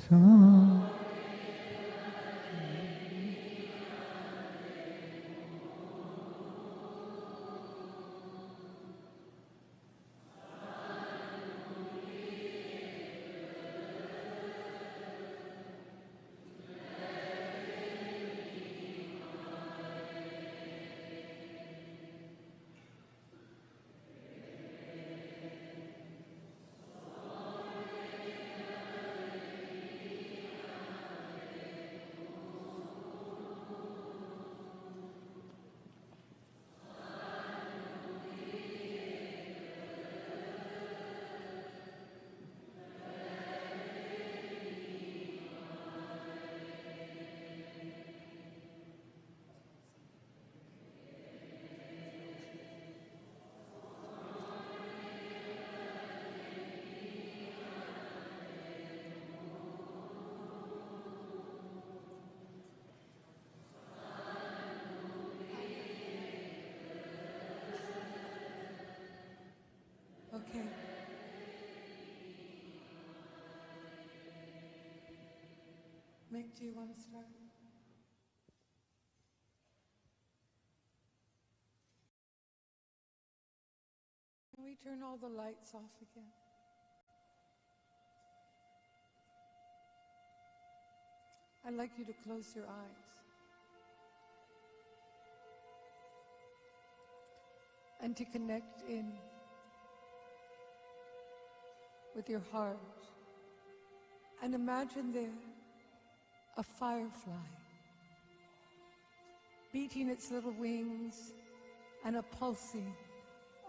सोने Mick, do you want to start? Can we turn all the lights off again? I'd like you to close your eyes and to connect in with your heart and imagine there a firefly beating its little wings and a pulsing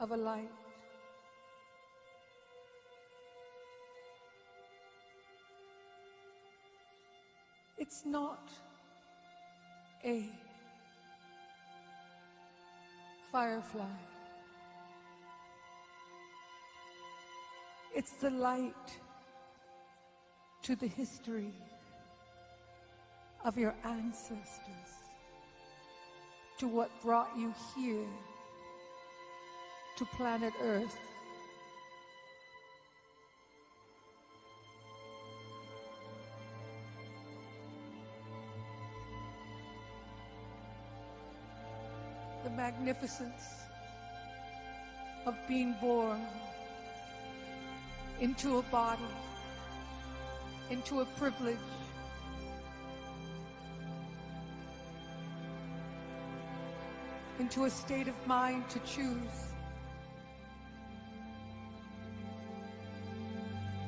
of a light. It's not a firefly. It's the light to the history of your ancestors, to what brought you here to planet Earth. The magnificence of being born into a body, into a privilege, into a state of mind to choose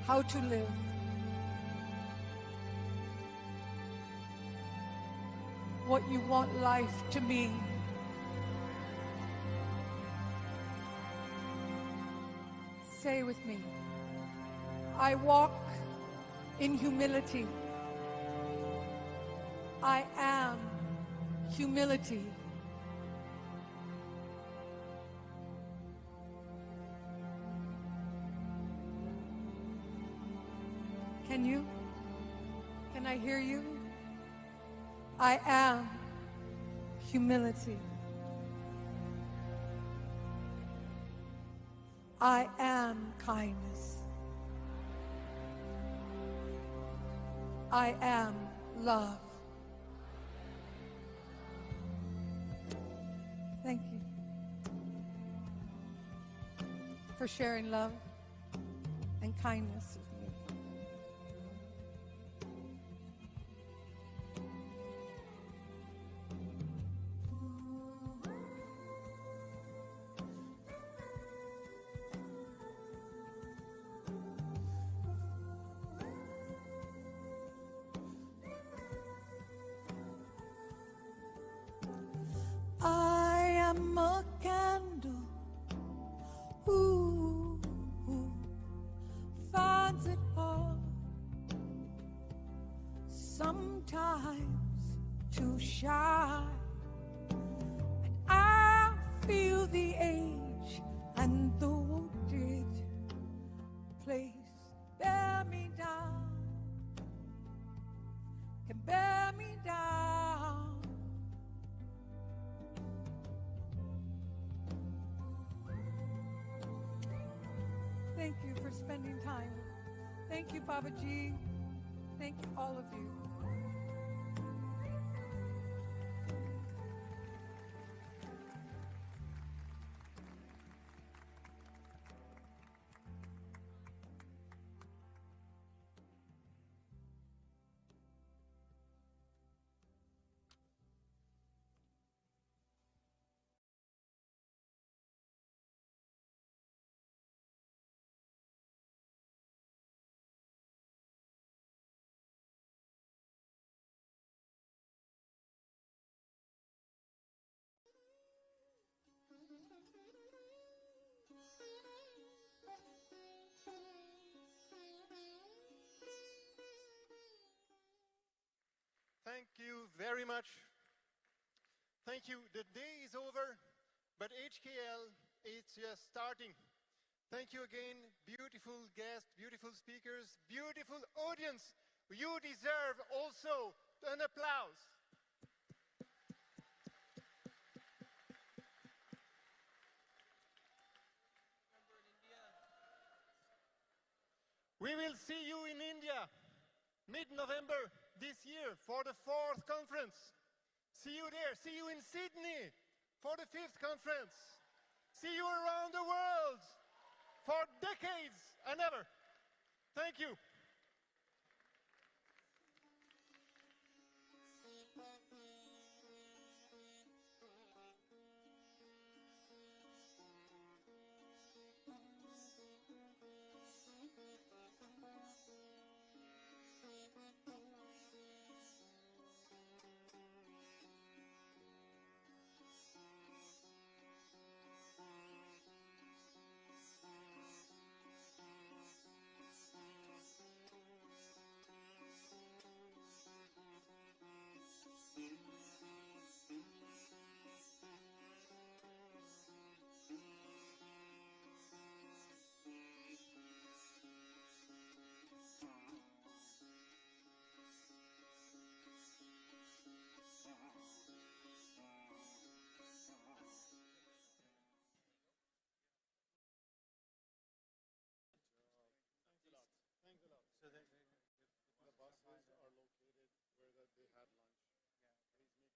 how to live. What you want life to mean. Say with me, I walk in humility. I am humility. Can you? Can I hear you? I am humility. I am kindness. I am love. Thank you for sharing love and kindness with me. I am a candle, ooh, finds it hard sometimes to shine. And I feel the age and the wounded place bear me down, can bear me down. Thank you for spending time. Thank you, Babaji. Thank you, all of you. Thank you very much. Thank you. The day is over, but HKL is just starting. Thank you again, beautiful guests, beautiful speakers, beautiful audience. You deserve also an applause. We will see you in India. mid-November this year for the 4th conference. See you there. See you in Sydney for the 5th conference. See you around the world for decades and ever. Thank you.